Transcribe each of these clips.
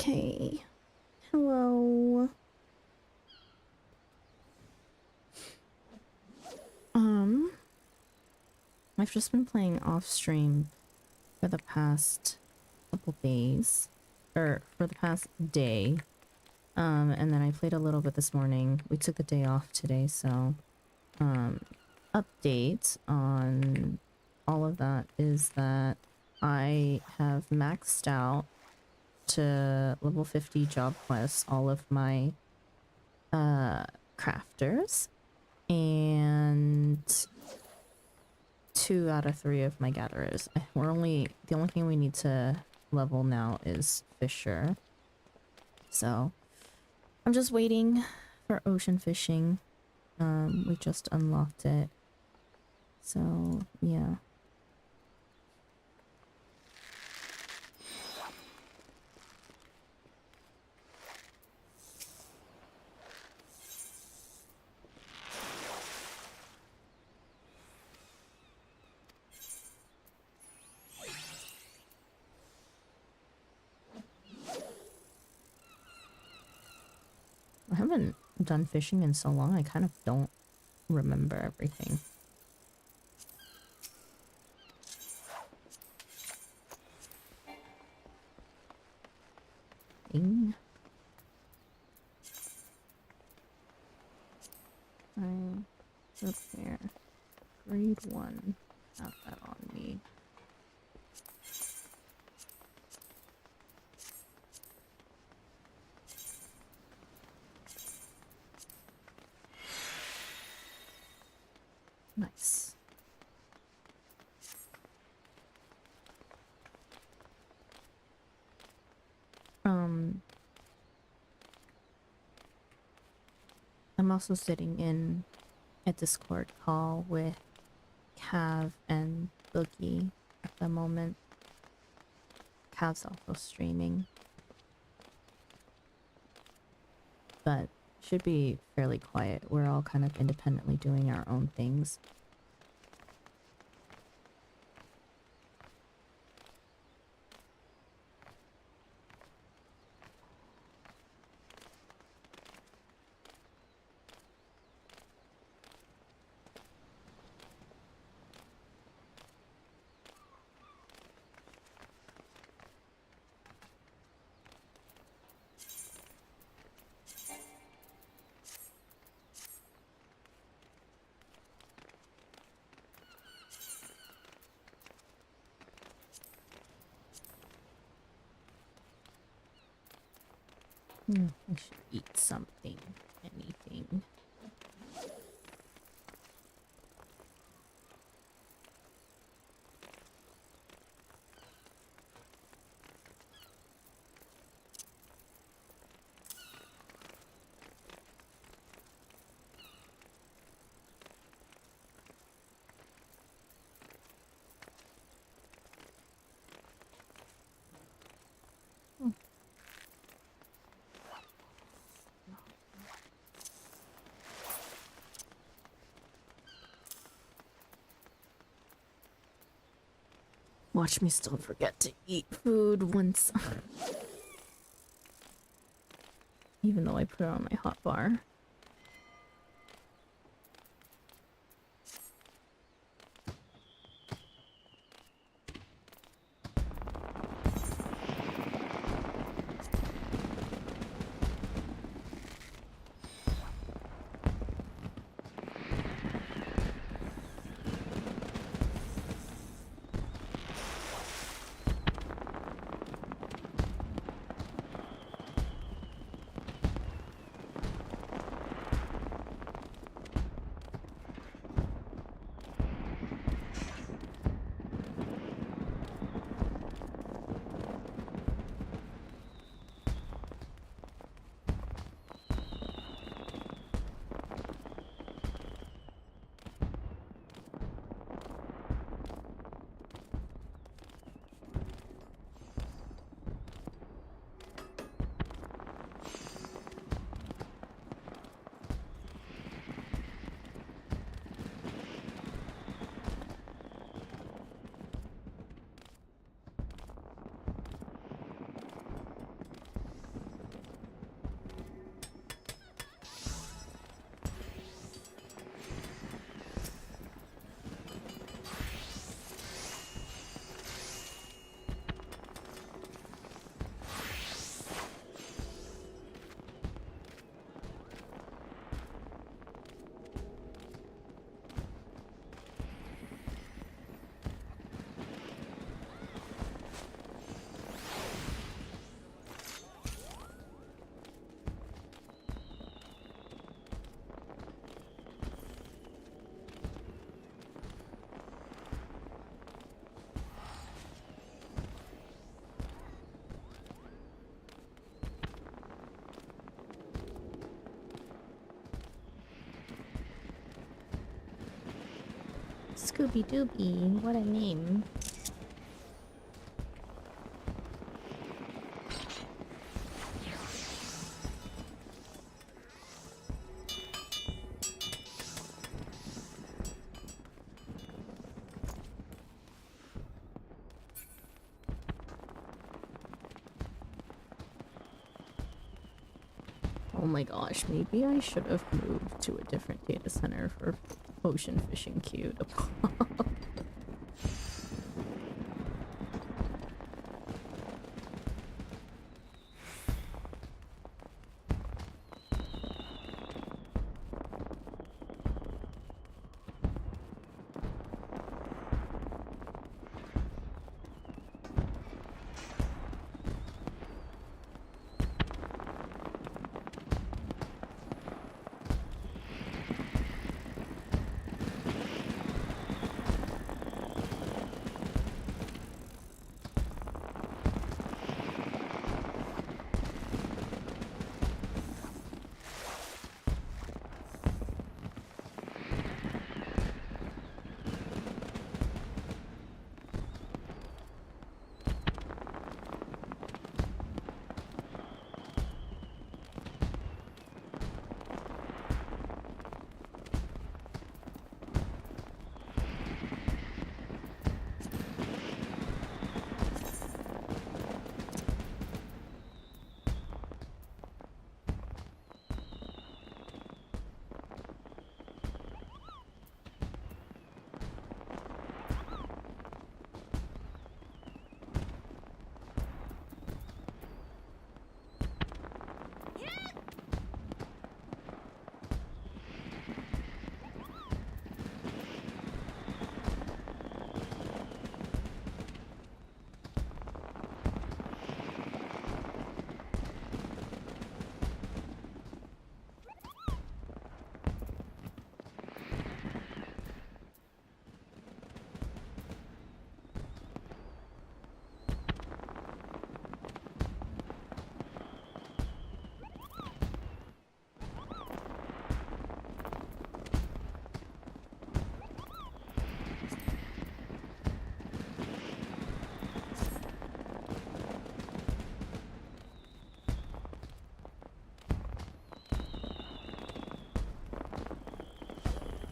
Okay. Hello. I've just been playing off stream for the past couple days, or for the past day. And then I played a little bit this morning. We took the day off today, so update on all of that is that I have maxed out to level 50 job quests all of my crafters, and 2 out of 3 of my gatherers. The only thing we need to level now is Fisher. So I'm just waiting for ocean fishing. We just unlocked it. So yeah. I haven't done fishing in so long, I kind of don't remember everything. Ding. I repair. Grade 1. Have that on me. Nice. I'm also sitting in a Discord call with Cav and Boogie at the moment. Cav's also streaming, but should be fairly quiet. We're all kind of independently doing our own things. I should eat something. Anything. Watch me still forget to eat food once. Even though I put it on my hot bar. Scooby Dooby, what a name. Oh my gosh, maybe I should have moved to a different data center for ocean fishing queue to pop.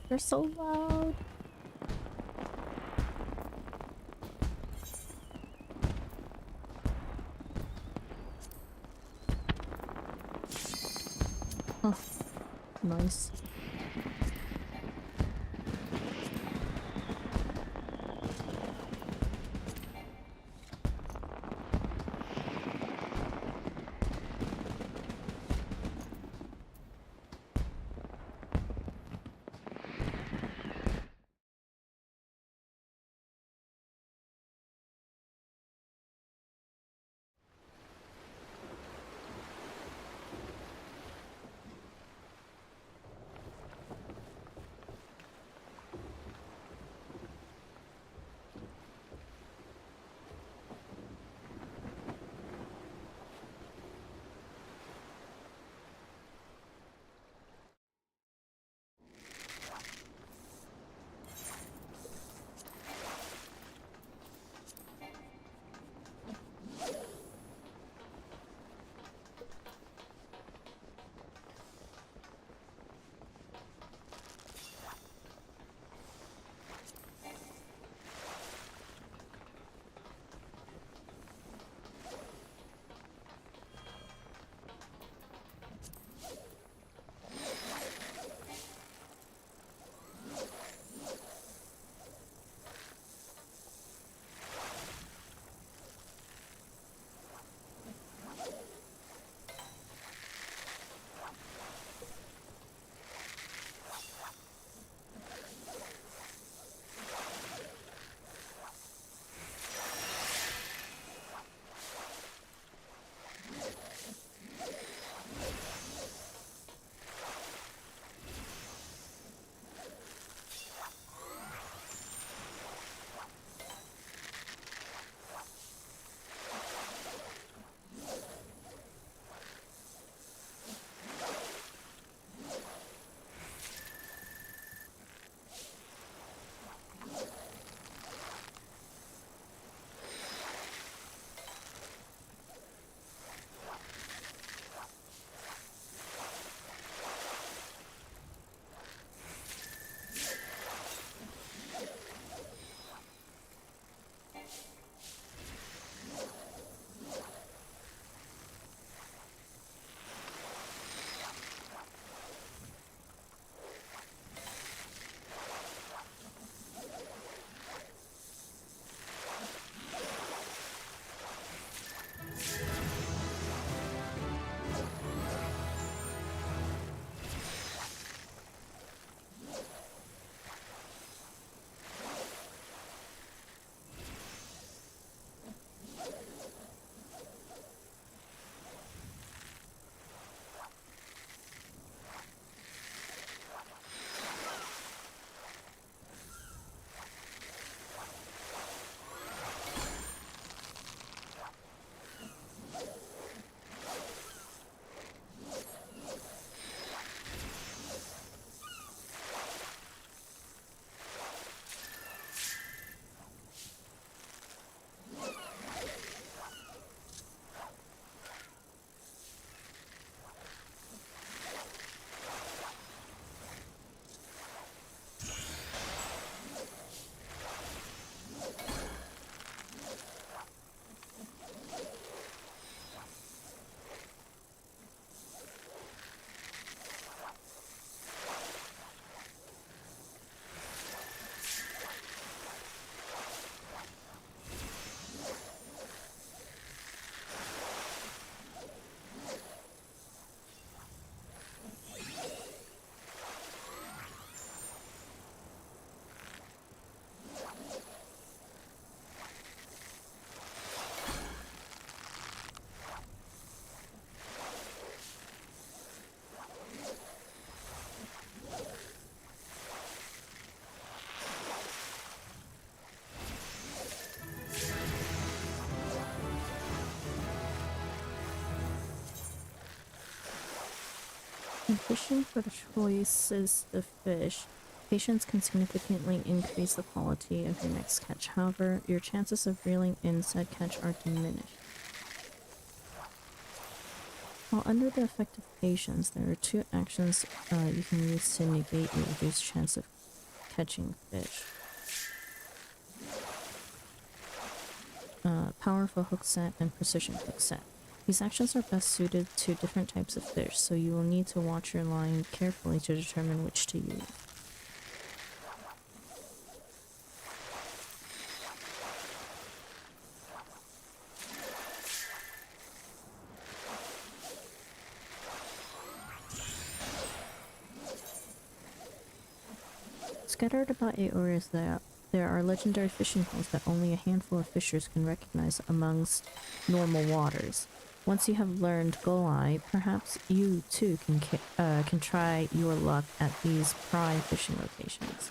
They're so loud. Oh, nice. In fishing for the choices of fish, patience can significantly increase the quality of your next catch. However, your chances of reeling in said catch are diminished. While under the effect of patience, there are two actions you can use to negate your reduced chance of catching fish. Powerful hook set and precision hook set. These actions are best suited to different types of fish, so you will need to watch your line carefully to determine which to use. Scattered about areas there are legendary fishing holes that only a handful of fishers can recognize amongst normal waters. Once you have learned Golai, perhaps you too can try your luck at these prime fishing locations.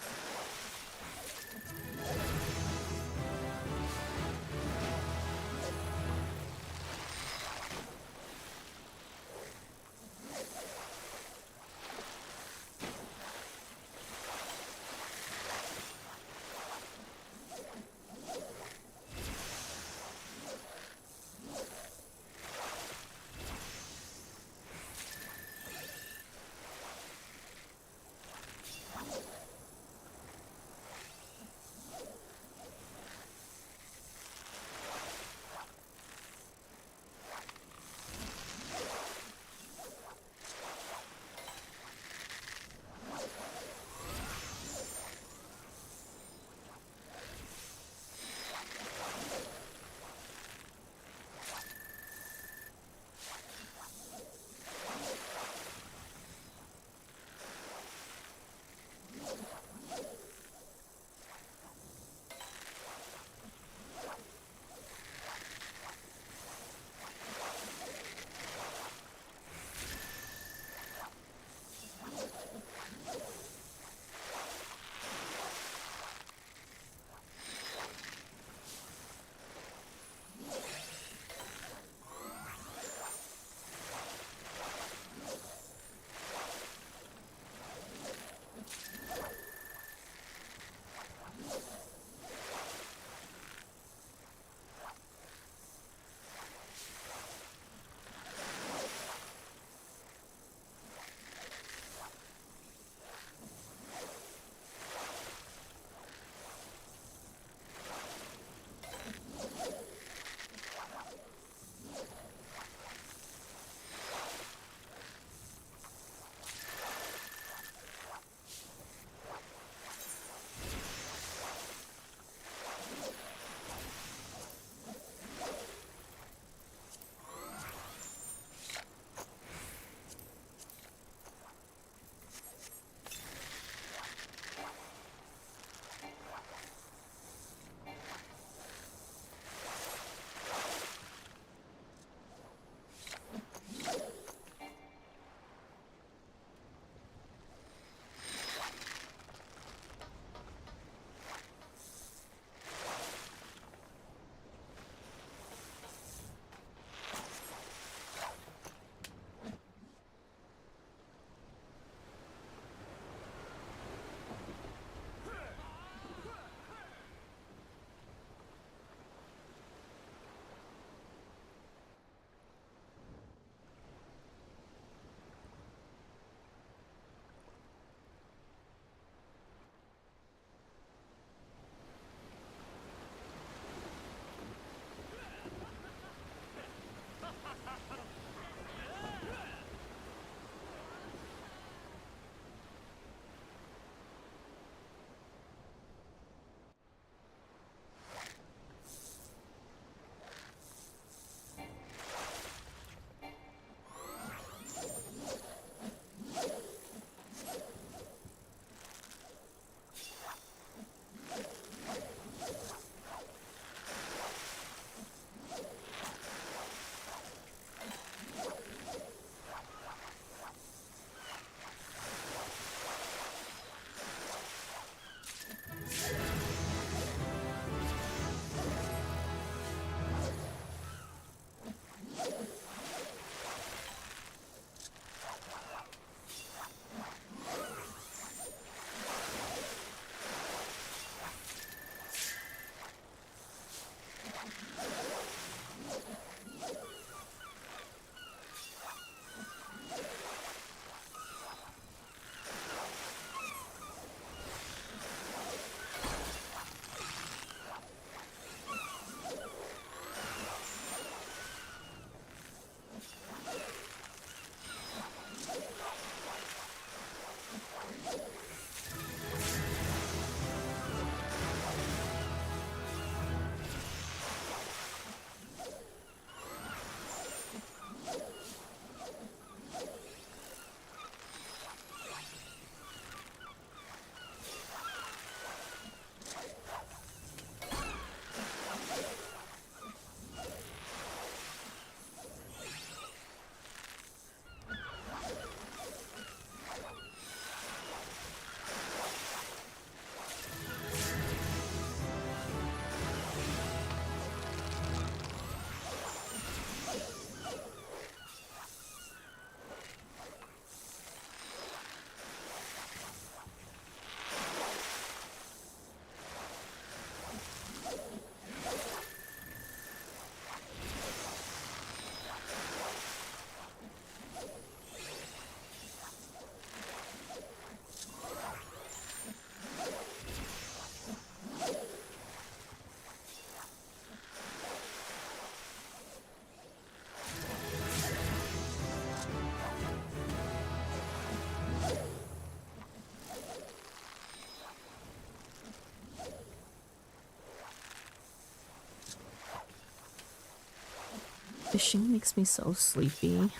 Fishing makes me so sleepy.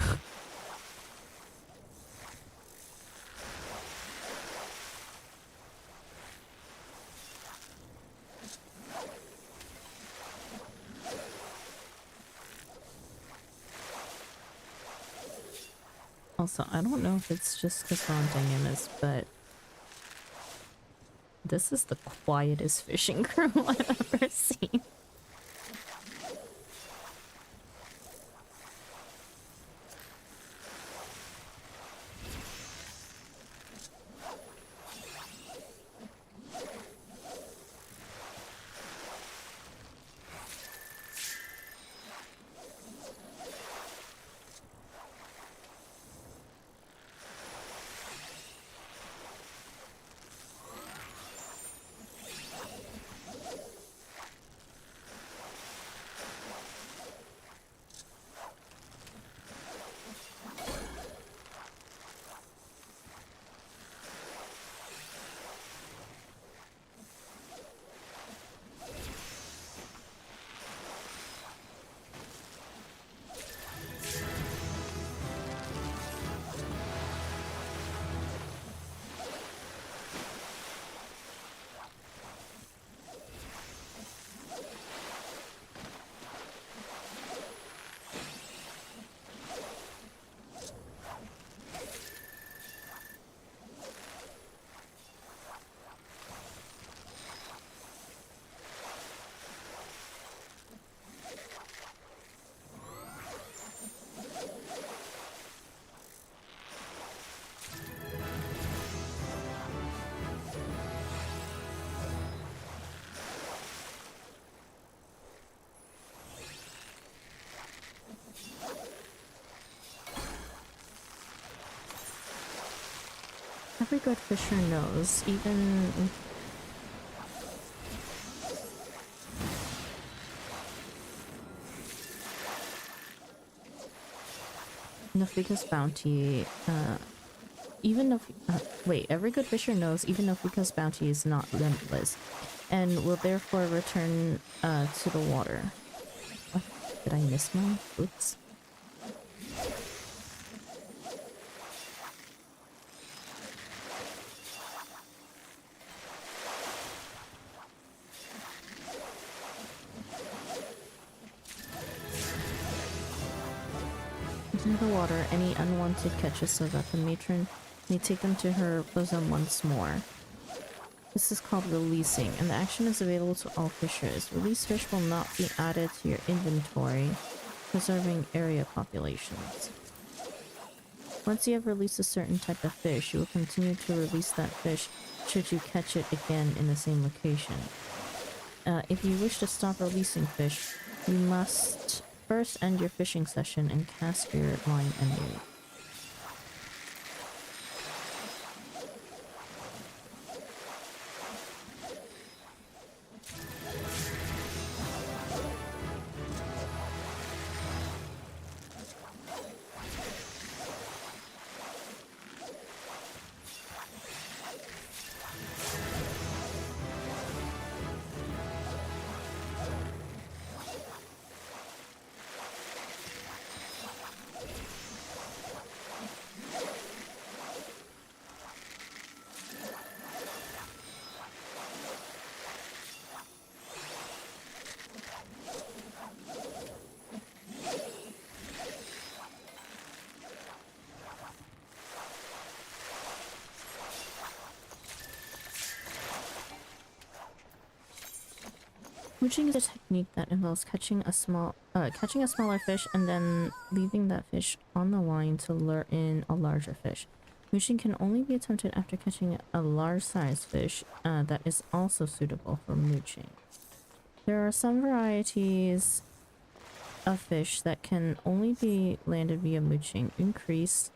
Also, I don't know if it's just because we're on Dynamis, but this is the quietest fishing crew I've ever seen. Every good fisher knows, even Nafika's bounty, even if wait, every good fisher knows even Nafika's bounty is not limitless, and will therefore return to the water. What? Did I miss mine? Oops. Into the water any unwanted catches so that the matron may take them to her bosom once more. This is called releasing, and the action is available to all fishers. Released fish will not be added to your inventory, preserving area populations. Once you have released a certain type of fish, you will continue to release that fish should you catch it again in the same location. If you wish to stop releasing fish, you must first end your fishing session and cast your line anew. Mooching is a technique that involves catching a smaller fish and then leaving that fish on the line to lure in a larger fish. Mooching can only be attempted after catching a large-sized fish that is also suitable for mooching. There are some varieties of fish that can only be landed via mooching. Increase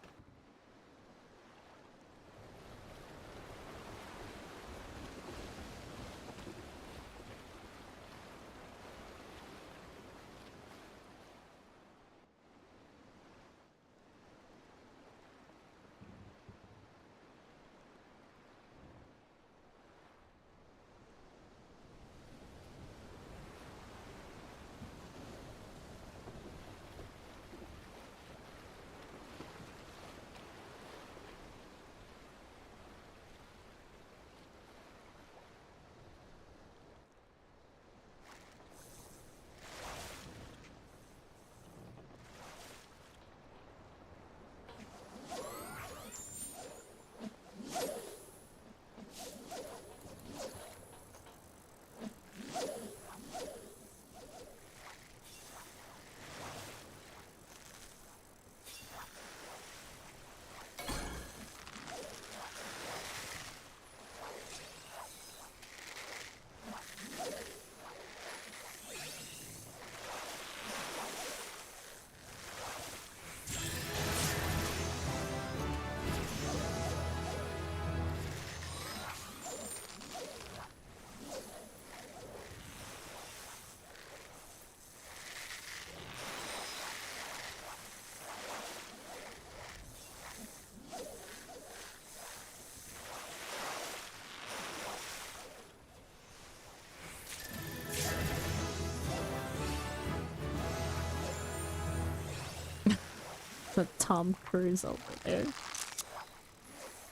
The Tom Cruise over there.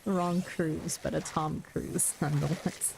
Wrong cruise, but a Tom Cruise nonetheless.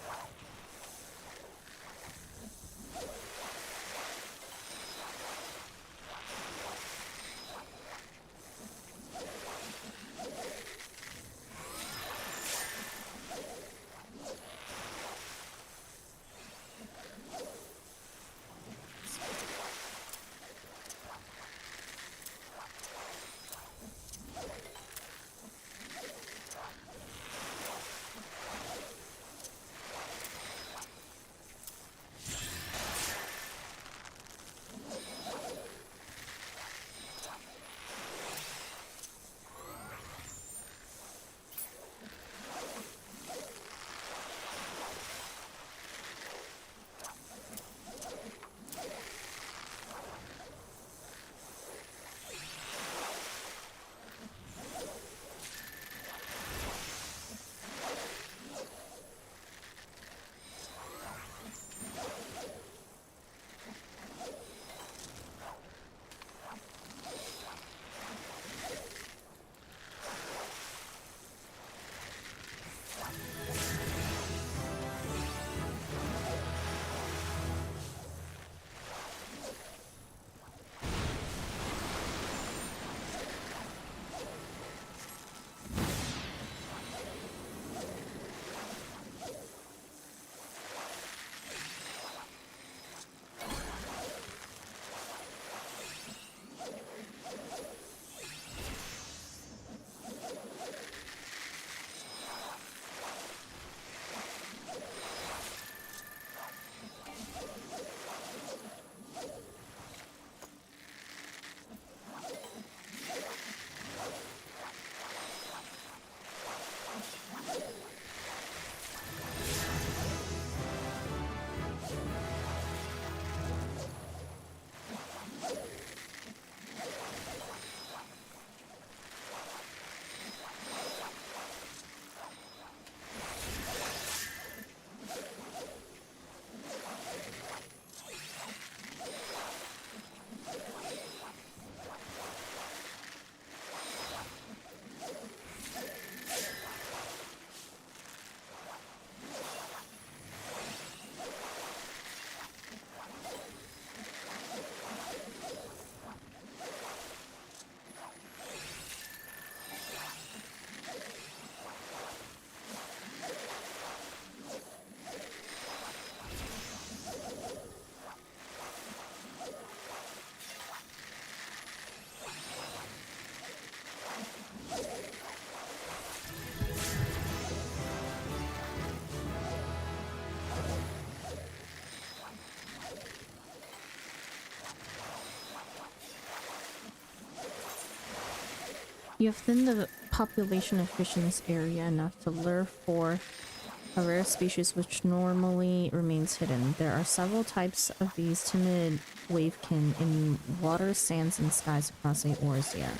You have thinned the population of fish in this area enough to lure forth a rare species which normally remains hidden. There are several types of these timid wavekin in waters, sands, and skies across the Eorzea.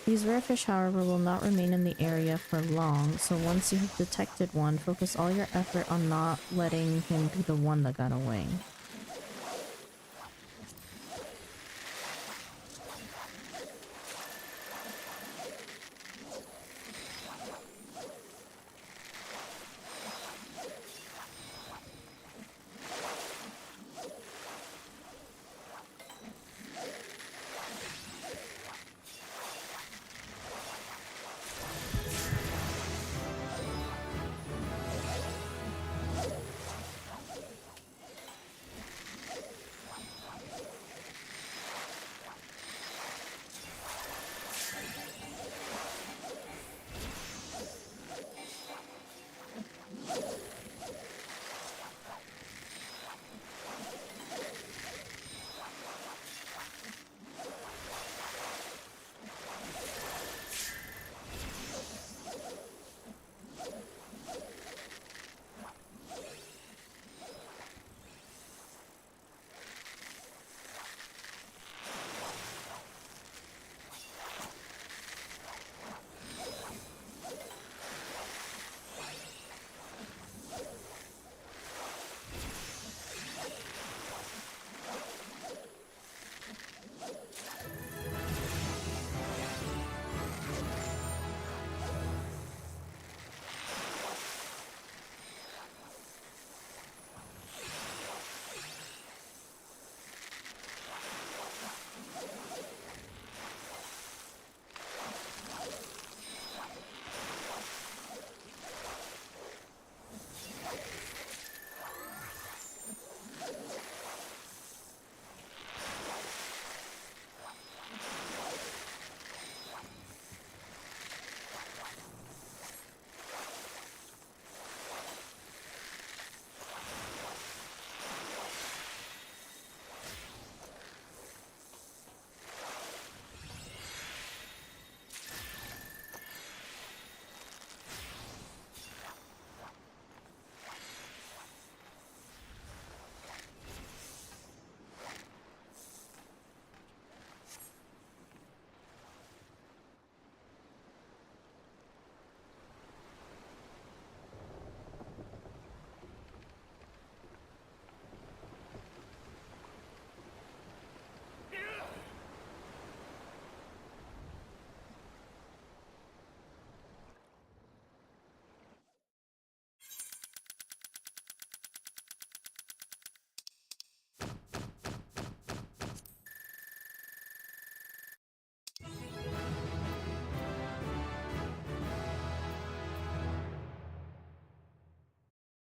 These rare fish, however, will not remain in the area for long, so once you have detected one, focus all your effort on not letting him be the one that got away.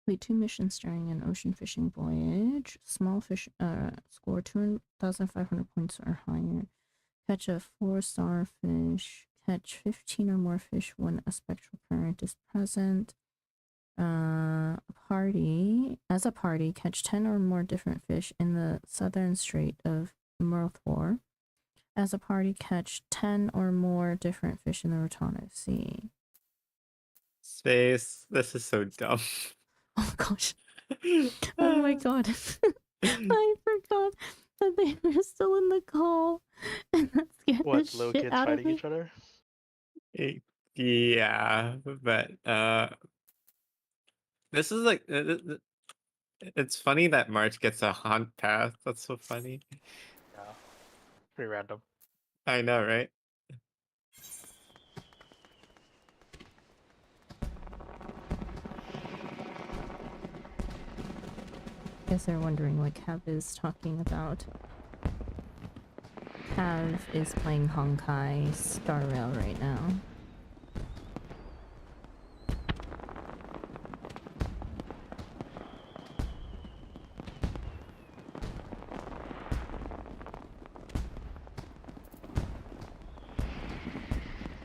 Complete 2 missions during an ocean fishing voyage. Small fish score 2,500 points or higher. Catch a 4-star fish. Catch 15 or more fish when a spectral current is present. As a party, catch 10 or more different fish in the southern strait of Murthor. As a party, catch 10 or more different fish in the Rotano Sea. Space. This is so dumb. Oh gosh. Oh my god. I forgot that they were still in the call. And that scared What, the little shit kids out of fighting me. each other? Yeah, but this is like it's funny that March gets a haunt path. That's so funny. Yeah. Pretty random. I know, right? Guess they're wondering what Cav is talking about. Cav is playing Honkai Star Rail right now.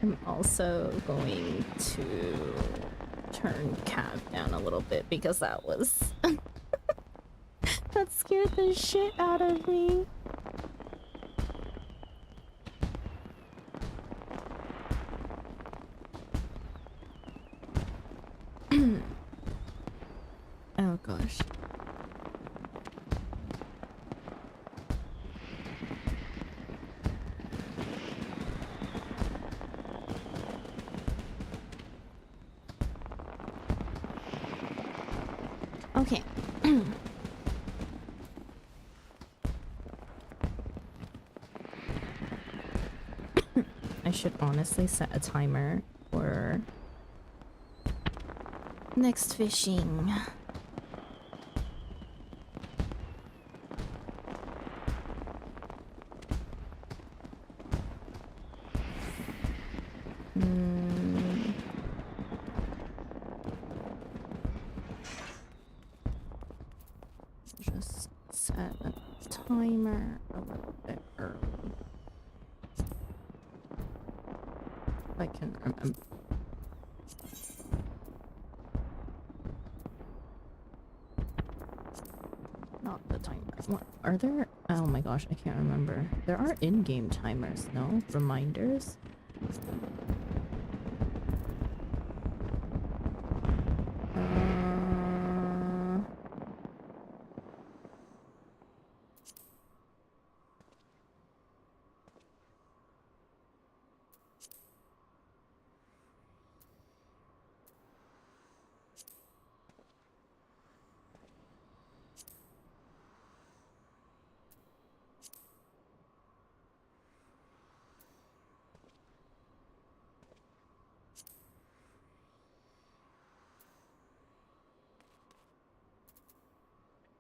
I'm also going to turn Cav down a little bit because that was... that scared the shit out of me. Oh gosh. Okay. I should honestly set a timer for next fishing. Just set a timer a little bit early. If I can remember. Not the timer. What are there? Oh my gosh, I can't remember. There are in-game timers, no? Reminders?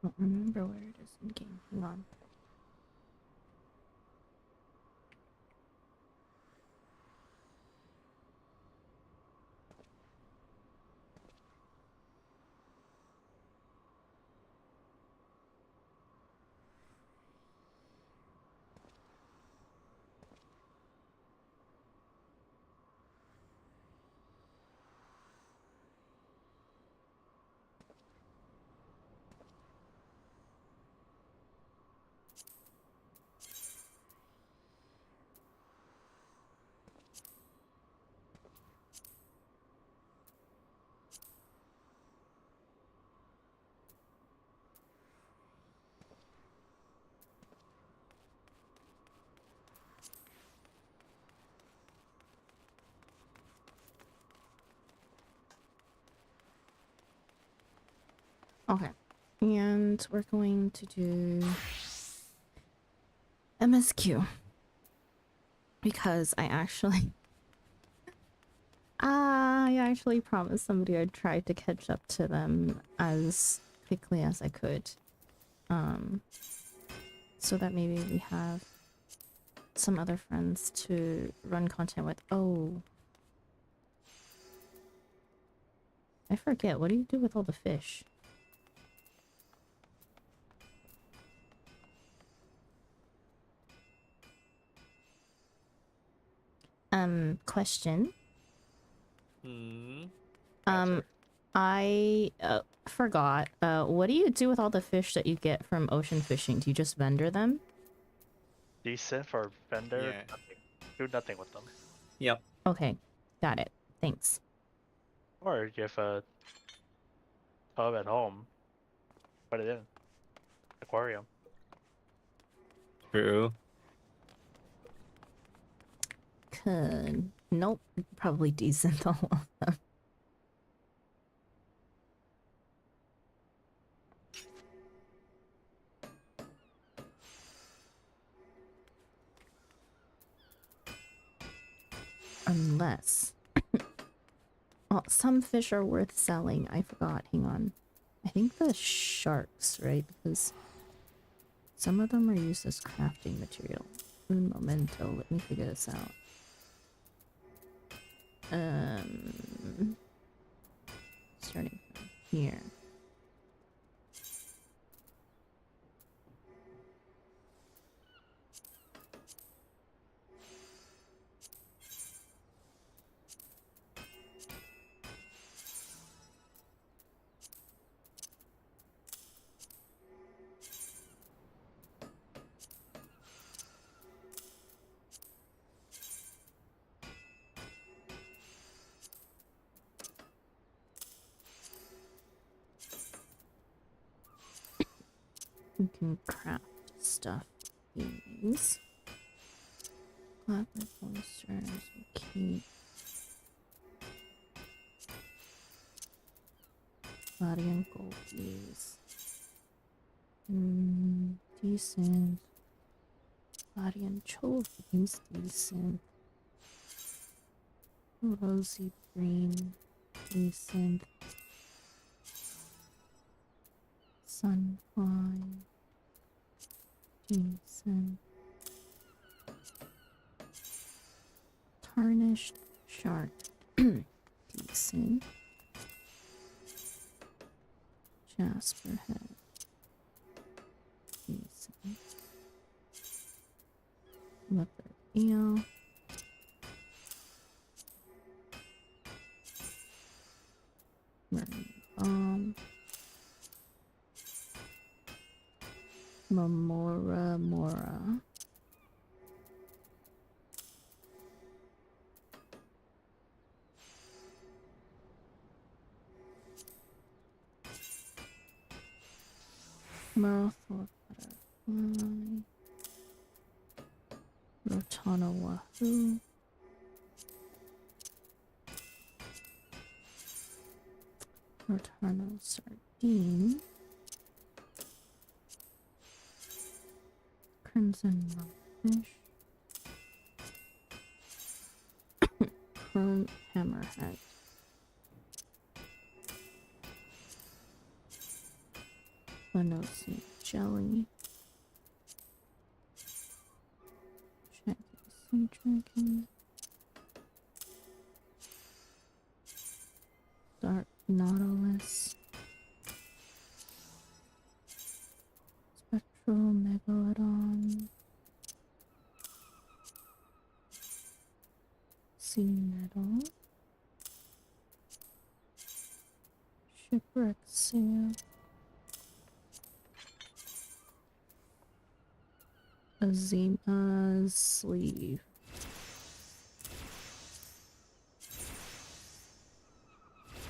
I don't remember where it is in game. Hang on. Okay. And we're going to do MSQ. Because I actually promised somebody I'd try to catch up to them as quickly as I could. So that maybe we have some other friends to run content with. Oh. I forget, what do you do with all the fish? Question. Hmm. Um, Answer. I forgot. What do you do with all the fish that you get from ocean fishing? Do you just vendor them? Decent for vendor. Yeah. Nothing. Do nothing with them. Yep. Okay, got it. Thanks. Or you have a tub at home. Put it in aquarium. True. Nope. Probably decent all of them. Unless. Well, some fish are worth selling. I forgot. Hang on. I think the sharks, right? Because some of them are used as crafting material. Un momento. Let me figure this out. Starting from here. You can craft stuff. These. Clapper posters. Keep. Guardian goldies. Decent. Guardian chovies. Decent. Rosy green. Decent. Sunfly. Decent. Tarnished shark. Decent. Jasper head. Decent. Leopard eel. Marine bomb. Mamora mora. Marathor butterfly. Rotana wahoo. Rotana sardine. Crimson monkfish. Chrome hammerhead. Lenosi jelly. Shaggy sea dragon. Dark nautilus. Spectral megalodon. Sea nettle. Shipwreck seal. Azima's sleeve.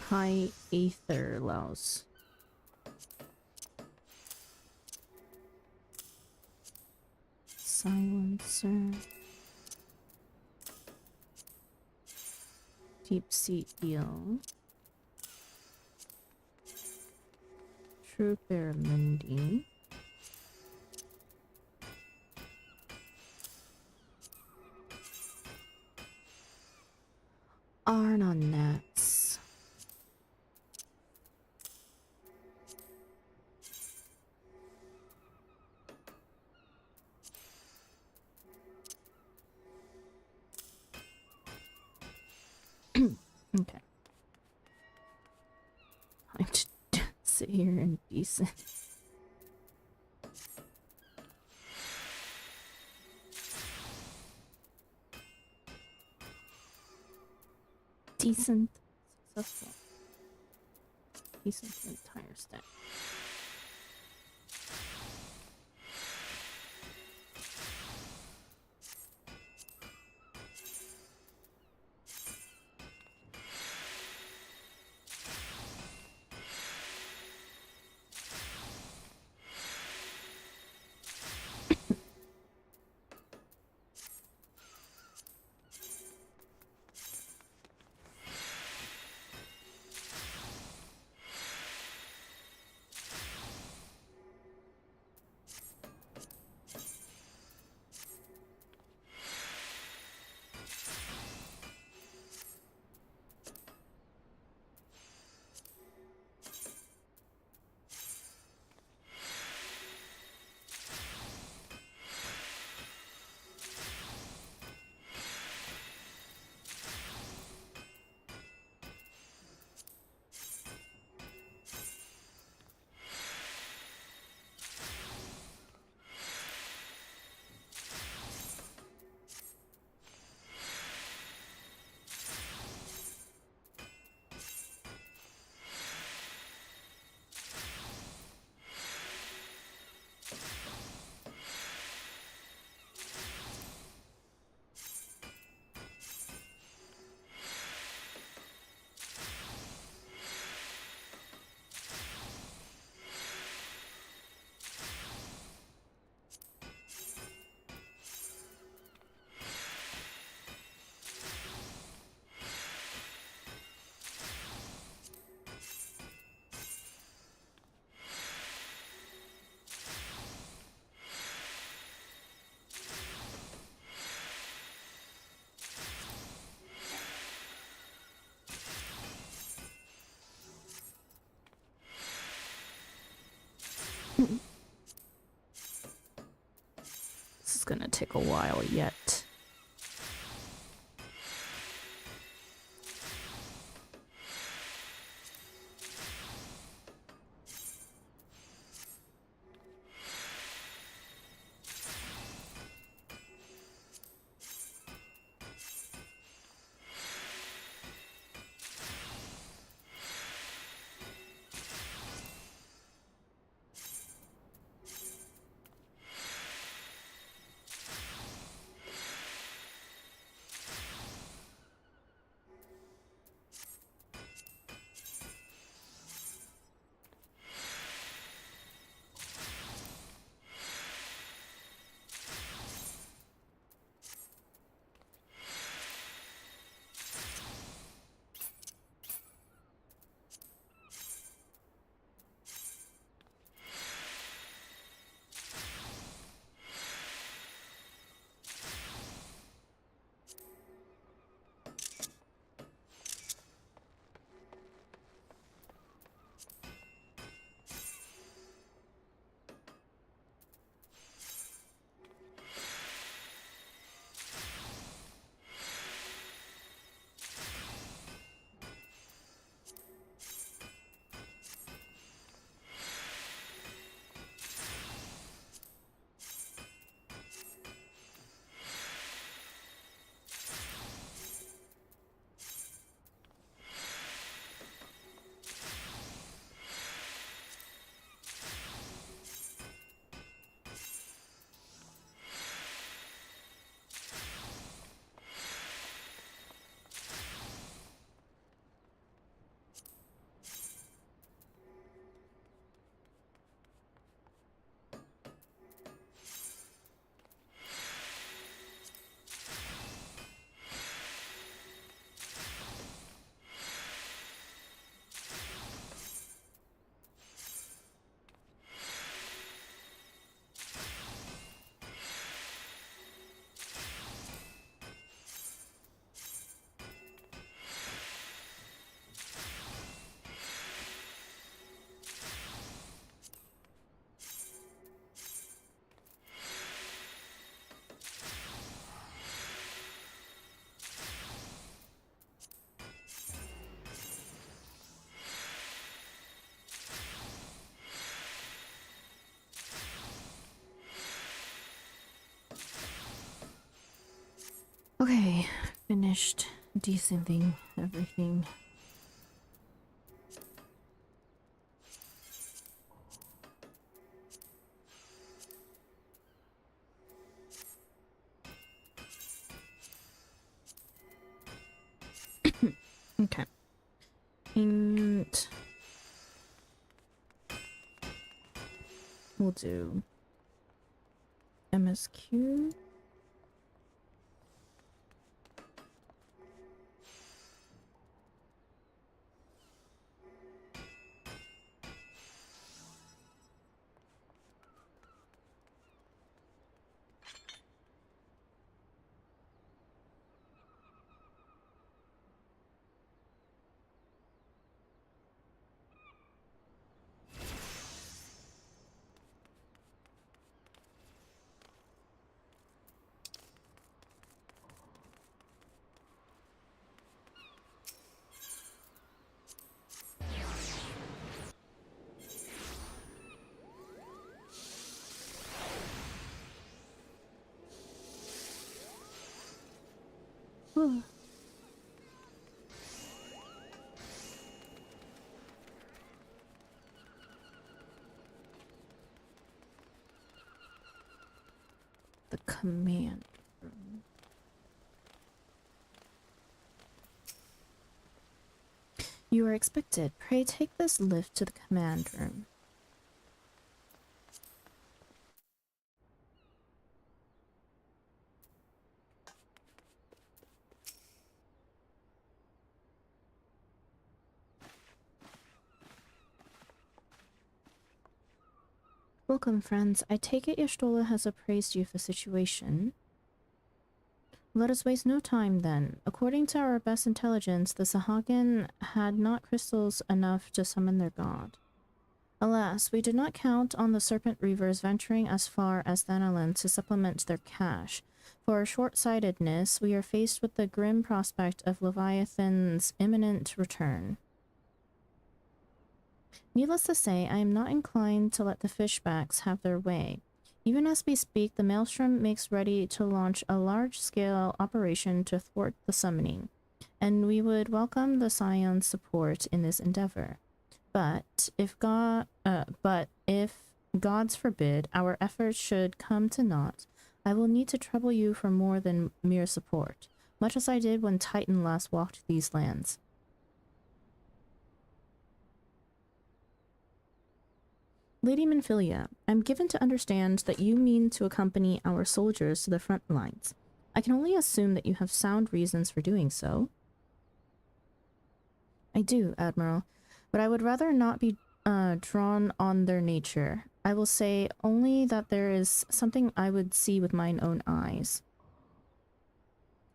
High aether louse. Silencer. Deep sea eel. True barramundi. Arnon gnats. Okay. I just sit here and decent. Decent. Successful. Decent entire stack. This is gonna take a while yet. Okay, finished desynthing everything. Okay. And we'll do MSQ. The command room. You are expected. Pray take this lift to the command room. Welcome, friends. I take it Y'shtola has appraised you of the situation. Let us waste no time, then. According to our best intelligence, the Sahagin had not crystals enough to summon their god. Alas, we did not count on the Serpent Reavers venturing as far as Thanalan to supplement their cache. For our short-sightedness, we are faced with the grim prospect of Leviathan's imminent return. Needless to say, I am not inclined to let the fishbacks have their way. Even as we speak, the Maelstrom makes ready to launch a large-scale operation to thwart the summoning, and we would welcome the Scion's support in this endeavor. But if gods forbid our efforts should come to naught, I will need to trouble you for more than mere support, much as I did when Titan last walked these lands. Lady Minfilia, I'm given to understand that you mean to accompany our soldiers to the front lines. I can only assume that you have sound reasons for doing so. I do, Admiral, but I would rather not be drawn on their nature. I will say only that there is something I would see with mine own eyes.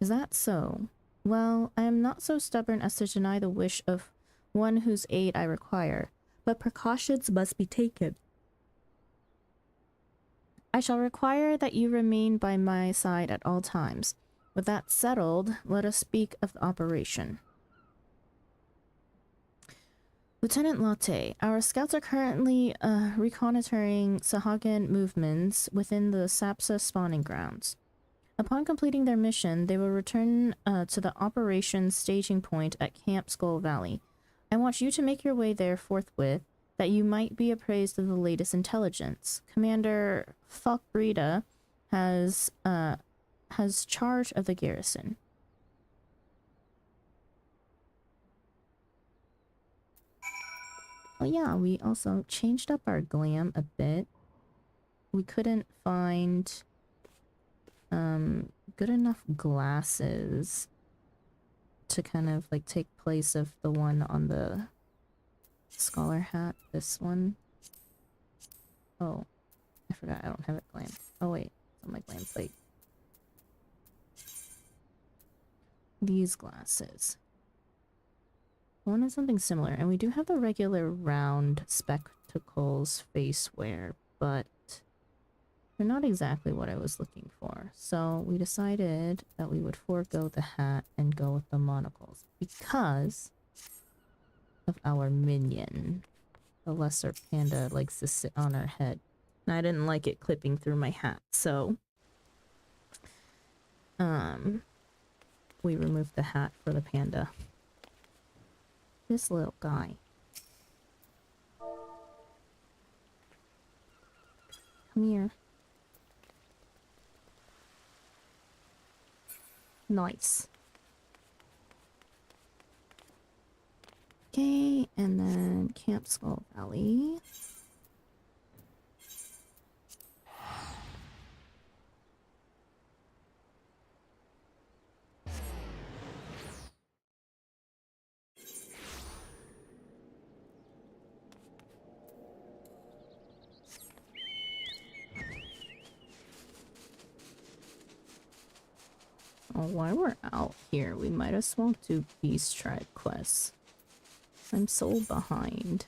Is that so? Well, I am not so stubborn as to deny the wish of one whose aid I require, but precautions must be taken. I shall require that you remain by my side at all times. With that settled, let us speak of the operation. Lieutenant Latte, our scouts are currently reconnoitering Sahagin movements within the Sapsa spawning grounds. Upon completing their mission, they will return to the operations staging point at Camp Skull Valley. I want you to make your way there forthwith, that you might be appraised of the latest intelligence. Commander Falkbreda has charge of the garrison. Oh yeah, we also changed up our glam a bit. We couldn't find good enough glasses to kind of like take place of the one on the scholar hat. This one. Oh, I forgot I don't have it glam. Oh wait, it's on my glam plate. These glasses. I wanted something similar, and we do have the regular round spectacles face wear, but they're not exactly what I was looking for. So we decided that we would forego the hat and go with the monocles because of our minion. The lesser panda likes to sit on our head, and I didn't like it clipping through my hat, so we remove the hat for the panda. This little guy. Come here. Nice. Okay, and then Camp Skull Valley. Oh, while we're out here, we might as well do Beast Tribe quests. I'm so behind.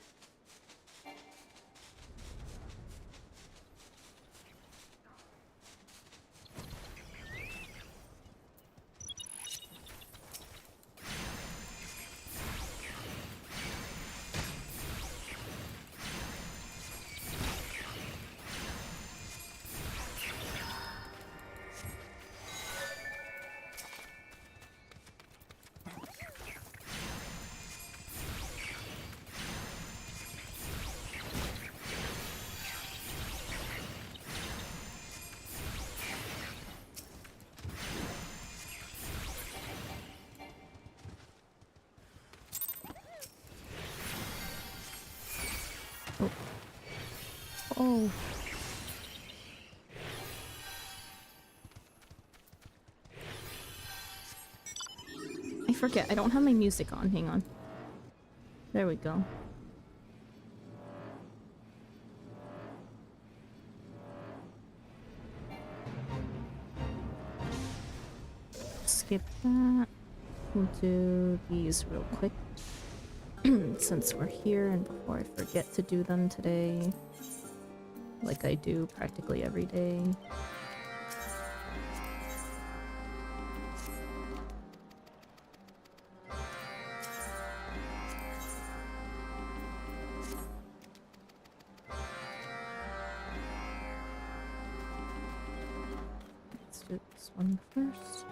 Oh. I forget, I don't have my music on. Hang on. There we go. Skip that. We'll do these real quick. Since we're here and before I forget to do them today. Like I do practically every day. Let's do this one first.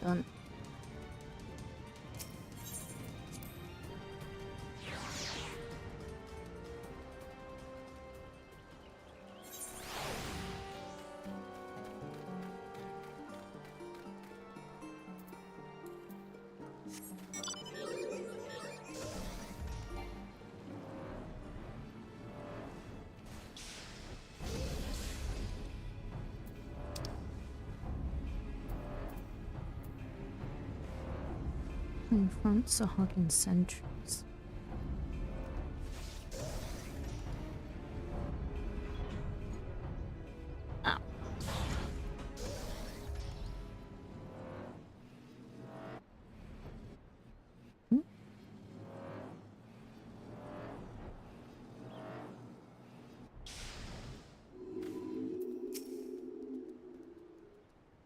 Done. In front, Sahagin sentries. Ow. Hmm?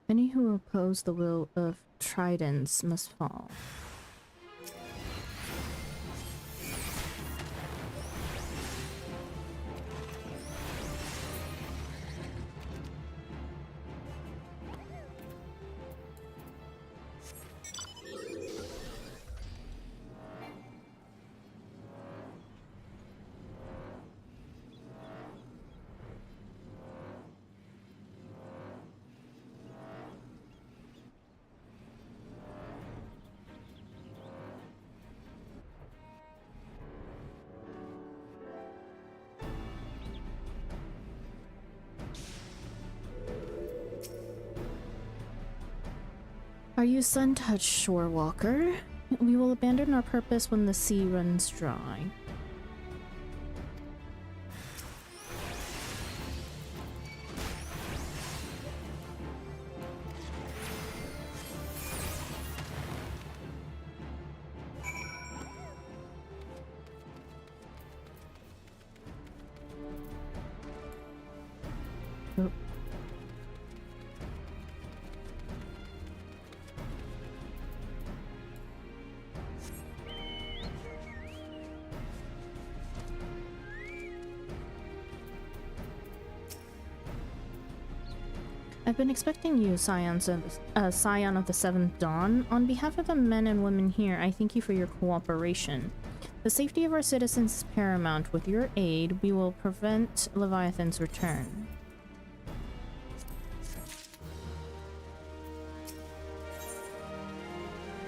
Any who oppose the will of Tridents must fall. Are you sun-touched, shore walker? We will abandon our purpose when the sea runs dry. Oop. I've been expecting you, scion of the Seventh Dawn. On behalf of the men and women here, I thank you for your cooperation. The safety of our citizens is paramount. With your aid, we will prevent Leviathan's return.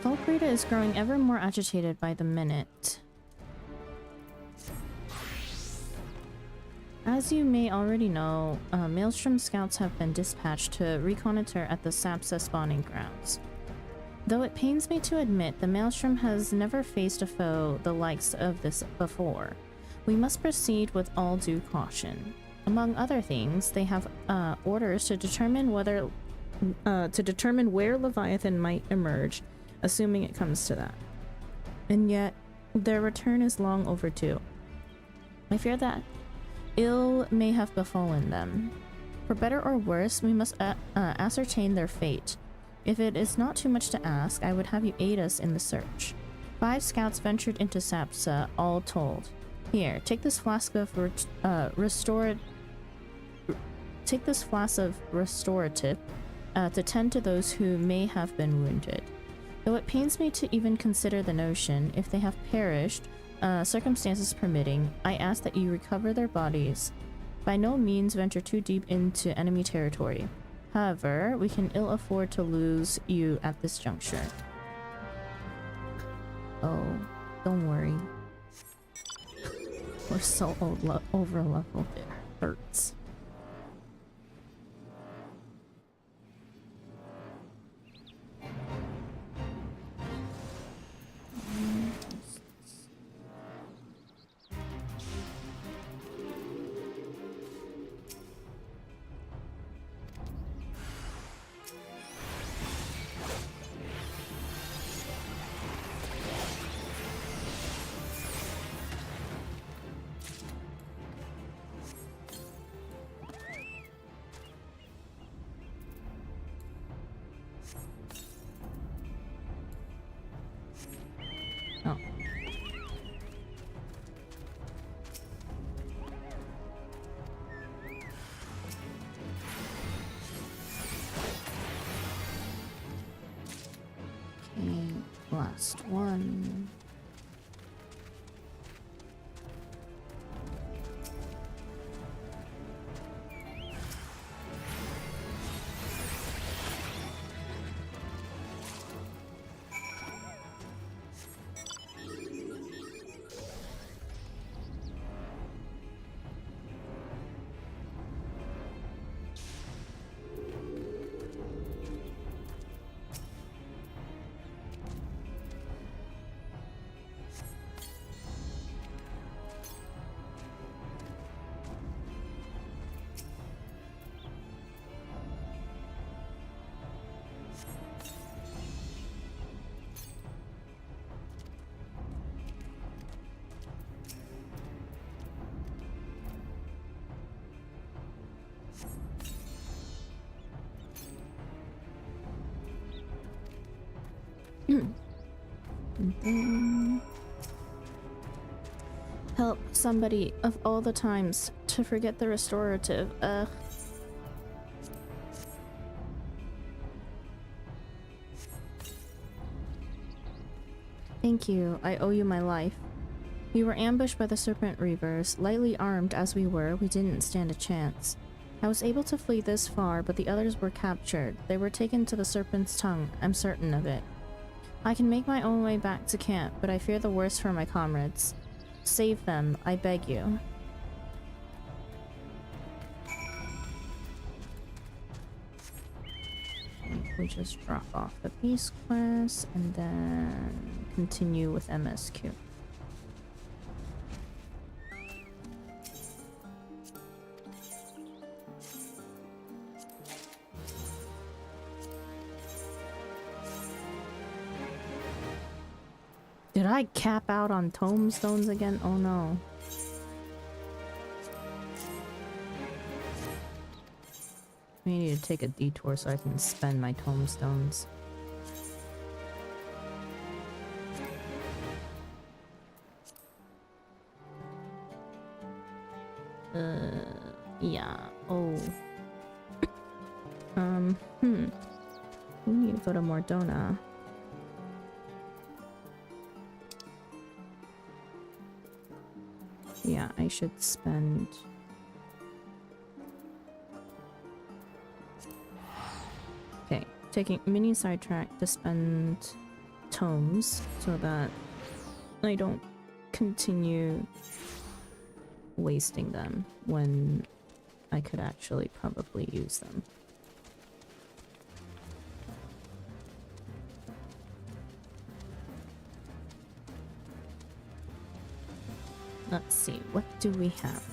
Falkrita is growing ever more agitated by the minute. As you may already know, Maelstrom scouts have been dispatched to reconnoiter at the Sapsa spawning grounds. Though it pains me to admit, the Maelstrom has never faced a foe the likes of this before. We must proceed with all due caution. Among other things, they have orders to determine where Leviathan might emerge, assuming it comes to that. And yet, their return is long overdue. I fear that ill may have befallen them. For better or worse, we must ascertain their fate. If it is not too much to ask, I would have you aid us in the search. 5 scouts ventured into Sapsa, all told. Here, take this flask of restorative to tend to those who may have been wounded. Though it pains me to even consider the notion, if they have perished, circumstances permitting, I ask that you recover their bodies. By no means venture too deep into enemy territory. However, we can ill afford to lose you at this juncture. Oh, don't worry. We're so over-leveled, it hurts. Last one. And then help somebody of all the times to forget the restorative. Thank you. I owe you my life. We were ambushed by the Serpent Reavers. Lightly armed as we were, we didn't stand a chance. I was able to flee this far, but the others were captured. They were taken to the Serpent's Tongue. I'm certain of it. I can make my own way back to camp, but I fear the worst for my comrades. Save them, I beg you. We probably just drop off the peace quest and then continue with MSQ. Did I cap out on tombstones again? Oh no. I need to take a detour so I can spend my tombstones. Yeah. Oh. We need to go to Mordona. Yeah, I should spend... Okay, taking mini sidetrack to spend tomes so that I don't continue wasting them when I could actually probably use them. Let's see, what do we have?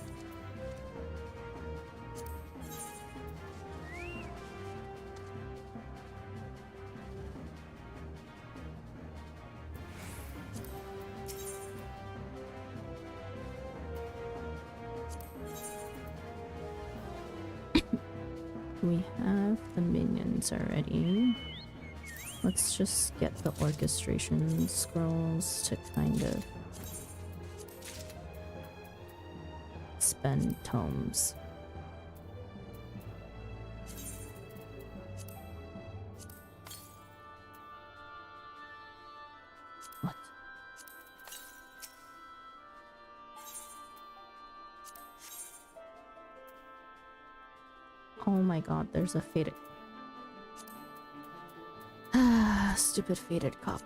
We have the minions already. Let's just get the orchestration scrolls to kind of spend tomes. What? Oh my god, there's a faded... Ah, stupid faded copy.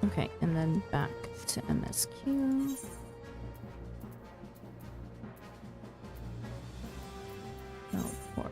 Okay, and then back to MSQ. Oh, poor.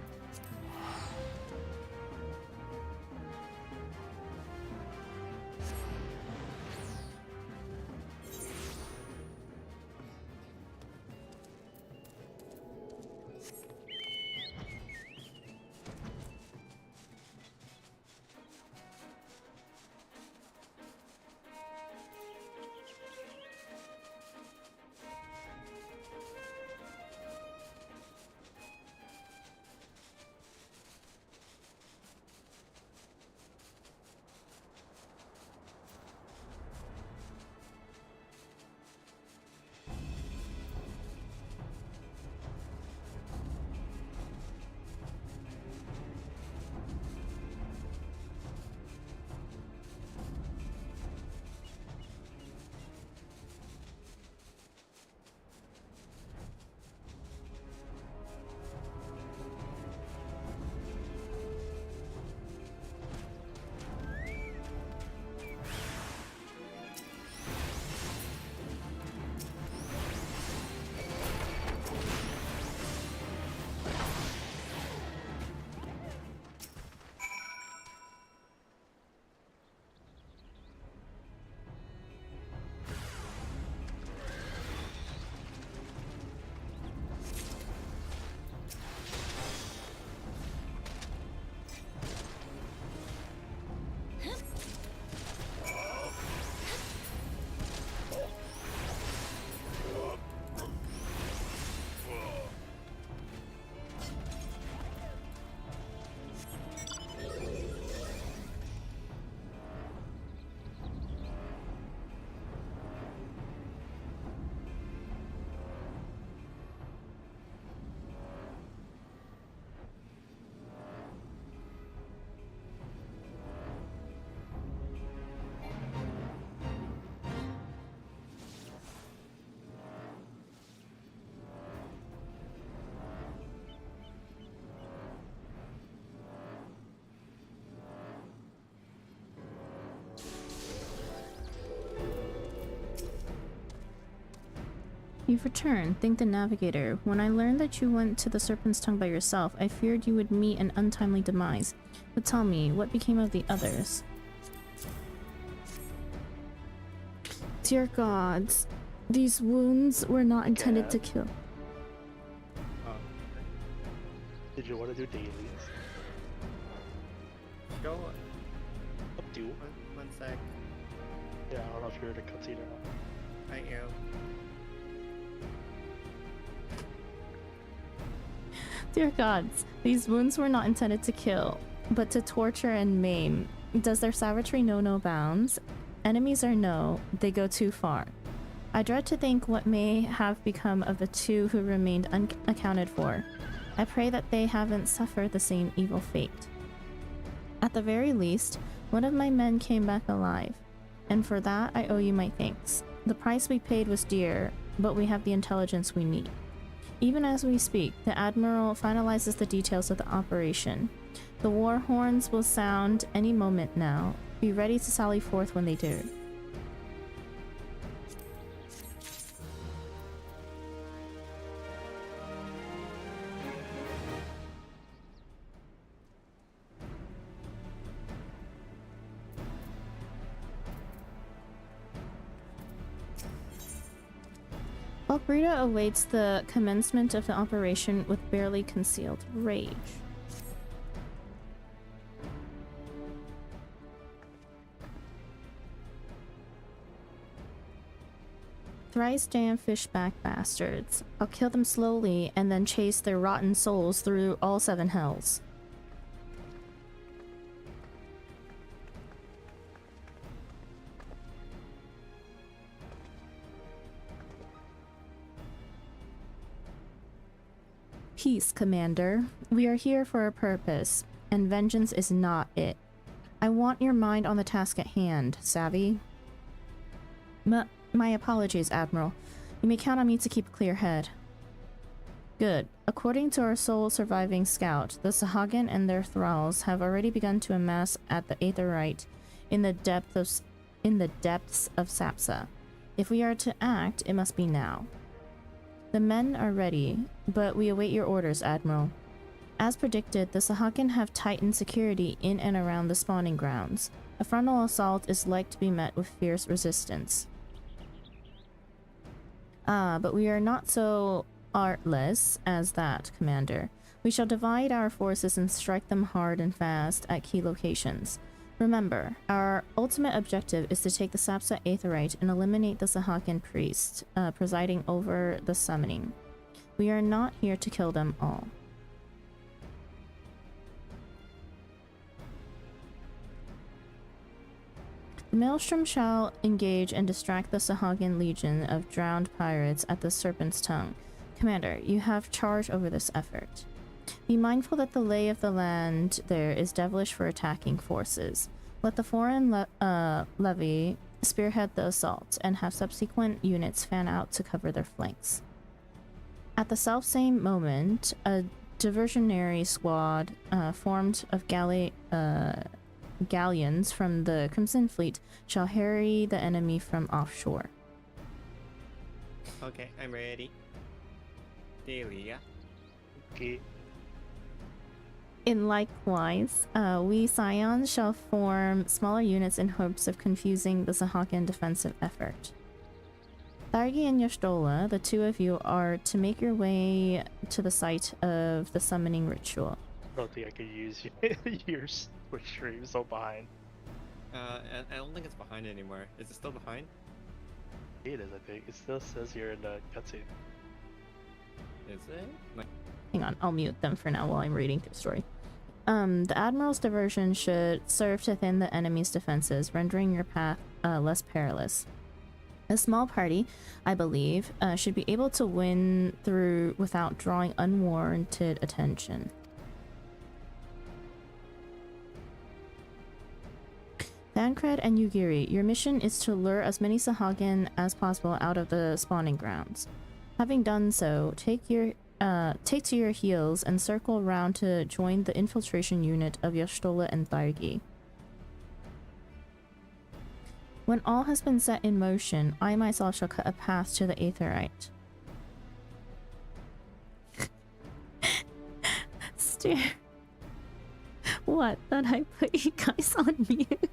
You've returned. Thank the navigator. When I learned that you went to the Serpent's Tongue by yourself, I feared you would meet an untimely demise. But tell me, what became of the others? Dear gods, these wounds were not intended to kill. Oh, Did you want to do dailies? go. Up to you. One sec. Yeah, I don't know if you're in a cutscene or not. I am. Dear gods, these wounds were not intended to kill, but to torture and maim. Does their savagery know no bounds? Enemies or no, they go too far. I dread to think what may have become of the two who remained unaccounted for. I pray that they haven't suffered the same evil fate. At the very least, one of my men came back alive, and for that I owe you my thanks. The price we paid was dear, but we have the intelligence we need. Even as we speak, the Admiral finalizes the details of the operation. The war horns will sound any moment now. Be ready to sally forth when they do. Albrita awaits the commencement of the operation with barely concealed rage. Thrice damn fishback bastards. I'll kill them slowly and then chase their rotten souls through all 7 hells. Peace, Commander. We are here for a purpose, and vengeance is not it. I want your mind on the task at hand, savvy? My apologies, Admiral. You may count on me to keep a clear head. Good. According to our sole surviving scout, the Sahagin and their thralls have already begun to amass at the Aetherite in the depths of Sapsa. If we are to act, it must be now. The men are ready, but we await your orders, Admiral. As predicted, the Sahagin have tightened security in and around the spawning grounds. A frontal assault is like to be met with fierce resistance. But we are not so artless as that, Commander. We shall divide our forces and strike them hard and fast at key locations. Remember, our ultimate objective is to take the Sapsa Aetherite and eliminate the Sahagin priest presiding over the summoning. We are not here to kill them all. The Maelstrom shall engage and distract the Sahagin legion of drowned pirates at the Serpent's Tongue. Commander, you have charge over this effort. Be mindful that the lay of the land there is devilish for attacking forces. Let the foreign levy spearhead the assault and have subsequent units fan out to cover their flanks. At the selfsame moment, a diversionary squad formed of galleons from the Crimson Fleet shall harry the enemy from offshore. Okay, I'm ready. Daily, yeah? Okay. In likewise, we Scions shall form smaller units in hopes of confusing the Sahagin defensive effort. Thargi and Yashtola, the two of you are to make your way to the site of the summoning ritual. I don't think I could use yours with stream so behind. I don't think it's behind anymore. Is it still behind? It is, I think. It still says here in the cutscene. Is it? Like, Hang on, I'll mute them for now while I'm reading through the story. The Admiral's diversion should serve to thin the enemy's defenses, rendering your path less perilous. A small party, I believe, should be able to win through without drawing unwarranted attention. Thancred and Yugiri, your mission is to lure as many Sahagin as possible out of the spawning grounds. Having done so, take to your heels and circle round to join the infiltration unit of Yashtola and Thargi. When all has been set in motion, I myself shall cut a path to the Aetherite. dear. What? That I put you guys on mute?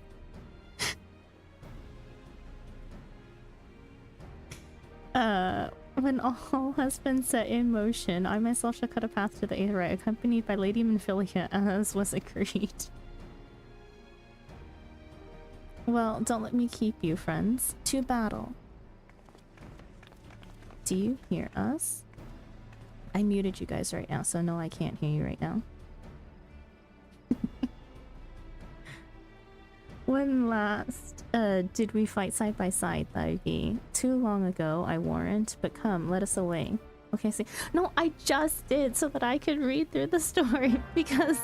When all has been set in motion, I myself shall cut a path to the Aetheryte, accompanied by Lady Minfilia, as was agreed. Well, don't let me keep you, friends. To battle. Do you hear us? I muted you guys right now, so no, I can't hear you right now. When last did we fight side by side, Thaigi? Too long ago, I warrant, but come, let us away. Okay, see. No, I just did so that I could read through the story because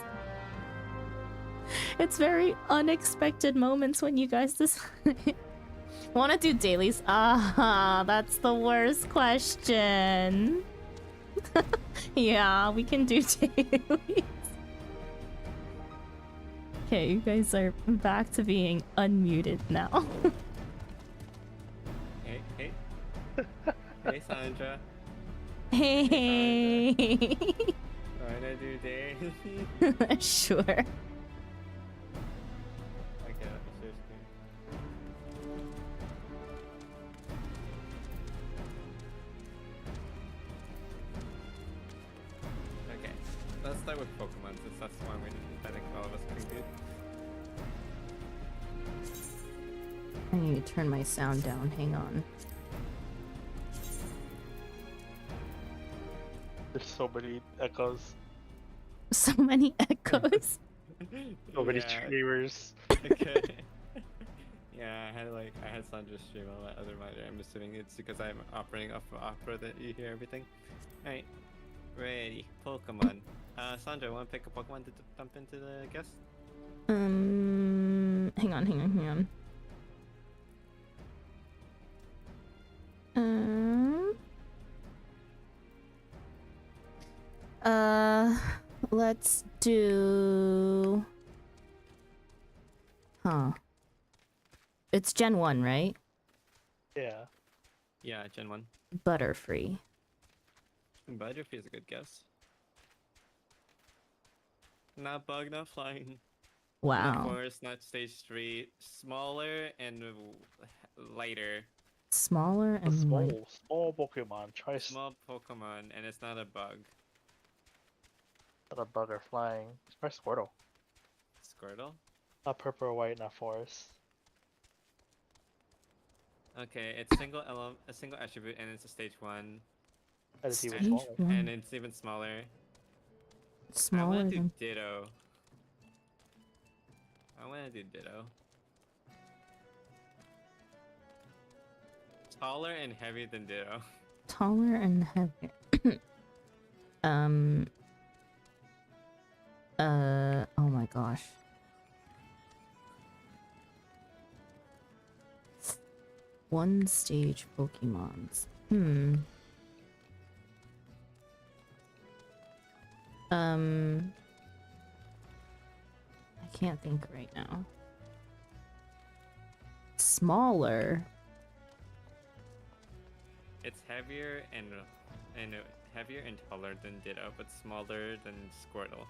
it's very unexpected moments when you guys decide. Wanna do dailies? Ah, that's the worst question. Yeah, we can do dailies. Okay, you guys are back to being unmuted now. Hey, hey. Hey, Sandra. Hey. Wanna do day? Sure. Okay, seriously. Okay, let's start with Pokemon since that's the one I think all of us can do. I need to turn my sound down. Hang on. There's so many echoes, So many echoes. so many Yeah, streamers. okay. Yeah, I had Sandra stream on that other monitor. I'm assuming it's because I'm operating off of Opera that you hear everything. Alright, ready. Pokemon. Sandra, wanna pick a Pokemon to dump into the guest? Hang on. Let's do... Huh. It's Gen 1, right? Yeah. Yeah, Gen 1. Butterfree. Butterfree is a good guess. Not bug, not flying. Not Wow. forest, not stage 3. Smaller and lighter. Smaller A and light. small Pokemon. Try Small Pokemon, and it's not a bug. not a bug or flying. Try Squirtle. Squirtle? Not purple or white, not forest. Okay, it's a single attribute, and it's a stage 1. And it's even Stage smaller. one. And it's even smaller. I Smaller wanna do than... Ditto. I wanna do Ditto. Taller and heavier than Ditto. Taller and heavier. Oh my gosh. One stage Pokemons. I can't think right now. Smaller. It's heavier and heavier and taller than Ditto, but smaller than Squirtle.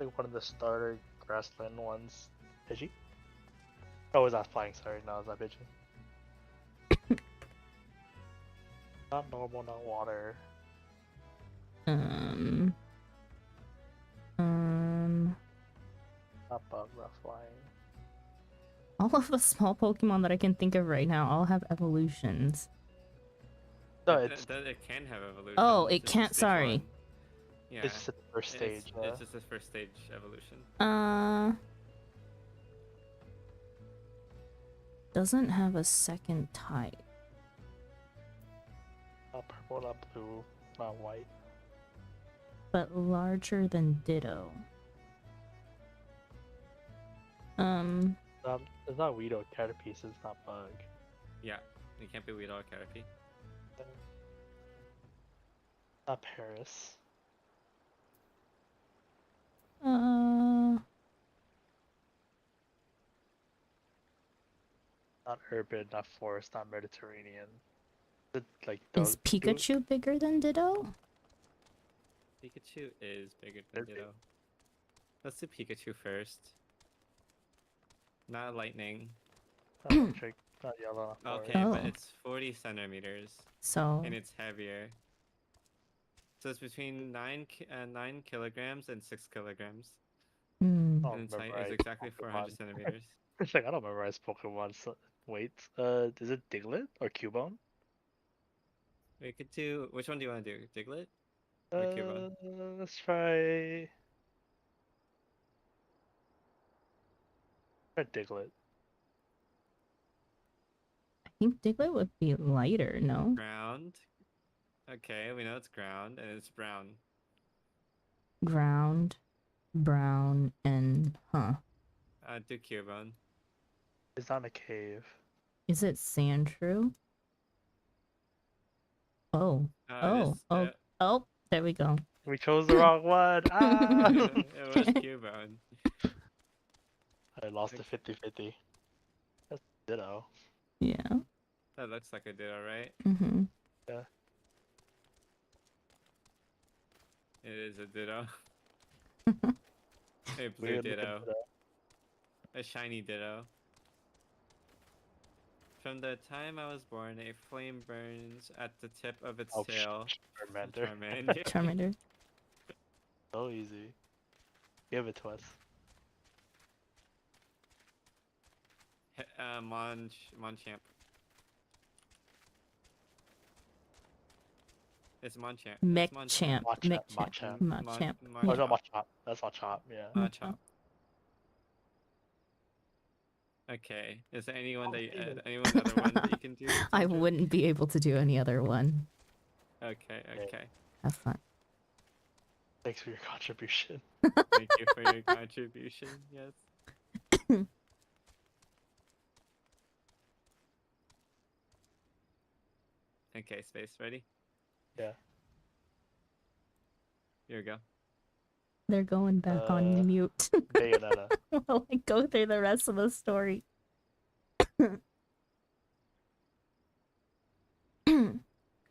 Like one of the starter grassland ones. Pidgey? Oh, was that flying? Sorry, no, it was not Pidgey. Not normal, not water. Not bug, not flying. All of the small Pokemon that I can think of right now all have evolutions. No, it can have evolution. Oh, it's it just can't. stage Sorry. 1. Yeah, it's just the first stage. It's just the first stage evolution. Doesn't have a second type. Not purple, not blue, not white. But larger than Ditto. It's not Weedle, Caterpiece, it's not bug. Yeah, it can't be Weedle or Caterpie. Not Paris. Not urban, not forest, not Mediterranean. Like Is Pikachu bigger than Ditto? Pikachu is bigger than Is it? Ditto. Let's do Pikachu first. Not lightning. Not electric, not yellow, not forest. Okay, but Oh. it's 40 centimeters. So And it's heavier. So it's between 9 kilograms and 6 kilograms. hmm. Oh, And its height is memorize exactly Pokemon. 400 centimeters. It's like I don't memorize Pokemon. So, wait, is it Diglett or Cubone? We could do. Which one do you want to do? Diglett or Cubone? Let's try. Try Diglett. I think Diglett would be lighter, no? Ground. Okay, we know it's ground and it's brown. Ground, brown, and Do Cubone. It's not in a cave. is it Sandshrew? Oh, oh, there we go. We chose the wrong one. Ah! It was Cubone. I lost the 50-50. That's Ditto. Yeah. That looks like a Ditto, right? Mm-hmm. Yeah. It is a Ditto. A blue Weird looking Ditto. A shiny Ditto. From the time I was born, a flame burns at the tip of its Oh, tail. Charmander. Charmander. Charmander. So easy. Give it to us. Monchamp. It's Monchamp. Mechchamp. Machamp. Mechchamp. Machamp. Machamp. Oh, no, Machop. That's Machop, yeah. Machop. Okay. Is there anyone anyone other one that you can do? I Sandra? wouldn't be able to do any other one. Okay. Okay. Have fun. Thanks for your contribution. Thank you for your contribution. Yes. Okay, space ready? Yeah. Here we go. They're going back on mute Bayonetta. while I go through the rest of the story.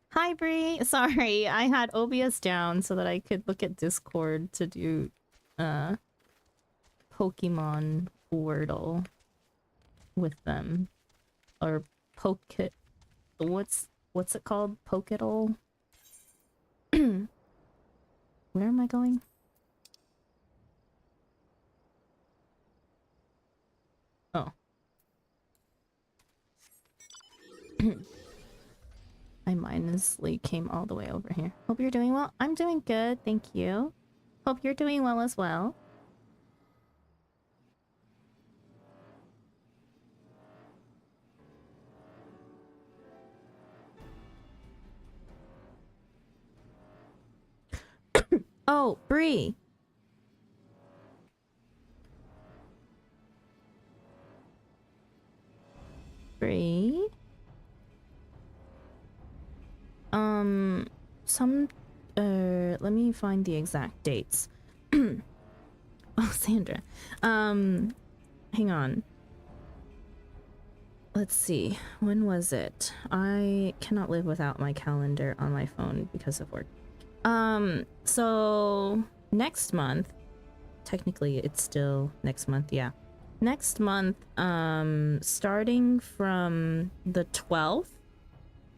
Hi, Bree. Sorry, I had OBS down so that I could look at Discord to do Pokemon Wordle with them. Or Poke... What's it called? Pokedol? Where am I going? Oh. I mindlessly came all the way over here. Hope you're doing well. I'm doing good, thank you. Hope you're doing well as well. Oh, Bree. Bree? Let me find the exact dates. Oh, Sandra. Hang on. Let's see. When was it? I cannot live without my calendar on my phone because of work. So next month, technically it's still next month, yeah. Next month, starting from the 12th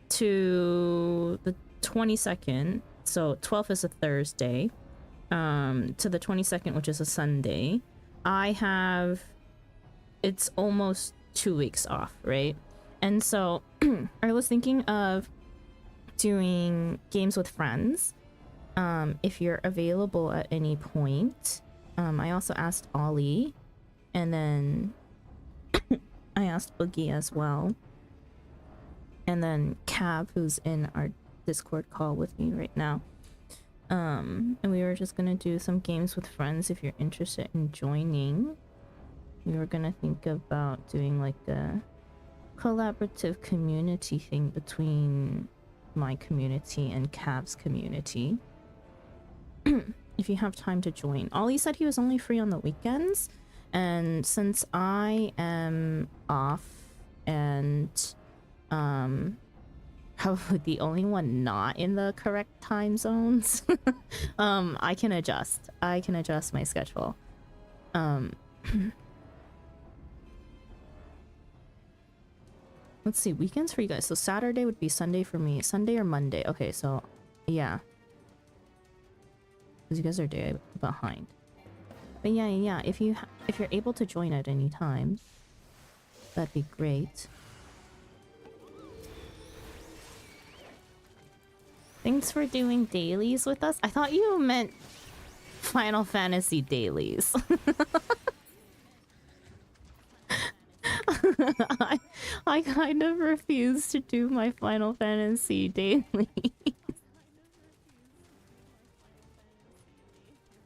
to the 22nd, so 12th is a Thursday, to the 22nd, which is a Sunday, it's almost 2 weeks off, right? And so I was thinking of doing games with friends, if you're available at any point. I also asked Ollie, and then I asked Boogie as well, and then Cav, who's in our Discord call with me right now. And we were just gonna do some games with friends if you're interested in joining. We were gonna think about doing like a collaborative community thing between my community and Cav's community. If you have time to join. Ollie said he was only free on the weekends, and since I am off and probably the only one not in the correct time zones. I can adjust. I can adjust my schedule. Let's see, weekends for you guys. So Saturday would be Sunday for me. Sunday or Monday. Okay, so yeah. Because you guys are a day behind. But yeah. If you're able to join at any time, that'd be great. Thanks for doing dailies with us. I thought you meant Final Fantasy dailies. I kind of refuse to do my Final Fantasy daily.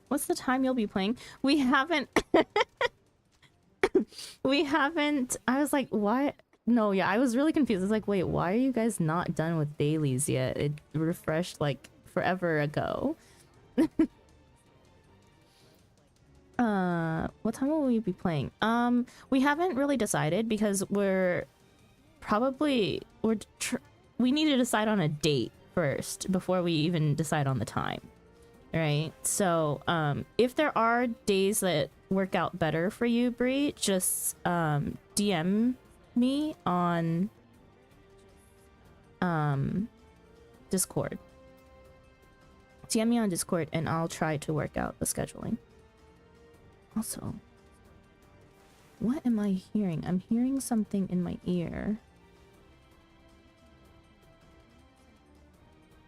What's the time you'll be playing? We haven't... we haven't... I was like, why? No, yeah, I was really confused. I was like, wait, why are you guys not done with dailies yet? It refreshed like forever ago. What time will we be playing? We haven't really decided because we need to decide on a date first before we even decide on the time. Right? So, if there are days that work out better for you, Bree, just DM me on Discord. DM me on Discord and I'll try to work out the scheduling. Also, what am I hearing? I'm hearing something in my ear.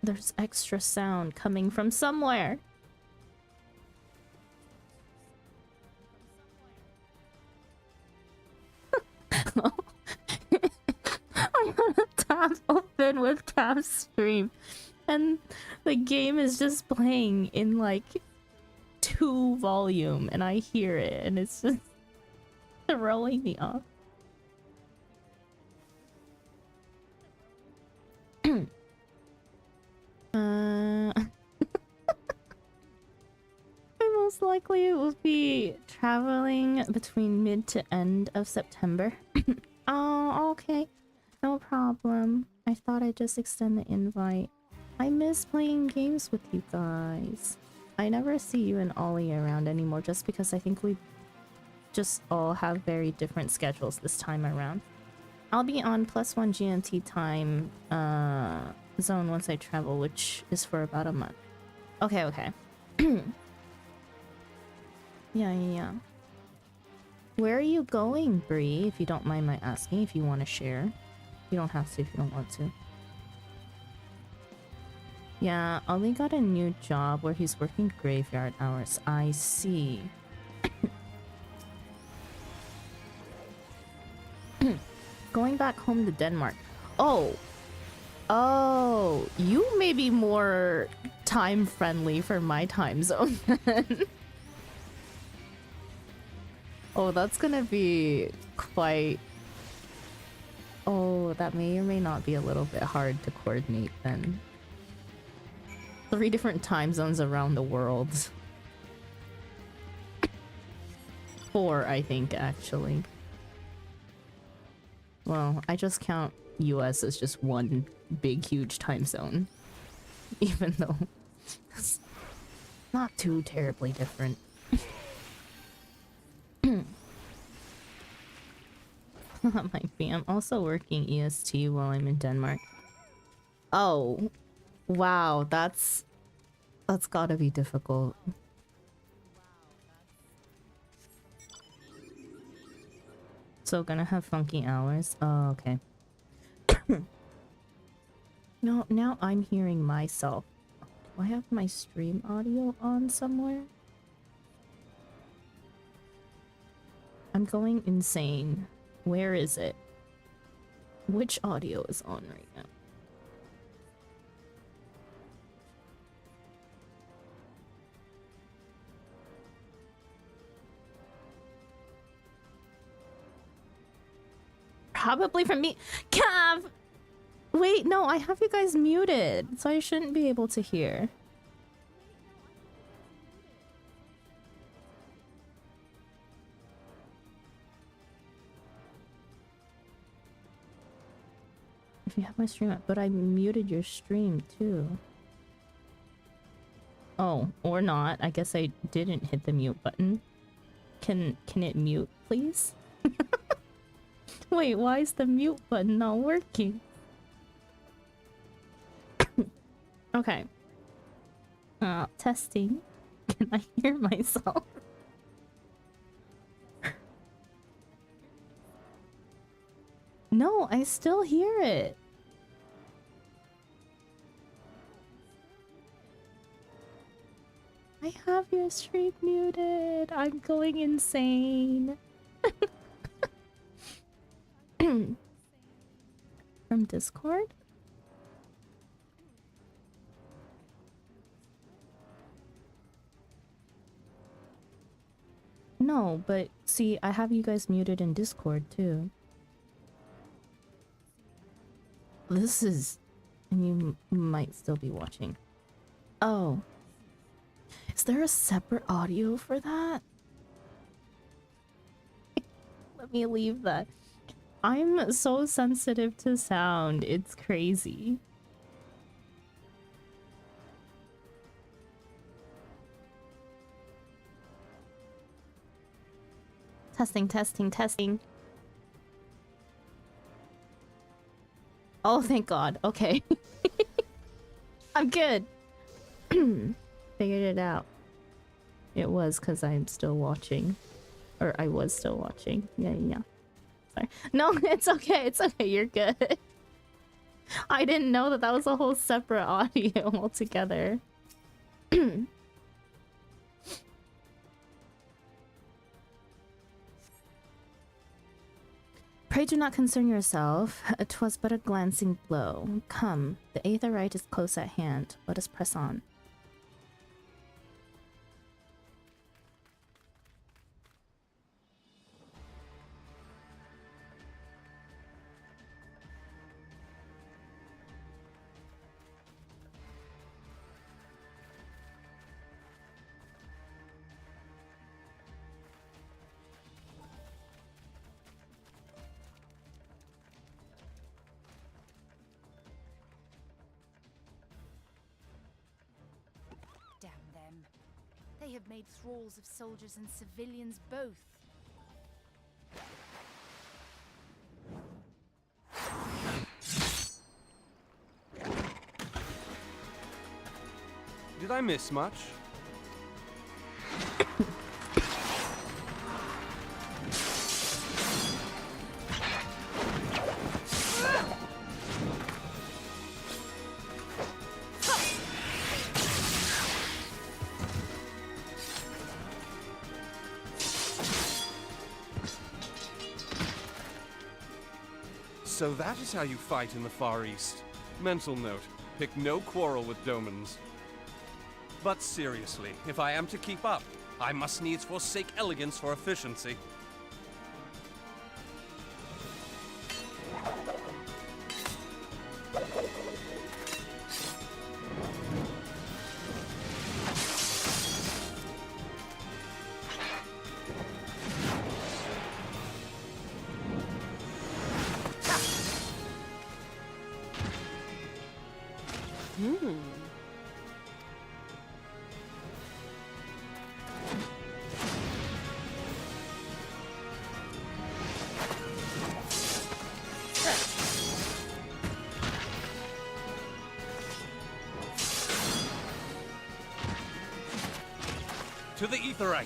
There's extra sound coming from somewhere. I have a tab open with tab stream and the game is just playing in like 2 volume and I hear it and it's just throwing me off. Most likely will be traveling between mid to end of September. Oh, okay. No problem. I thought I'd just extend the invite. I miss playing games with you guys. I never see you and Ollie around anymore just because I think we just all have very different schedules this time around. I'll be on +1 GMT time zone once I travel, which is for about a month. Okay. Yeah. Where are you going, Bree? If you don't mind my asking, if you want to share. You don't have to if you don't want to. Yeah, Ollie got a new job where he's working graveyard hours. I see. Going back home to Denmark. Oh, you may be more time friendly for my time zone then. Oh, that's gonna be quite... Oh, that may or may not be a little bit hard to coordinate then. 3 different time zones around the world. 4, I think, actually. Well, I just count US as just one big, huge time zone. Even though it's not too terribly different. Might be. I'm also working EST while I'm in Denmark. Oh, wow, that's gotta be difficult. So gonna have funky hours. Oh, okay. No, now I'm hearing myself. Do I have my stream audio on somewhere? I'm going insane. Where is it? Which audio is on right now? Probably from me. Cav! Wait, no, I have you guys muted, so I shouldn't be able to hear. If you have my stream up, but I muted your stream too. Oh, or not. I guess I didn't hit the mute button. Can it mute, please? Wait, why is the mute button not working? Okay. Testing. Can I hear myself? No, I still hear it. I have your stream muted. I'm going insane. From Discord? No, but see, I have you guys muted in Discord too. This is... And you might still be watching. Oh. Is there a separate audio for that? Let me leave that. I'm so sensitive to sound. It's crazy. Testing, testing, testing. Oh, thank God. Okay. I'm good. Figured it out. It was because I'm still watching. Or I was still watching. Yeah. Sorry. No, it's okay. It's okay. You're good. I didn't know that was a whole separate audio altogether. Pray do not concern yourself. 'Twas but a glancing blow. Come, the Aetherite is close at hand. Let us press on. They have made thralls of soldiers and civilians both. Did I miss much? So that is how you fight in the Far East. Mental note, pick no quarrel with Domans. But seriously, if I am to keep up, I must needs forsake elegance for efficiency. To the Aetherite!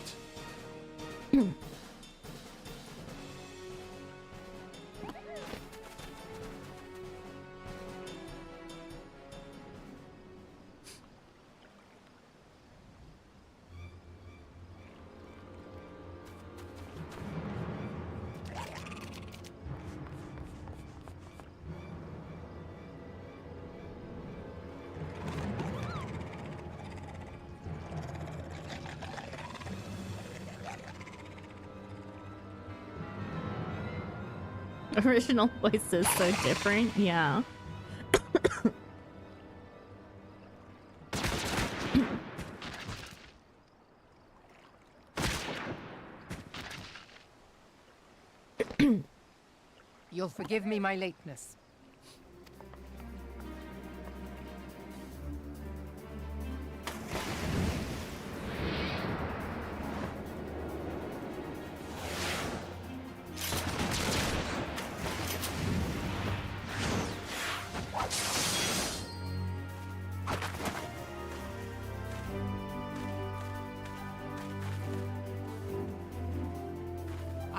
Original voice is so different, yeah. You'll forgive me my lateness.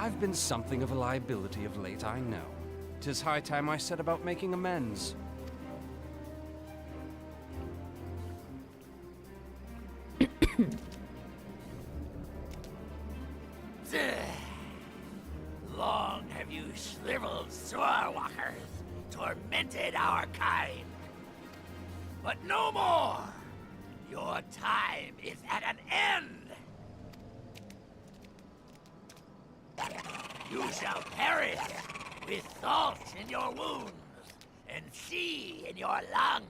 I've been something of a liability of late, I know. 'Tis high time I set about making amends. Long have you shriveled Swordwalkers tormented our kind. But no more! Your time is at an end! You shall perish with salt in your wounds and sea in your lungs.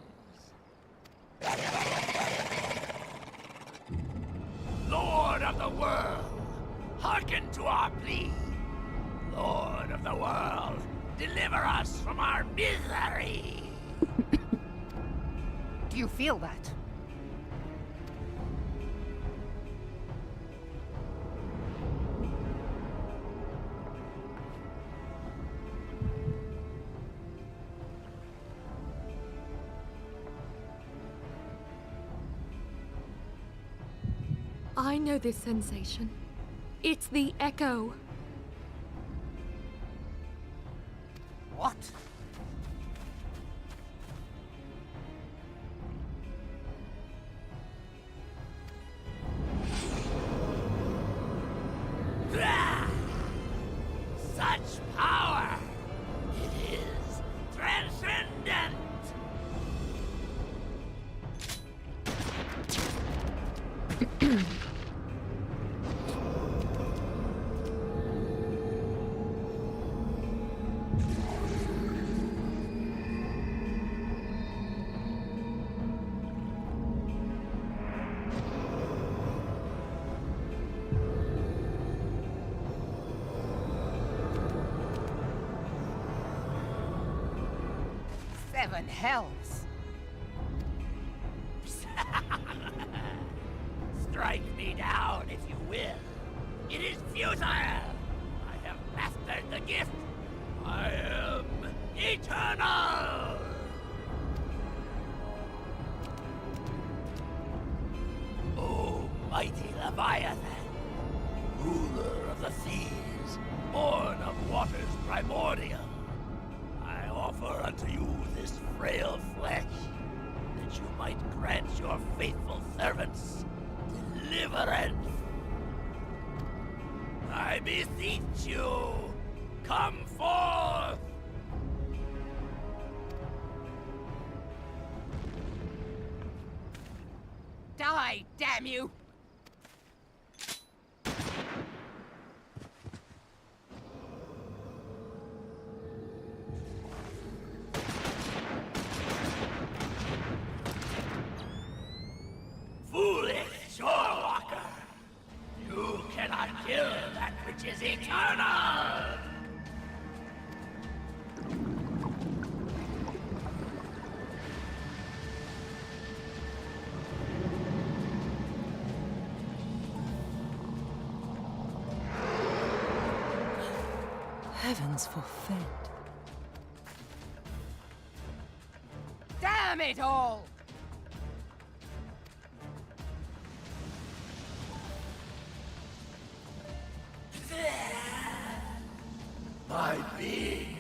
Lord of the world, hearken to our plea. Lord of the world, deliver us from our misery. Do you feel that? I know this sensation. It's the echo. What? Ah! Such power! It is transcendent! Seven hells. Strike me down if you will. It is futile. I have mastered the gift. I am eternal. O mighty Leviathan, ruler of the seas, born of waters primordial, I offer unto you this frail flesh, that you might grant your faithful servants deliverance. I beseech you, come forth! Die, damn you! Foolish Shorewalker! You cannot kill that which is eternal! Heavens forfend. Damn it all! My being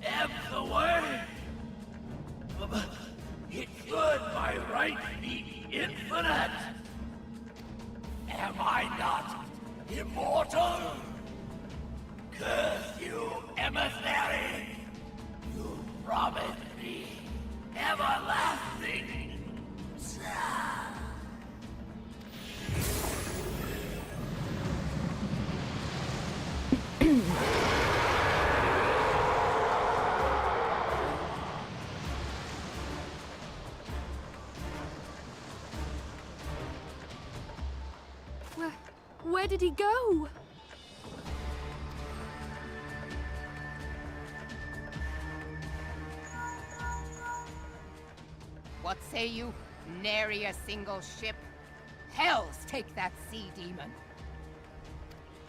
ebbs away. But it should by right be infinite. Am I not immortal? Curse you, emissary! You promised me everlasting. Where did he go? What say you? Nary a single ship? Hells take that sea demon!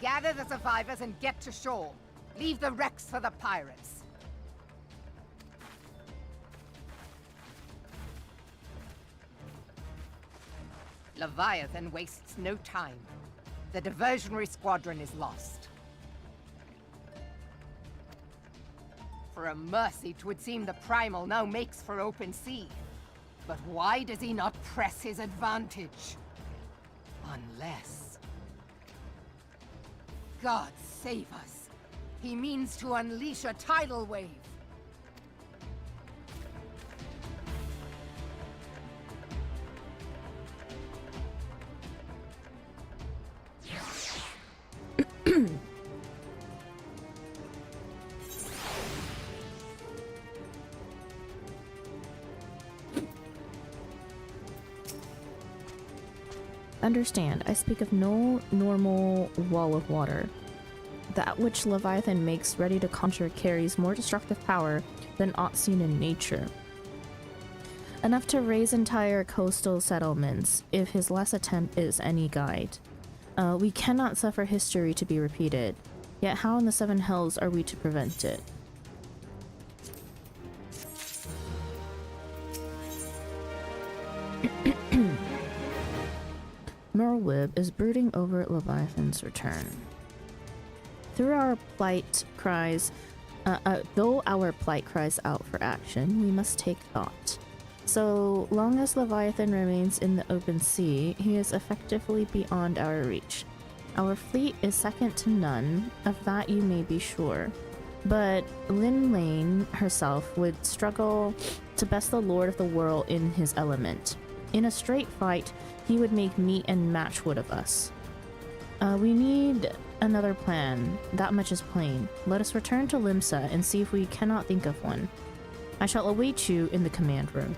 Gather the survivors and get to shore. Leave the wrecks for the pirates. Leviathan wastes no time. The diversionary squadron is lost. For a mercy, 'twould seem the primal now makes for open sea. But why does he not press his advantage? Unless... God save us. He means to unleash a tidal wave. Understand, I speak of no normal wall of water. That which Leviathan makes ready to conjure carries more destructive power than aught seen in nature. Enough to raise entire coastal settlements, if his last attempt is any guide. We cannot suffer history to be repeated, yet how in the seven hells are we to prevent it? Merlwyb is brooding over Leviathan's return. Through our plight cries, though our plight cries out for action, we must take thought. So long as Leviathan remains in the open sea, he is effectively beyond our reach. Our fleet is second to none, of that you may be sure. But Lin Lane herself would struggle to best the Lord of the World in his element. In a straight fight, he would make meat and matchwood of us. We need another plan, that much is plain. Let us return to Limsa and see if we cannot think of one. I shall await you in the command room.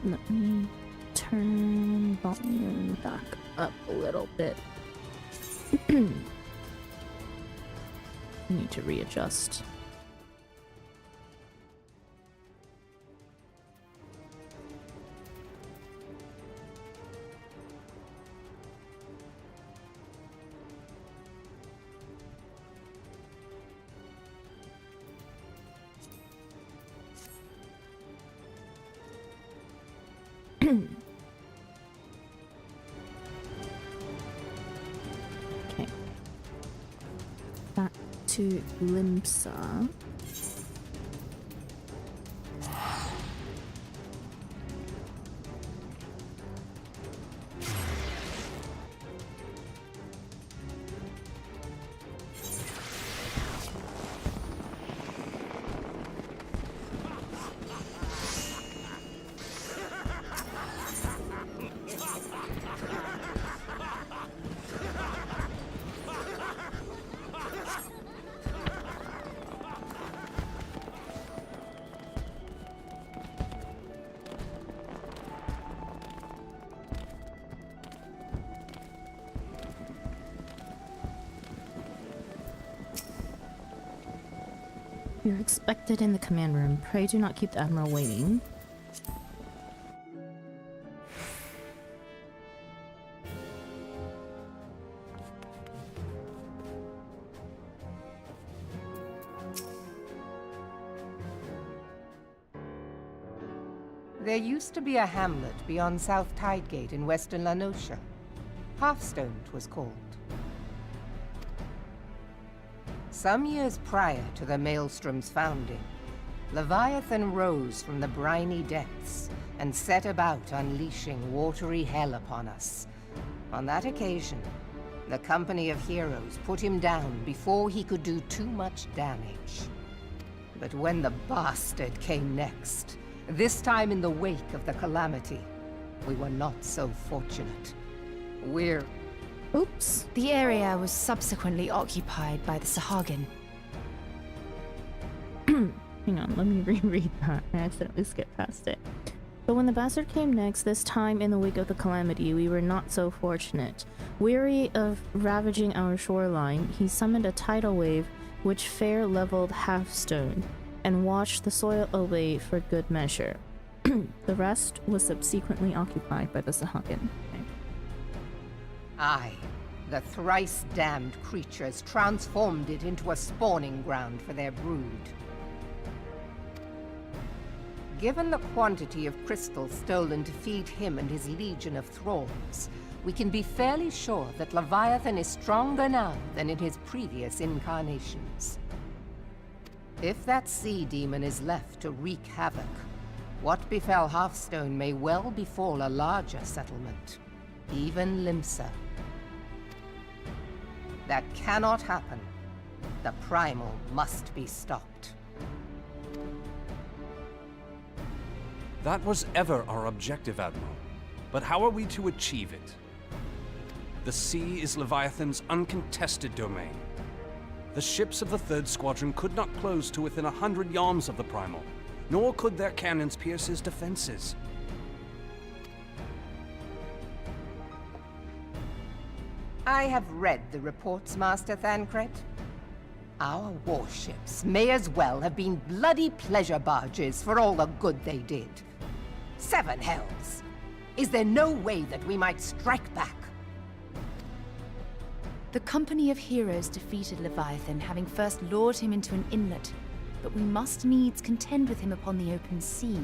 Let me turn volume back up a little bit. Need to readjust. Okay. Back to Limsa. You're expected in the command room. Pray do not keep the Admiral waiting. There used to be a hamlet beyond South Tidegate in western La Noscia. Halfstone, 'twas called. Some years prior to the Maelstrom's founding, Leviathan rose from the briny depths and set about unleashing watery hell upon us. On that occasion, the company of heroes put him down before he could do too much damage. But when the bastard came next, this time in the wake of the calamity, we were not so fortunate. We're... Oops. The area was subsequently occupied by the Sahagin. Hang on, let me reread that. I accidentally skipped past it. But when the bastard came next, this time in the wake of the calamity, we were not so fortunate. Weary of ravaging our shoreline, he summoned a tidal wave which fair leveled Halfstone and washed the soil away for good measure. The rest was subsequently occupied by the Sahagin. Okay. Aye, The thrice-damned creatures transformed it into a spawning ground for their brood. Given the quantity of crystal stolen to feed him and his legion of thralls, we can be fairly sure that Leviathan is stronger now than in his previous incarnations. If that sea demon is left to wreak havoc, what befell Hearthstone may well befall a larger settlement, even Limsa. That cannot happen. The primal must be stopped. That was ever our objective, Admiral. But how are we to achieve it? The sea is Leviathan's uncontested domain. The ships of the 3rd Squadron could not close to within 100 yards of the primal, nor could their cannons pierce his defenses. I have read the reports, Master Thancred. Our warships may as well have been bloody pleasure barges for all the good they did. 7 hells! Is there no way that we might strike back? The company of heroes defeated Leviathan, having first lured him into an inlet, but we must needs contend with him upon the open sea.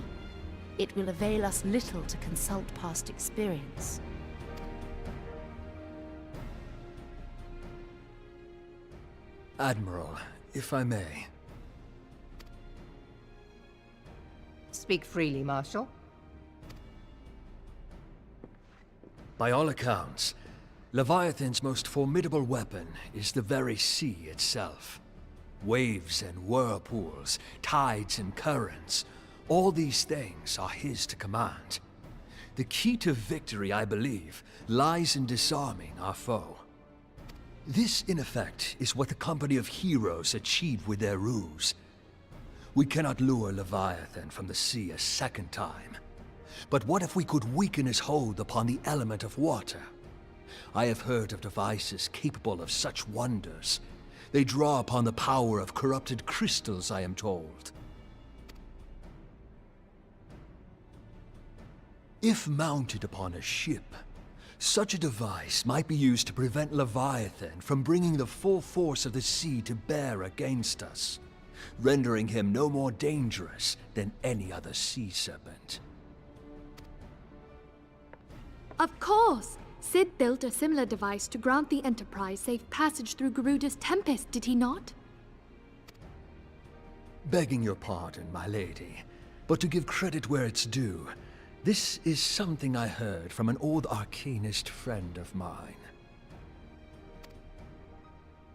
It will avail us little to consult past experience. Admiral, if I may. Speak freely, Marshal. By all accounts, Leviathan's most formidable weapon is the very sea itself. Waves and whirlpools, tides and currents, all these things are his to command. The key to victory, I believe, lies in disarming our foe. This, in effect, is what the company of heroes achieved with their ruse. We cannot lure Leviathan from the sea a second time. But what if we could weaken his hold upon the element of water? I have heard of devices capable of such wonders. They draw upon the power of corrupted crystals, I am told. If mounted upon a ship, such a device might be used to prevent Leviathan from bringing the full force of the sea to bear against us, rendering him no more dangerous than any other sea serpent. Of course! Sid built a similar device to grant the Enterprise safe passage through Garuda's Tempest, did he not? Begging your pardon, my lady, but to give credit where it's due, this is something I heard from an old arcanist friend of mine.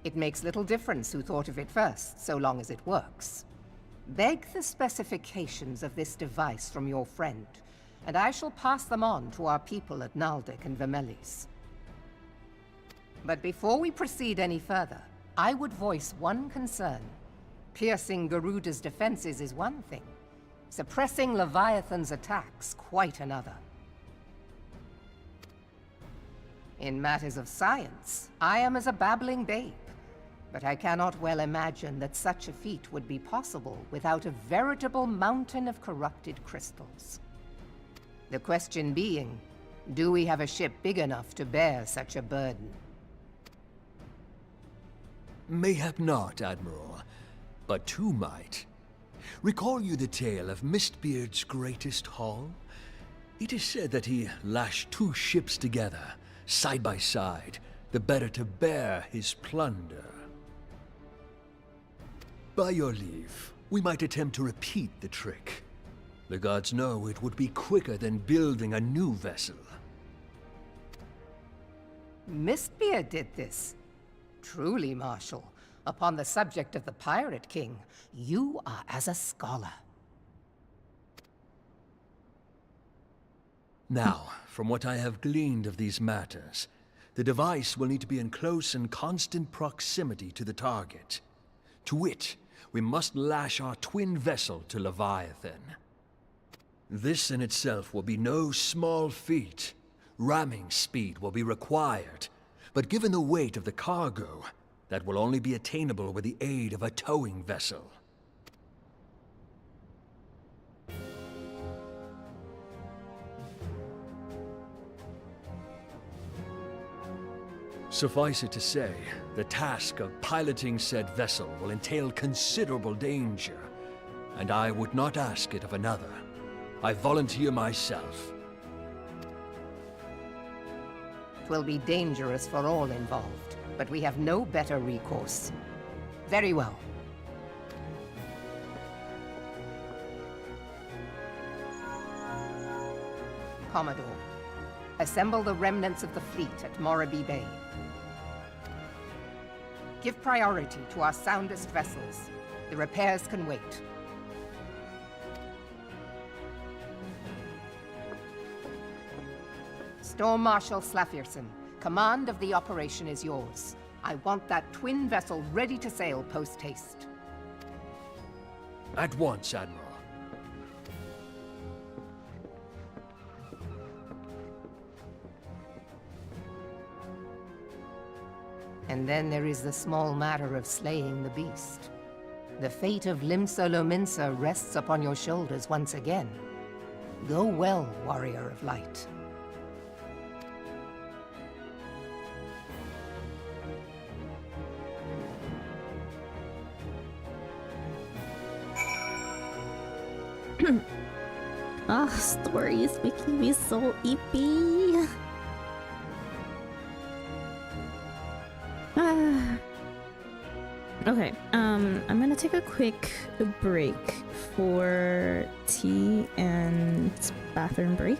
It makes little difference who thought of it first, so long as it works. Beg the specifications of this device from your friend, and I shall pass them on to our people at Naldic and Vermelis. But before we proceed any further, I would voice one concern. Piercing Garuda's defenses is one thing. Suppressing Leviathan's attacks, quite another. In matters of science, I am as a babbling babe, but I cannot well imagine that such a feat would be possible without a veritable mountain of corrupted crystals. The question being, do we have a ship big enough to bear such a burden? Mayhap not, Admiral, but two might. Recall you the tale of Mistbeard's greatest haul? It is said that he lashed 2 ships together, side by side, the better to bear his plunder. By your leave, we might attempt to repeat the trick. The gods know it would be quicker than building a new vessel. Mistbeard did this. Truly, Marshal, upon the subject of the Pirate King, you are as a scholar. Now, from what I have gleaned of these matters, the device will need to be in close and constant proximity to the target. To wit, we must lash our twin vessel to Leviathan. This in itself will be no small feat. Ramming speed will be required, but given the weight of the cargo, that will only be attainable with the aid of a towing vessel. Suffice it to say, the task of piloting said vessel will entail considerable danger, and I would not ask it of another. I volunteer myself. Twill be dangerous for all involved, but we have no better recourse. Very well. Commodore, assemble the remnants of the fleet at Morabee Bay. Give priority to our soundest vessels. The repairs can wait. Storm Marshal Slafierson, command of the operation is yours. I want that twin vessel ready to sail post-haste. At once, Admiral. And then there is the small matter of slaying the beast. The fate of Limsa Lominsa rests upon your shoulders once again. Go well, Warrior of Light. Story is making me so ippy. Okay, I'm gonna take a quick break for tea and bathroom break.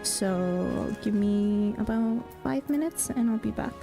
So give me about 5 minutes and I'll be back.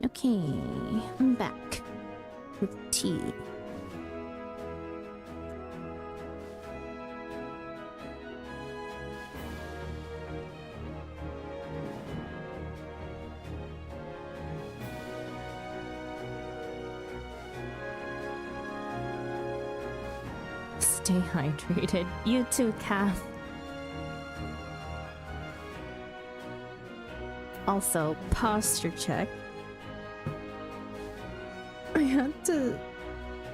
Okay, I'm back with tea. Stay hydrated. You too, Kath. Also, posture check. I had to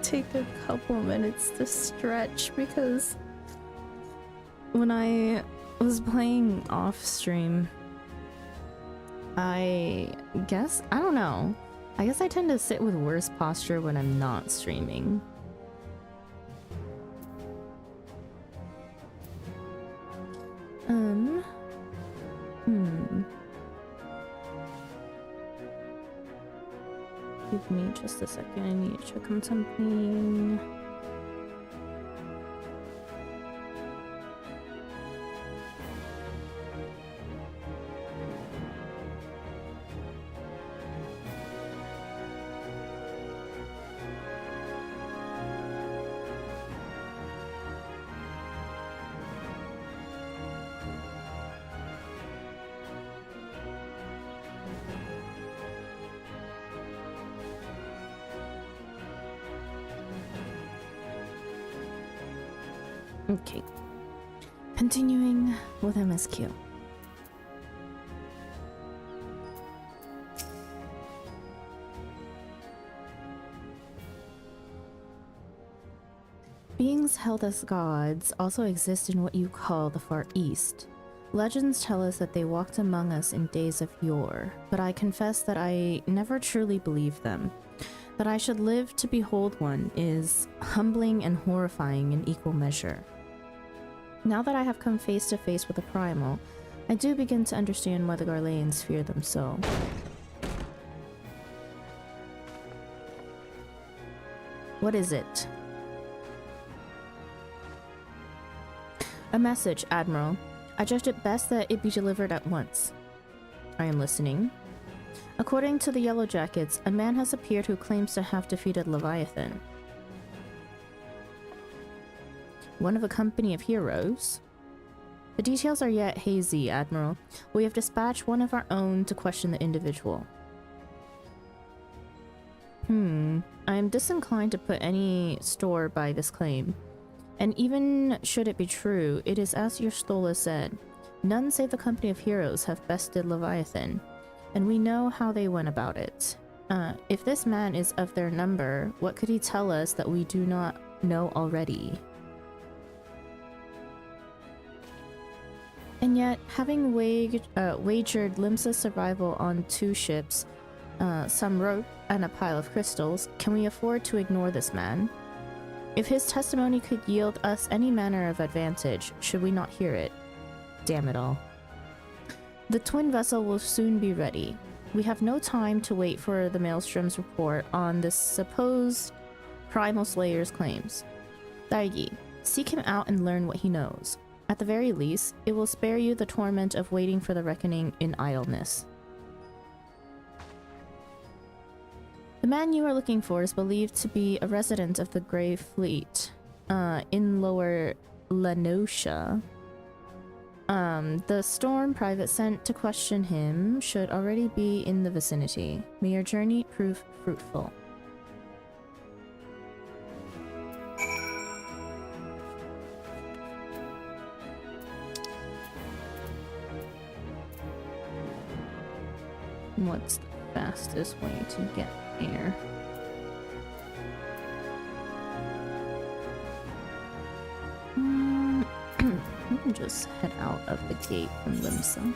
take a couple minutes to stretch because when I was playing off stream, I don't know. I guess I tend to sit with worse posture when I'm not streaming. Give me just a second, I need to check on something. Okay. Continuing with MSQ. Beings held as gods also exist in what you call the Far East. Legends tell us that they walked among us in days of yore, but I confess that I never truly believed them. That I should live to behold one is humbling and horrifying in equal measure. Now that I have come face to face with the primal, I do begin to understand why the Garleans fear them so. What is it? A message, Admiral. I judged it best that it be delivered at once. I am listening. According to the Yellow Jackets, a man has appeared who claims to have defeated Leviathan. One of a company of heroes? The details are yet hazy, Admiral. We have dispatched one of our own to question the individual. I am disinclined to put any store by this claim. And even should it be true, it is as your Stola said. None save the company of heroes have bested Leviathan, and we know how they went about it. If this man is of their number, what could he tell us that we do not know already? And yet, having wagered Limsa's survival on 2 ships, some rope, and a pile of crystals, can we afford to ignore this man? If his testimony could yield us any manner of advantage, should we not hear it? Damn it all. The twin vessel will soon be ready. We have no time to wait for the Maelstrom's report on this supposed Primal Slayer's claims. Daigi, seek him out and learn what he knows. At the very least, it will spare you the torment of waiting for the reckoning in idleness. The man you are looking for is believed to be a resident of the Grey Fleet, in Lower Lenosha. The Storm private sent to question him should already be in the vicinity. May your journey prove fruitful. What's the fastest way to get there? We can just head out of the gate from Limsa.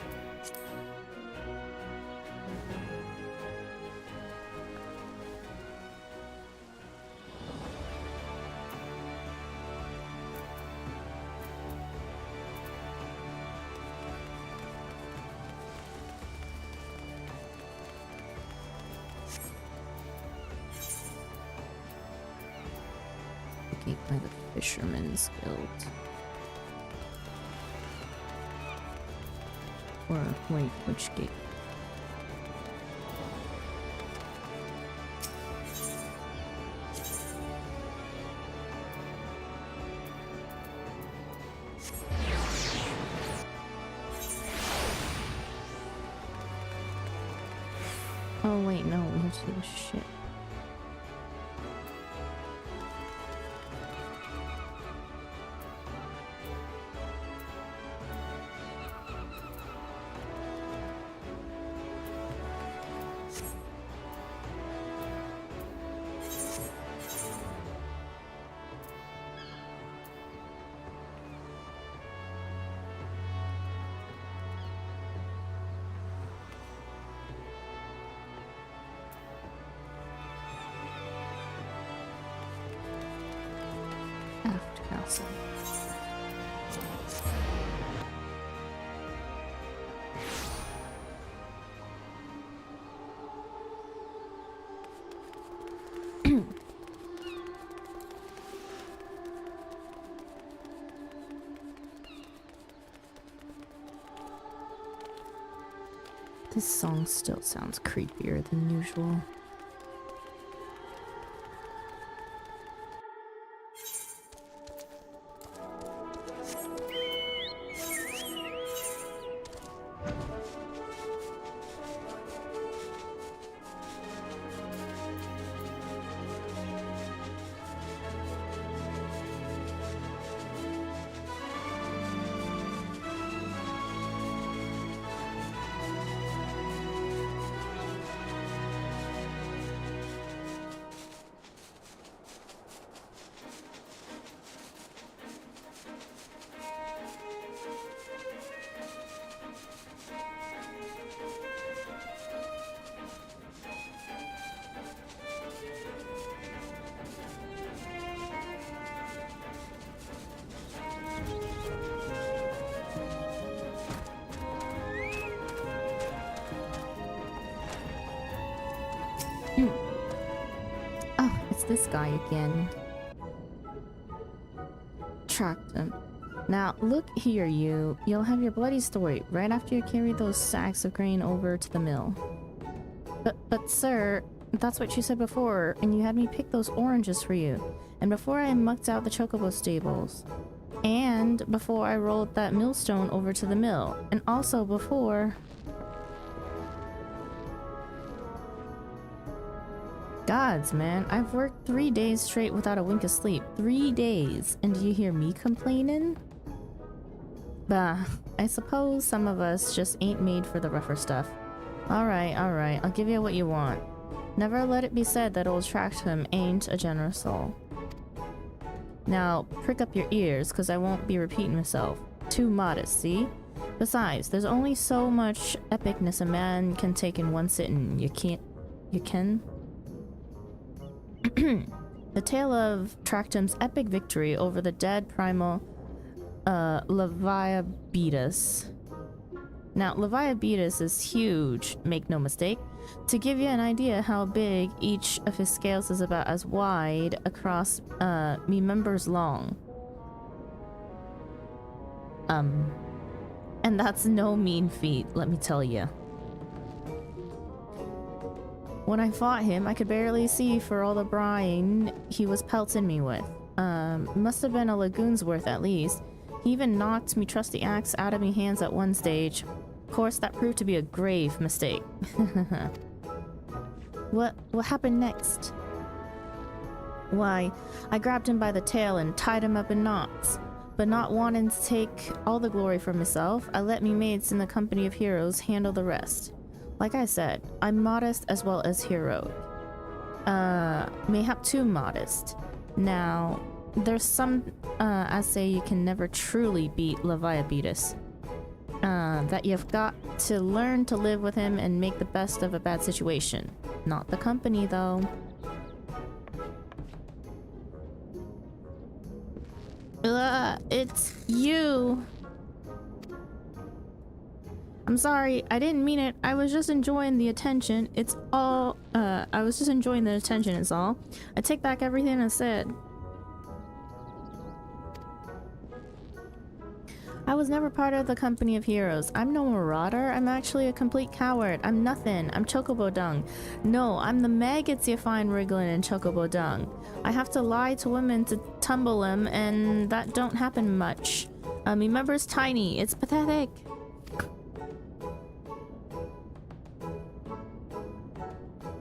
Gate by the Fisherman's Guild. Or wait, which gate? Oh wait, no, we have to do the shit. After castle. This song still sounds creepier than usual. Oh, it's this guy again. Tracked him. Now, look here, you. You'll have your bloody story right after you carry those sacks of grain over to the mill. But sir, that's what you said before, and you had me pick those oranges for you. And before I mucked out the chocobo stables. And before I rolled that millstone over to the mill. And also before... Gods, man, I've worked 3 days straight without a wink of sleep. 3 days. And do you hear me complaining? Bah, I suppose some of us just ain't made for the rougher stuff. Alright, I'll give you what you want. Never let it be said that old Tractum ain't a generous soul. Now, prick up your ears, cause I won't be repeating myself. Too modest, see? Besides, there's only so much epicness a man can take in one sitting. You can? The tale of Tractum's epic victory over the dead primal Leviabetus. Now, Leviabetus is huge, make no mistake. To give you an idea how big, each of his scales is about as wide across me members long. And that's no mean feat, let me tell you. When I fought him, I could barely see for all the brine he was pelting me with. Must have been a lagoon's worth at least. He even knocked me trusty axe out of me hands at one stage. Of course, that proved to be a grave mistake. What happened next? Why, I grabbed him by the tail and tied him up in knots. But not wanting to take all the glory for myself, I let me mates in the company of heroes handle the rest. Like I said, I'm modest as well as heroic. Mayhap too modest. Now, there's some, as say you can never truly beat Leviabetus. That you've got to learn to live with him and make the best of a bad situation. Not the company, though. It's you! I'm sorry, I didn't mean it. I was just enjoying the attention. It's all, I was just enjoying the attention is all. I take back everything I said. I was never part of the company of heroes. I'm no marauder. I'm actually a complete coward. I'm nothing. I'm chocobo dung. No, I'm the maggots you find wriggling in chocobo dung. I have to lie to women to tumble them, and that don't happen much. Me member's tiny. It's pathetic.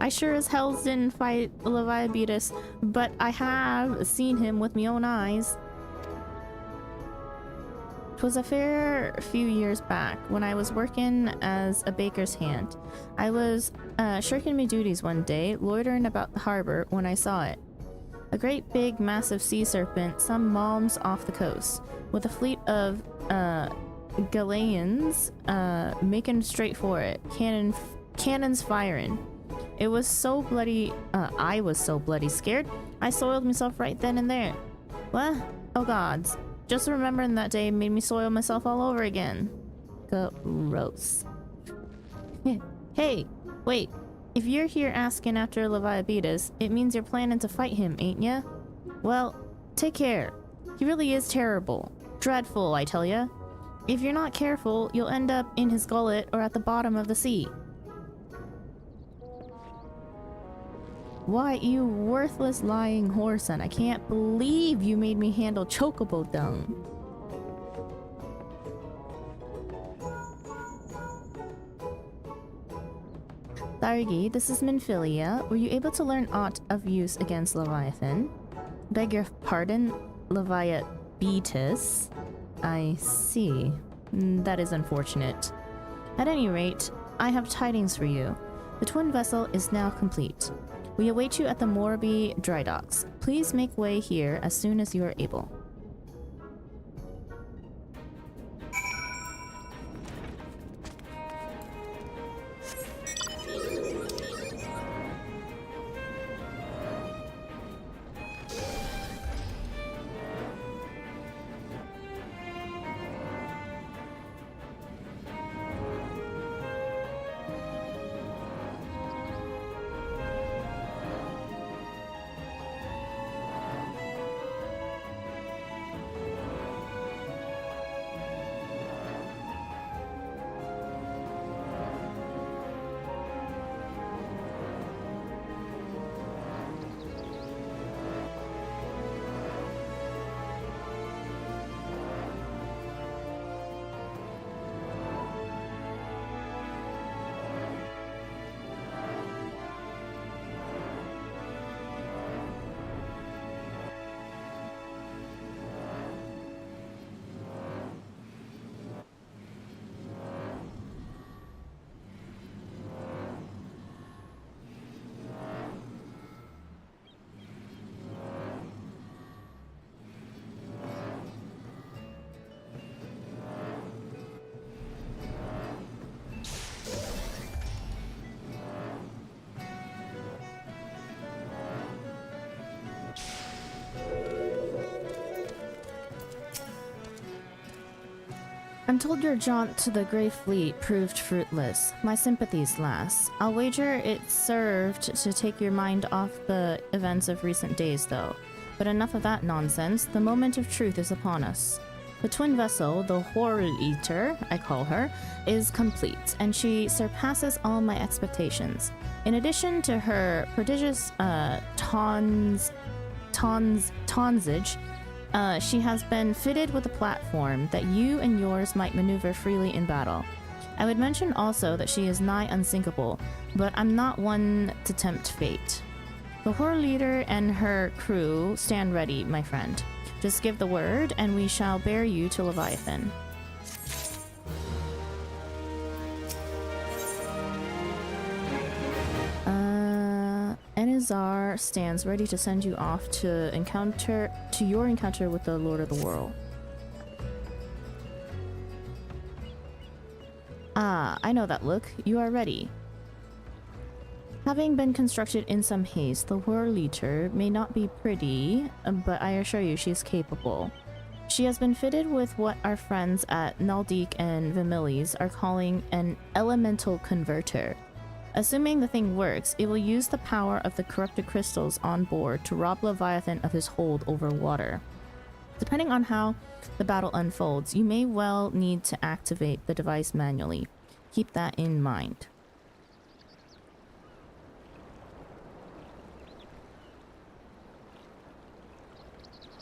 I sure as hell didn't fight Leviathan, but I have seen him with my own eyes. 'Twas a fair few years back, when I was working as a baker's hand. I was shirking my duties one day, loitering about the harbor, when I saw it. A great big massive sea serpent some malms off the coast, with a fleet of galleons making straight for it, cannons firing. It was so bloody, I was so bloody scared, I soiled myself right then and there. What? Oh gods. Just remembering that day made me soil myself all over again. Gross. Hey, wait. If you're here asking after Leviathan, it means you're planning to fight him, ain't ya? Well, take care. He really is terrible. Dreadful, I tell ya. If you're not careful, you'll end up in his gullet or at the bottom of the sea. Why, you worthless lying whoreson, I can't believe you made me handle chocobo dung. Thargi, this is Minfilia. Were you able to learn aught of use against Leviathan? Beg your pardon, Leviathan. I see. That is unfortunate. At any rate, I have tidings for you. The twin vessel is now complete. We await you at the Morby dry docks. Please make way here as soon as you are able. I'm told your jaunt to the Grey Fleet proved fruitless. My sympathies, lass. I'll wager it served to take your mind off the events of recent days, though. But enough of that nonsense. The moment of truth is upon us. The twin vessel, the Horror Eater, I call her, is complete, and she surpasses all my expectations. In addition to her prodigious tonsage, she has been fitted with a platform that you and yours might maneuver freely in battle. I would mention also that she is nigh unsinkable, but I'm not one to tempt fate. The Horror Leader and her crew stand ready, my friend. Just give the word, and we shall bear you to Leviathan. Enizar stands ready to send you off to your encounter with the Lord of the Whirl. Ah, I know that look. You are ready. Having been constructed in some haste, the Whirl-Eater may not be pretty, but I assure you she is capable. She has been fitted with what our friends at Naldik and Vimilis are calling an elemental converter. Assuming the thing works, it will use the power of the corrupted crystals on board to rob Leviathan of his hold over water. Depending on how the battle unfolds, you may well need to activate the device manually. Keep that in mind.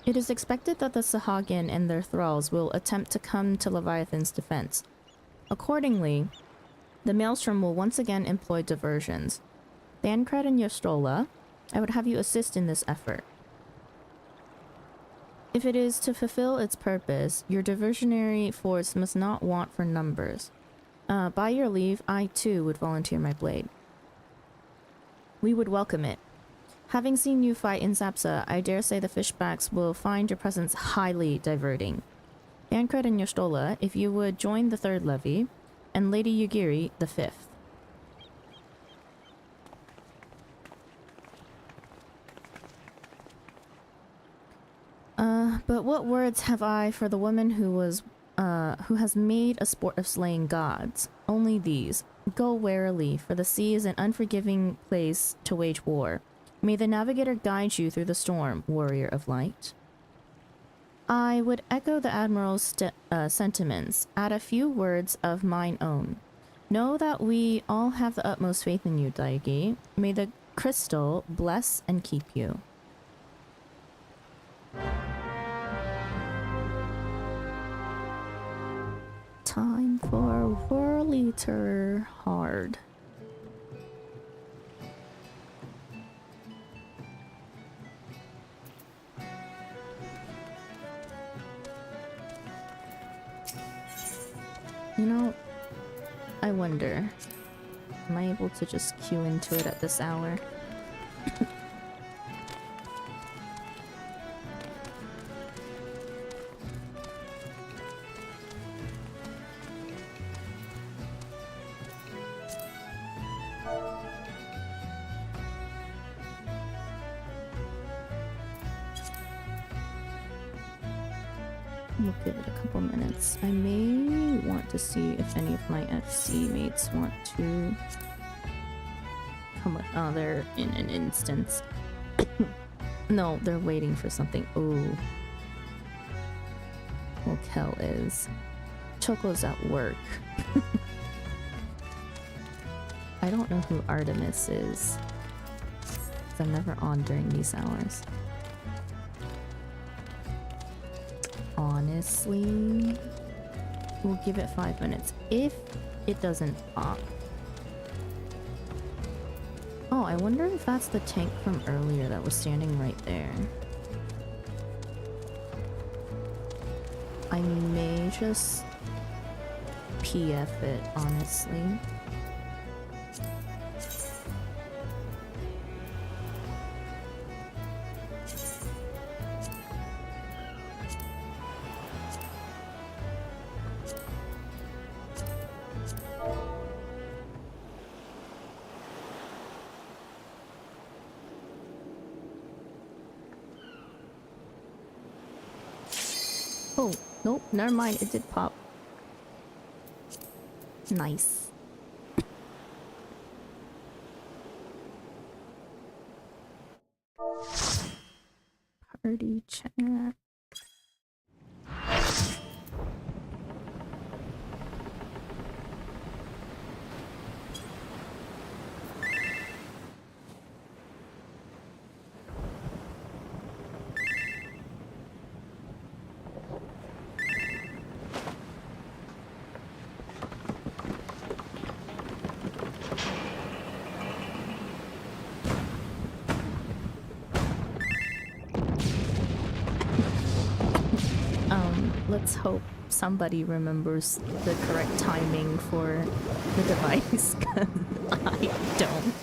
It is expected that the Sahagin and their thralls will attempt to come to Leviathan's defense. Accordingly, the Maelstrom will once again employ diversions. Thancred and Yostrola, I would have you assist in this effort. If it is to fulfill its purpose, your diversionary force must not want for numbers. By your leave, I too would volunteer my blade. We would welcome it. Having seen you fight in Zapsa, I dare say the fishbacks will find your presence highly diverting. Thancred and Yostrola, if you would join the 3rd levy, and Lady Yugiri the 5th. But what words have I for the woman who has made a sport of slaying gods? Only these. Go warily, for the sea is an unforgiving place to wage war. May the navigator guide you through the storm, warrior of light. I would echo the Admiral's sentiments, add a few words of mine own. Know that we all have the utmost faith in you, Daigi. May the crystal bless and keep you. Time for Whirliter Hard. You know, I wonder, am I able to just queue into it at this hour? We'll give it a couple minutes. I may want to see if any of my FC mates want to come with. Oh, they're in an instance. No, they're waiting for something. Ooh. Well, Kel is. Choco's at work. I don't know who Artemis is, 'cause I'm never on during these hours. Honestly, we'll give it 5 minutes. If it doesn't pop. Oh, I wonder if that's the tank from earlier that was standing right there. I may just PF it, honestly. Oh, nope, never mind, it did pop. Nice. Party chat. Let's hope somebody remembers the correct timing for the device, 'cause I don't.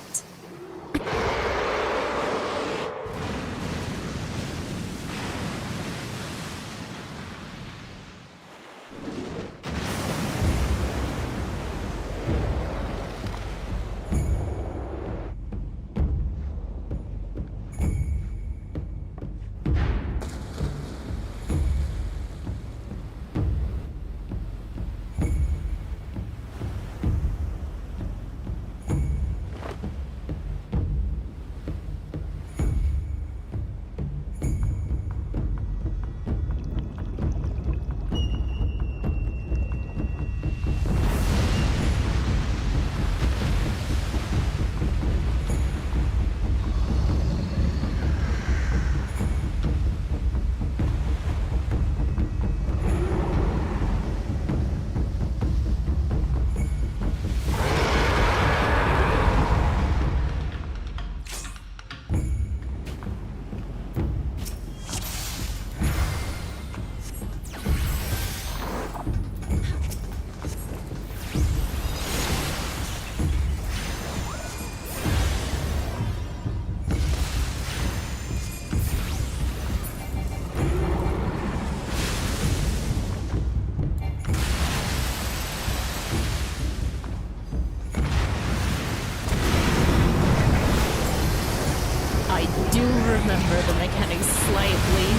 remember the mechanics slightly.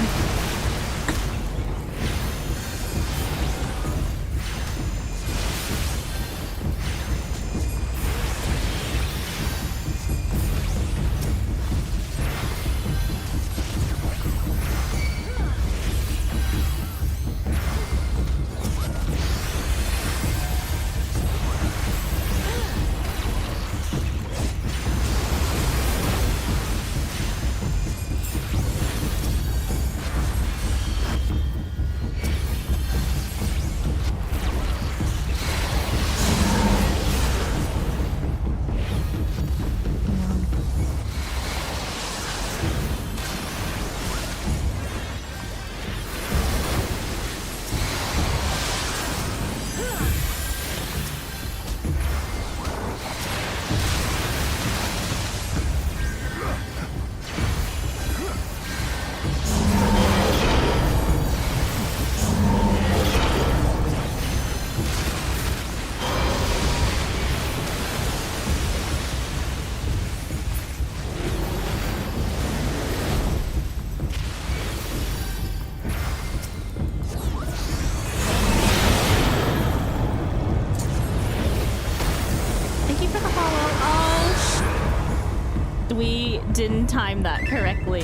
We didn't time that correctly.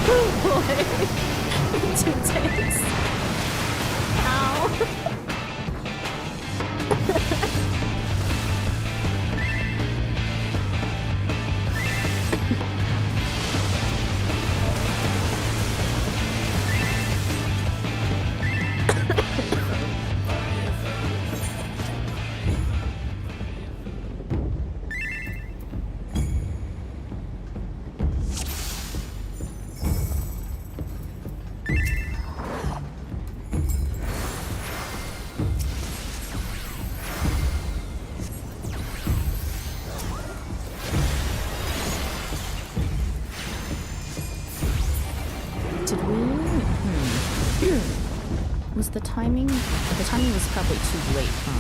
Oh boy. 2 ticks. Ow. Was the timing? The timing was probably too late, huh?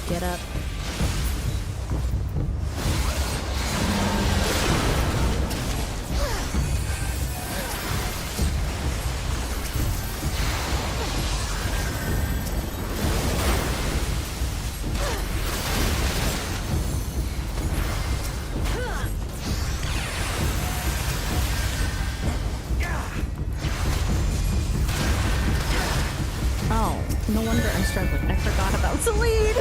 Get up. Oh, no wonder I'm struggling. I forgot about the lead.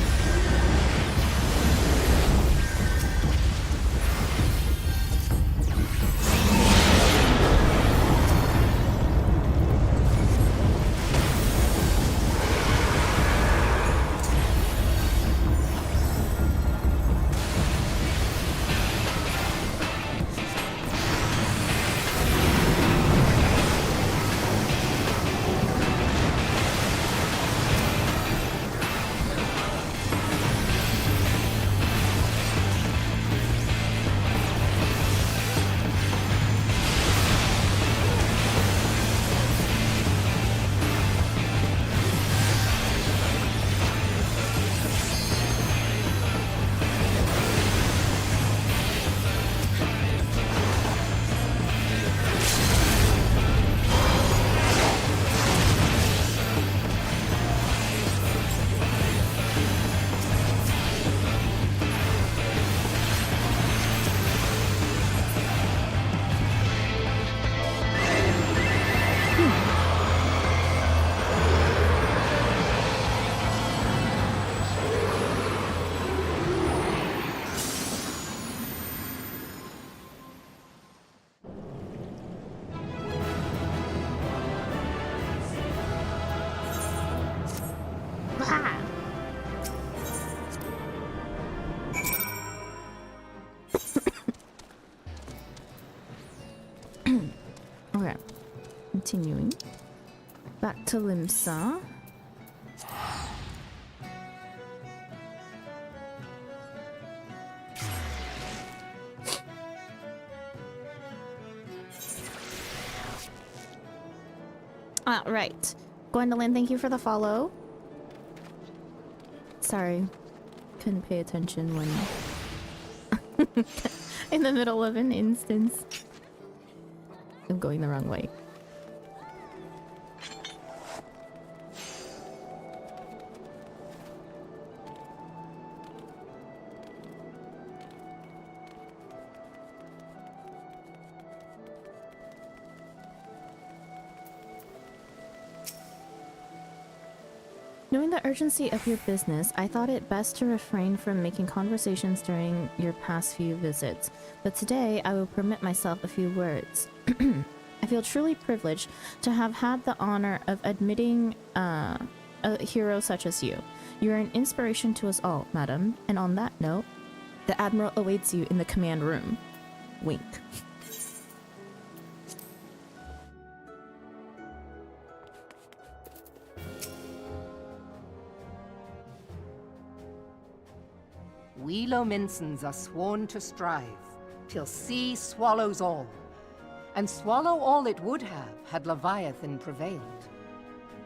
continuing. Back to Limsa. Right. Gwendolyn, thank you for the follow. Sorry. Couldn't pay attention when... in the middle of an instance. I'm going the wrong way. Knowing the urgency of your business, I thought it best to refrain from making conversations during your past few visits, but today I will permit myself a few words. I feel truly privileged to have had the honor of admitting a hero such as you. You are an inspiration to us all, madam, and on that note, the Admiral awaits you in the command room. Wink. We Lominsons are sworn to strive, till sea swallows all. And swallow all it would have, had Leviathan prevailed.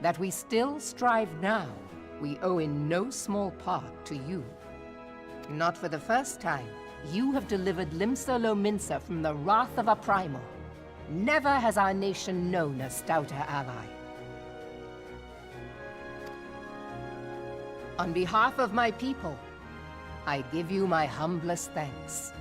That we still strive now, we owe in no small part to you. Not for the first time, you have delivered Limsa Lominsa from the wrath of a primal. Never has our nation known a stouter ally. On behalf of my people, I give you my humblest thanks.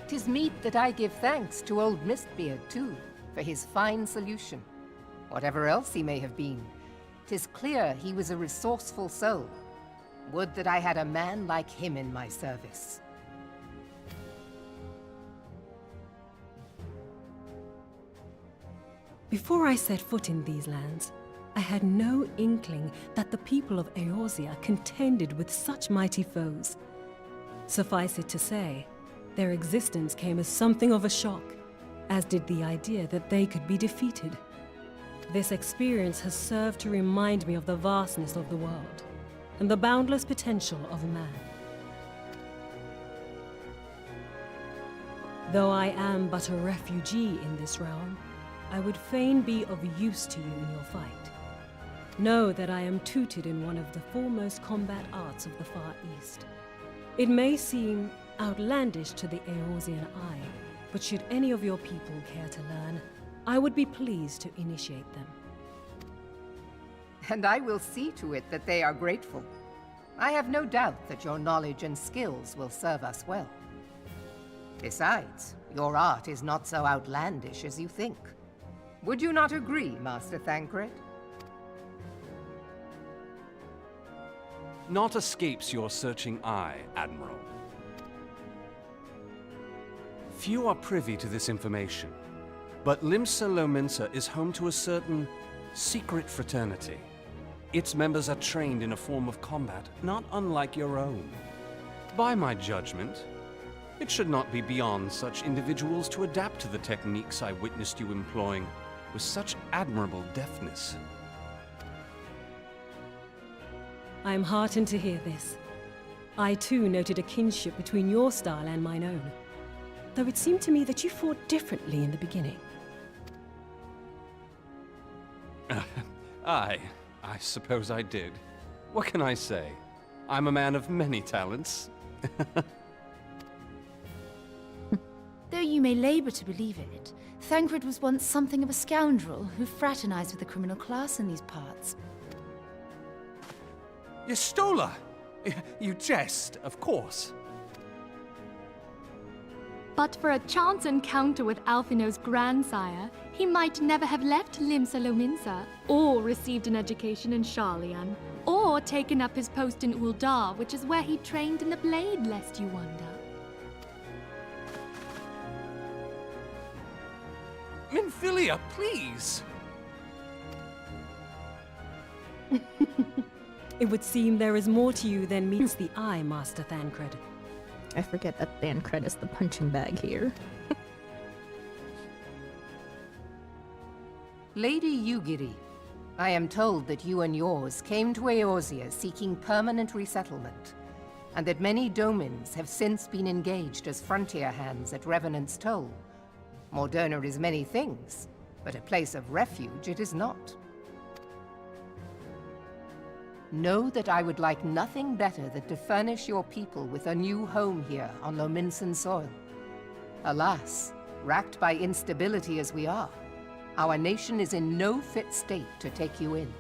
'Tis meet that I give thanks to old Mistbeard, too, for his fine solution. Whatever else he may have been, 'tis clear he was a resourceful soul. Would that I had a man like him in my service. Before I set foot in these lands, I had no inkling that the people of Eorzea contended with such mighty foes. Suffice it to say, their existence came as something of a shock, as did the idea that they could be defeated. This experience has served to remind me of the vastness of the world, and the boundless potential of man. Though I am but a refugee in this realm, I would fain be of use to you in your fight. Know that I am tutored in one of the foremost combat arts of the Far East. It may seem outlandish to the Eorzean eye, but should any of your people care to learn, I would be pleased to initiate them. And I will see to it that they are grateful. I have no doubt that your knowledge and skills will serve us well. Besides, your art is not so outlandish as you think. Would you not agree, Master Thancred? Naught escapes your searching eye, Admiral. Few are privy to this information, but Limsa Lominsa is home to a certain secret fraternity. Its members are trained in a form of combat not unlike your own. By my judgment, it should not be beyond such individuals to adapt to the techniques I witnessed you employing with such admirable deftness. I am heartened to hear this. I too noted a kinship between your style and mine own, though it seemed to me that you fought differently in the beginning. I suppose I did. What can I say? I'm a man of many talents. Though you may labor to believe it, Thancred was once something of a scoundrel who fraternized with the criminal class in these parts. Yestola! You jest, of course. But for a chance encounter with Alphino's grandsire, he might never have left Limsa Lominsa, or received an education in Sharlayan, or taken up his post in Uldar, which is where he trained in the blade, lest you wonder. Minfilia, please! It would seem there is more to you than meets the eye, Master Thancred. I forget that Thancred is the punching bag here. Lady Yugiri, I am told that you and yours came to Eorzea seeking permanent resettlement, and that many domins have since been engaged as frontier hands at Revenant's Toll. Moderna is many things, but a place of refuge it is not. Know that I would like nothing better than to furnish your people with a new home here on Lominsan soil. Alas, racked by instability as we are, our nation is in no fit state to take you in.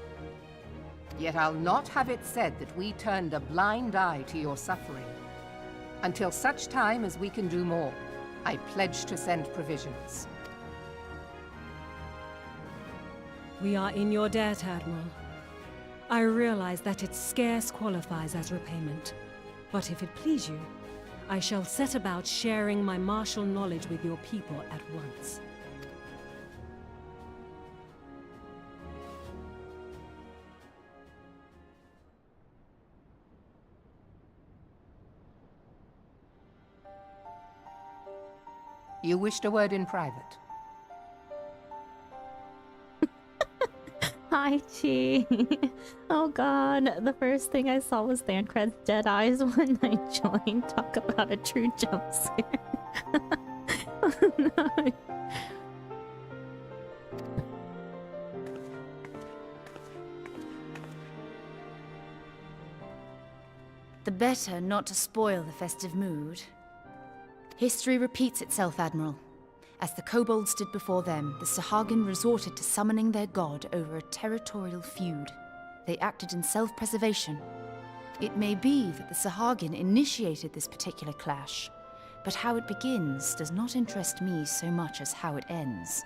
Yet I'll not have it said that we turned a blind eye to your suffering. Until such time as we can do more, I pledge to send provisions. We are in your debt, Admiral. I realize that it scarce qualifies as repayment. But if it please you, I shall set about sharing my martial knowledge with your people at once. You wished a word in private. Hi, Chi. Oh god, the first thing I saw was Thancred's dead eyes when I joined. Talk about a true jump scare. Oh no. The better not to spoil the festive mood. History repeats itself, Admiral. As the kobolds did before them, the Sahagin resorted to summoning their god over a territorial feud. They acted in self-preservation. It may be that the Sahagin initiated this particular clash, but how it begins does not interest me so much as how it ends.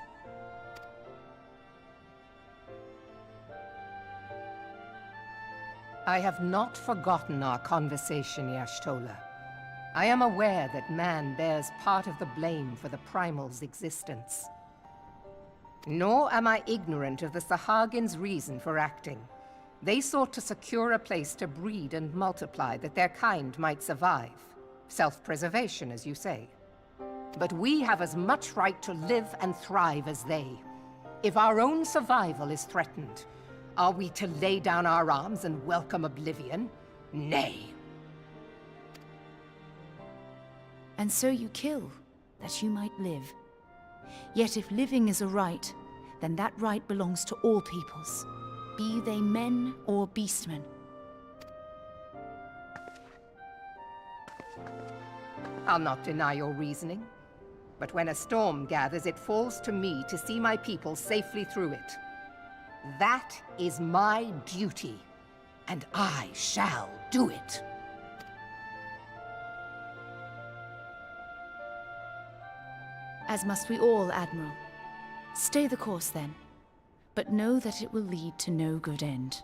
I have not forgotten our conversation, Y'ashtola. I am aware that man bears part of the blame for the Primal's existence. Nor am I ignorant of the Sahagin's reason for acting. They sought to secure a place to breed and multiply that their kind might survive. Self-preservation, as you say. But we have as much right to live and thrive as they. If our own survival is threatened, are we to lay down our arms and welcome oblivion? Nay. And so you kill, that you might live. Yet if living is a right, then that right belongs to all peoples, be they men or beastmen. I'll not deny your reasoning, but when a storm gathers, it falls to me to see my people safely through it. That is my duty, and I shall do it. As must we all, Admiral. Stay the course, then. But know that it will lead to no good end.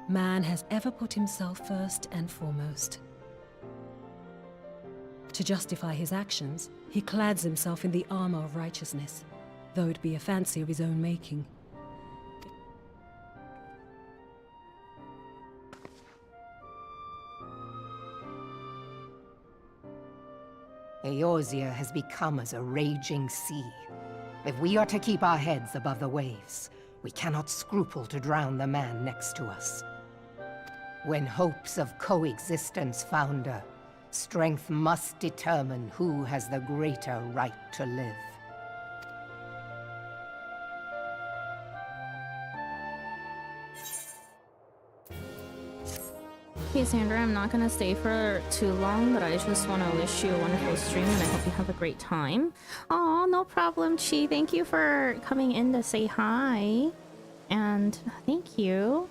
Man has ever put himself first and foremost. To justify his actions, he clads himself in the armor of righteousness, though it be a fancy of his own making. Eorzea has become as a raging sea. If we are to keep our heads above the waves, we cannot scruple to drown the man next to us. When hopes of coexistence founder, strength must determine who has the greater right to live. Hey Sandra, I'm not gonna stay for too long, but I just want to wish you a wonderful stream and I hope you have a great time. Oh, no problem, Chi. Thank you for coming in to say hi. And thank you.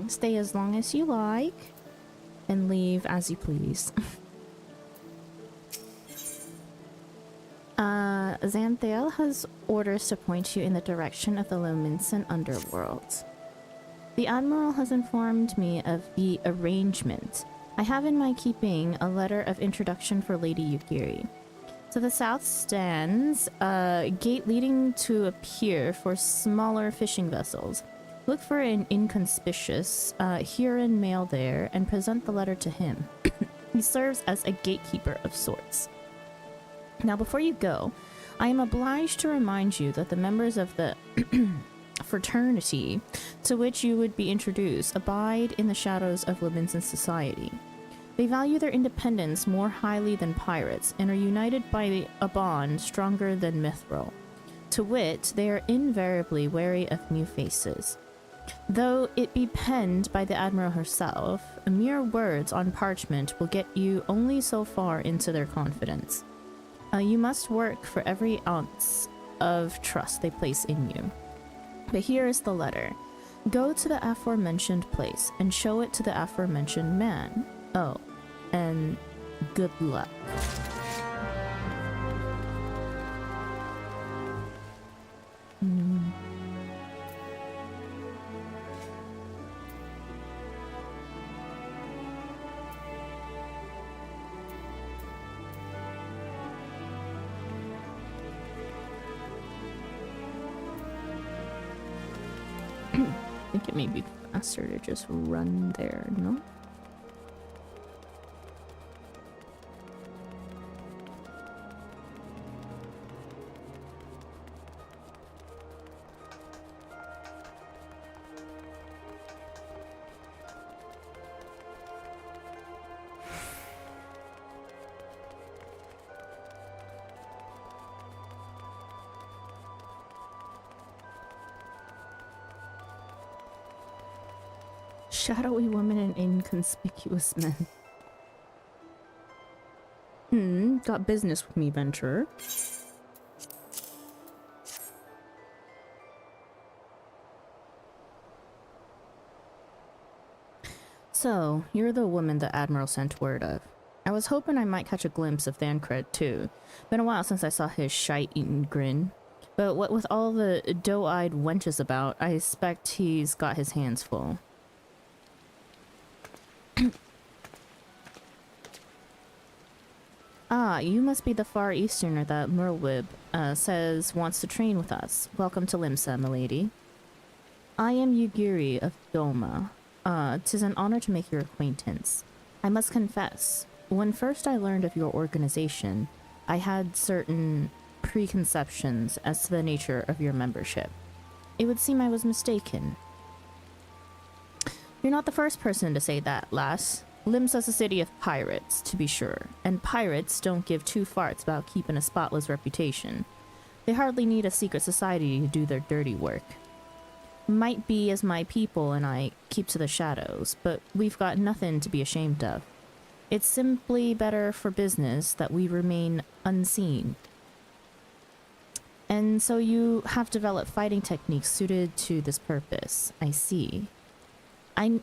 Stay as long as you like and leave as you please. Xanthael has orders to point you in the direction of the Lominsan underworld. The Admiral has informed me of the arrangement. I have in my keeping a letter of introduction for Lady Yugiri. To the south stands a gate leading to a pier for smaller fishing vessels. Look for an inconspicuous Huron male there and present the letter to him. He serves as a gatekeeper of sorts. Now, before you go, I am obliged to remind you that the members of the fraternity to which you would be introduced abide in the shadows of Levinson's society. They value their independence more highly than pirates and are united by a bond stronger than mithril. To wit, they are invariably wary of new faces. Though it be penned by the Admiral herself, mere words on parchment will get you only so far into their confidence. You must work for every ounce of trust they place in you. But here is the letter. Go to the aforementioned place and show it to the aforementioned man. Oh, and good luck. I think it may be faster to just run there, no? Shadowy woman and inconspicuous men. Got business with me, venturer. So, you're the woman the Admiral sent word of. I was hoping I might catch a glimpse of Thancred too. Been a while since I saw his shite-eaten grin. But what with all the doe-eyed wenches about, I expect he's got his hands full. Ah, you must be the Far Easterner that Merwib says wants to train with us. Welcome to Limsa, milady. I am Yugiri of Doma. 'Tis an honor to make your acquaintance. I must confess, when first I learned of your organization, I had certain preconceptions as to the nature of your membership. It would seem I was mistaken. You're not the first person to say that, lass. Limsa's a city of pirates, to be sure, and pirates don't give two farts about keeping a spotless reputation. They hardly need a secret society to do their dirty work. Might be as my people and I keep to the shadows, but we've got nothing to be ashamed of. It's simply better for business that we remain unseen. And so you have developed fighting techniques suited to this purpose, I see. I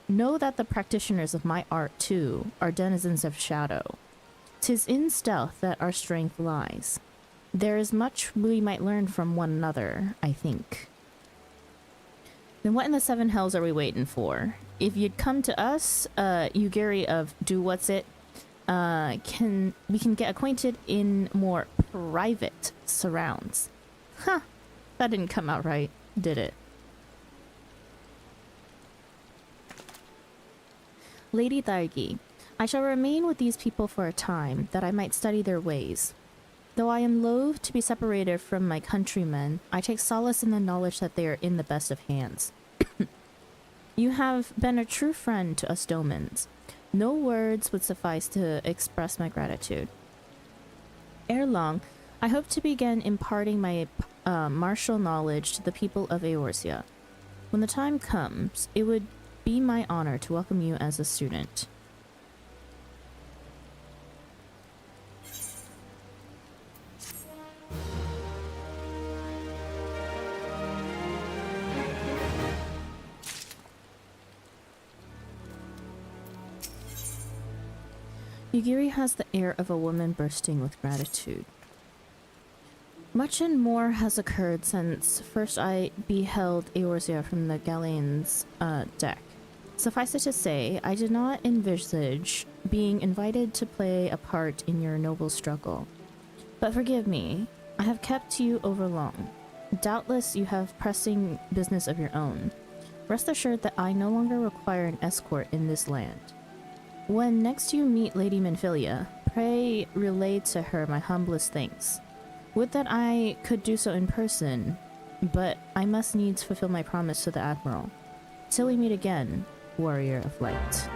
know that the practitioners of my art, too, are denizens of shadow. 'Tis in stealth that our strength lies. There is much we might learn from one another, I think. Then what in the seven hells are we waiting for? If you'd come to us, Yugiri of Do What's It, we can get acquainted in more private surrounds. Huh, that didn't come out right, did it? Lady Thargi, I shall remain with these people for a time, that I might study their ways. Though I am loath to be separated from my countrymen, I take solace in the knowledge that they are in the best of hands. You have been a true friend to us Domans. No words would suffice to express my gratitude. Ere long, I hope to begin imparting my martial knowledge to the people of Eorzea. When the time comes, it would be my honor to welcome you as a student. Yugiri has the air of a woman bursting with gratitude. Much and more has occurred since first I beheld Eorzea from the galleon's deck. Suffice it to say, I did not envisage being invited to play a part in your noble struggle. But forgive me, I have kept you over long. Doubtless you have pressing business of your own. Rest assured that I no longer require an escort in this land. When next you meet Lady Minfilia, pray relay to her my humblest thanks. Would that I could do so in person, but I must needs fulfill my promise to the Admiral. Till we meet again, warrior of light.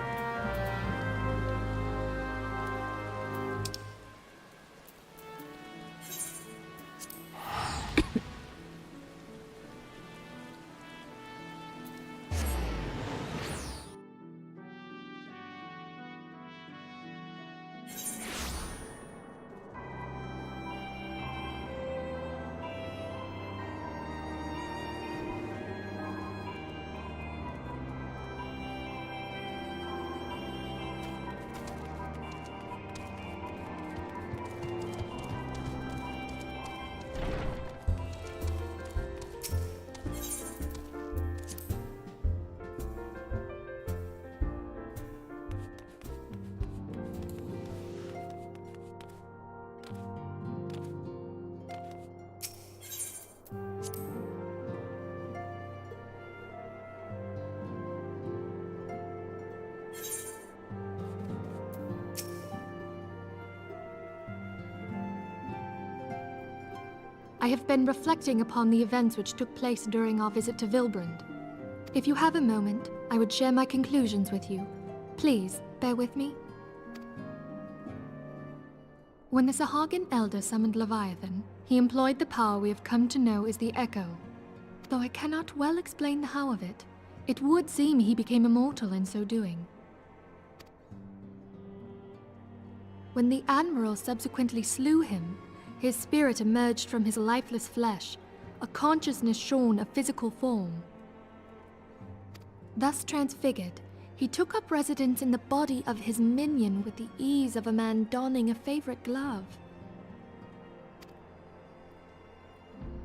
I have been reflecting upon the events which took place during our visit to Vilbrand. If you have a moment, I would share my conclusions with you. Please, bear with me. When the Sahagin Elder summoned Leviathan, he employed the power we have come to know as the Echo. Though I cannot well explain the how of it, it would seem he became immortal in so doing. When the Admiral subsequently slew him, his spirit emerged from his lifeless flesh, a consciousness shorn of physical form. Thus transfigured, he took up residence in the body of his minion with the ease of a man donning a favorite glove.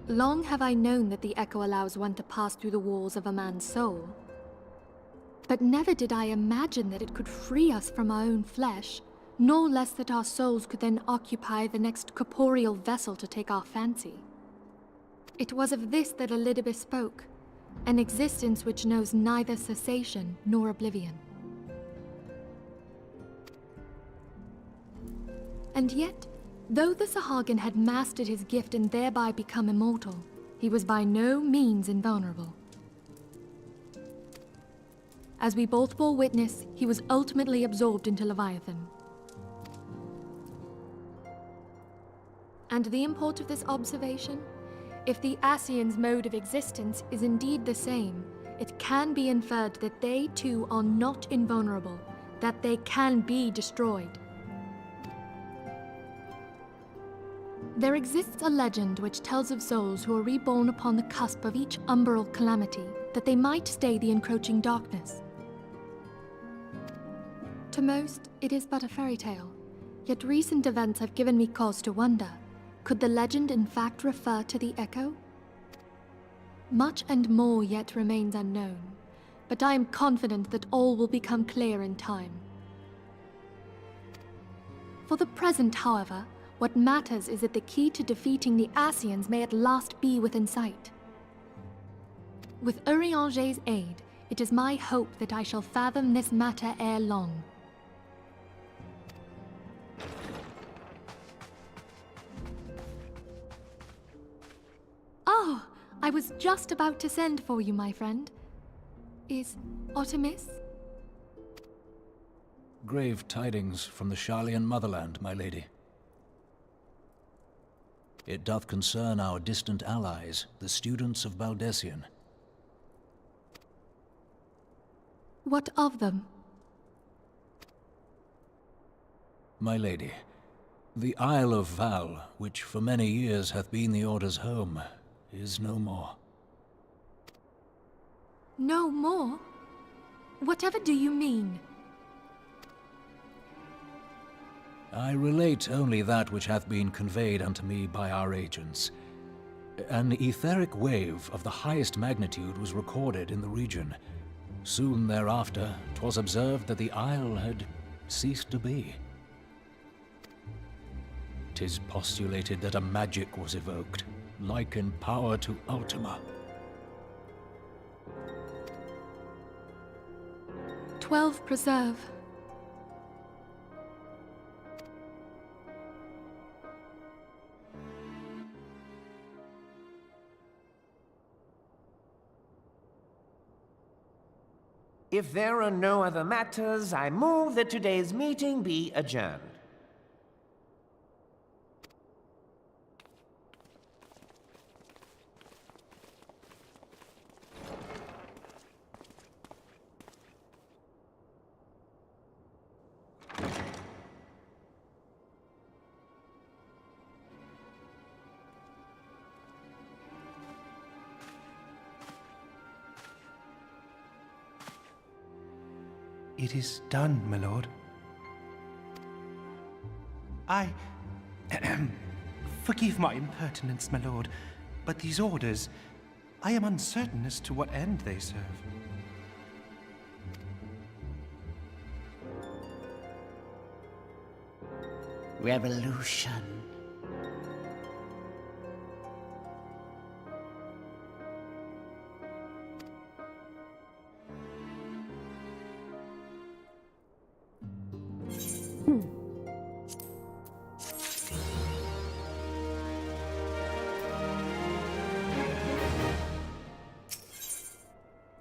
Long have I known that the Echo allows one to pass through the walls of a man's soul. But never did I imagine that it could free us from our own flesh, nor less that our souls could then occupy the next corporeal vessel to take our fancy. It was of this that Elidibus spoke, an existence which knows neither cessation nor oblivion. And yet, though the Sahagin had mastered his gift and thereby become immortal, he was by no means invulnerable. As we both bore witness, he was ultimately absorbed into Leviathan. And the import of this observation? If the Ascians' mode of existence is indeed the same, it can be inferred that they too are not invulnerable, that they can be destroyed. There exists a legend which tells of souls who are reborn upon the cusp of each umbral calamity, that they might stay the encroaching darkness. To most, it is but a fairy tale, yet recent events have given me cause to wonder. Could the legend in fact refer to the Echo? Much and more yet remains unknown, but I am confident that all will become clear in time. For the present, however, what matters is that the key to defeating the Ascians may at last be within sight. With Urianger's aid, it is my hope that I shall fathom this matter ere long. Oh, I was just about to send for you, my friend. Is Artemis? Grave tidings from the Sharlayan motherland, my lady. It doth concern our distant allies, the students of Baldessian. What of them? My lady, the Isle of Val, which for many years hath been the Order's home, is no more. No more? Whatever do you mean? I relate only that which hath been conveyed unto me by our agents. An etheric wave of the highest magnitude was recorded in the region. Soon thereafter, 'twas observed that the isle had ceased to be. 'Tis postulated that a magic was evoked, like in power to Ultima. 12 preserve. If there are no other matters, I move that today's meeting be adjourned. It is done, my lord. Forgive my impertinence, my lord, but these orders, I am uncertain as to what end they serve. Revolution.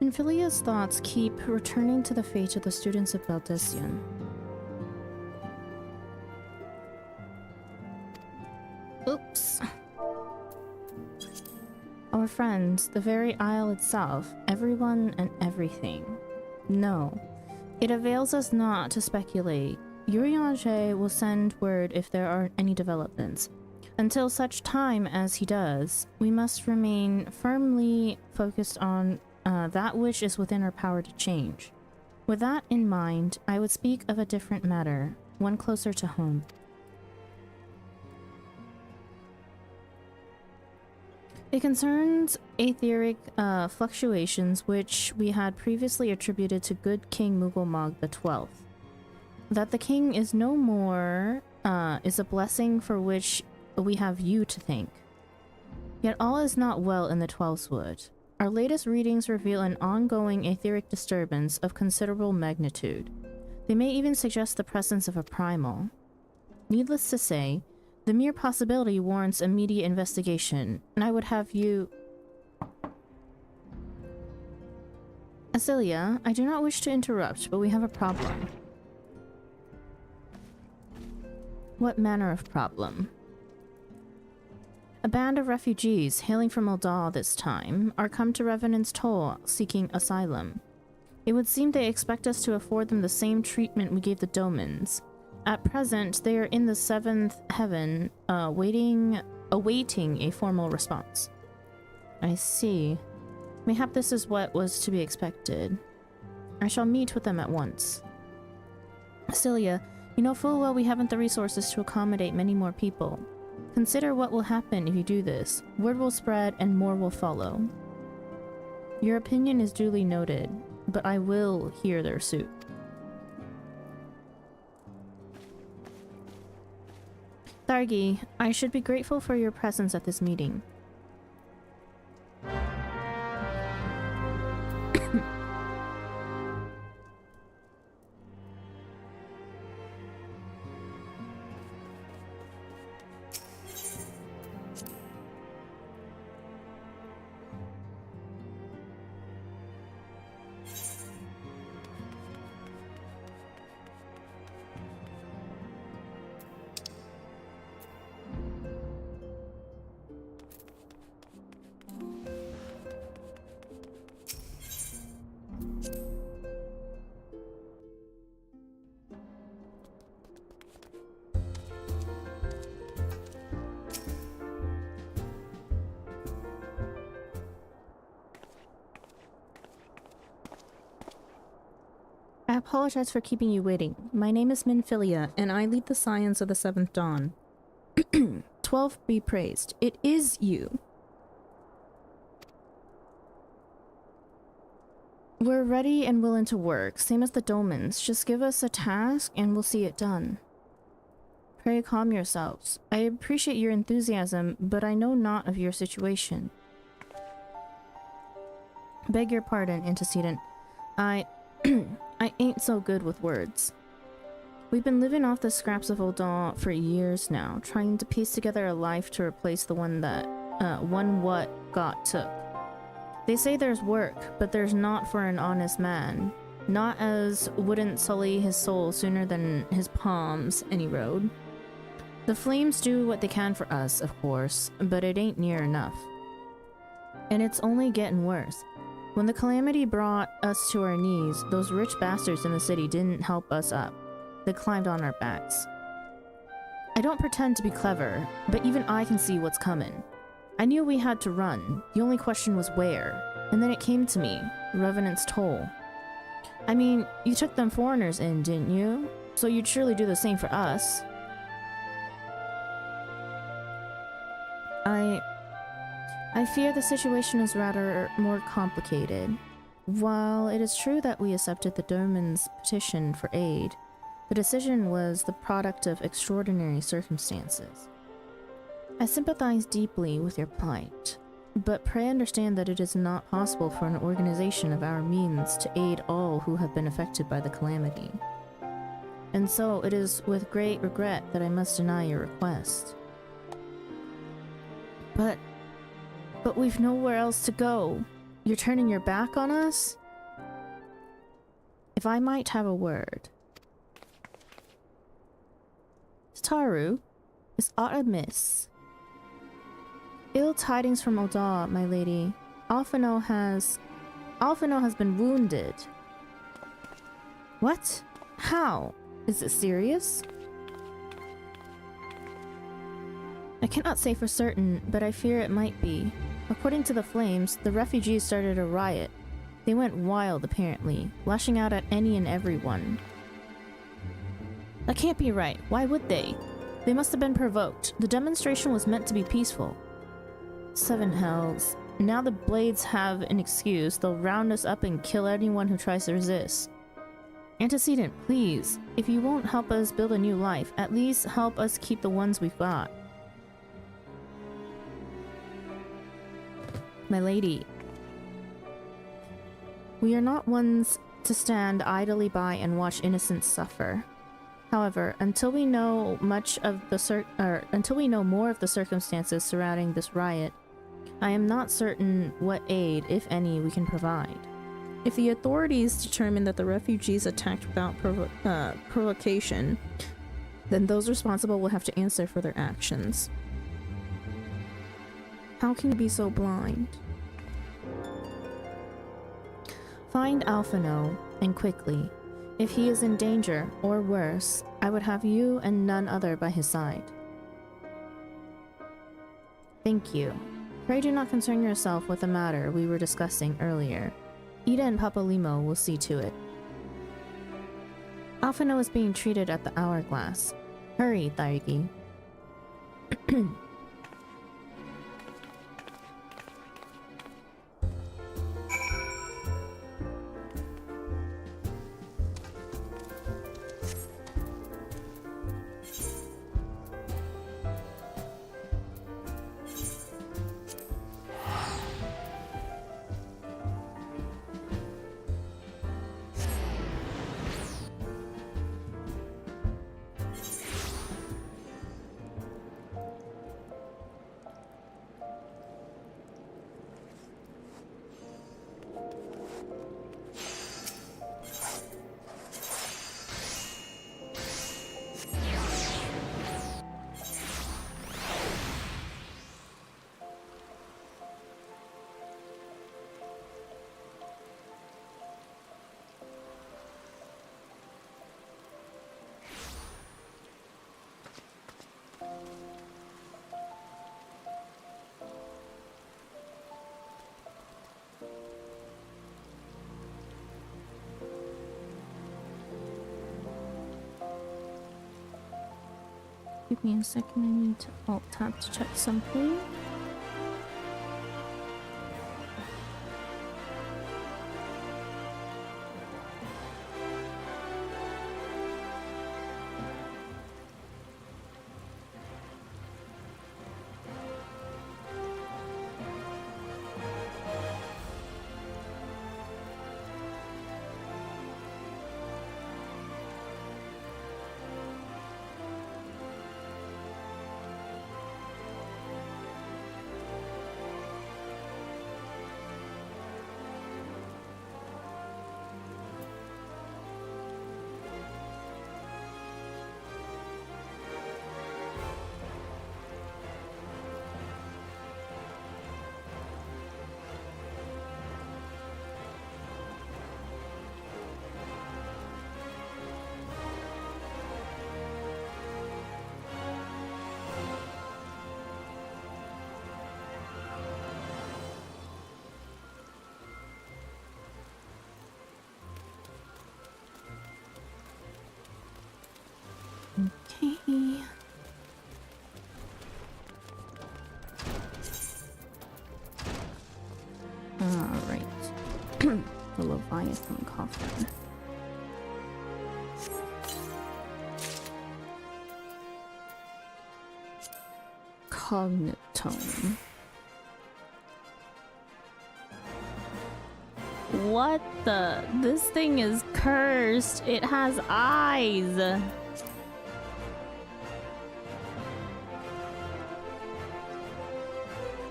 Infilia's thoughts keep returning to the fate of the students of Baldessian. Oops. Our friends, the very isle itself, everyone and everything. No, it avails us not to speculate. Urianger will send word if there are any developments. Until such time as he does, we must remain firmly focused on that which is within our power to change. With that in mind, I would speak of a different matter, one closer to home. It concerns etheric fluctuations which we had previously attributed to good King Mughal XII. That the king is no more is a blessing for which we have you to thank. Yet all is not well in the Twelveswood. Our latest readings reveal an ongoing etheric disturbance of considerable magnitude. They may even suggest the presence of a primal. Needless to say, the mere possibility warrants immediate investigation, and I would have you... Asilia, I do not wish to interrupt, but we have a problem. What manner of problem? A band of refugees, hailing from Ul'dah this time, are come to Revenant's Toll seeking asylum. It would seem they expect us to afford them the same treatment we gave the Domans. At present, they are in the 7th heaven, awaiting a formal response. I see. Mayhap this is what was to be expected. I shall meet with them at once. Cilia, you know full well we haven't the resources to accommodate many more people. Consider what will happen if you do this. Word will spread and more will follow. Your opinion is duly noted, but I will hear their suit. Thargi, I should be grateful for your presence at this meeting. apologize for keeping you waiting. My name is Minfilia, and I lead the Scions of the Seventh Dawn. 12 be praised. It is you. We're ready and willing to work, same as the Dolmens. Just give us a task and we'll see it done. Pray calm yourselves. I appreciate your enthusiasm, but I know not of your situation. Beg your pardon, antecedent. I ain't so good with words. We've been living off the scraps of Ul'dah for years now, trying to piece together a life to replace the one that, what got took. They say there's work, but there's not for an honest man. Not as wouldn't sully his soul sooner than his palms any road. The flames do what they can for us, of course, but it ain't near enough. And it's only getting worse. When the calamity brought us to our knees, those rich bastards in the city didn't help us up. They climbed on our backs. I don't pretend to be clever, but even I can see what's coming. I knew we had to run. The only question was where. And then it came to me, Revenant's Toll. I mean, you took them foreigners in, didn't you? So you'd surely do the same for us. I fear the situation is rather more complicated. While it is true that we accepted the Dolmen's petition for aid, the decision was the product of extraordinary circumstances. I sympathize deeply with your plight, but pray understand that it is not possible for an organization of our means to aid all who have been affected by the calamity. And so it is with great regret that I must deny your request. But we've nowhere else to go. You're turning your back on us? If I might have a word. Taru, is aught amiss? Ill tidings from Ul'dah, my lady. Alphino has been wounded. What? How? Is it serious? I cannot say for certain, but I fear it might be. According to the Flames, the refugees started a riot. They went wild, apparently, lashing out at any and everyone. That can't be right. Why would they? They must have been provoked. The demonstration was meant to be peaceful. Seven hells. Now the Blades have an excuse. They'll round us up and kill anyone who tries to resist. Antecedent, please. If you won't help us build a new life, at least help us keep the ones we've got. My lady, we are not ones to stand idly by and watch innocents suffer. However, until we know more of the circumstances surrounding this riot, I am not certain what aid, if any, we can provide. If the authorities determine that the refugees attacked without provocation, then those responsible will have to answer for their actions. How can you be so blind? Find Alphino, and quickly. If he is in danger, or worse, I would have you and none other by his side. Thank you. Pray do not concern yourself with the matter we were discussing earlier. Ida and Papa Limo will see to it. Alphino is being treated at the Hourglass. Hurry, Thairiki. Give me a second, I need to alt-tab to check something. Okay. Alright. The Leviathan coffin. Cognitome. What the? This thing is cursed. It has eyes.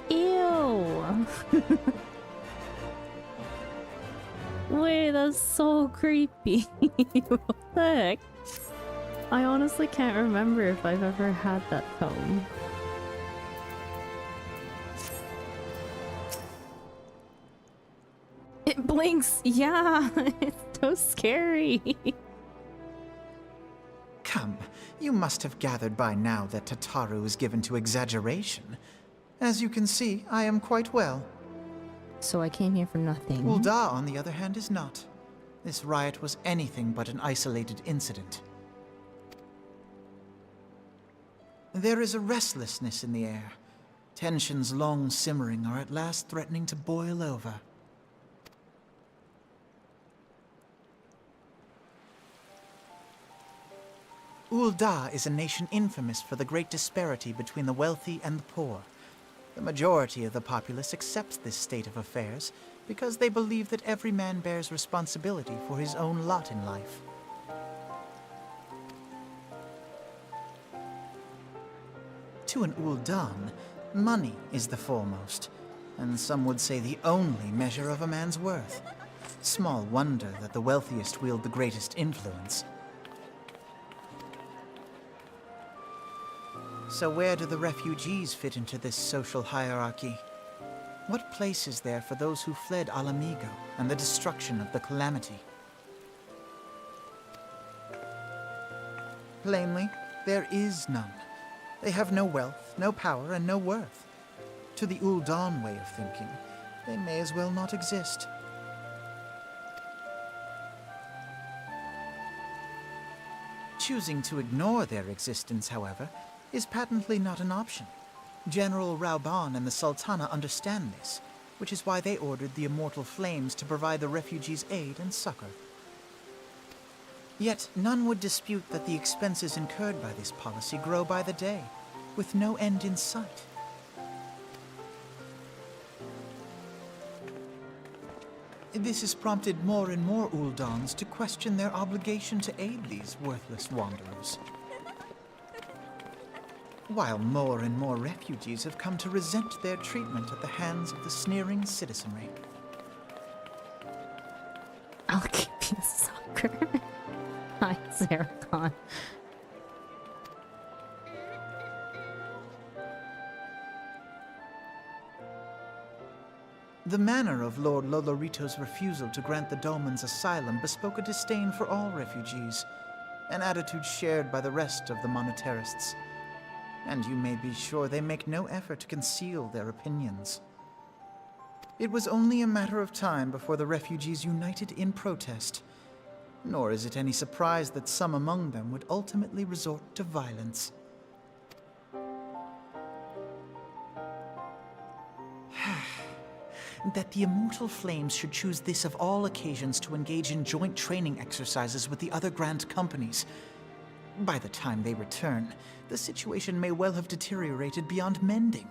Ew. Wait, that's so creepy. What the heck? I honestly can't remember if I've ever had that tome. It blinks. Yeah, it's so scary. Come, you must have gathered by now that Tataru is given to exaggeration. As you can see, I am quite well. So I came here for nothing. Ul'dah, on the other hand, is not. This riot was anything but an isolated incident. There is a restlessness in the air. Tensions long simmering are at last threatening to boil over. Ul'dah is a nation infamous for the great disparity between the wealthy and the poor. The majority of the populace accepts this state of affairs because they believe that every man bears responsibility for his own lot in life. To an Ul'dan, money is the foremost, and some would say the only measure of a man's worth. Small wonder that the wealthiest wield the greatest influence. So where do the refugees fit into this social hierarchy? What place is there for those who fled Alamigo and the destruction of the Calamity? Plainly, there is none. They have no wealth, no power, and no worth. To the Ul'dan way of thinking, they may as well not exist. Choosing to ignore their existence, however, is patently not an option. General Rauban and the Sultana understand this, which is why they ordered the Immortal Flames to provide the refugees aid and succor. Yet none would dispute that the expenses incurred by this policy grow by the day, with no end in sight. This has prompted more and more Ul'dans to question their obligation to aid these worthless wanderers. While more and more refugees have come to resent their treatment at the hands of the sneering citizenry. I'll give you sucker. Hi, Zeracon. The manner of Lord Lolorito's refusal to grant the Dolmens asylum bespoke a disdain for all refugees, an attitude shared by the rest of the monetarists. And you may be sure they make no effort to conceal their opinions. It was only a matter of time before the refugees united in protest, nor is it any surprise that some among them would ultimately resort to violence. that the Immortal Flames should choose this of all occasions to engage in joint training exercises with the other Grand Companies. By the time they return, the situation may well have deteriorated beyond mending.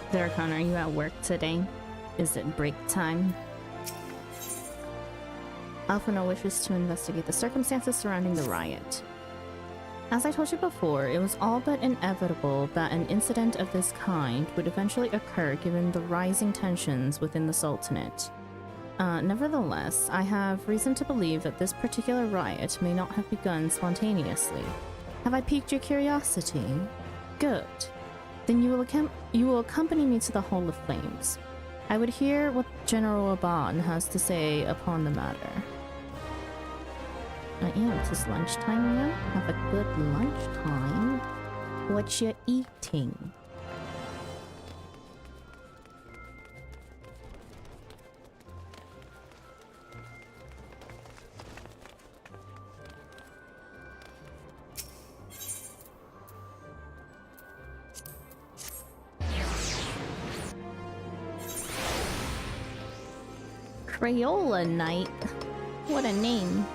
Zarkon, are you at work today? Is it break time? Alphino wishes to investigate the circumstances surrounding the riot. As I told you before, it was all but inevitable that an incident of this kind would eventually occur given the rising tensions within the Sultanate. Nevertheless, I have reason to believe that this particular riot may not have begun spontaneously. Have I piqued your curiosity? Good. Then you will accompany me to the Hall of Flames. I would hear what General Aban has to say upon the matter. Yeah, it's lunchtime now. Have a good lunchtime. What you eating? Crayola night. What a name.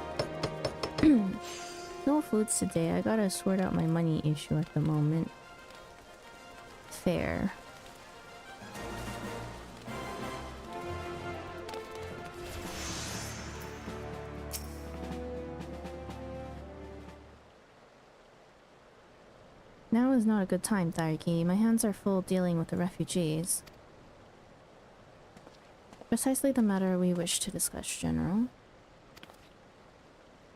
No foods today. I gotta sort out my money issue at the moment. Fair. Now is not a good time, Thariki. My hands are full dealing with the refugees. Precisely the matter we wish to discuss, General.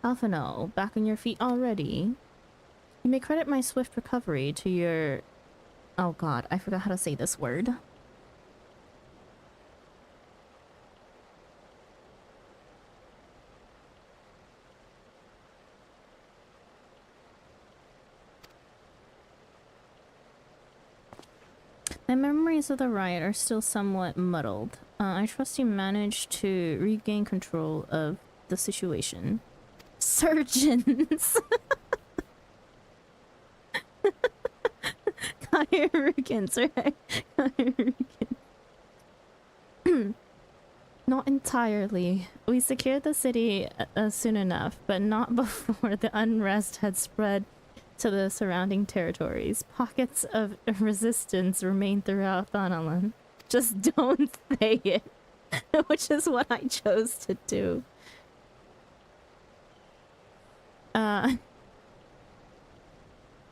Alphino, back on your feet already? You may credit my swift recovery to your... Oh god, I forgot how to say this word. My memories of the riot are still somewhat muddled. I trust you managed to regain control of the situation. Surgeons! Kairukins, right? Kairukins. Not entirely. We secured the city soon enough, but not before the unrest had spread to the surrounding territories. Pockets of resistance remain throughout Thanalan. Just don't say it. Which is what I chose to do.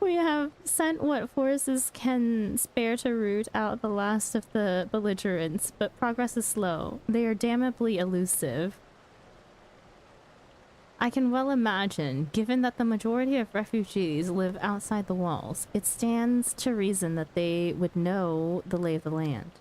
We have sent what forces can spare to root out the last of the belligerents, but progress is slow. They are damnably elusive. I can well imagine, given that the majority of refugees live outside the walls, it stands to reason that they would know the lay of the land.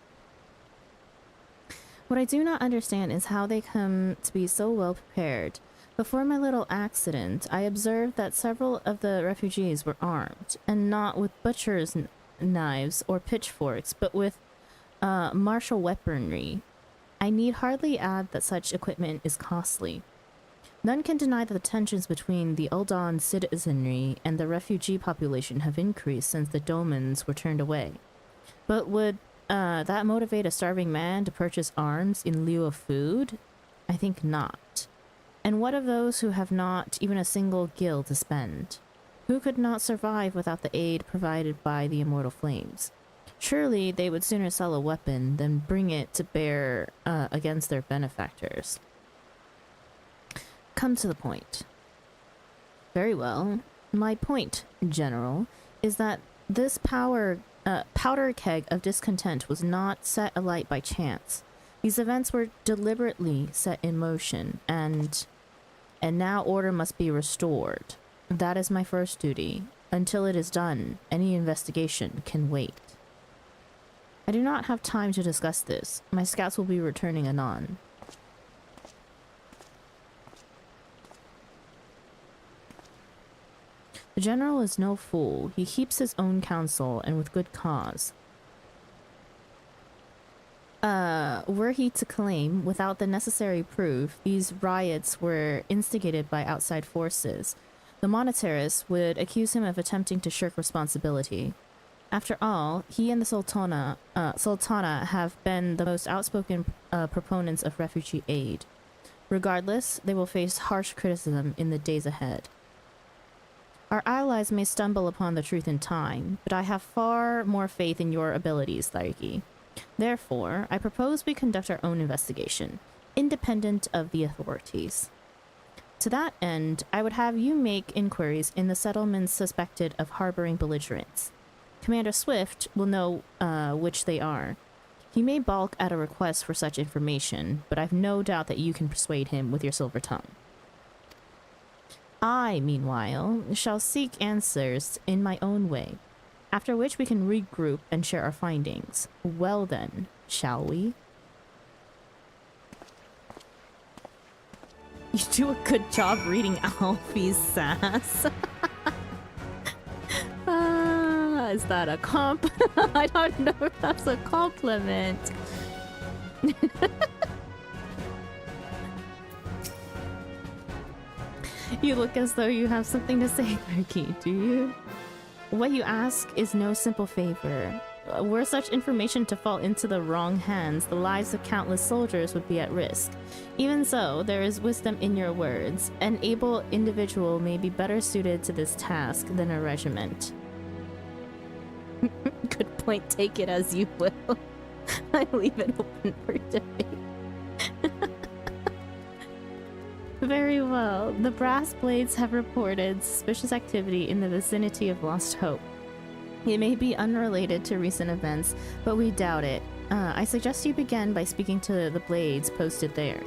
What I do not understand is how they come to be so well prepared. Before my little accident, I observed that several of the refugees were armed, and not with butcher's knives or pitchforks, but with martial weaponry. I need hardly add that such equipment is costly. None can deny that the tensions between the Uldan citizenry and the refugee population have increased since the Domans were turned away. But would that motivate a starving man to purchase arms in lieu of food? I think not. And what of those who have not even a single gil to spend? Who could not survive without the aid provided by the Immortal Flames? Surely they would sooner sell a weapon than bring it to bear against their benefactors. Come to the point. Very well. My point, General, is that this powder keg of discontent was not set alight by chance. These events were deliberately set in motion, and now order must be restored. That is my first duty. Until it is done, any investigation can wait. I do not have time to discuss this. My scouts will be returning anon. The general is no fool. He keeps his own counsel, and with good cause. Were he to claim, without the necessary proof, these riots were instigated by outside forces, the monetarists would accuse him of attempting to shirk responsibility. After all, he and the Sultana have been the most outspoken proponents of refugee aid. Regardless, they will face harsh criticism in the days ahead. Our allies may stumble upon the truth in time, but I have far more faith in your abilities, Thaiki. Therefore, I propose we conduct our own investigation, independent of the authorities. To that end, I would have you make inquiries in the settlements suspected of harboring belligerents. Commander Swift will know which they are. He may balk at a request for such information, but I've no doubt that you can persuade him with your silver tongue. I, meanwhile, shall seek answers in my own way, after which we can regroup and share our findings. Well then, shall we? You do a good job reading Alfie's sass. Is that a comp? I don't know if that's a compliment. You look as though you have something to say, Berkey, do you? What you ask is no simple favor. Were such information to fall into the wrong hands, the lives of countless soldiers would be at risk. Even so, there is wisdom in your words. An able individual may be better suited to this task than a regiment. Good point, take it as you will. I leave it open for debate. Very well. The brass blades have reported suspicious activity in the vicinity of Lost Hope. It may be unrelated to recent events, but we doubt it. I suggest you begin by speaking to the blades posted there.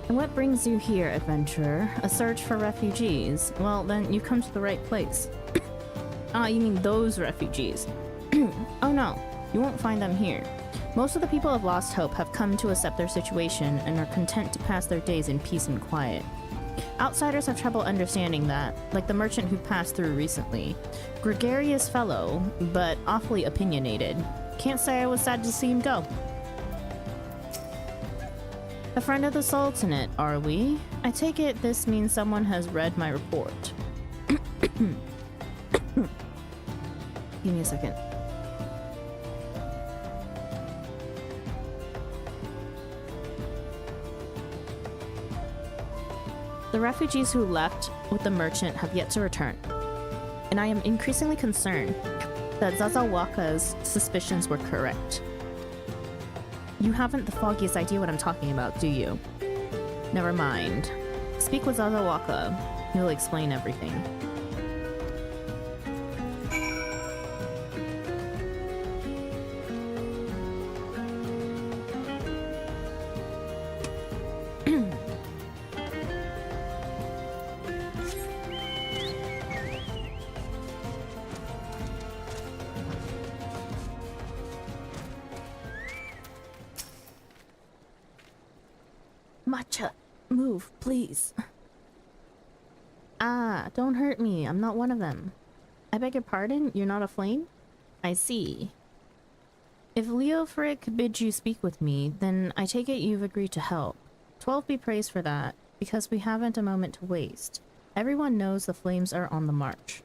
What brings you here, adventurer? A search for refugees? Well, then you come to the right place. Ah, you mean those refugees. Oh no, you won't find them here. Most of the people of Lost Hope have come to accept their situation and are content to pass their days in peace and quiet. Outsiders have trouble understanding that, like the merchant who passed through recently. Gregarious fellow, but awfully opinionated. Can't say I was sad to see him go. A friend of the Sultanate, are we? I take it this means someone has read my report. Give me a second. The refugees who left with the merchant have yet to return, and I am increasingly concerned that Zazawaka's suspicions were correct. You haven't the foggiest idea what I'm talking about, do you? Never mind. Speak with Zazawaka. He'll explain everything. Matcha, move, please. Ah, don't hurt me. I'm not one of them. I beg your pardon? You're not a flame? I see. If Leofric bids you speak with me, then I take it you've agreed to help. 12 be praised for that, because we haven't a moment to waste. Everyone knows the flames are on the march.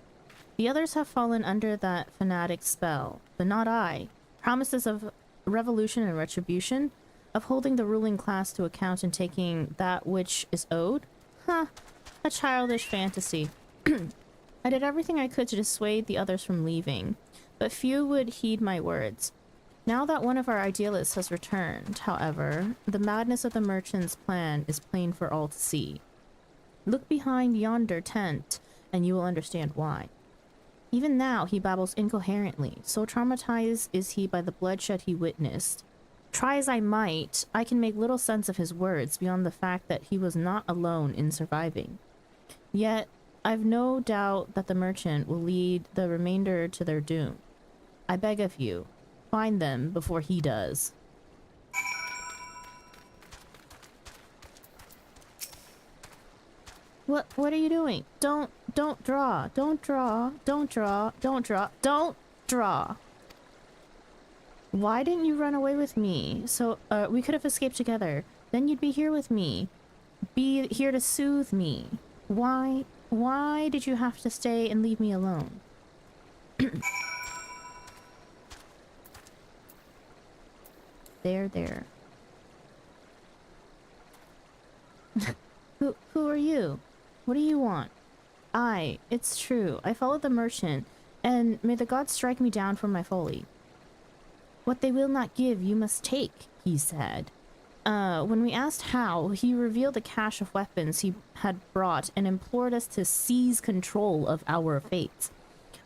The others have fallen under that fanatic spell, but not I. Promises of revolution and retribution? Of holding the ruling class to account and taking that which is owed? Huh, a childish fantasy. I did everything I could to dissuade the others from leaving, but few would heed my words. Now that one of our idealists has returned, however, the madness of the merchant's plan is plain for all to see. Look behind yonder tent. and you will understand why. Even now, he babbles incoherently, so traumatized is he by the bloodshed he witnessed. Try as I might, I can make little sense of his words beyond the fact that he was not alone in surviving. Yet, I've no doubt that the merchant will lead the remainder to their doom. I beg of you, find them before he does. What are you doing? Don't draw. Don't draw. Don't draw. Don't draw. Don't draw. Why didn't you run away with me? So, we could have escaped together. Then you'd be here with me. Be here to soothe me. Why did you have to stay and leave me alone? There. Who are you? What do you want? It's true. I followed the merchant, and may the gods strike me down for my folly. What they will not give, you must take, he said. When we asked how, he revealed a cache of weapons he had brought and implored us to seize control of our fates.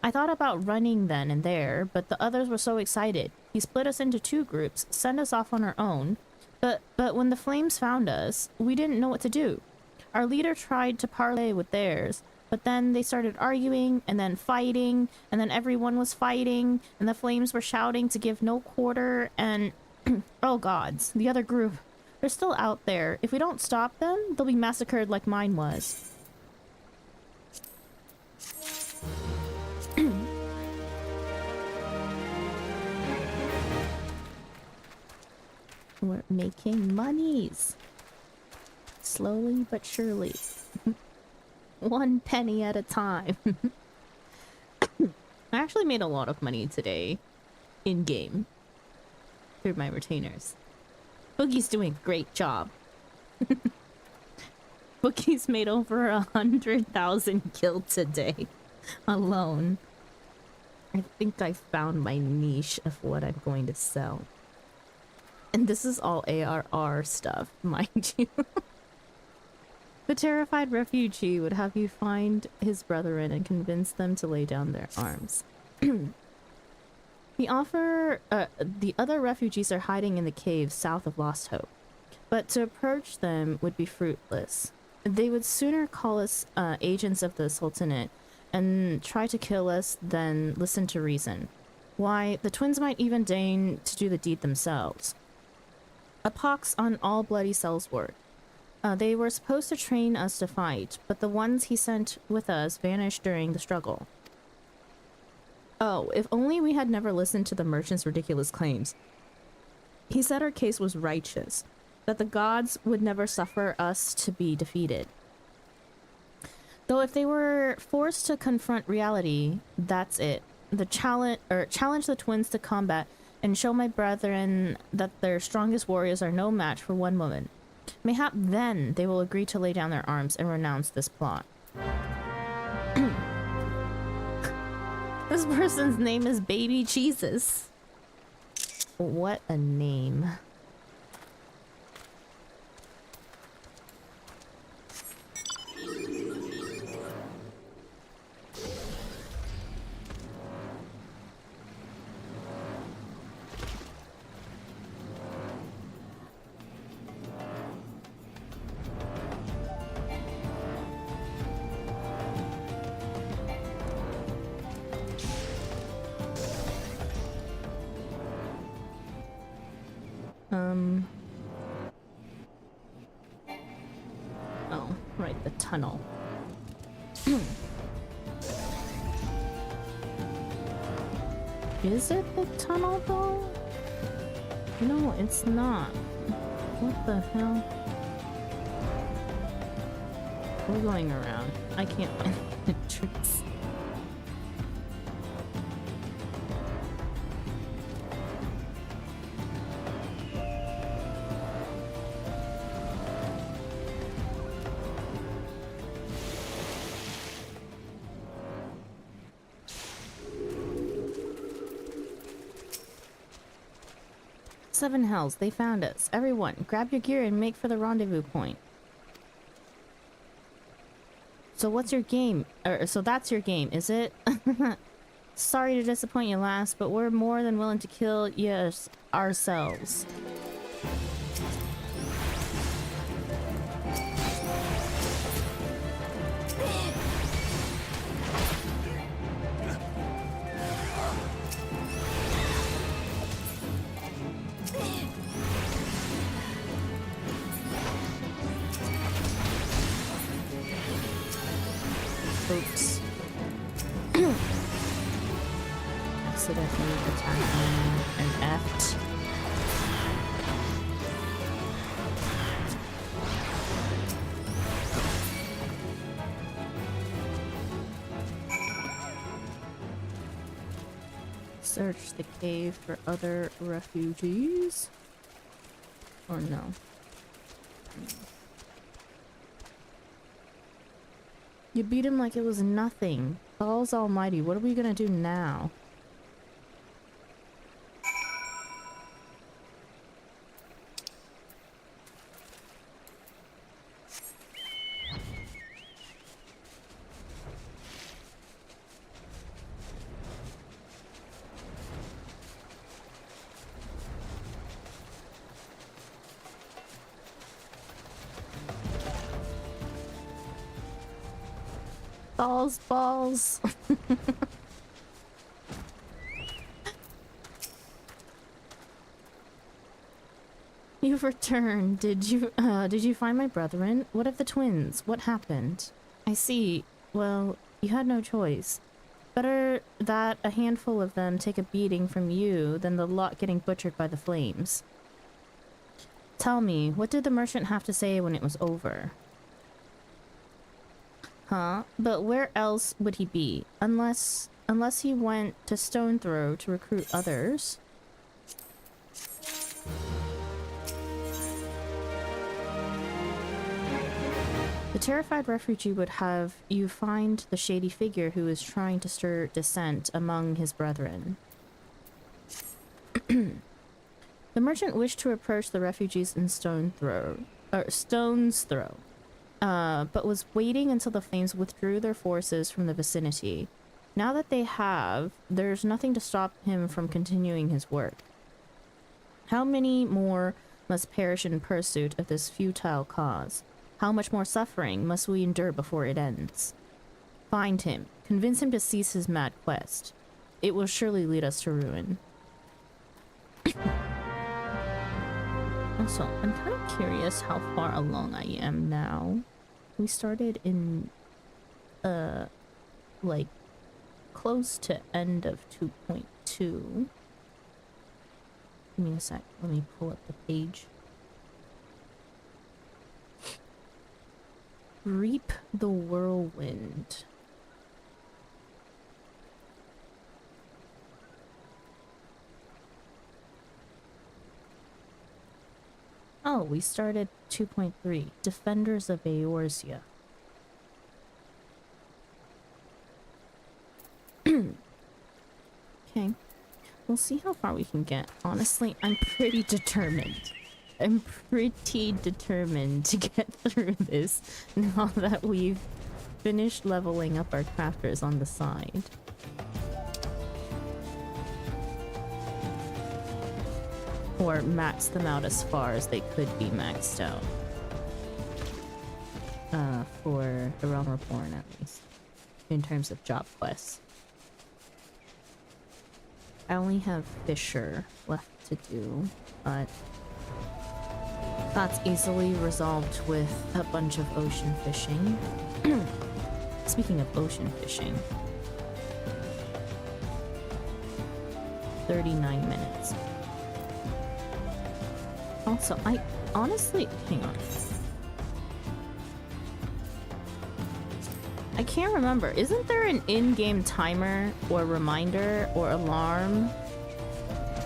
I thought about running then and there, but the others were so excited. He split us into 2 groups, sent us off on our own, but when the flames found us, we didn't know what to do. Our leader tried to parley with theirs, but then they started arguing, and then fighting, and then everyone was fighting, and the flames were shouting to give no quarter, and oh gods, the other group, they're still out there. If we don't stop them, they'll be massacred like mine was. We're making monies. Slowly but surely. 1 penny at a time. I actually made a lot of money today. In-game. Through my retainers. Boogie's doing a great job. Boogie's made over 100,000 gil today. Alone. I think I found my niche of what I'm going to sell. And this is all ARR stuff, mind you. The terrified refugee would have you find his brethren and convince them to lay down their arms. The other refugees are hiding in the caves south of Lost Hope, but to approach them would be fruitless. They would sooner call us agents of the Sultanate and try to kill us than listen to reason. Why, the twins might even deign to do the deed themselves. A pox on all bloody Sellsworth. They were supposed to train us to fight, but the ones he sent with us vanished during the struggle. Oh, if only we had never listened to the merchant's ridiculous claims. He said our case was righteous, that the gods would never suffer us to be defeated. Though if they were forced to confront reality, that's it. Challenge the twins to combat and show my brethren that their strongest warriors are no match for one woman. Mayhap then they will agree to lay down their arms and renounce this plot. This person's name is Baby Jesus. What a name. Oh, right, the tunnel. Is it the tunnel though? No, it's not. What the hell? We're going around. I can't find the entrance. Seven hells, they found us. Everyone, grab your gear and make for the rendezvous point. So what's your game? So that's your game, is it? Sorry to disappoint you, lass, but we're more than willing to kill you ourselves. Oops. Accidentally attacking an F. Search the cave for other refugees. Or no? You beat him like it was nothing. Balls almighty, what are we gonna do now? Balls, balls. You've returned. Did you find my brethren? What of the twins? What happened? I see. Well, you had no choice. Better that a handful of them take a beating from you than the lot getting butchered by the flames. Tell me, what did the merchant have to say when it was over? Huh? But where else would he be? Unless he went to Stone Throw to recruit others. The terrified refugee would have you find the shady figure who is trying to stir dissent among his brethren. The merchant wished to approach the refugees in Stone's Throw. But was waiting until the flames withdrew their forces from the vicinity. Now that they have, there's nothing to stop him from continuing his work. How many more must perish in pursuit of this futile cause? How much more suffering must we endure before it ends? Find him. Convince him to cease his mad quest. It will surely lead us to ruin. Also, I'm kind of curious how far along I am now. We started in, like, close to end of 2.2. Give me a sec. Let me pull up the page. Reap the whirlwind. Oh, we started 2.3. Defenders of Eorzea. Okay. We'll see how far we can get. Honestly, I'm pretty determined. I'm pretty determined to get through this now that we've finished leveling up our crafters on the side. Or max them out as far as they could be maxed out. For the Realm Reborn, at least. In terms of job quests. I only have Fisher left to do, but that's easily resolved with a bunch of ocean fishing. Speaking of ocean fishing. 39 minutes. Also, I honestly... Hang on. I can't remember. Isn't there an in-game timer or reminder or alarm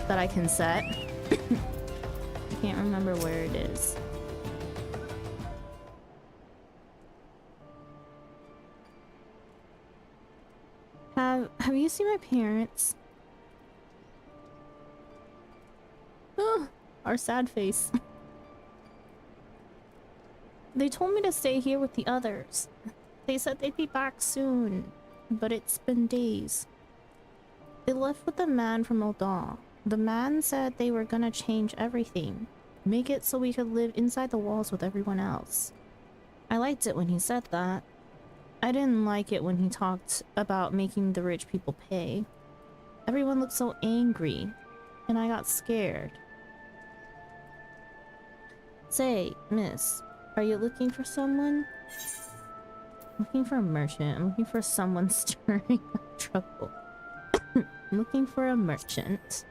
that I can set? I can't remember where it is. Have you seen my parents? Oh, our sad face. They told me to stay here with the others. They said they'd be back soon, but it's been days. They left with the man from Ul'dah. The man said they were gonna change everything. Make it so we could live inside the walls with everyone else. I liked it when he said that. I didn't like it when he talked about making the rich people pay. Everyone looked so angry, and I got scared. Say, miss, are you looking for someone? I'm looking for a merchant. I'm looking for someone stirring up trouble. I'm looking for a merchant.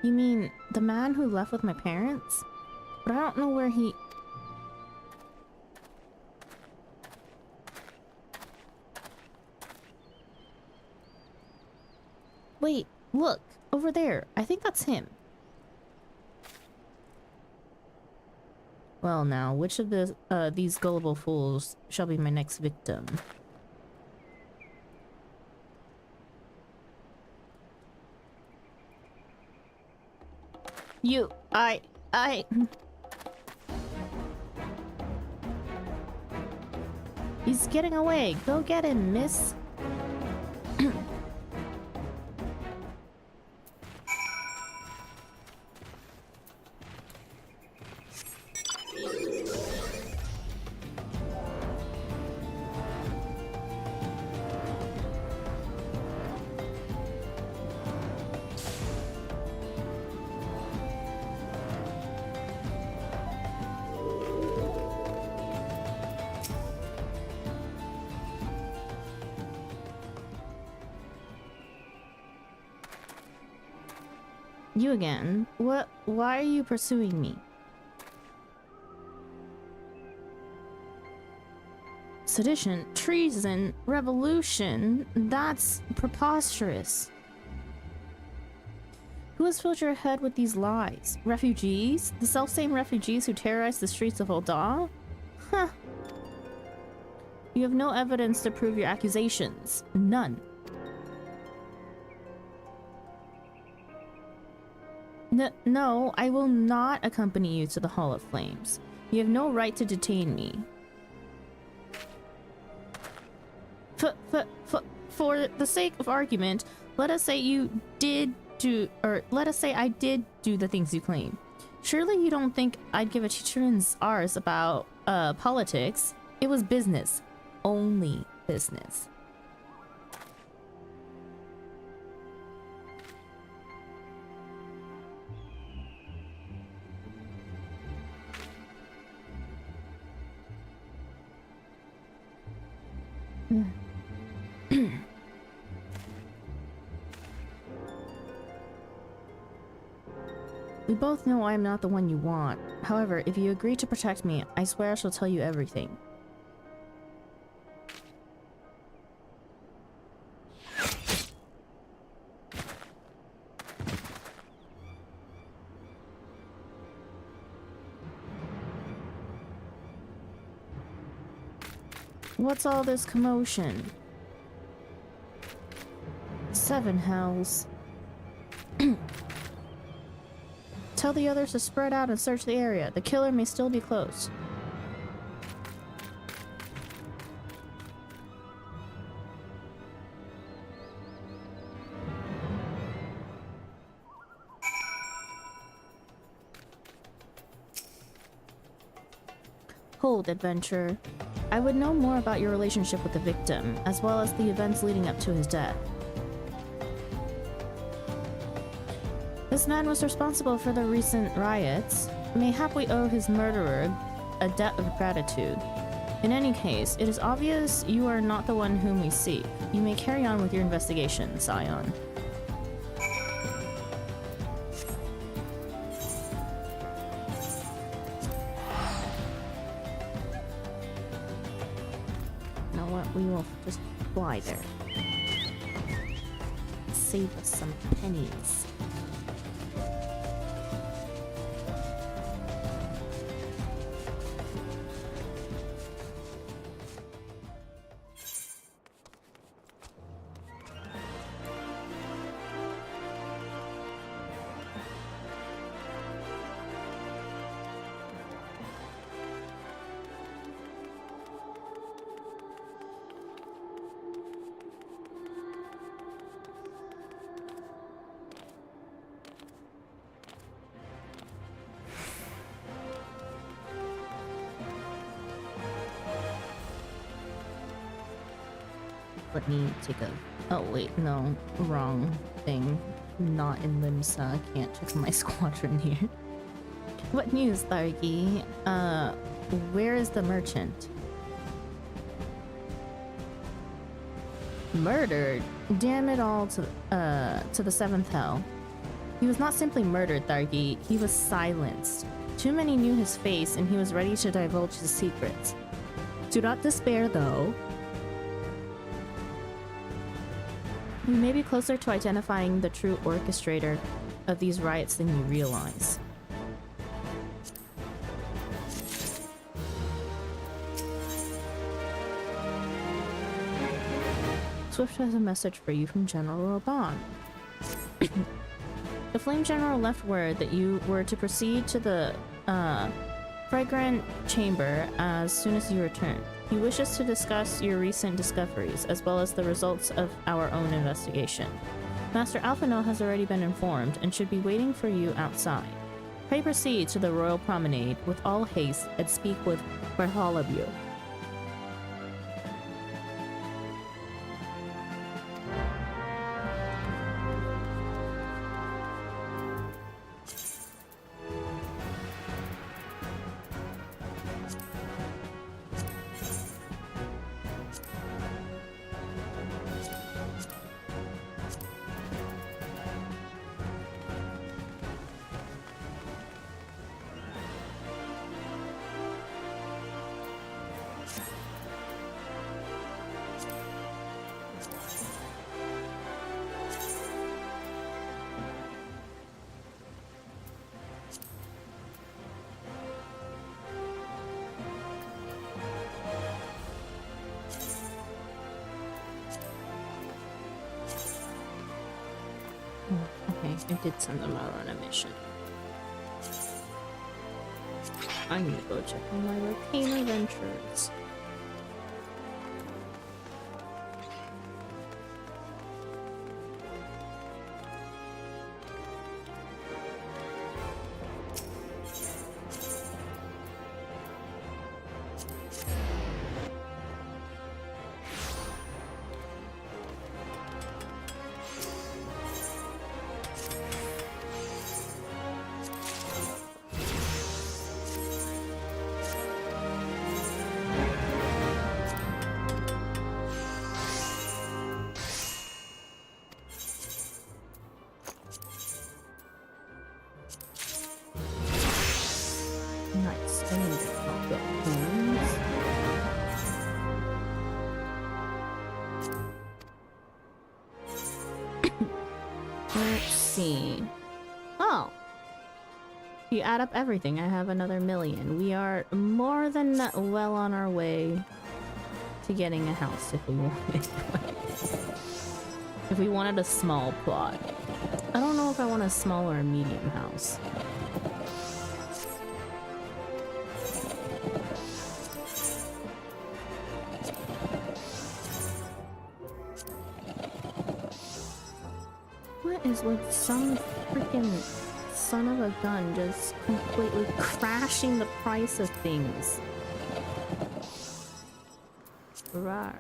You mean the man who left with my parents? But I don't know where he... Wait, look, over there. I think that's him. Well now, which of these gullible fools shall be my next victim? He's getting away. Go get him, miss. You again? What? Why are you pursuing me? Sedition, treason, revolution. That's preposterous. Who has filled your head with these lies? Refugees? The selfsame refugees who terrorized the streets of Ul'dah? Huh. You have no evidence to prove your accusations. None. No, I will not accompany you to the Hall of Flames. You have no right to detain me. For the sake of argument, let us say you did do, or let us say I did do the things you claim. Surely you don't think I'd give a chitrin's arse about politics. It was business. Only business. We both know I am not the one you want. However, if you agree to protect me, I swear I shall tell you everything. What's all this commotion? 7 hells. Tell the others to spread out and search the area. The killer may still be close. Hold, adventurer. I would know more about your relationship with the victim, as well as the events leading up to his death. This man was responsible for the recent riots. Mayhap we owe his murderer a debt of gratitude. In any case, it is obvious you are not the one whom we seek. You may carry on with your investigation, Scion. You know what? We will just fly there. Save us some pennies. let me take a... Oh, wait, no. Wrong thing. Not in Limsa. I can't check my squadron here. What news, Thargi? Where is the merchant? Murdered? Damn it all to the seventh hell. He was not simply murdered, Thargi. He was silenced. Too many knew his face, and he was ready to divulge his secrets. Do not despair, though. You may be closer to identifying the true orchestrator of these riots than you realize. Swift has a message for you from General Raban. The Flame General left word that you were to proceed to the Fragrant Chamber as soon as you return. He wishes to discuss your recent discoveries, as well as the results of our own investigation. Master Alphino has already been informed, and should be waiting for you outside. Pray proceed to the Royal Promenade with all haste and speak with Bartholomew. Okay, I did send them out on a mission. I need to go check on my retainer ventures. Nice. I need to pop the horns. Let's see. Oh. If you add up everything, I have another 1,000,000. We are more than well on our way to getting a house if we wanted. If we wanted a small plot. I don't know if I want a small or a medium house. What is with some freaking son of a gun just completely crashing the price of things? Rawr.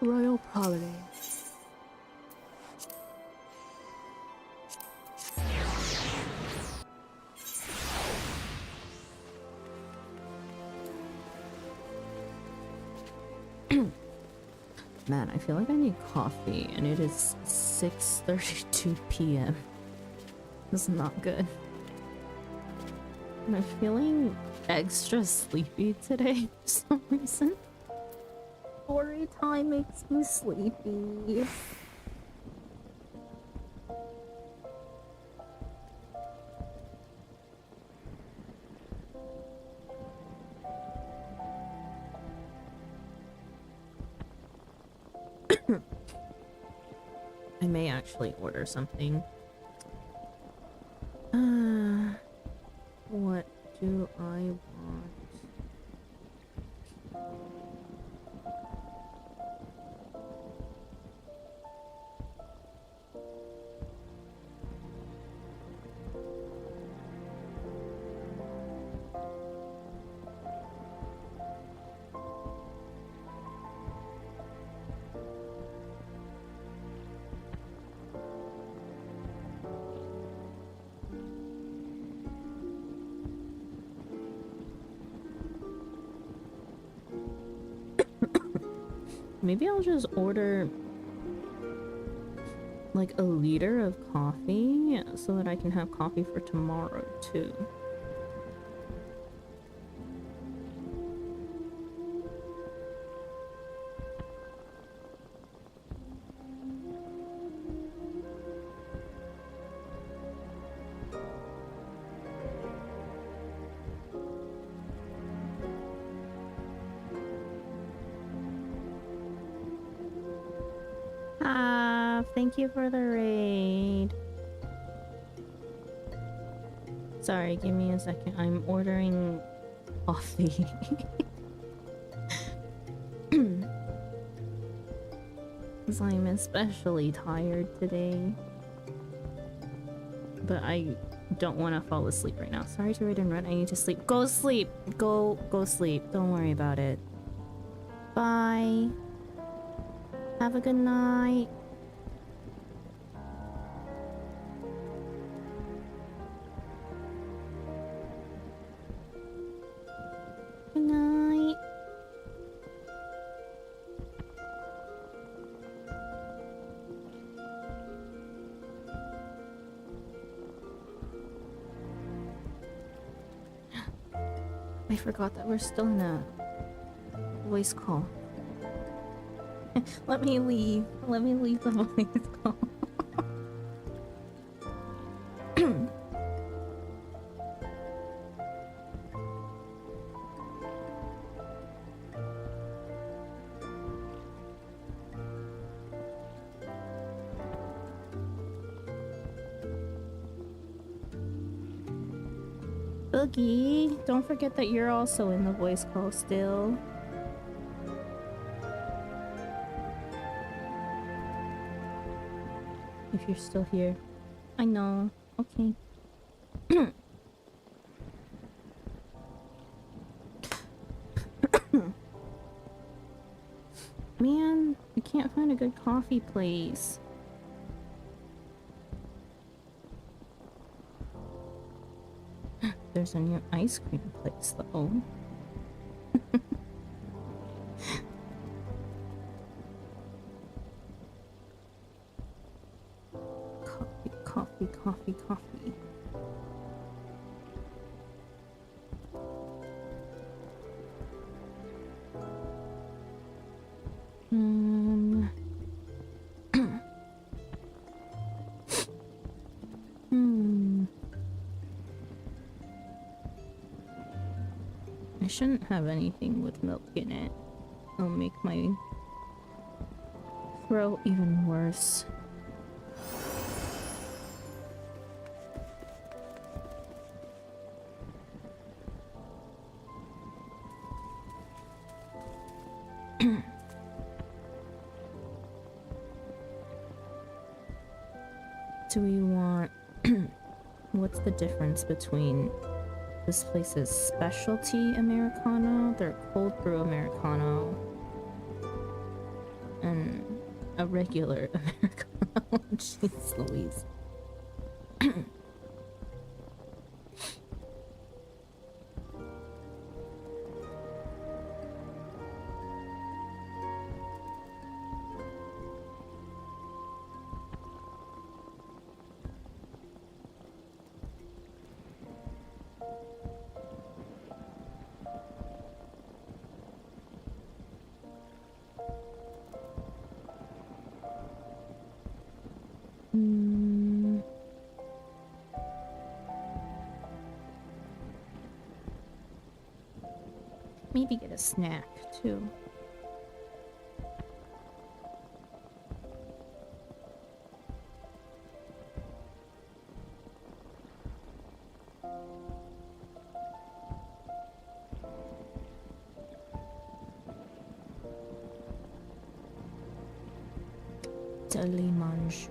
Royal Promenade. Man, I feel like I need coffee, and it is 6:32 p.m. This is not good. I'm feeling extra sleepy today for some reason. Story time makes me sleepy. I may actually order something. What do I want? Maybe I'll just order like a liter of coffee so that I can have coffee for tomorrow too. Thank you for the raid. Sorry, give me a second. I'm ordering coffee. Because I'm especially tired today. But I don't want to fall asleep right now. Sorry to raid and run. I need to sleep. Go sleep! Go sleep. Don't worry about it. Bye. Have a good night. Good night. I forgot that we're still in a voice call. Let me leave. Let me leave the voice call. Boogie, don't forget that you're also in the voice call still. If you're still here. I know. Okay. Man, I can't find a good coffee place. There's a new ice cream place though. Coffee. I shouldn't have anything with milk in it. It'll make my throat even worse. Do we want... What's the difference between this place's specialty Americano, their cold brew Americano, and a regular Americano? Jeez Louise. Maybe get a snack too. Telemanju.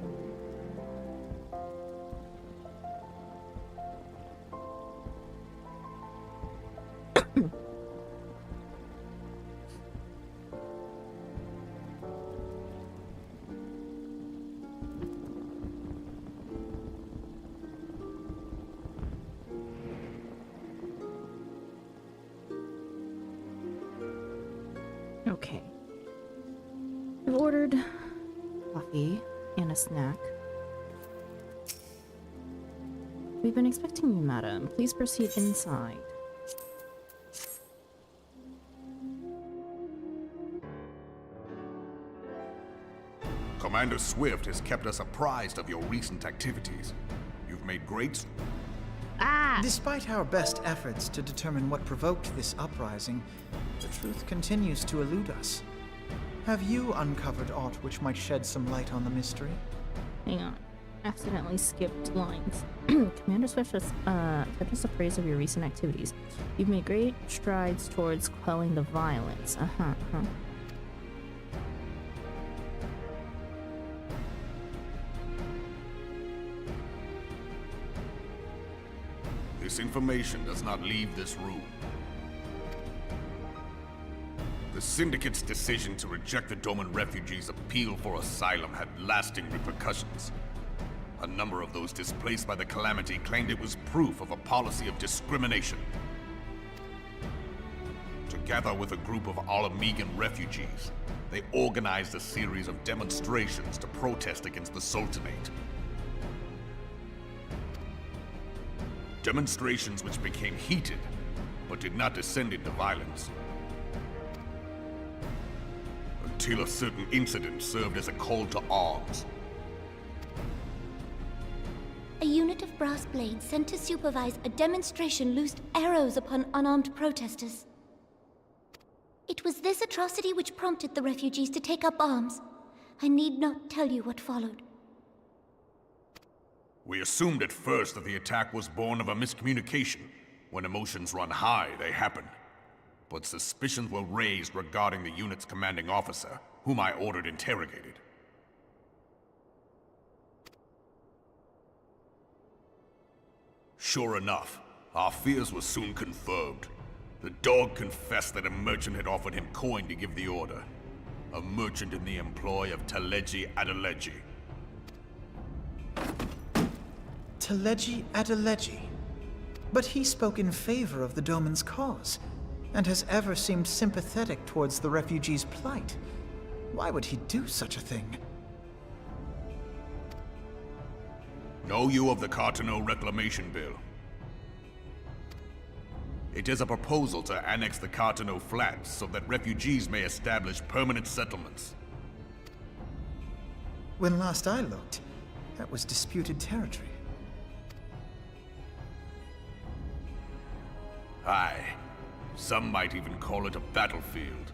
Okay. I've ordered coffee and a snack. We've been expecting you, madam. Please proceed inside. Commander Swift has kept us apprised of your recent activities. You've made great... Despite our best efforts to determine what provoked this uprising, the truth continues to elude us. Have you uncovered aught which might shed some light on the mystery? Hang on. Accidentally skipped lines. Commander Swift has kept us appraised of your recent activities. You've made great strides towards quelling the violence. This information does not leave this room. The Syndicate's decision to reject the Doman refugees' appeal for asylum had lasting repercussions. A number of those displaced by the calamity claimed it was proof of a policy of discrimination. Together with a group of Alamegan refugees, they organized a series of demonstrations to protest against the Sultanate. Demonstrations which became heated, but did not descend into violence. Until a certain incident served as a call to arms. A unit of brass blades sent to supervise a demonstration loosed arrows upon unarmed protesters. It was this atrocity which prompted the refugees to take up arms. I need not tell you what followed. We assumed at first that the attack was born of a miscommunication. When emotions run high, they happen. But suspicions were raised regarding the unit's commanding officer, whom I ordered interrogated. Sure enough, our fears were soon confirmed. The dog confessed that a merchant had offered him coin to give the order. A merchant in the employ of Teleji Adeleji. Teleji Adeleji. But he spoke in favor of the Doman's cause, and has ever seemed sympathetic towards the refugees' plight. Why would he do such a thing? Know you of the Cartano Reclamation Bill? It is a proposal to annex the Cartano Flats so that refugees may establish permanent settlements. When last I looked, that was disputed territory. Aye. Some might even call it a battlefield.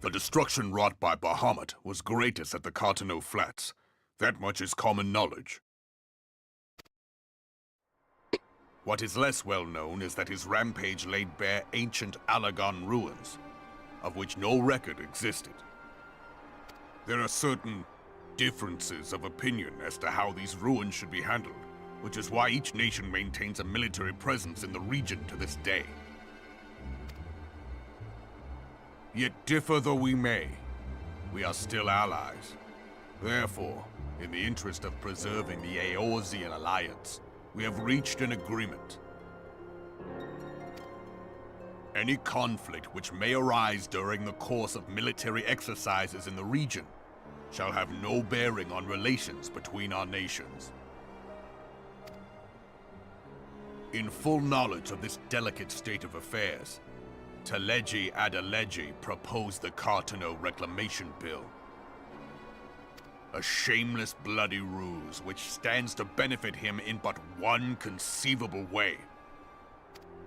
The destruction wrought by Bahamut was greatest at the Cartano Flats. That much is common knowledge. What is less well known is that his rampage laid bare ancient Alagon ruins, of which no record existed. There are certain differences of opinion as to how these ruins should be handled, which is why each nation maintains a military presence in the region to this day. Yet differ though we may, we are still allies. Therefore, in the interest of preserving the Eorzean alliance, we have reached an agreement. Any conflict which may arise during the course of military exercises in the region shall have no bearing on relations between our nations. In full knowledge of this delicate state of affairs, Teleji Adeleji proposed the Cartano Reclamation Bill. A shameless bloody ruse which stands to benefit him in but one conceivable way.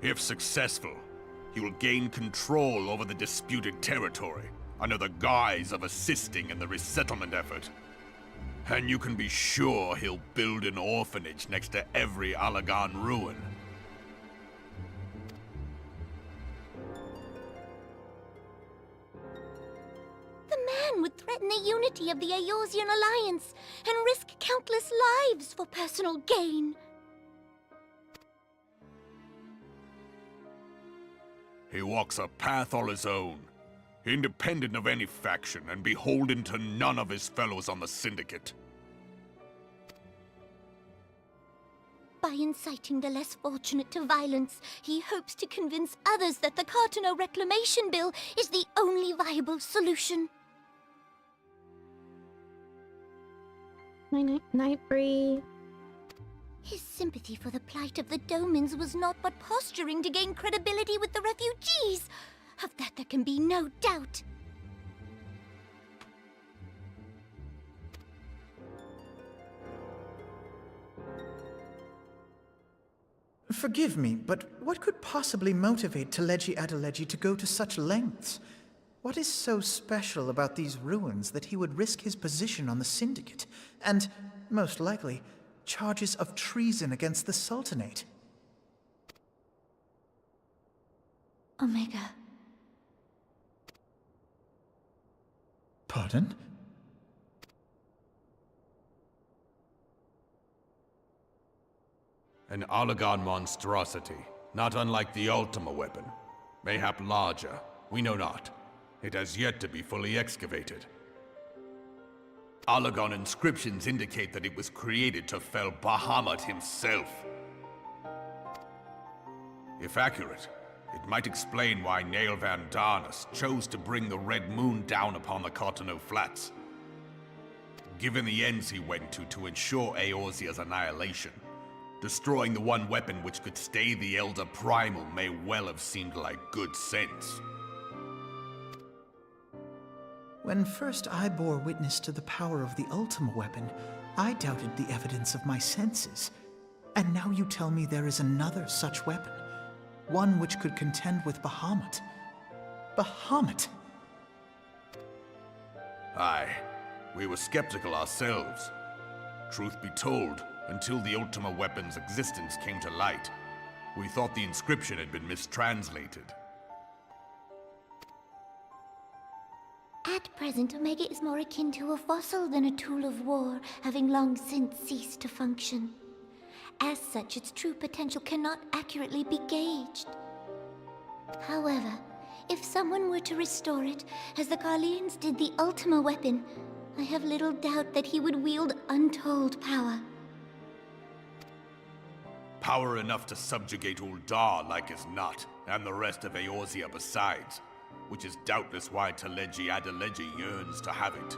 If successful, he will gain control over the disputed territory under the guise of assisting in the resettlement effort. And you can be sure he'll build an orphanage next to every Alagon ruin. one would threaten the unity of the Eorzean Alliance and risk countless lives for personal gain. He walks a path all his own, independent of any faction and beholden to none of his fellows on the Syndicate. By inciting the less fortunate to violence, he hopes to convince others that the Cartano Reclamation Bill is the only viable solution. Night, Bree. His sympathy for the plight of the Domans was not but posturing to gain credibility with the refugees. Of that there can be no doubt. Forgive me, but what could possibly motivate Teleji Adeleji to go to such lengths? What is so special about these ruins that he would risk his position on the Syndicate, and, most likely, charges of treason against the Sultanate? Omega. Pardon? An Oligon monstrosity, not unlike the Ultima weapon. Mayhap larger, we know not. It has yet to be fully excavated. Oligon inscriptions indicate that it was created to fell Bahamut himself. If accurate, it might explain why Nail Van Darnus chose to bring the Red Moon down upon the Cartano Flats. Given the ends he went to ensure Eorzea's annihilation, destroying the one weapon which could stay the Elder Primal may well have seemed like good sense. When first I bore witness to the power of the Ultima weapon, I doubted the evidence of my senses. And now you tell me there is another such weapon. One which could contend with Bahamut. Bahamut! Aye, we were skeptical ourselves. Truth be told, until the Ultima weapon's existence came to light, we thought the inscription had been mistranslated. At present, Omega is more akin to a fossil than a tool of war, having long since ceased to function. As such, its true potential cannot accurately be gauged. However, if someone were to restore it, as the Carlians did the Ultima weapon, I have little doubt that he would wield untold power. Power enough to subjugate Uldar like as not, and the rest of Eorzea besides, which is doubtless why Teleji Adeleji yearns to have it.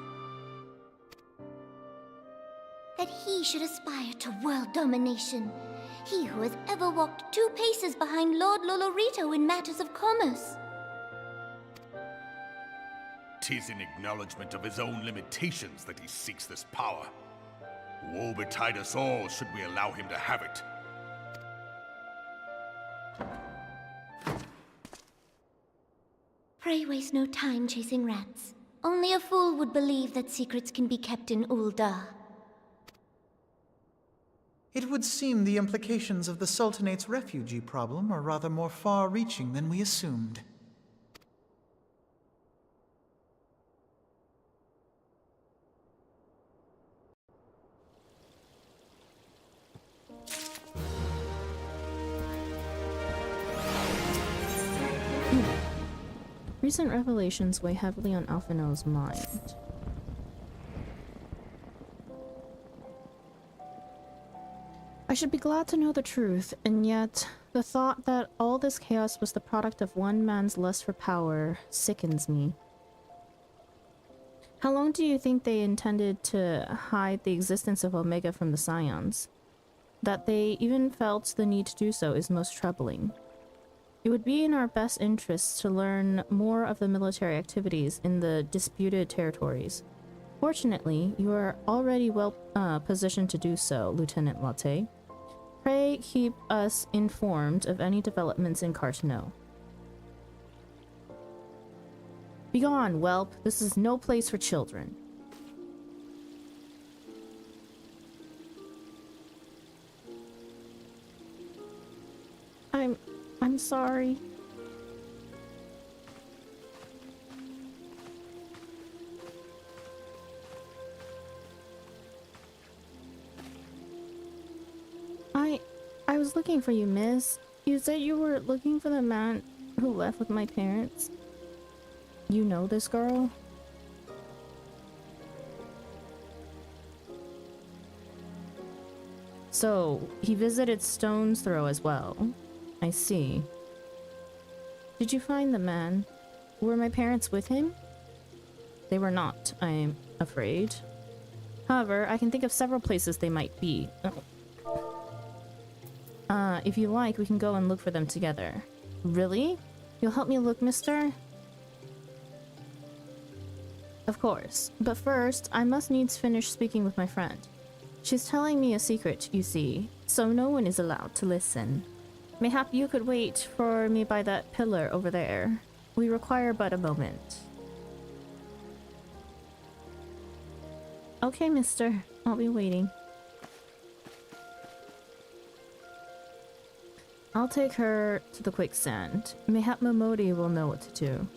That he should aspire to world domination. He who has ever walked 2 paces behind Lord Lolorito in matters of commerce. 'Tis in acknowledgement of his own limitations that he seeks this power. Woe betide us all should we allow him to have it. Pray waste no time chasing rats. Only a fool would believe that secrets can be kept in Uldar. It would seem the implications of the Sultanate's refugee problem are rather more far-reaching than we assumed. Recent revelations weigh heavily on Alphino's mind. I should be glad to know the truth, and yet the thought that all this chaos was the product of one man's lust for power sickens me. How long do you think they intended to hide the existence of Omega from the Scions? That they even felt the need to do so is most troubling. It would be in our best interests to learn more of the military activities in the disputed territories. Fortunately, you are already well positioned to do so, Lieutenant Latte. Pray keep us informed of any developments in Cartano. Begone, whelp. This is no place for children. I'm sorry. was looking for you, miss. You said you were looking for the man who left with my parents. You know this girl? So, he visited Stone's Throw as well. I see. Did you find the man? Were my parents with him? They were not, I'm afraid. However, I can think of several places they might be. If you like, we can go and look for them together. Really? You'll help me look, mister? Of course. But first, I must needs finish speaking with my friend. She's telling me a secret, you see, so no one is allowed to listen. Mayhap you could wait for me by that pillar over there. We require but a moment. Okay, mister. I'll be waiting. I'll take her to the quicksand. Mayhap Momodi will know what to do.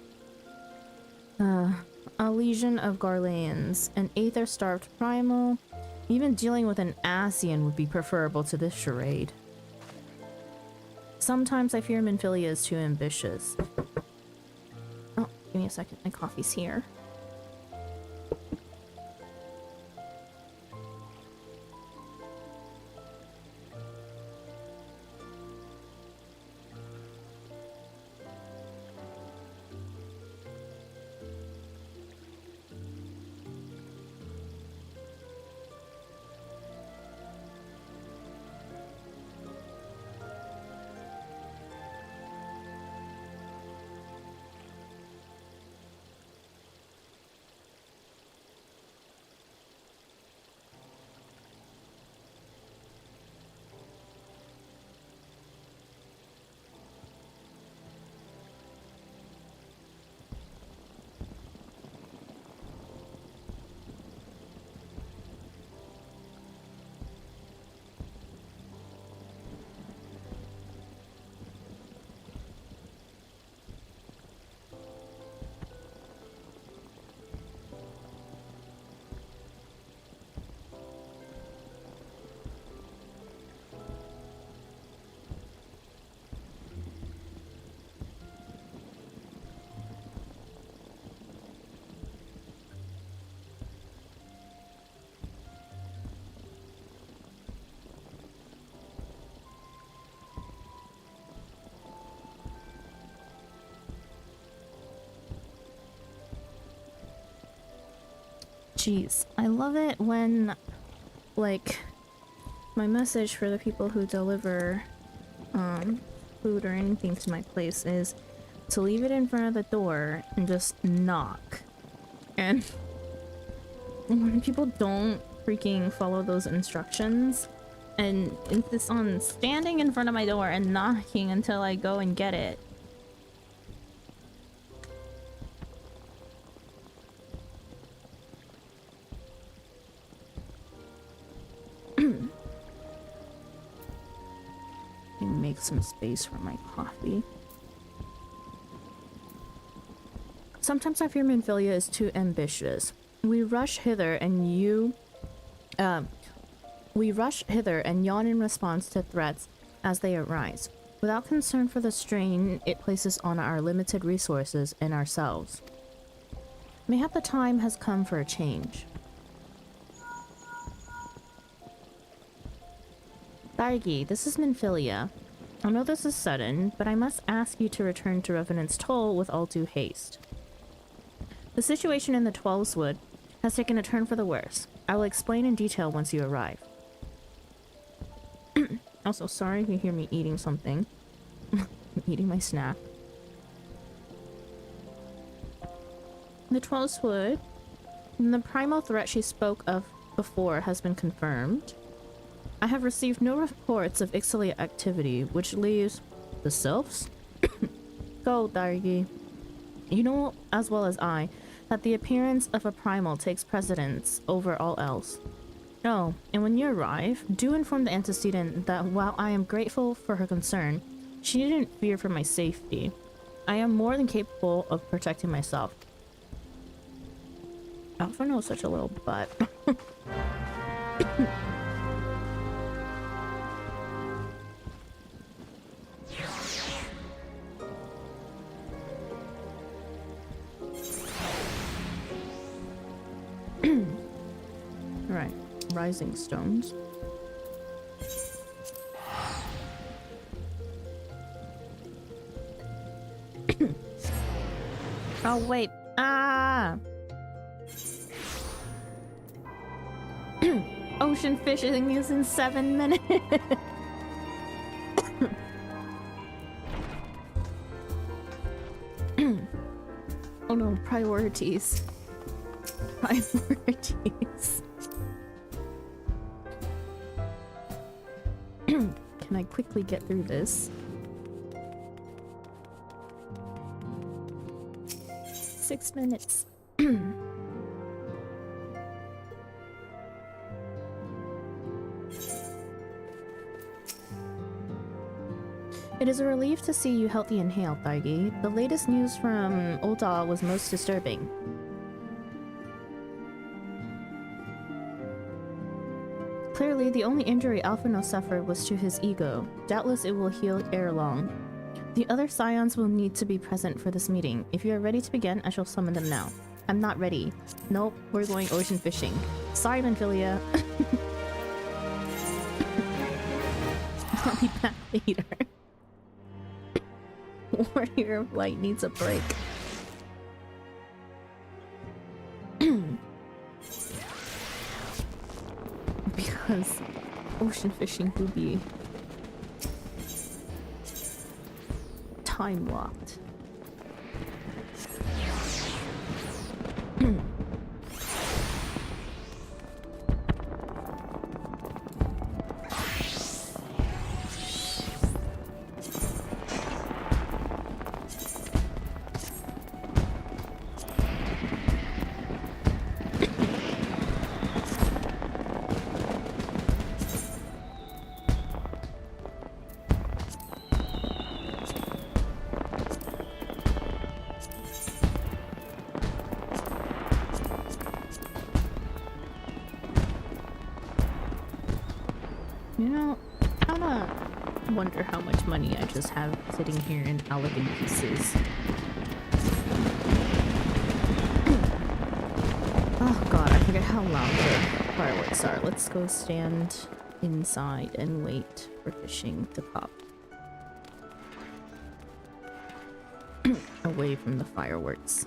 A legion of Garleans, an aether-starved primal. Even dealing with an Asian would be preferable to this charade. Sometimes I fear Minfilia is too ambitious. Oh, give me a second. My coffee's here. Jeez, I love it when, like, my message for the people who deliver food or anything to my place is to leave it in front of the door and just knock. And when people don't freaking follow those instructions and insist on standing in front of my door and knocking until I go and get it. Make some space for my coffee. Sometimes I fear Minfilia is too ambitious. We rush hither and yawn in response to threats as they arise, without concern for the strain it places on our limited resources and ourselves. Mayhap the time has come for a change. Dargi, this is Minfilia. I know this is sudden, but I must ask you to return to Revenant's Toll with all due haste. The situation in the Twelveswood has taken a turn for the worse. I will explain in detail once you arrive. Also, sorry if you hear me eating something. I'm eating my snack. The Twelveswood, the primal threat she spoke of before has been confirmed. I have received no reports of Ixalia activity, which leaves the sylphs? Go, Dargi. You know as well as I that the appearance of a primal takes precedence over all else. Oh, and when you arrive, do inform the antecedent that while I am grateful for her concern, she didn't fear for my safety. I am more than capable of protecting myself. Alphino is such a little butt. Right, rising stones. Oh wait, ocean fishing is in 7 minutes. Oh no, priorities. Priorities. Can I quickly get through this? 6 minutes. It is a relief to see you healthy and hale, Thargi. The latest news from Ul'dah was most disturbing. Clearly, the only injury Alphino suffered was to his ego. Doubtless it will heal ere long. The other scions will need to be present for this meeting. If you are ready to begin, I shall summon them now. I'm not ready. Nope, we're going ocean fishing. Sorry, Manphilia. I'll be back later. Warrior of Light needs a break. Because ocean fishing will be time locked. You know, I kinda wonder how much money I just have sitting here in elegant pieces. Oh god, I forget how loud the fireworks are. Let's go stand inside and wait for fishing to pop. Away from the fireworks.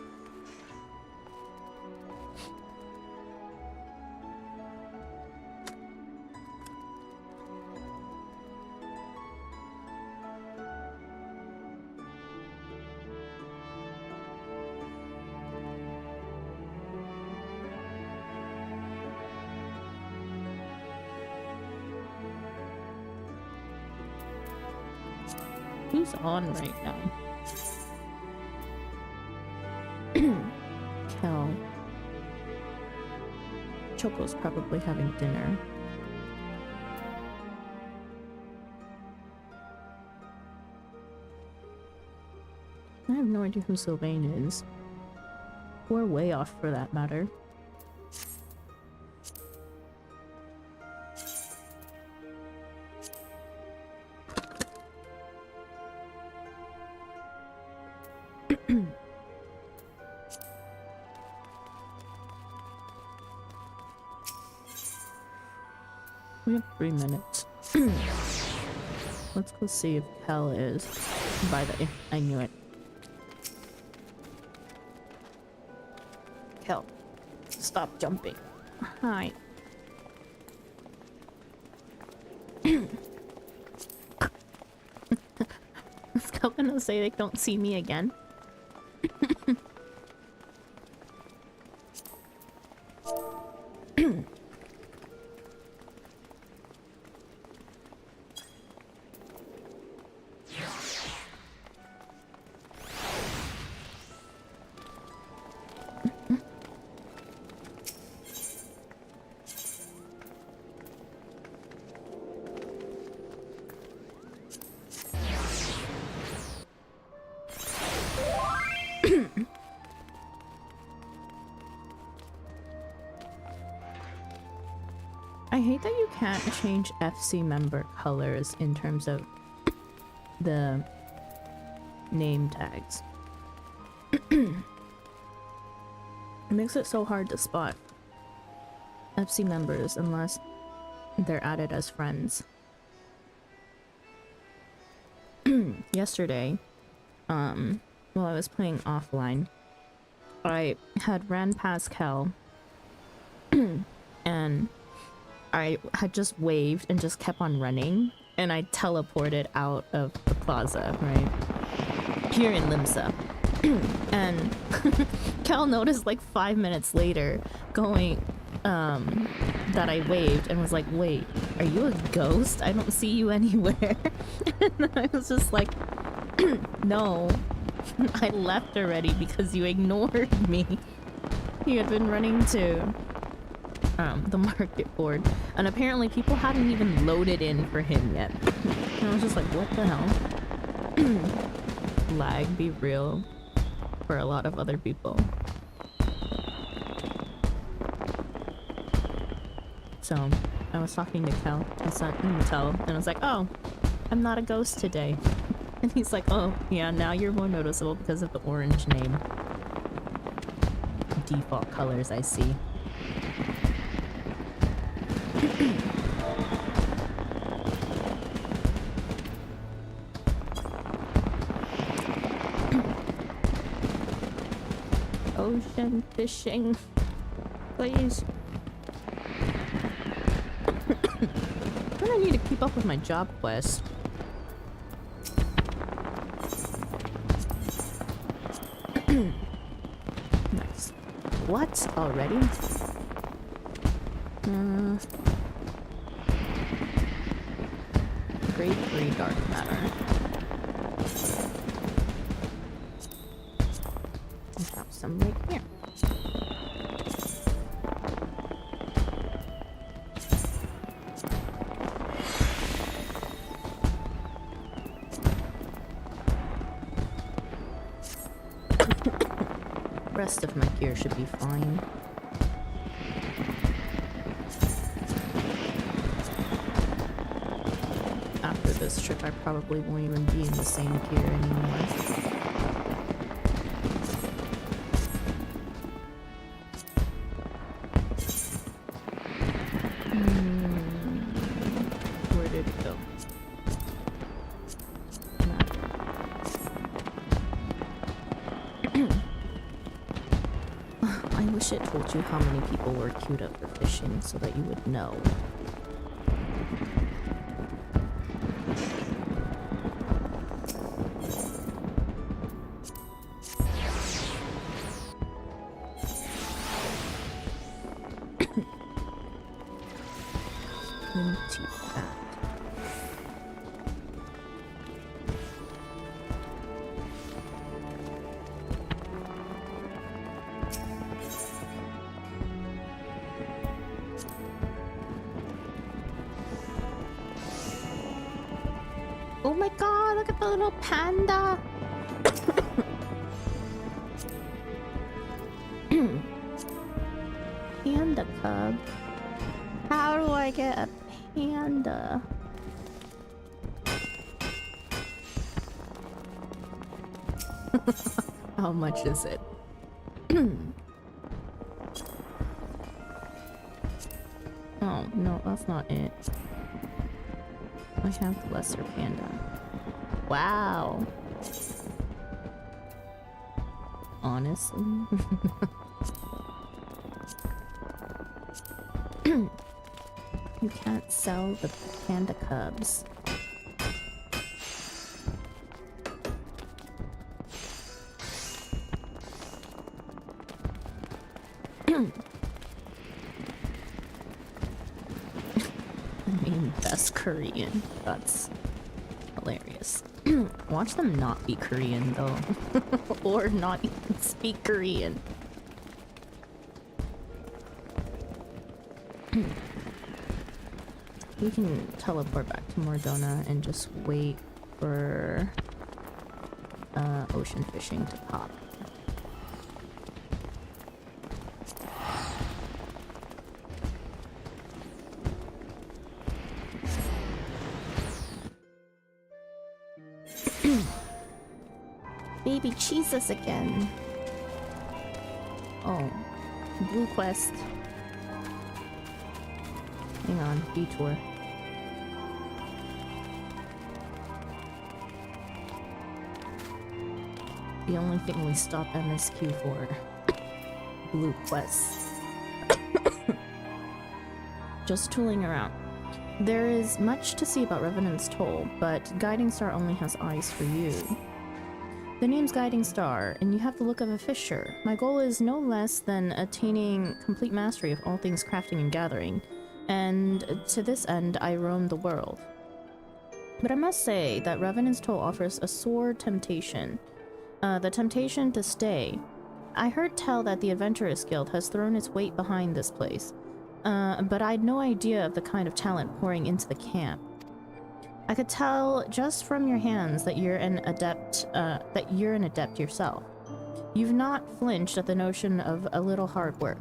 Who's on right now? Kel. Choco's probably having dinner. I have no idea who Sylvain is. We're way off for that matter. We have 3 minutes. Let's go see if Kel is. By the I knew it. Kel, stop jumping. Hi. Is Kel gonna say they don't see me again? I hate that you can't change FC member colors in terms of the name tags. It makes it so hard to spot FC members unless they're added as friends. Yesterday, while I was playing offline, I had ran past Kel and I had just waved and just kept on running, and I teleported out of the plaza, right? Here in Limsa. And Kel noticed like 5 minutes later going that I waved and was like, wait, are you a ghost? I don't see you anywhere. And I was just like, no, I left already because you ignored me. He had been running to the market board, and apparently people hadn't even loaded in for him yet. And I was just like, what the hell? Lag be real for a lot of other people. So I was talking to Kel, and I was like, oh, I'm not a ghost today. And he's like, oh yeah, now you're more noticeable because of the orange name. Default colors, I see. Ocean fishing, please. I need to keep up with my job quest. Nice. What? Already? Grade 3 dark matter. I have some right here. Rest of my gear should be fine. After this trip, I probably won't even be in the same gear anymore. Where did it go? I wish it told you how many people were queued up for fishing so that you would know. Into that. Oh my god, look at the little panda! Panda cub. How do I get a panda? How much is it? Oh, no, that's not it. I have the lesser panda. Wow. Honestly. You can't sell the panda cubs. I mean, that's Korean. That's hilarious. Watch them not be Korean, though. Or not even speak Korean. We can teleport back to Mordona and just wait for ocean fishing to pop. Baby Jesus again. Oh, blue quest. Hang on, detour. The only thing we stop MSQ for. Blue quests. Just tooling around. There is much to see about Revenant's Toll, but Guiding Star only has eyes for you. The name's Guiding Star, and you have the look of a fisher. My goal is no less than attaining complete mastery of all things crafting and gathering, and to this end I roam the world. But I must say that Revenant's Toll offers a sore temptation. The temptation to stay. I heard tell that the Adventurers Guild has thrown its weight behind this place, but I'd no idea of the kind of talent pouring into the camp. I could tell just from your hands that you're an adept yourself. You've not flinched at the notion of a little hard work.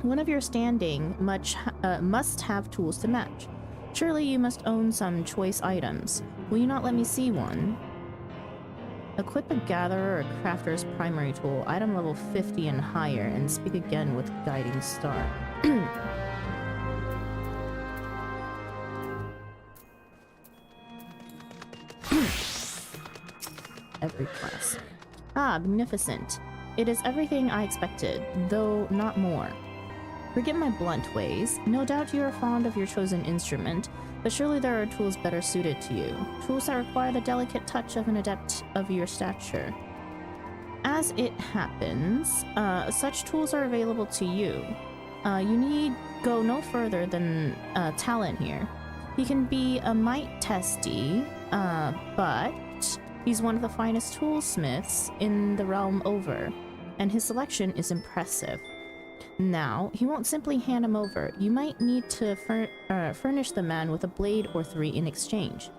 One of your standing must have tools to match. Surely you must own some choice items. Will you not let me see one? Equip a gatherer or crafter's primary tool, item level 50 and higher, and speak again with Guiding Star. Every class. Ah, magnificent. It is everything I expected, though not more. Forget my blunt ways. No doubt you are fond of your chosen instrument, but surely there are tools better suited to you. Tools that require the delicate touch of an adept of your stature. As it happens, such tools are available to you. You need go no further than Talon here. He can be a mite testy, but he's one of the finest toolsmiths in the realm over, and his selection is impressive. Now, he won't simply hand him over. You might need to furnish the man with a blade or 3 in exchange.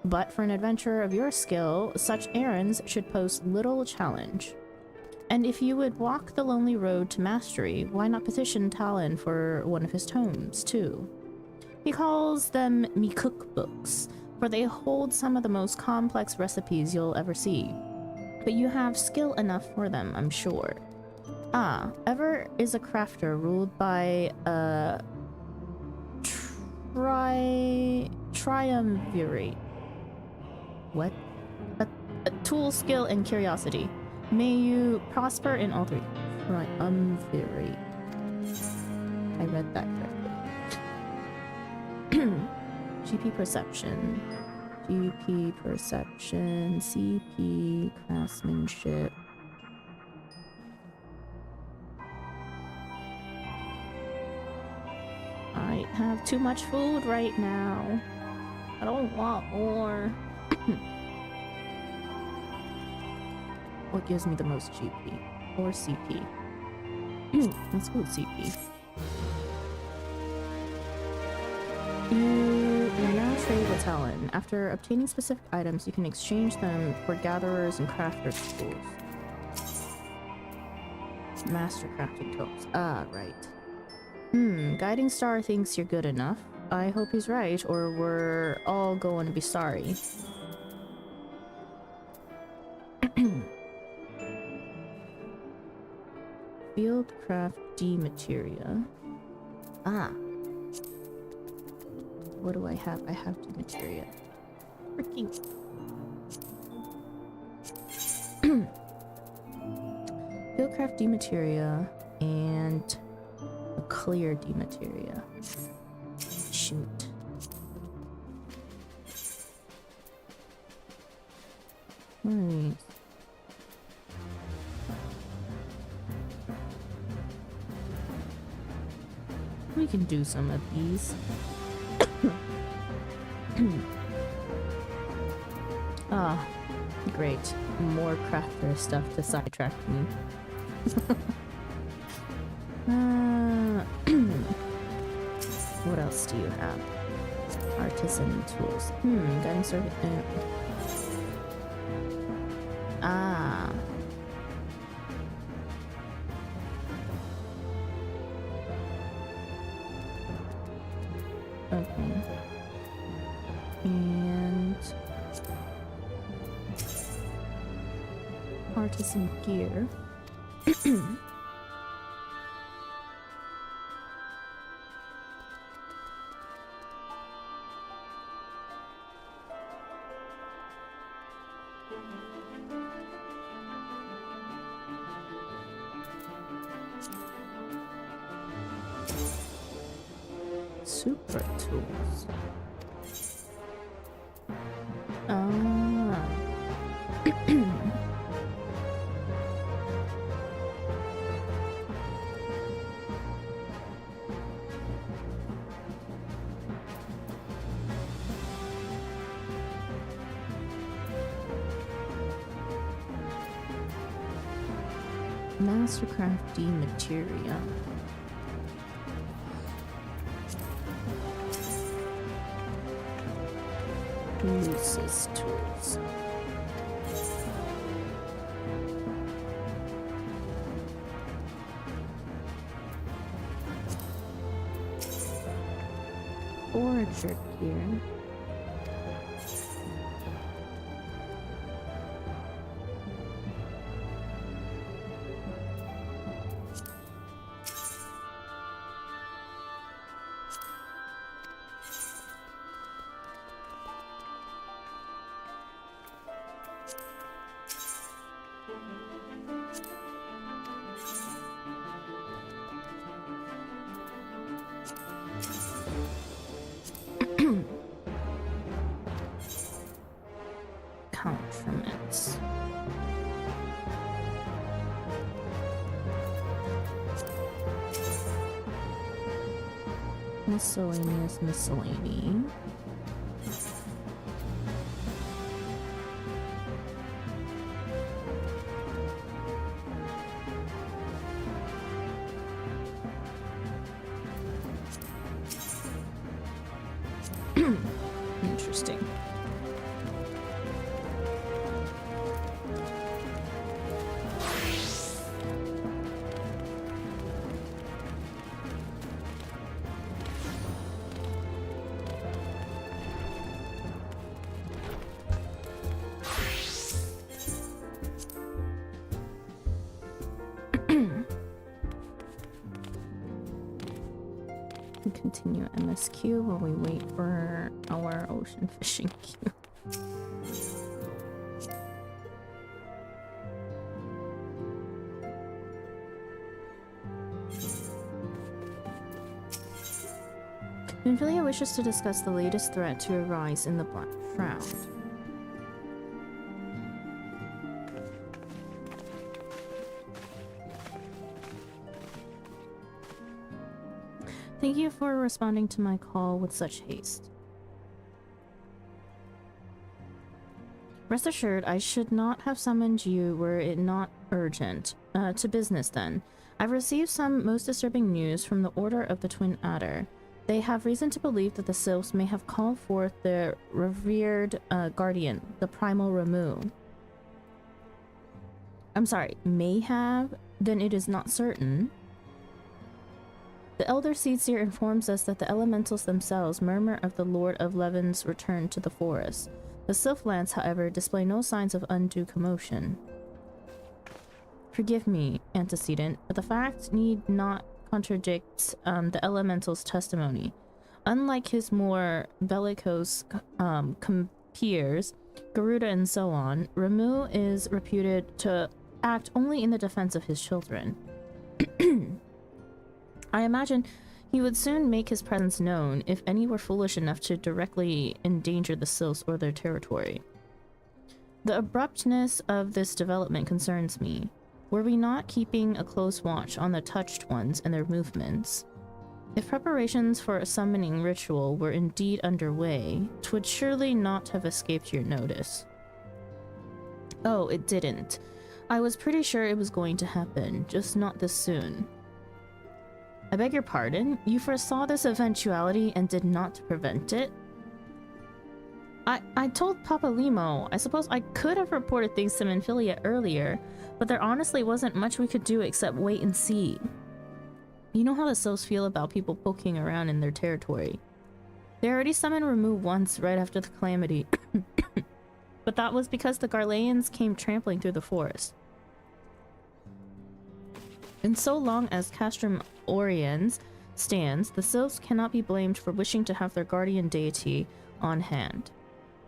But for an adventurer of your skill, such errands should pose little challenge. And if you would walk the lonely road to mastery, why not petition Talon for one of his tomes, too? He calls them me cookbooks, for they hold some of the most complex recipes you'll ever see. But you have skill enough for them, I'm sure. Ah, Ever is a crafter ruled by a triumvirate. What? A tool, skill, and curiosity. May you prosper in all 3. Triumvirate. I read that correctly. GP perception. GP perception. CP craftsmanship. I have too much food right now. I don't want more. What gives me the most GP? Or CP? Let's go with CP. You now trade with Talon. After obtaining specific items, you can exchange them for gatherers and crafters' tools. Master crafting tools. Ah, right. Guiding Star thinks you're good enough. I hope he's right, or we're all going to be sorry. Fieldcraft D materia. Ah. What do I have? I have D materia. Freaking. Fieldcraft D materia and a clear D materia. Shoot. Right. We can do some of these. Ah, great. More crafter stuff to sidetrack me. What else do you have? Artisan tools. Guiding service. Ah. Okay. And artisan gear. Super tools. Mastercraft D materia. Uses tools. Forager gear. Compliments. Miscellaneous miscellany. Interesting. Continue MSQ while we wait for our ocean fishing queue. Amelia wishes to discuss the latest threat to arise in the Black Shroud. Thank you for responding to my call with such haste. Rest assured, I should not have summoned you were it not urgent. To business then. I've received some most disturbing news from the Order of the Twin Adder. They have reason to believe that the Sylphs may have called forth their revered guardian, the Primal Ramu. I'm sorry, may have? Then it is not certain. The Elder Seedseer informs us that the elementals themselves murmur of the Lord of Levin's return to the forest. The Sylphlands, however, display no signs of undue commotion. Forgive me, antecedent, but the fact need not contradict the elemental's testimony. Unlike his more bellicose compeers, Garuda and so on, Ramu is reputed to act only in the defense of his children. I imagine he would soon make his presence known if any were foolish enough to directly endanger the Sylphs or their territory. The abruptness of this development concerns me. Were we not keeping a close watch on the touched ones and their movements? If preparations for a summoning ritual were indeed underway, 'twould surely not have escaped your notice. Oh, it didn't. I was pretty sure it was going to happen, just not this soon. I beg your pardon? You foresaw this eventuality and did not prevent it? I told Papa Limo. I suppose I could have reported things to Minfilia earlier, but there honestly wasn't much we could do except wait and see. You know how the Sylphs feel about people poking around in their territory. They already summoned Ramu once right after the calamity, but that was because the Garleans came trampling through the forest. And so long as Castrum Oriens stands, the Sylphs cannot be blamed for wishing to have their guardian deity on hand.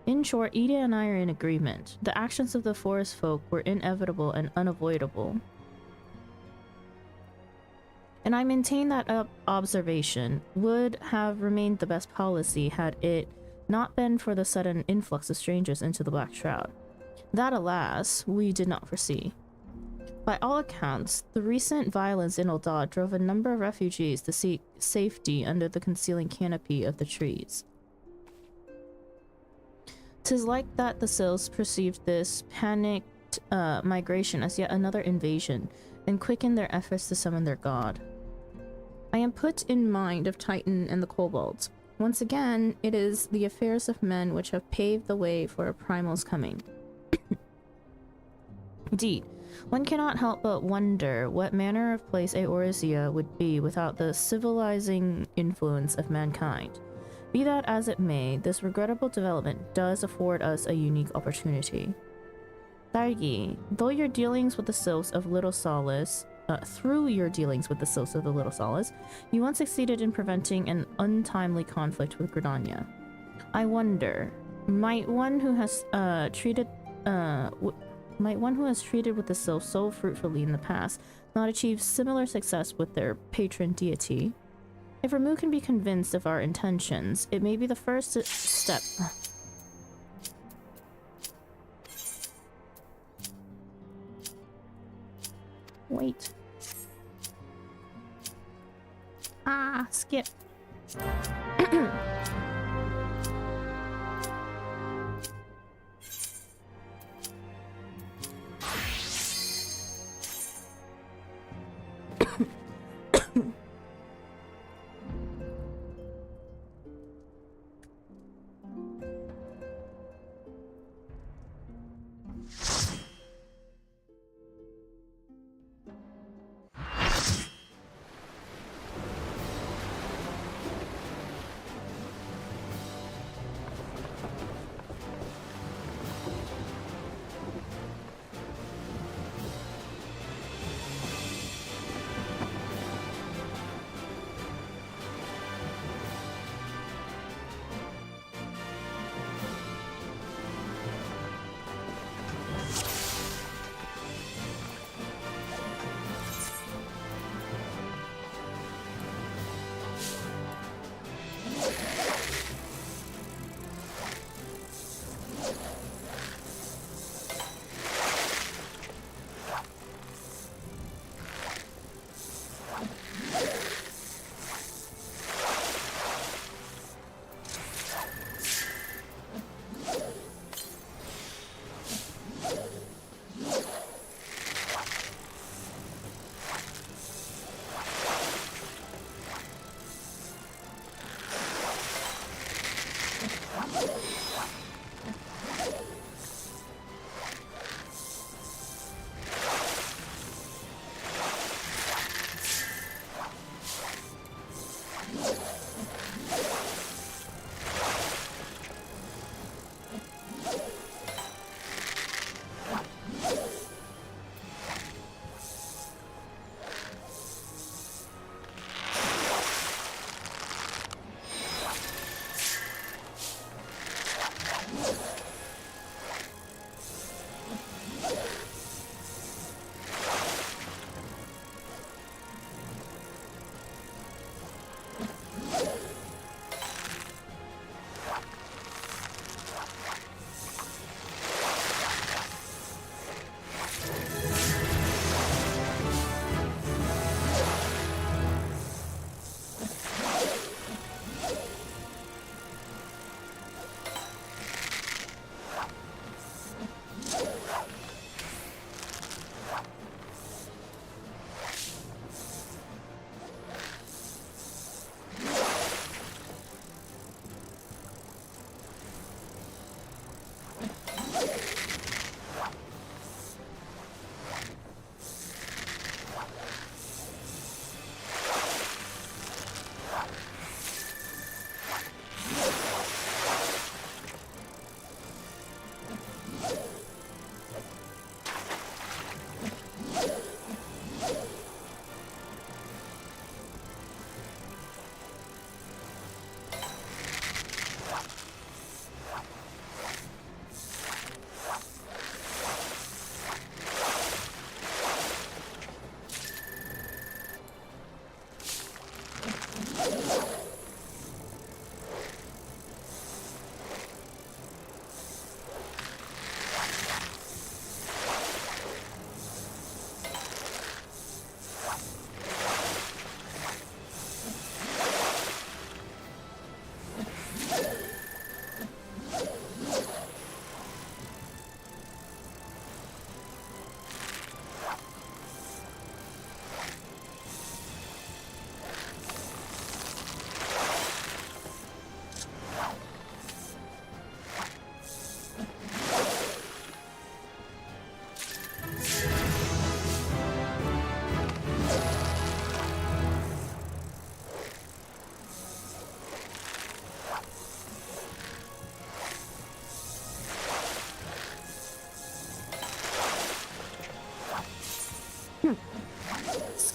In short, Ida and I are in agreement. The actions of the forest folk were inevitable and unavoidable. and I maintain that observation would have remained the best policy had it not been for the sudden influx of strangers into the Black Shroud. That, alas, we did not foresee. By all accounts, the recent violence in Uldad drove a number of refugees to seek safety under the concealing canopy of the trees. 'Tis like that the Sylphs perceived this panicked migration as yet another invasion, and quickened their efforts to summon their god. I am put in mind of Titan and the Kobolds. Once again, it is the affairs of men which have paved the way for a primal's coming. Indeed, one cannot help but wonder what manner of place Eorzea would be without the civilizing influence of mankind. Be that as it may, this regrettable development does afford us a unique opportunity. Dargi, though your dealings with the Sylphs of Little Solace, through your dealings with the Sylphs of the Little Solace, you once succeeded in preventing an untimely conflict with Gridania. I wonder, might one who has treated with the Sylphs so fruitfully in the past not achieve similar success with their patron deity? If Ramuh can be convinced of our intentions, it may be the first step. Wait. Ah, skip.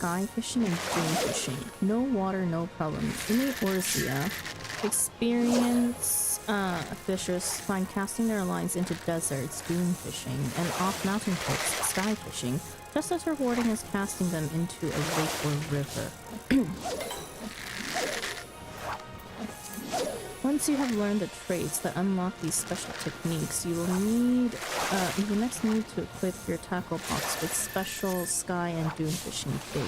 sky fishing and dune fishing. No water, no problem. In Eorzea, experience fishers find casting their lines into deserts, dune fishing, and off mountain cliffs, sky fishing, just as rewarding as casting them into a lake or river. Once you have learned the traits that unlock these special techniques, you will next need to equip your tackle box with special sky and dune fishing bait.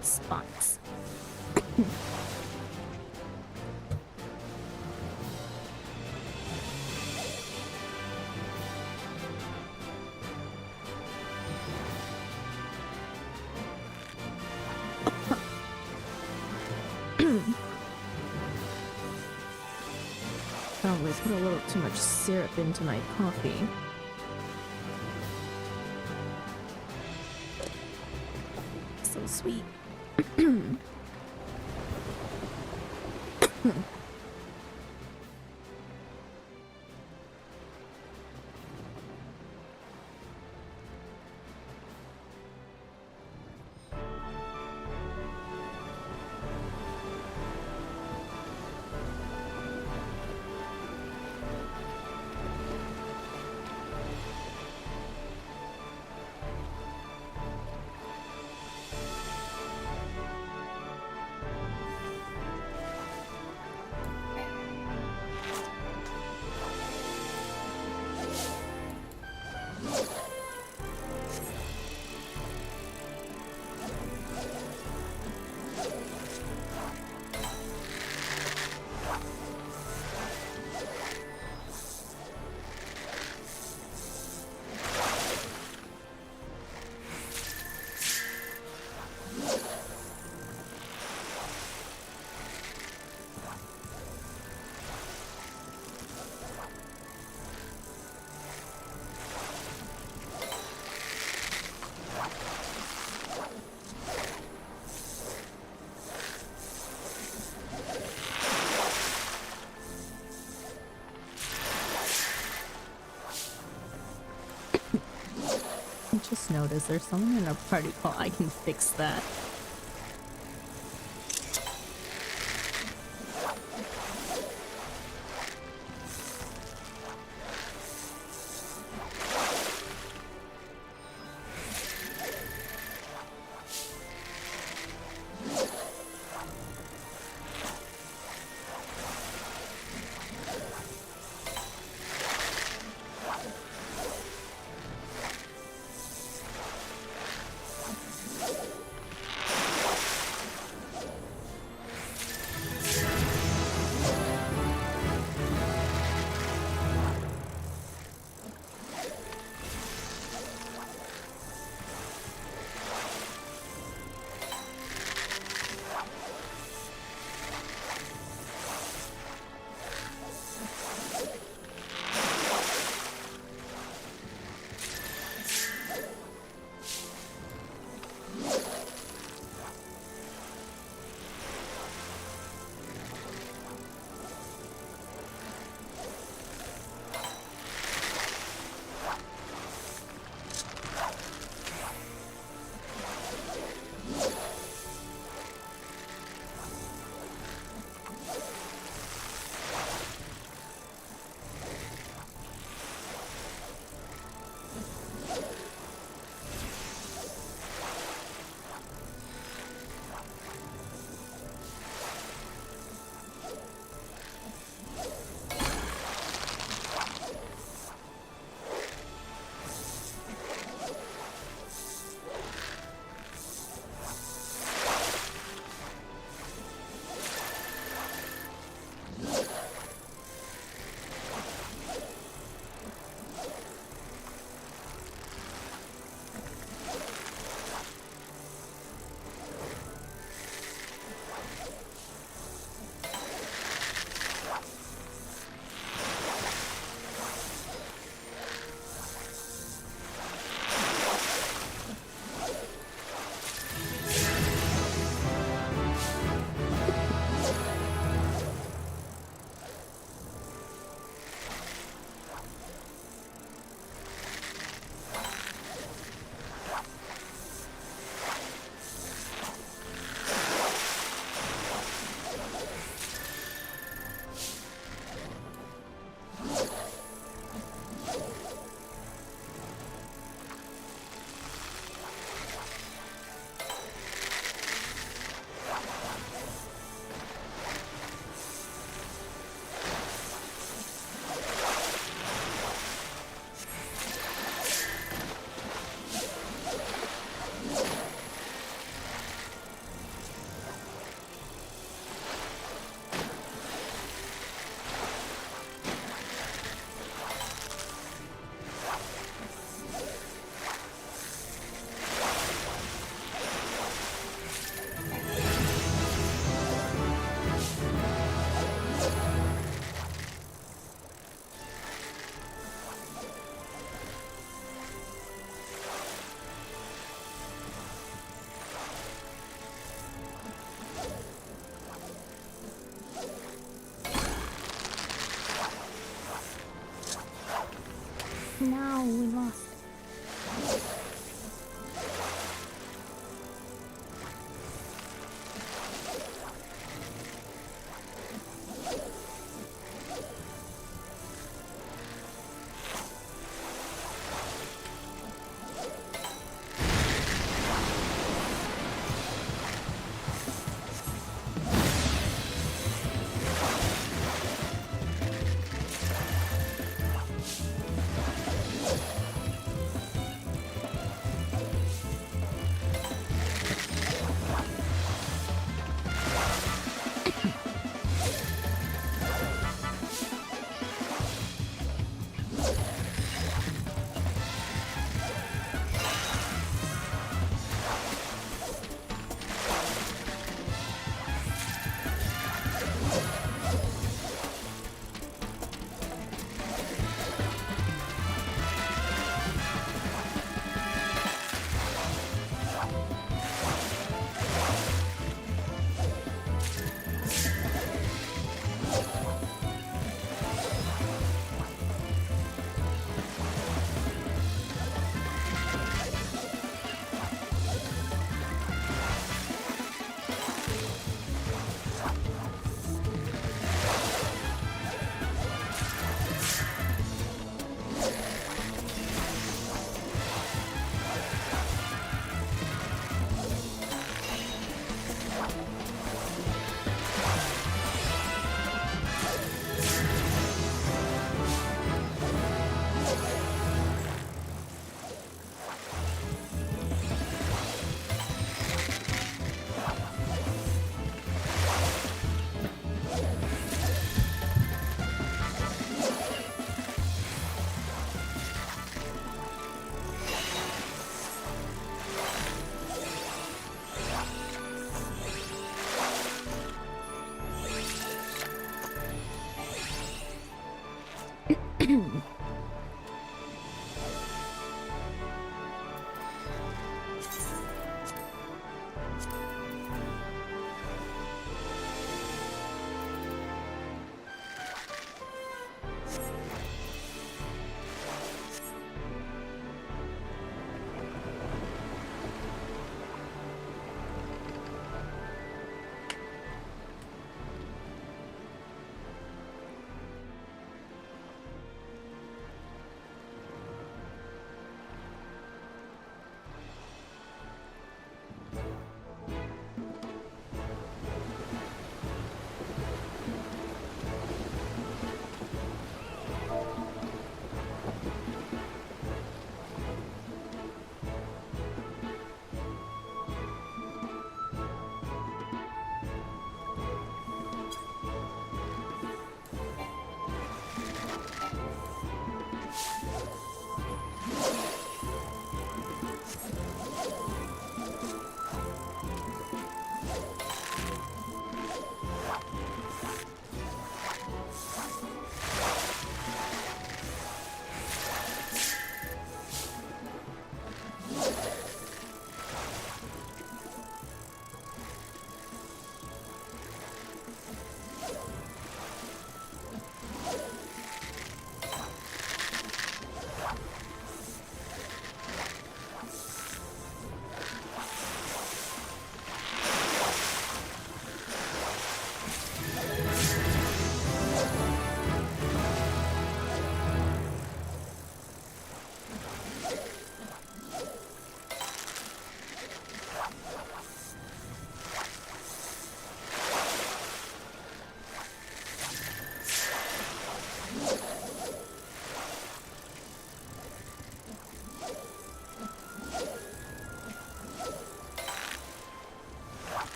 Spots. Probably put a little too much syrup into my coffee. So sweet. just noticed there's someone in our party called I Can Fix That.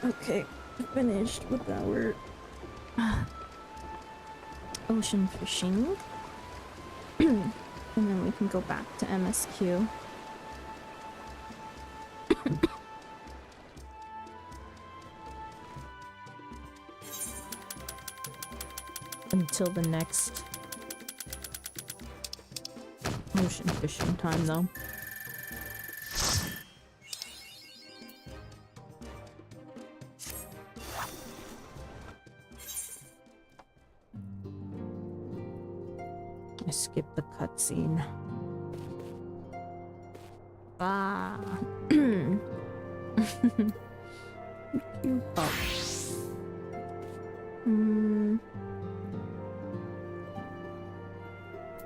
Okay, finished with our ocean fishing. And then we can go back to MSQ. Until the next ocean fishing time, though. I skipped the cutscene. Ah. Cute pup.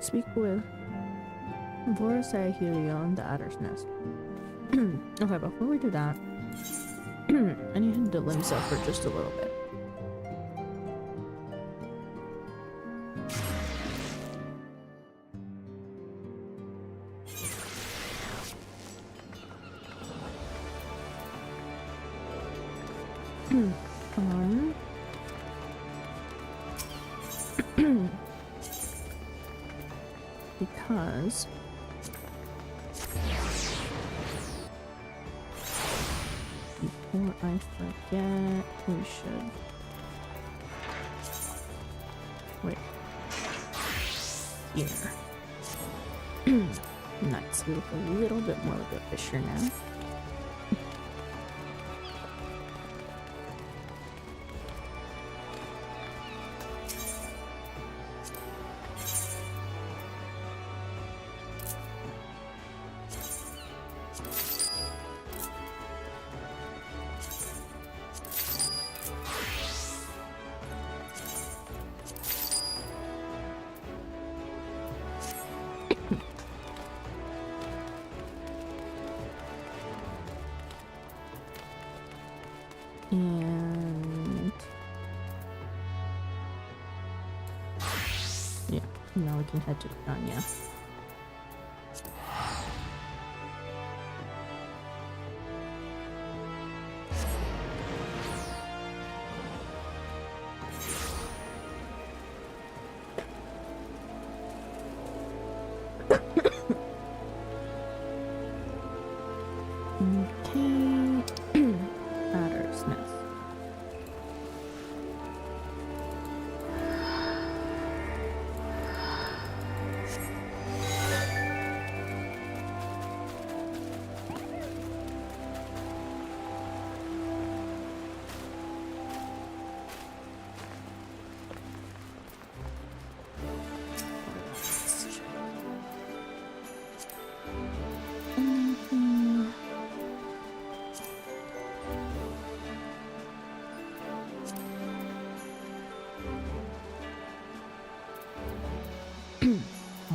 Speak with Vorsa Helion, the Adder's Nest. Okay, before we do that, I need to Limsa for just a little bit. Come on. Because before I forget, we should wait here. Nice. We look a little bit more like a fisher now. And yeah, now we can head to Anya.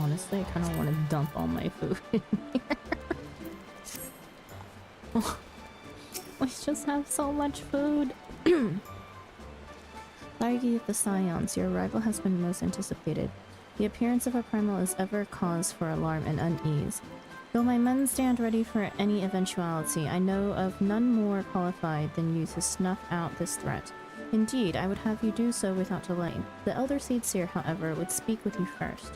Honestly, I kind of want to dump all my food in here. We just have so much food. Largy of the Scions, your arrival has been most anticipated. The appearance of a primal is ever cause for alarm and unease. Though my men stand ready for any eventuality, I know of none more qualified than you to snuff out this threat. Indeed, I would have you do so without delay. The Elder Seer, however, would speak with you first.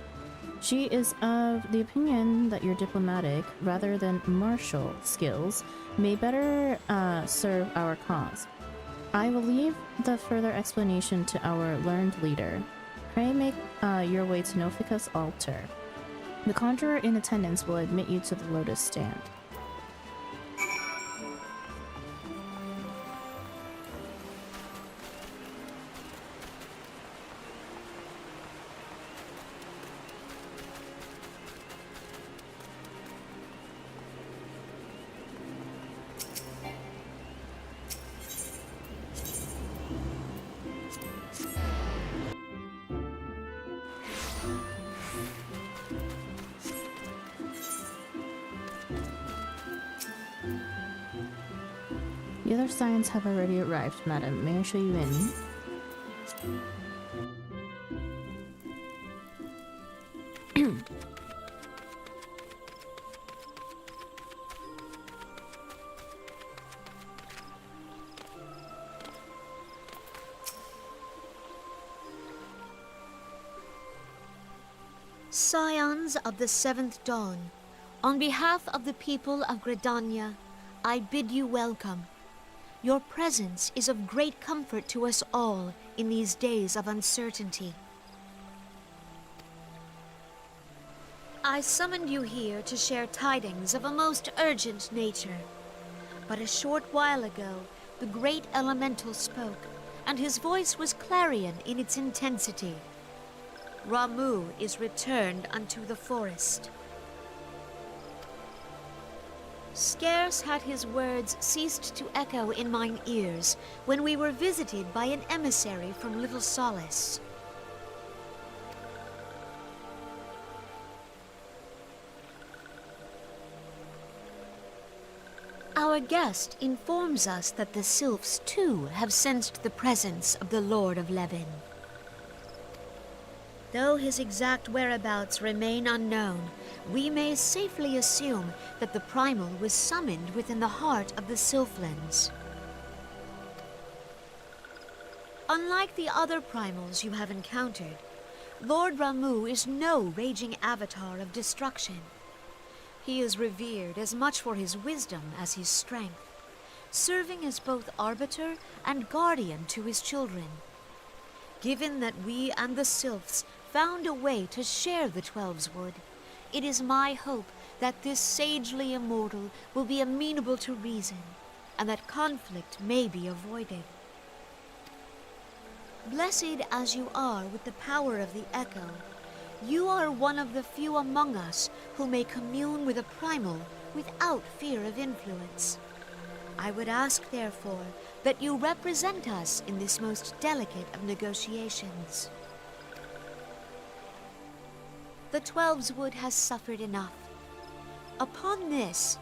She is of the opinion that your diplomatic, rather than martial, skills may better serve our cause. I will leave the further explanation to our learned leader. Pray make your way to Nofika's altar. The conjurer in attendance will admit you to the Lotus Stand. The other Scions have already arrived, madam. May I show you in? Scions of the Seventh Dawn, on behalf of the people of Gridania, I bid you welcome. Your presence is of great comfort to us all in these days of uncertainty. I summoned you here to share tidings of a most urgent nature. But a short while ago, the great elemental spoke, and his voice was clarion in its intensity. Ramuh is returned unto the forest. Scarce had his words ceased to echo in mine ears when we were visited by an emissary from Little Solace. Our guest informs us that the sylphs too have sensed the presence of the Lord of Levin. Though his exact whereabouts remain unknown, we may safely assume that the primal was summoned within the heart of the Sylphlands. Unlike the other primals you have encountered, Lord Ramuh is no raging avatar of destruction. He is revered as much for his wisdom as his strength, serving as both arbiter and guardian to his children. Given that we and the Sylphs found a way to share the Twelveswood, it is my hope that this sagely immortal will be amenable to reason, and that conflict may be avoided. Blessed as you are with the power of the Echo, you are one of the few among us who may commune with a primal without fear of influence. I would ask, therefore, that you represent us in this most delicate of negotiations. The Twelveswood has suffered enough. Upon this,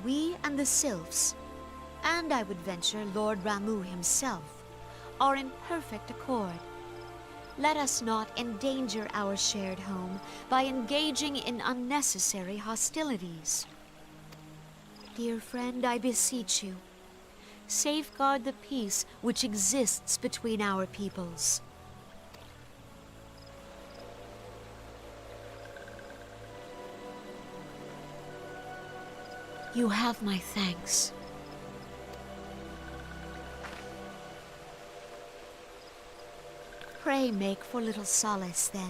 we and the Sylphs, and I would venture Lord Ramuh himself, are in perfect accord. Let us not endanger our shared home by engaging in unnecessary hostilities. Dear friend, I beseech you, safeguard the peace which exists between our peoples. You have my thanks. Pray make for Little Solace, then.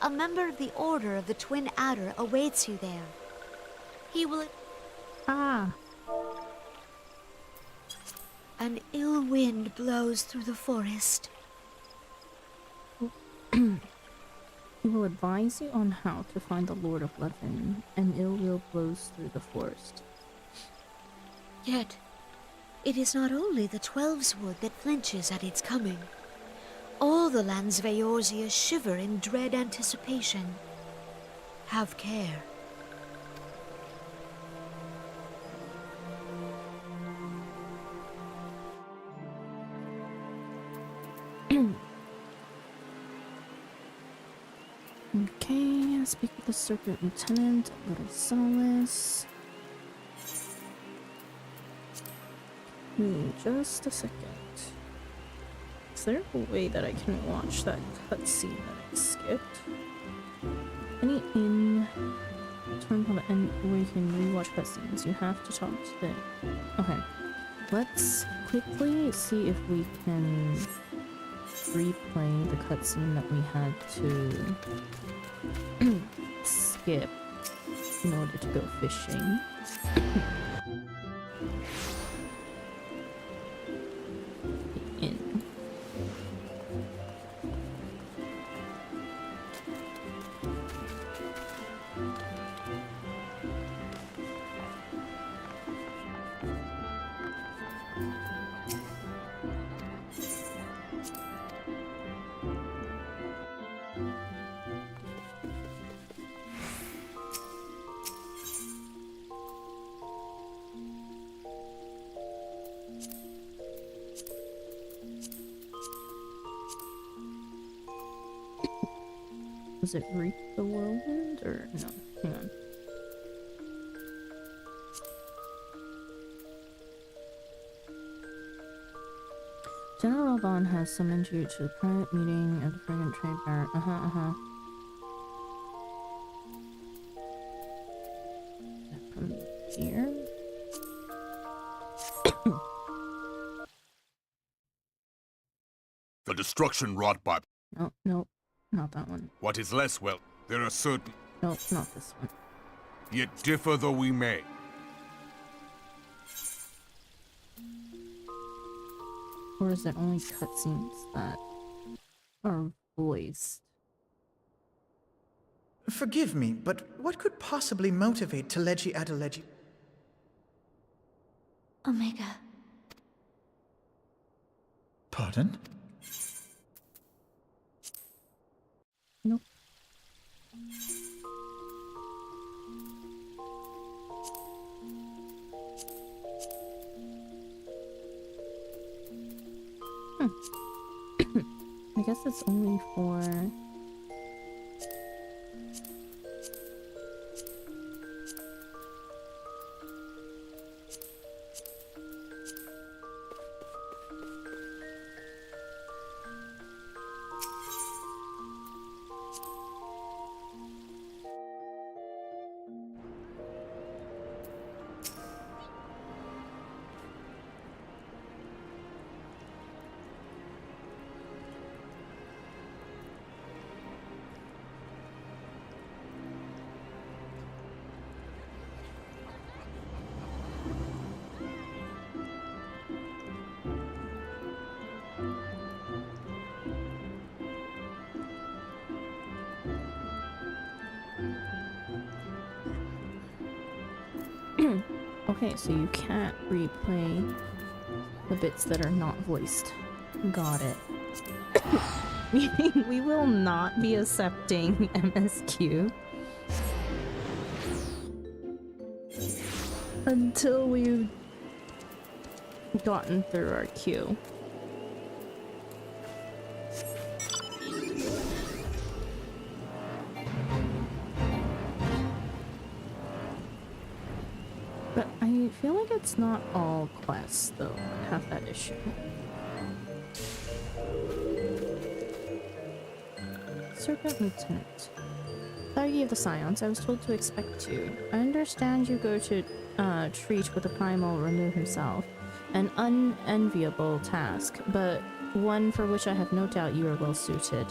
A member of the Order of the Twin Adder awaits you there. He will... Ah! An ill wind blows through the forest. He will advise you on how to find the Lord of Levin, and ill will blows through the forest. Yet, it is not only the Twelveswood that flinches at its coming. All the lands of Eorzea shiver in dread anticipation. Have care. Okay, speak with the Circuit Lieutenant, Little Solace. Just a second. Is there a way that I can watch that cutscene that I skipped? Any in terms of the end where you can rewatch cutscenes, you have to talk to the... Okay. Let's quickly see if we can replay the cutscene that we had to skip in order to go fishing. Was it Reap the Whirlwind or no? Hang on. General Vaughn has summoned you to a private meeting of the Frigate Trade Bar. here. The destruction wrought by... No, no, not that one. What is less, well, there are certain... No, not this one. Yet differ though we may. Or is it only cutscenes that are voiced? Forgive me, but what could possibly motivate Teleji Adeleji? Omega. Pardon? Nope. I guess it's only for... Okay, so you can't replay the bits that are not voiced. Got it. We will not be accepting MSQ until we've gotten through our queue. But I feel like it's not all quests, though, that have that issue. Serpent Lieutenant. Thargy of the Scions, I was told to expect you. I understand you go to treat with the Primal Ramu himself. An unenviable task, but one for which I have no doubt you are well suited.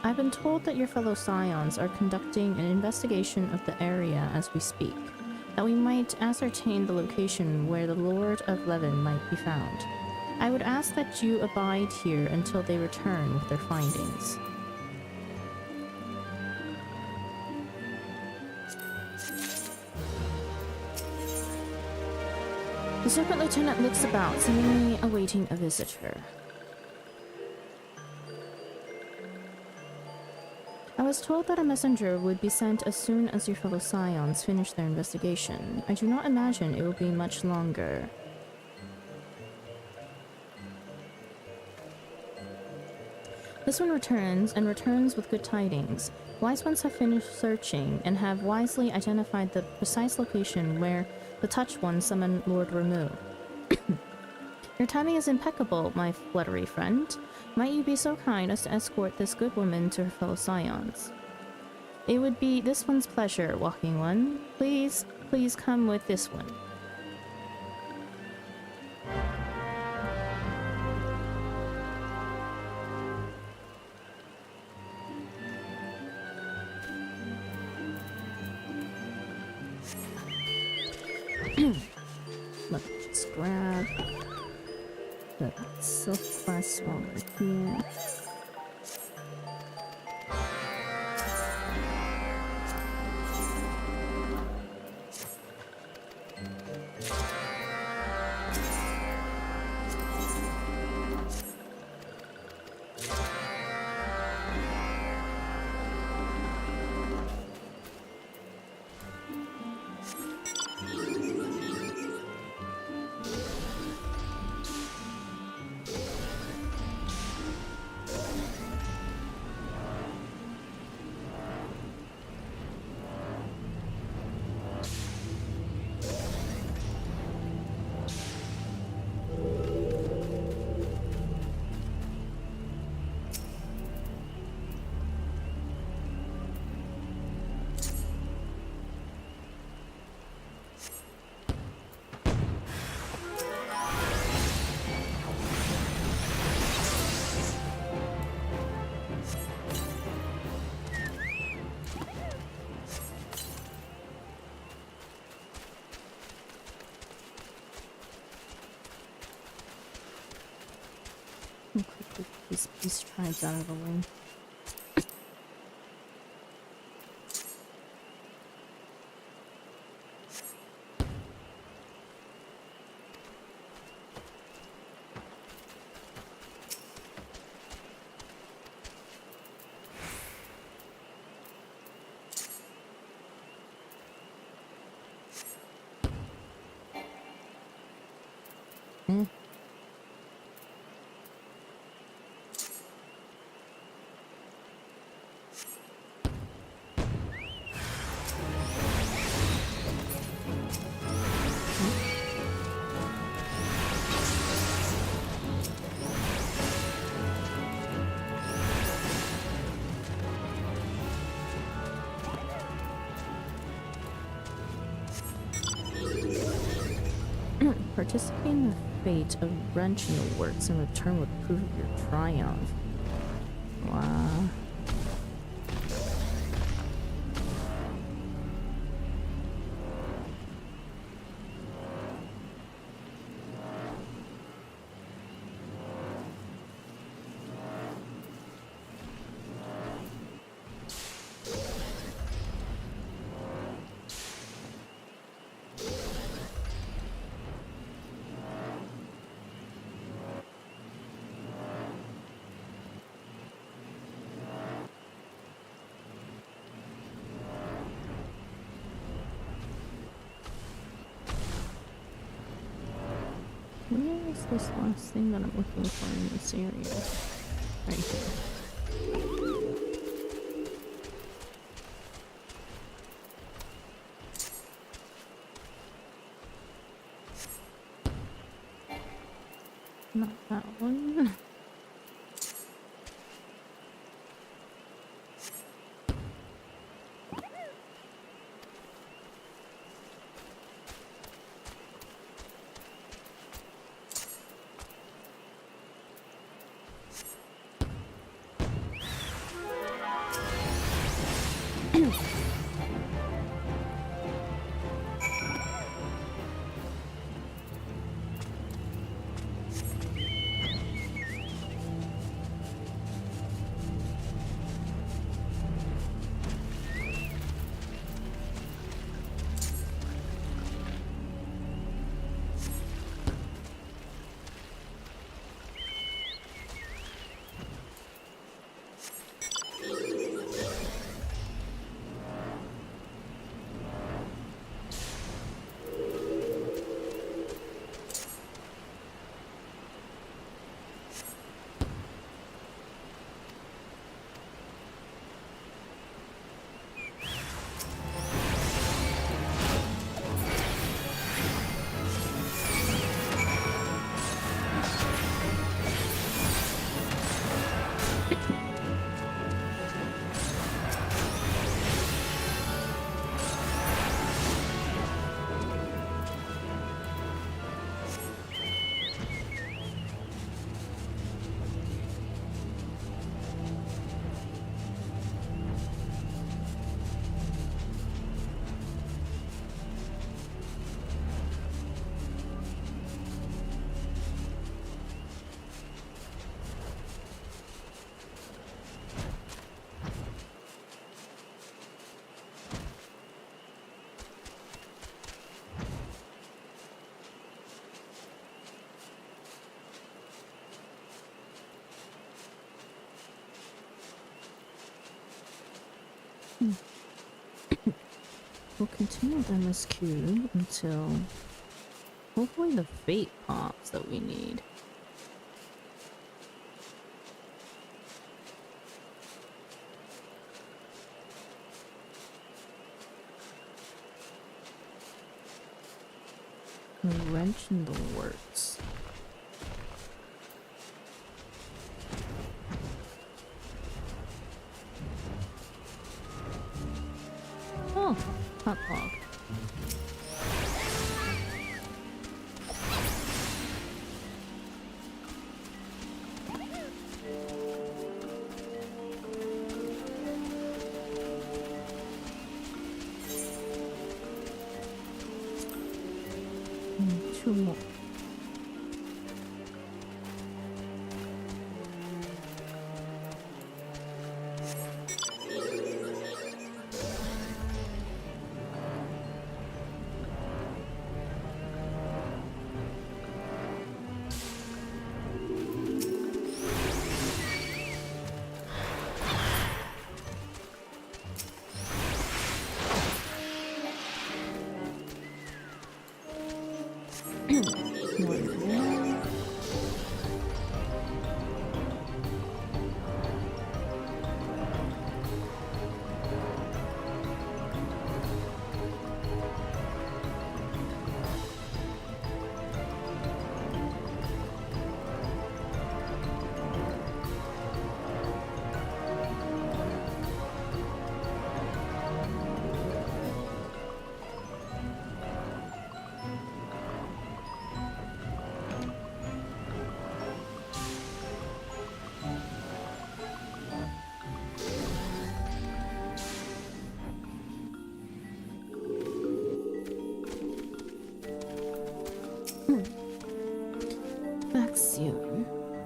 I've been told that your fellow Scions are conducting an investigation of the area as we speak, that we might ascertain the location where the Lord of Levin might be found. I would ask that you abide here until they return with their findings. The Serpent Lieutenant looks about, seemingly awaiting a visitor. I was told that a messenger would be sent as soon as your fellow Scions finish their investigation. I do not imagine it will be much longer. This one returns, and returns with good tidings. Wise ones have finished searching, and have wisely identified the precise location where the Touch One summoned Lord Ramu. Your timing is impeccable, my fluttery friend. Might you be so kind as to escort this good woman to her fellow Scions? It would be this one's pleasure, Walking One. Please, please come with this one. Let's grab the silk quest while we're here. Quickly get these peace tribes out of the way. Participate in the fate of wrench in the works and return with proof of your triumph. Wow. Where is this last thing that I'm looking for in this area? Right here. Not that one. We'll continue with MSQ until hopefully the fate pops that we need. A wrench in the works. Oh, hot dog. Two more.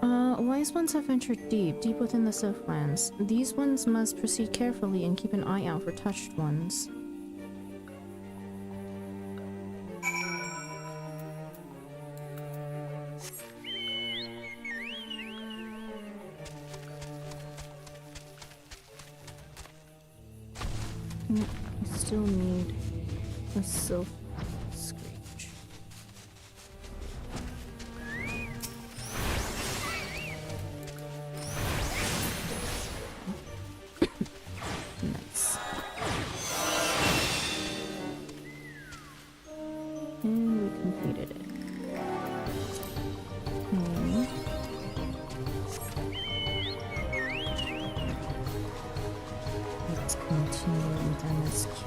Wise ones have ventured deep within the Southlands. These ones must proceed carefully and keep an eye out for touched ones. I still need a silk screech. Nice. And we completed it. Let's continue with MSQ.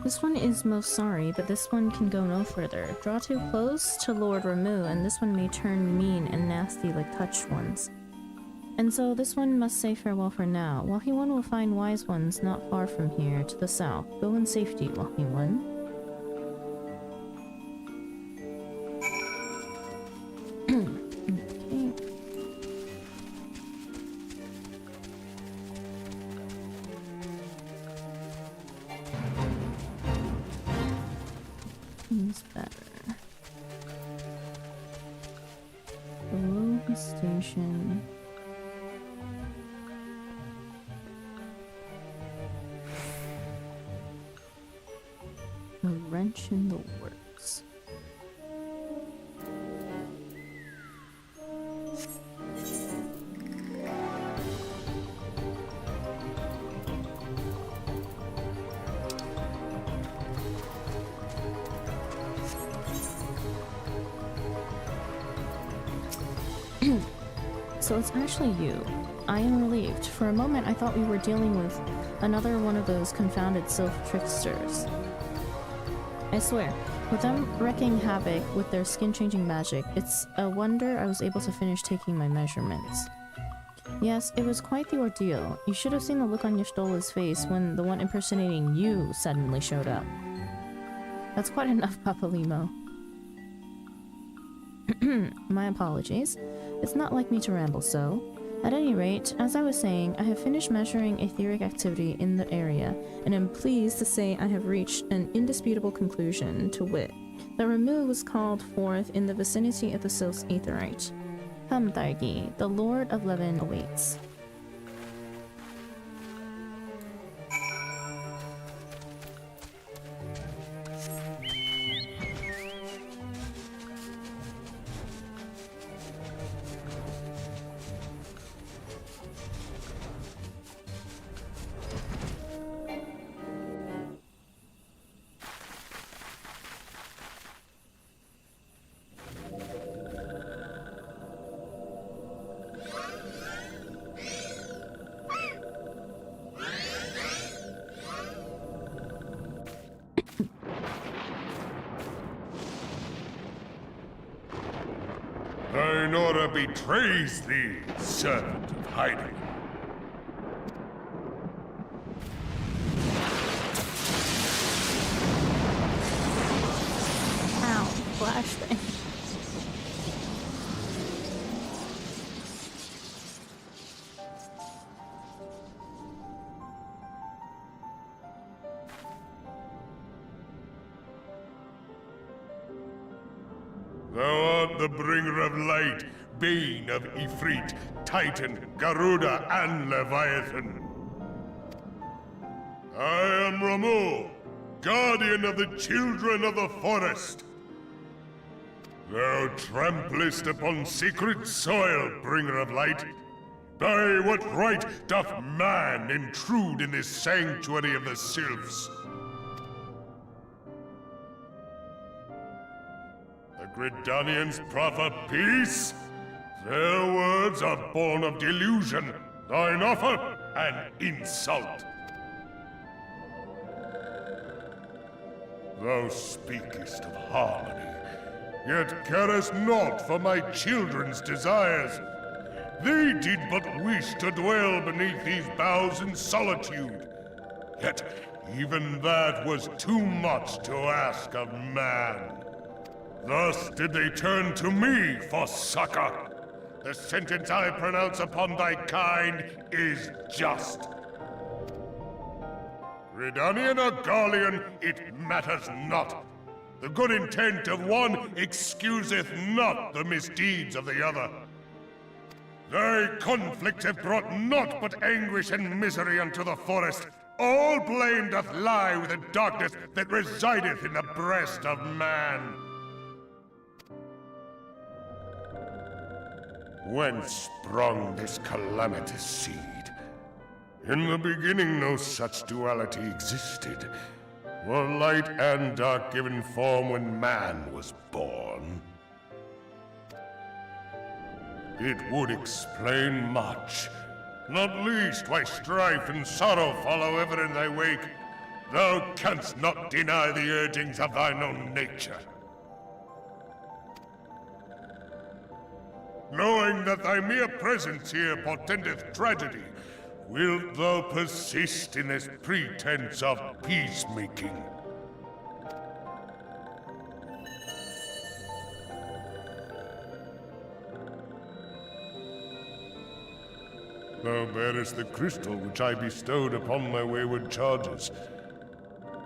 This one is most sorry, but this one can go no further. Draw too close to Lord Ramu, and this one may turn mean and nasty like touched ones. And so this one must say farewell for now. Wahi One will find wise ones not far from here, to the south. Go in safety, Wahi One. Okay. Seems better. Below the station. A wrench in the works. So it's actually you. I am relieved. For a moment I thought we were dealing with another one of those confounded sylph tricksters. I swear, with them wreaking havoc with their skin-changing magic, it's a wonder I was able to finish taking my measurements. Yes, it was quite the ordeal. You should have seen the look on Y'shtola's face when the one impersonating you suddenly showed up. That's quite enough, Papalimo. My apologies. It's not like me to ramble so. At any rate, as I was saying, I have finished measuring etheric activity in the area, and am pleased to say I have reached an indisputable conclusion, to wit, that Ramu was called forth in the vicinity of the Sylph's aetherite. Come, Thargi, the Lord of Levin awaits. Thine order betrays thee, servant of hiding. Ow, flashbang. Thou art the bringer of light, bane of Ifrit, Titan, Garuda, and Leviathan. I am Ramu, guardian of the children of the forest. Thou tramplest upon sacred soil, bringer of light. By what right doth man intrude in this sanctuary of the sylphs? The Gridanians proffer peace? Their words are born of delusion, thine offer an insult. Thou speakest of harmony, yet carest naught for my children's desires. They did but wish to dwell beneath these boughs in solitude. Yet even that was too much to ask of man. Thus did they turn to me for succor. The sentence I pronounce upon thy kind is just. Redanian or Garlean, it matters not. The good intent of one excuseth not the misdeeds of the other. Thy conflicts have brought naught but anguish and misery unto the forest. All blame doth lie with the darkness that resideth in the breast of man. Whence sprung this calamitous seed? In the beginning no such duality existed. Were light and dark given form when man was born? It would explain much, not least why strife and sorrow follow ever in thy wake. Thou canst not deny the urgings of thine own nature. Knowing that thy mere presence here portendeth tragedy, wilt thou persist in this pretense of peacemaking? Thou bearest the crystal which I bestowed upon my wayward charges.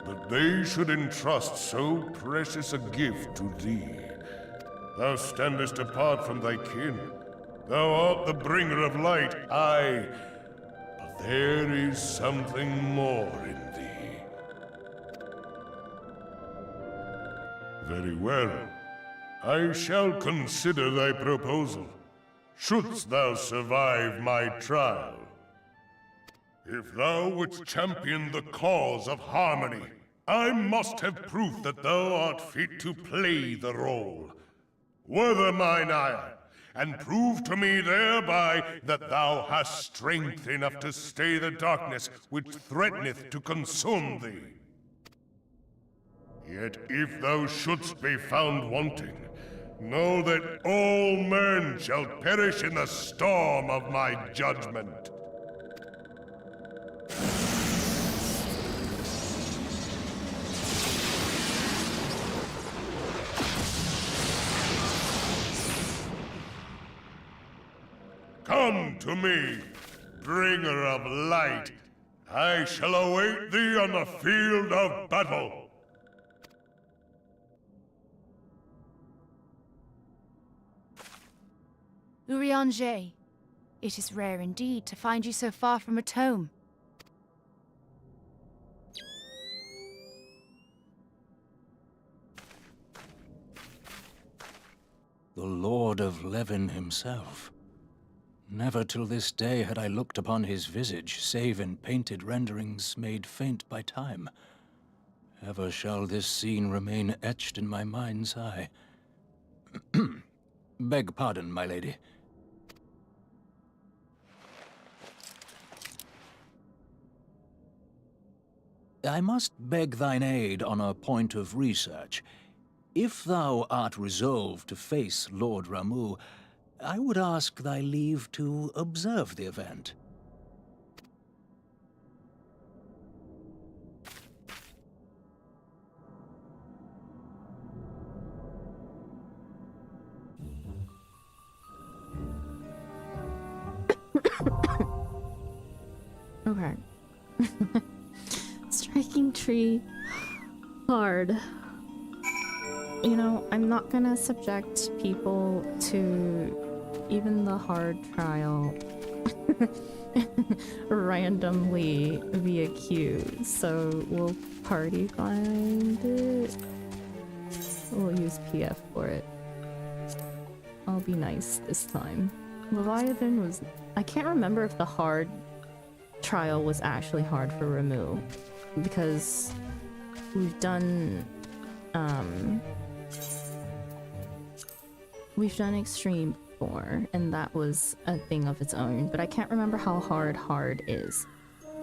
That they should entrust so precious a gift to thee. Thou standest apart from thy kin. Thou art the bringer of light, aye. But there is something more in thee. Very well. I shall consider thy proposal. Shouldst thou survive my trial. If thou wouldst champion the cause of harmony, I must have proof that thou art fit to play the role. Wither mine ire, and prove to me thereby that thou hast strength enough to stay the darkness which threateneth to consume thee. Yet if thou shouldst be found wanting, know that all men shall perish in the storm of my judgment. Come to me, bringer of light. I shall await thee on the field of battle. Urianger, it is rare indeed to find you so far from a tome. The Lord of Levin himself. Never till this day had I looked upon his visage, save in painted renderings made faint by time. Ever shall this scene remain etched in my mind's eye. Beg pardon, my lady. I must beg thine aid on a point of research. If thou art resolved to face Lord Ramuh, I would ask thy leave to observe the event. Okay. Striking tree. Hard. You know, I'm not gonna subject people to even the hard trial randomly via queue, so we'll party find it. We'll use PF for it. I'll be nice this time. Leviathan was... I can't remember if the hard trial was actually hard for Ramuh, because we've done extreme before, and that was a thing of its own, but I can't remember how hard is.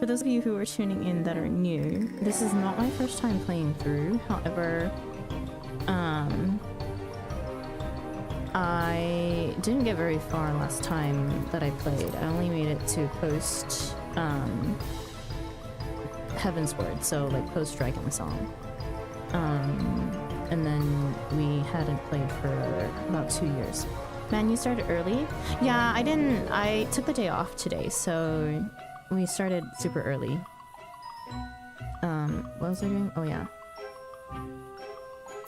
For those of you who are tuning in that are new, this is not my first time playing through. However, I didn't get very far last time that I played. I only made it to post Heaven's Word, so like post Dragon Song. And then we hadn't played for about 2 years. Man, you started early? Yeah, I didn't. I took the day off today, so we started super early. What was I doing? Oh yeah.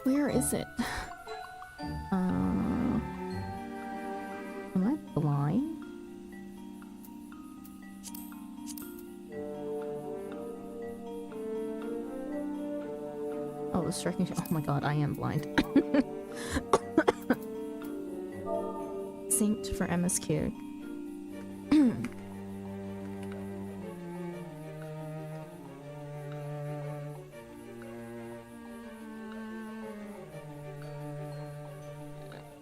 Where is it? Am I blind? Oh, the striking. Oh my god, I am blind. Synced for MSQ.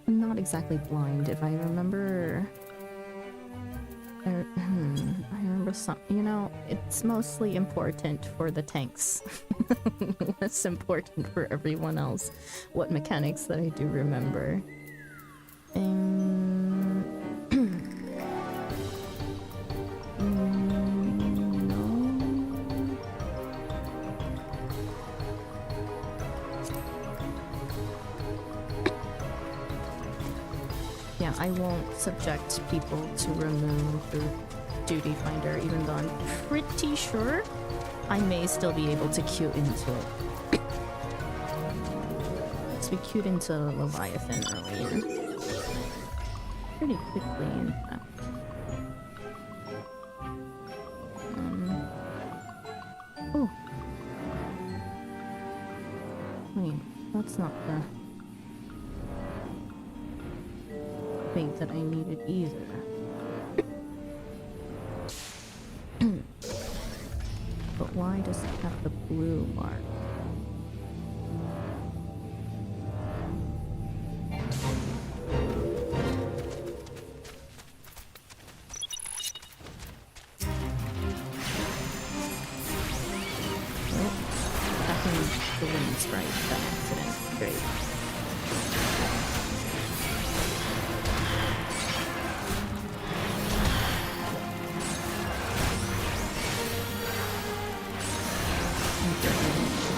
I'm not exactly blind. If I remember, I remember some. You know, it's mostly important for the tanks. Less important for everyone else. What mechanics that I do remember. Yeah, I won't subject people to remove the duty finder, even though I'm pretty sure I may still be able to queue into it. So we queued into Leviathan earlier. Pretty quickly, in fact. Oh. Wait, that's not the thing that I needed either. But why does it have the blue mark? The wind strike by accident. Great. Okay.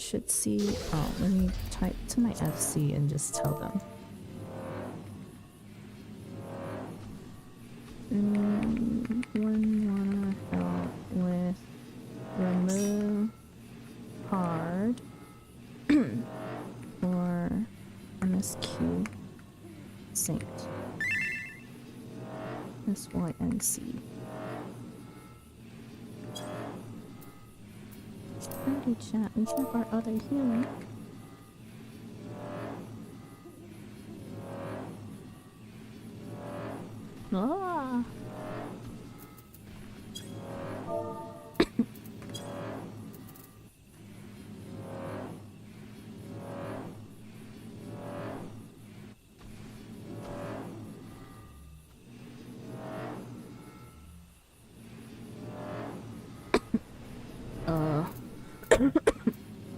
should see. Oh, let me type to my FC and just tell them. Wanna help with remove hard or MSQ Saint SYNC. Alrighty, chat. We have our other healer. Ah.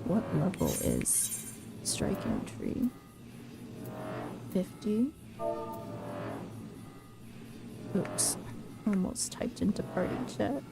What level is striking tree? 50. Oops, almost typed into party chat.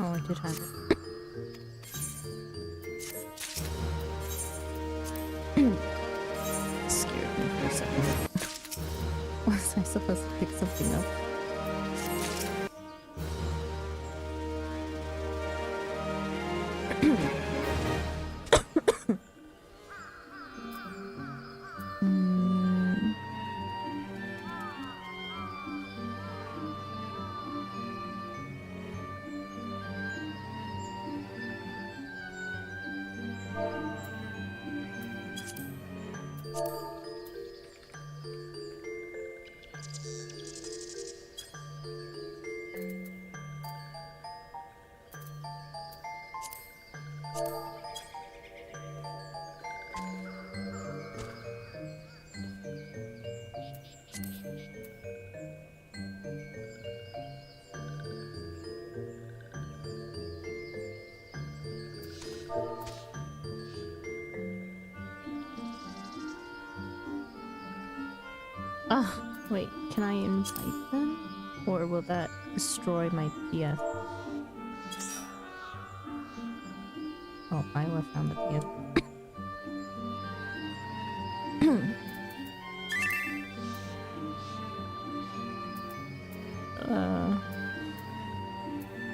Oh, I did have it. Scared me for a second. Was I supposed to pick something up? Ah, wait, can I invite them? Or will that destroy my PF? Oh, Isla found the PF.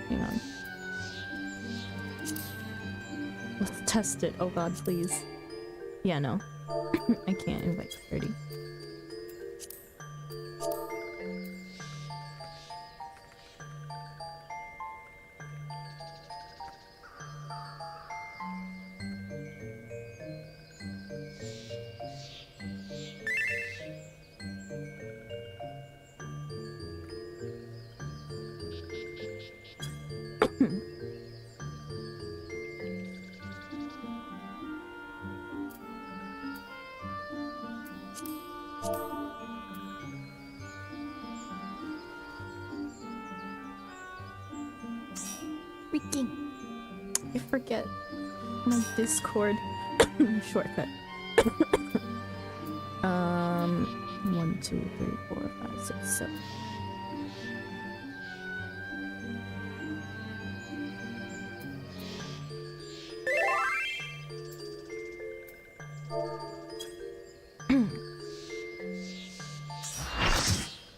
Hang on. Let's test it. Oh god, please. Yeah, no. I can't invite 30. I forget my Discord shortcut. 1, 2, 3, 4, 5, 6, 7.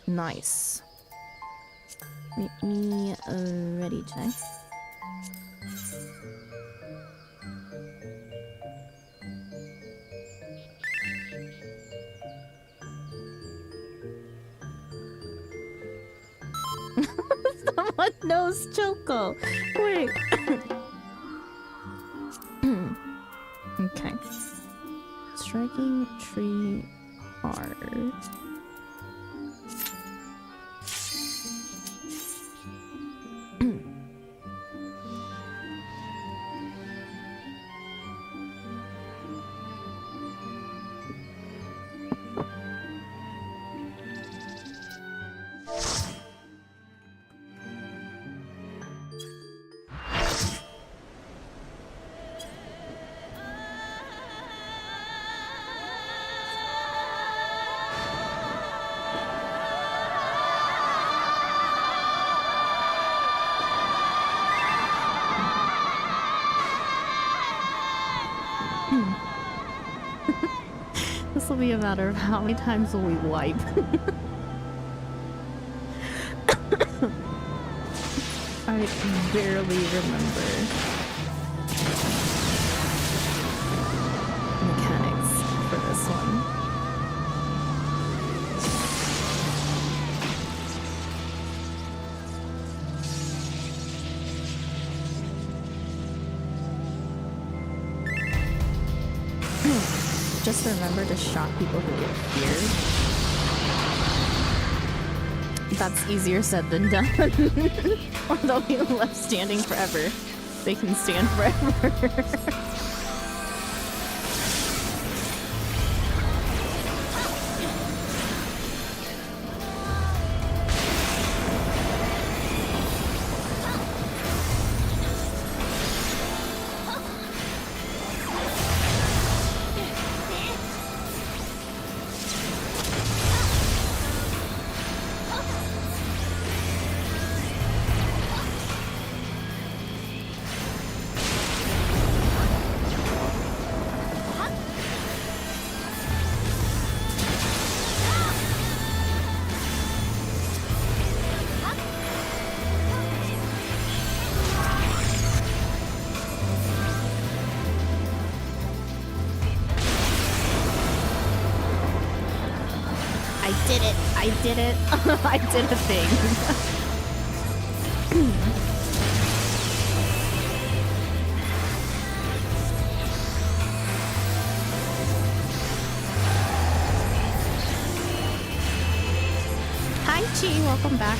Nice. Make me ready, Jay. Someone knows Choco. Wait. Okay. Striking tree hard. This will be a matter of how many times will we wipe. I barely remember mechanics for this one. Just remember to shock people who get feared. That's easier said than done. Or they'll be left standing forever. They can stand forever. I did it. I did a thing. Hi, Chi. Welcome back.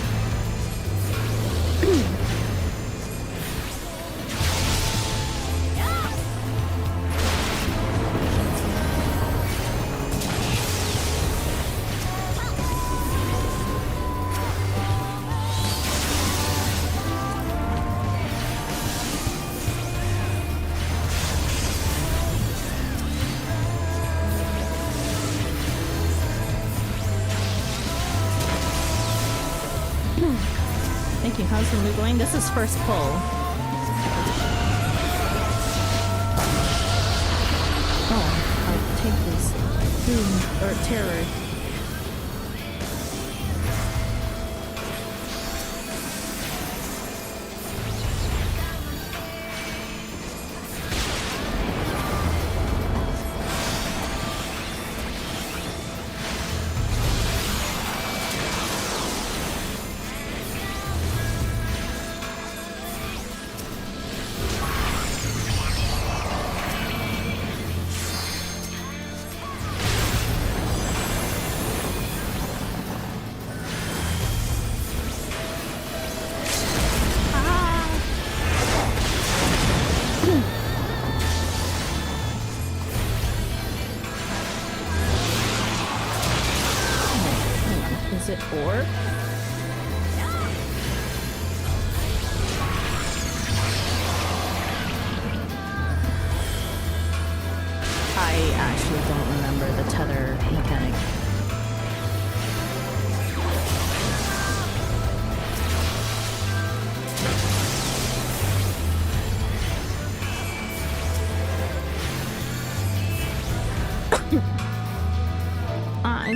Thank you. How's the mood going? This is first pull. Oh, I'll take this. Doom or terror.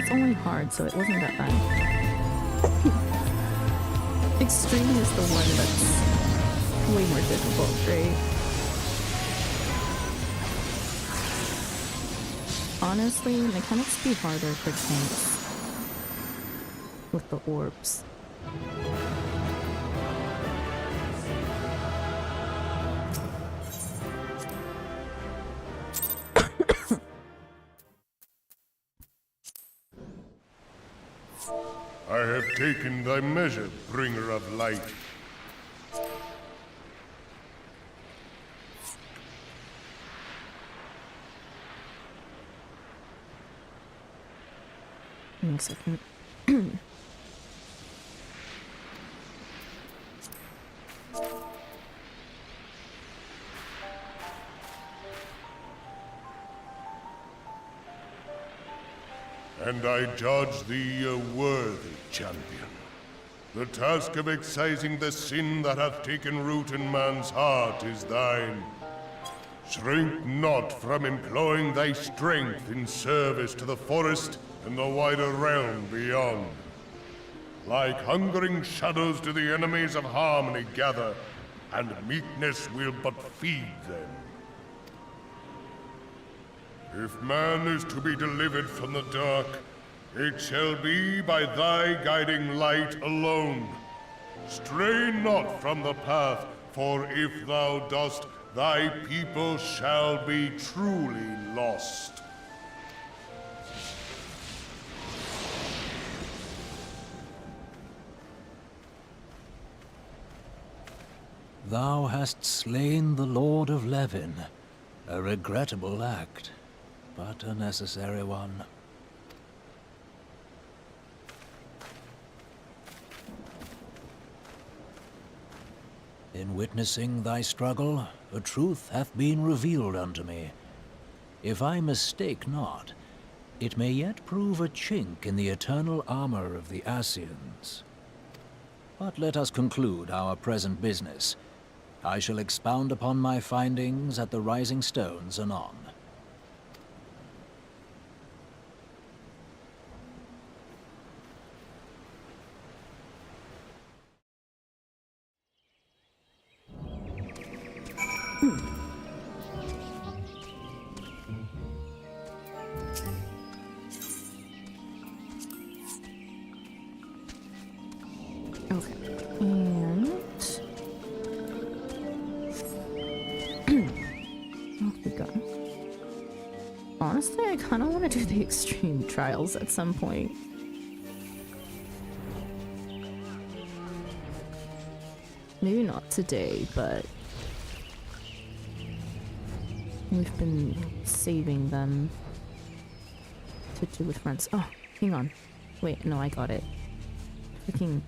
it's only hard, so it wasn't that bad. Extreme is the one that's way more difficult, right? Honestly, mechanics be harder for tanks with the orbs. I have taken thy measure, bringer of light. One second. And I judge thee a worthy champion. The task of excising the sin that hath taken root in man's heart is thine. Shrink not from employing thy strength in service to the forest and the wider realm beyond. Like hungering shadows do the enemies of harmony gather, and meekness will but feed them. If man is to be delivered from the dark, it shall be by thy guiding light alone. Stray not from the path, for if thou dost, thy people shall be truly lost. Thou hast slain the Lord of Levin. A regrettable act, but a necessary one. In witnessing thy struggle, a truth hath been revealed unto me. If I mistake not, it may yet prove a chink in the eternal armor of the Ascians. But let us conclude our present business. I shall expound upon my findings at the Rising Stones anon. Okay, and off we go. Honestly, I kind of want to do the extreme trials at some point. Maybe not today, but we've been saving them to do with friends. Oh, hang on. Wait, no, I got it. Freaking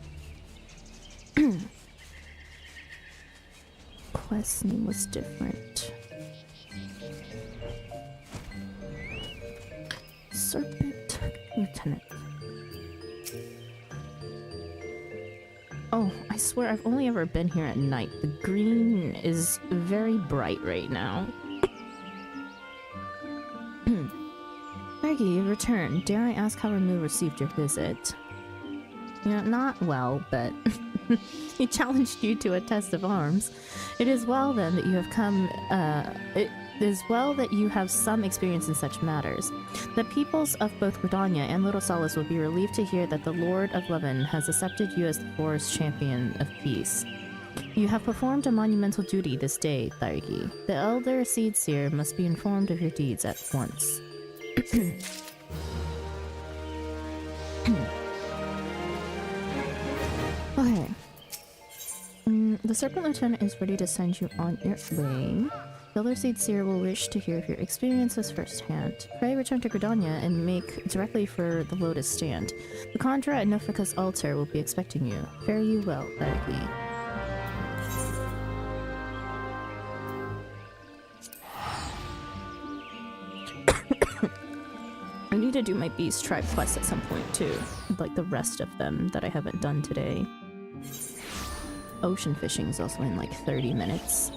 quest name was different. Serpent Lieutenant. Oh, I swear I've only ever been here at night. The green is very bright right now. Maggie, you returned. Dare I ask how Ramu received your visit? You know, not well, but he challenged you to a test of arms. It is well then that you have come, it is well that you have some experience in such matters. The peoples of both Gridania and Little Solace will be relieved to hear that the Lord of Levin has accepted you as the forest champion of peace. You have performed a monumental duty this day, Thairgi. The elder seed seer must be informed of your deeds at once. Okay. The Serpent Lieutenant is ready to send you on your way. The Elder Seed Seer will wish to hear of your experiences firsthand. Pray return to Gridania and make directly for the Lotus Stand. The Khandra at Nofika's altar will be expecting you. Fare you well, Thairgi. I need to do my Beast Tribe quest at some point too, like the rest of them that I haven't done today. Ocean fishing is also in like 30 minutes.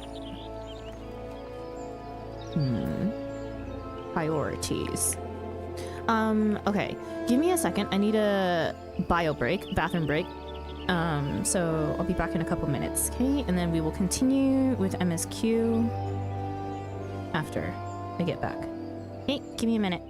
Priorities. Okay. Give me a second. I need a bathroom break. So I'll be back in a couple minutes, okay? And then we will continue with MSQ after I get back. Okay, give me a minute.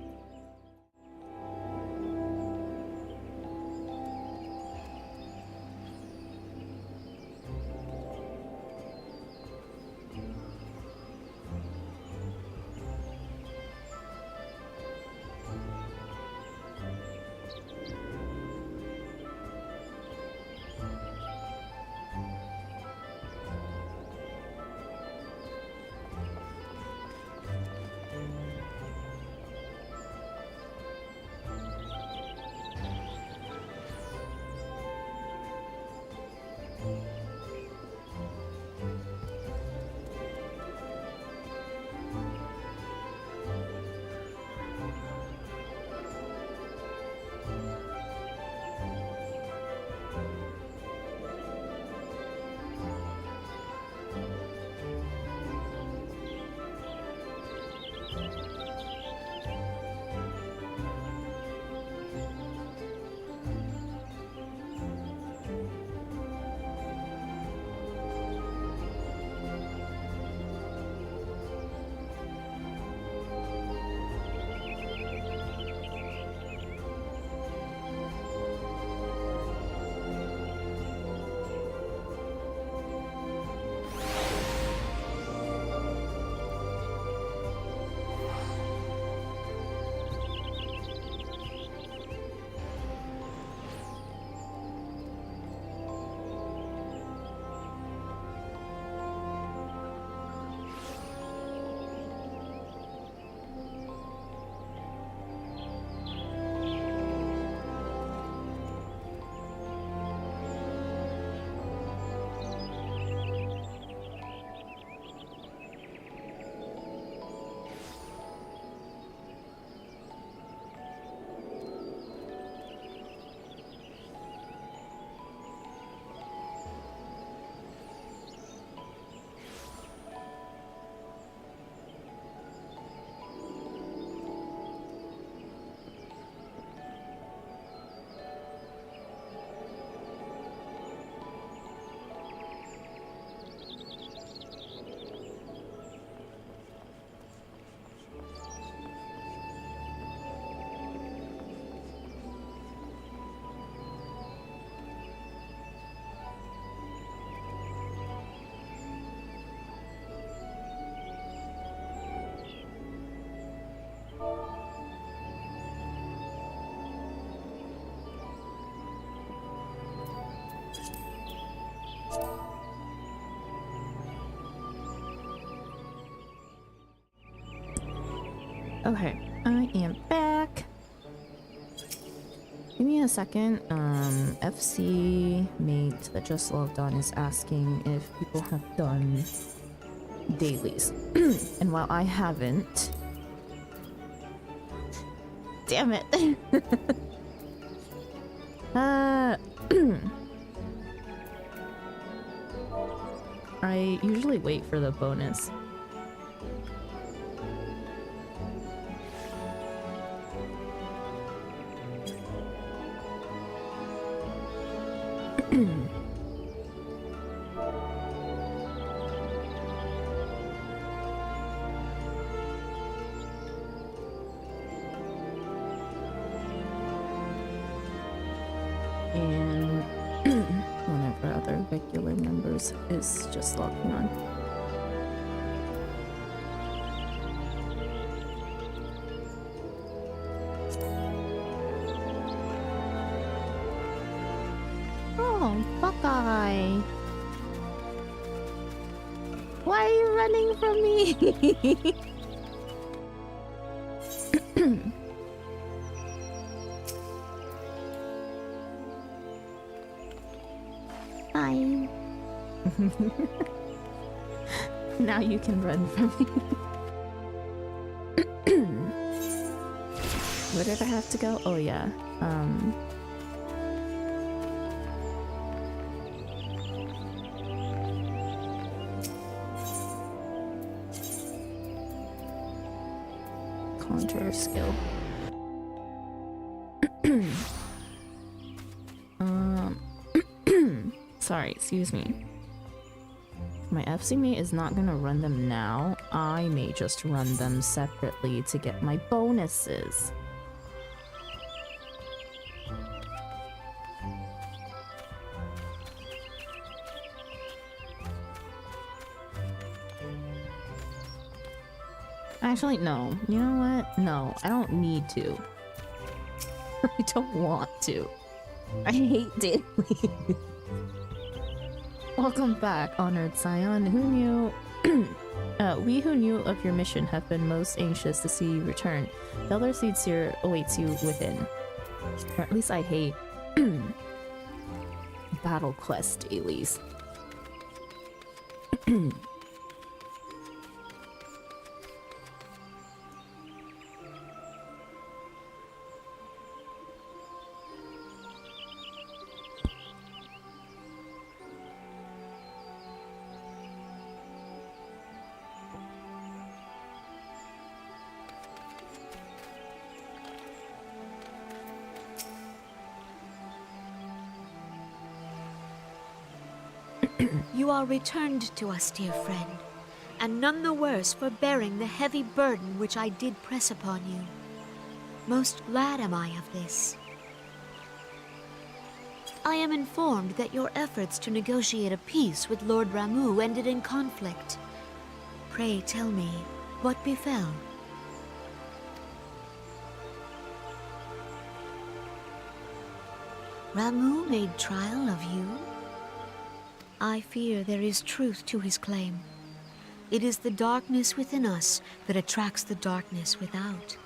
Okay, I am back. Give me a second. FC mate that just logged on is asking if people have done dailies. And while I haven't... Damn it! I usually wait for the bonus. And one of our other regular members is just logging on. Oh, Buckeye! Why are you running from me? Hi. Now you can run from me. Where did I have to go? Oh yeah. Conjure skill. Sorry, excuse me. My FC mate is not gonna run them now. I may just run them separately to get my bonuses. Actually, no. You know what? No, I don't need to. I don't want to. I hate daily. Welcome back, honored Scion. Who knew? We who knew of your mission have been most anxious to see you return. The Elder Seed Seer awaits you within. Or at least I hate battle quest dailies. You are returned to us, dear friend, and none the worse for bearing the heavy burden which I did press upon you. Most glad am I of this. I am informed that your efforts to negotiate a peace with Lord Ramuh ended in conflict. Pray tell me, what befell? Ramuh made trial of you? I fear there is truth to his claim. It is the darkness within us that attracts the darkness without.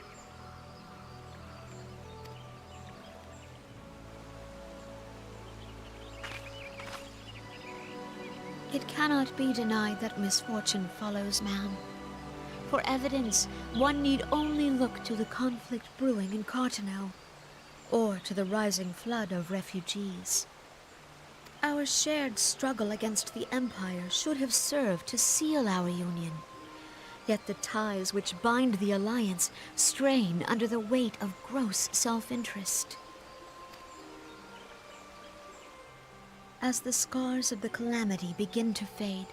It cannot be denied that misfortune follows man. For evidence, one need only look to the conflict brewing in Cartano, or to the rising flood of refugees. Our shared struggle against the Empire should have served to seal our union. Yet the ties which bind the Alliance strain under the weight of gross self-interest. As the scars of the calamity begin to fade,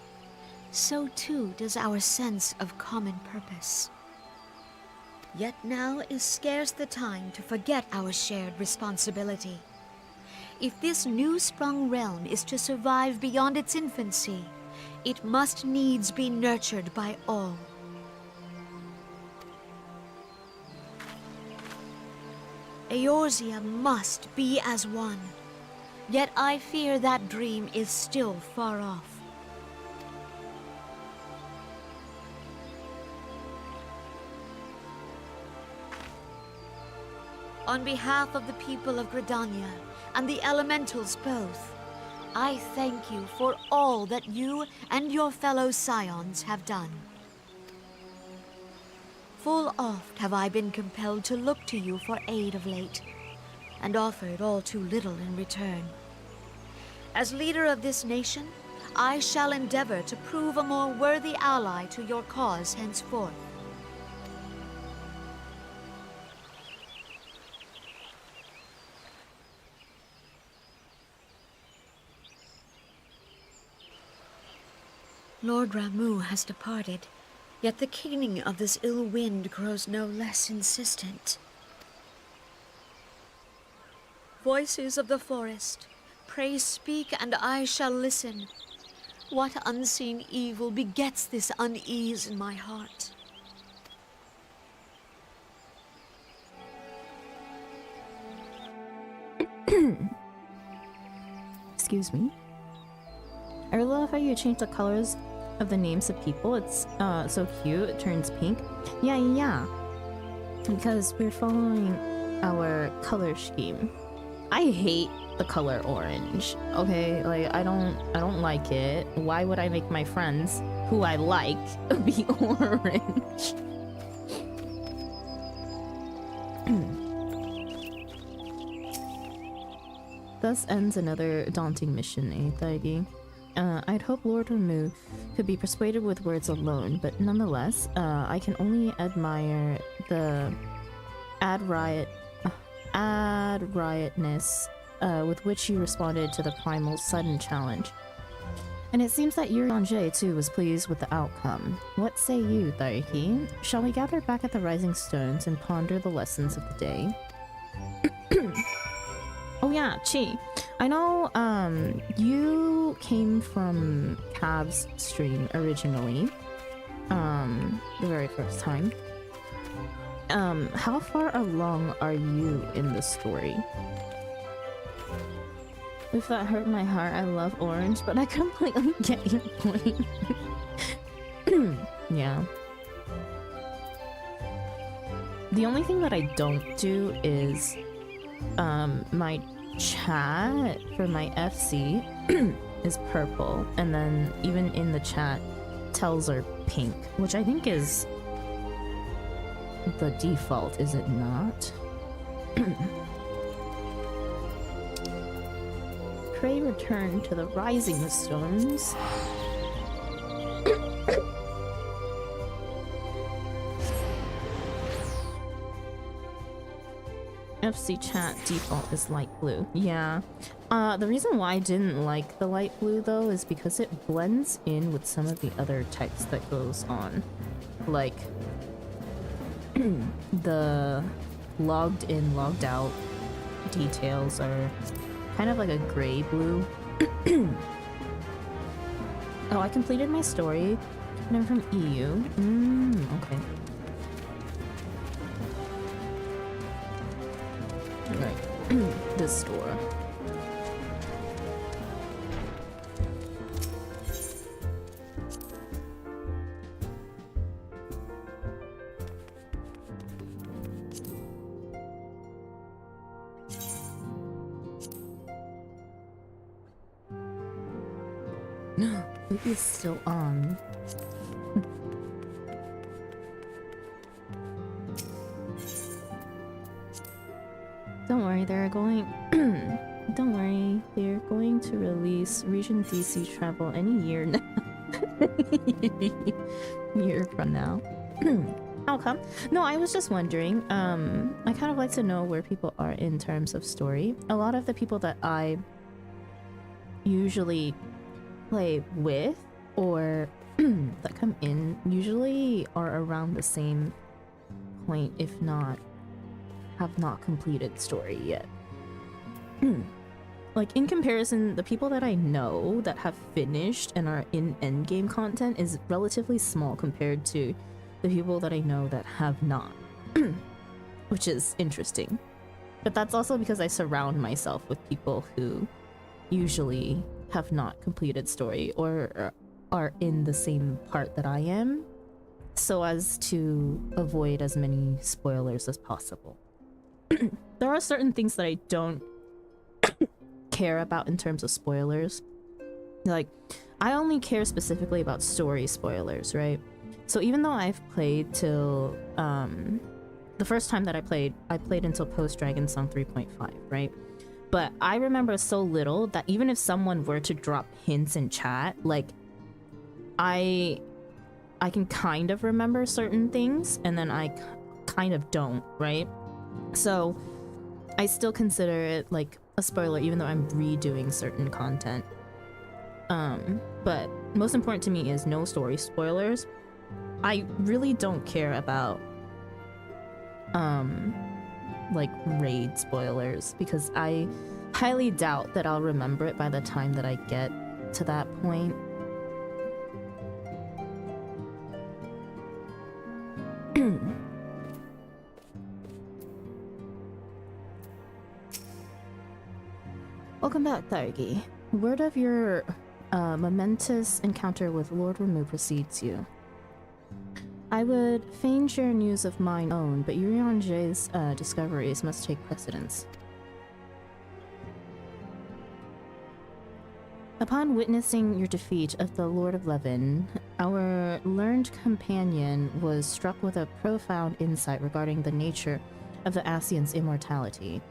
so too does our sense of common purpose. Yet now is scarce the time to forget our shared responsibility. If this new-sprung realm is to survive beyond its infancy, it must needs be nurtured by all. Eorzea must be as one, yet I fear that dream is still far off. On behalf of the people of Gridania, and the elementals both, I thank you for all that you and your fellow scions have done. Full oft have I been compelled to look to you for aid of late, and offered all too little in return. As leader of this nation, I shall endeavor to prove a more worthy ally to your cause henceforth. Lord Ramuh has departed, yet the keening of this ill wind grows no less insistent. Voices of the forest, pray speak and I shall listen. What unseen evil begets this unease in my heart? Excuse me. I really love how you change the colors of the names of people. It's so cute. It turns pink. Yeah. Because we're following our color scheme. I hate the color orange. Okay, like I don't like it. Why would I make my friends who I like be orange? Thus ends another daunting mission, 8th ID. I'd hope Lord Ramuh could be persuaded with words alone, but nonetheless, I can only admire the ad riotness with which you responded to the Primal's sudden challenge. And it seems that Yurianje too was pleased with the outcome. What say you, Thaiki? Shall we gather back at the Rising Stones and ponder the lessons of the day? Oh yeah, Chi. I know you came from Cav's stream originally. The very first time. How far along are you in the story? If that hurt my heart, I love orange, but I completely get your point. Yeah. The only thing that I don't do is my chat for my FC is purple, and then even in the chat tells are pink, which I think is the default, is it not? Pray return to the Rising Stones. FC chat default is light blue. Yeah. The reason why I didn't like the light blue though is because it blends in with some of the other text that goes on. Like the logged in, logged out details are kind of like a gray blue. Oh, I completed my story and I'm from EU. Okay. Right. This store. No, it is still on. Don't worry, they're going... Don't worry, they're going to release Region DC Travel any year now. Year from now. How come? No, I was just wondering. I kind of like to know where people are in terms of story. A lot of the people that I usually play with or that come in usually are around the same point, if not have not completed story yet. Like in comparison, the people that I know that have finished and are in endgame content is relatively small compared to the people that I know that have not, which is interesting. But that's also because I surround myself with people who usually have not completed story or are in the same part that I am, so as to avoid as many spoilers as possible. There are certain things that I don't care about in terms of spoilers. Like, I only care specifically about story spoilers, right? So even though I've played till the first time that I played until post-Dragon Song 3.5, right? But I remember so little that even if someone were to drop hints in chat, like I can kind of remember certain things and then I kind of don't, right? So I still consider it like a spoiler even though I'm redoing certain content. But most important to me is no story spoilers. I really don't care about like raid spoilers because I highly doubt that I'll remember it by the time that I get to that point. Welcome back, Thargi. Word of your momentous encounter with Lord Ramu precedes you. I would fain share news of mine own, but Yurianje's discoveries must take precedence. Upon witnessing your defeat of the Lord of Levin, our learned companion was struck with a profound insight regarding the nature of the Ascian's immortality.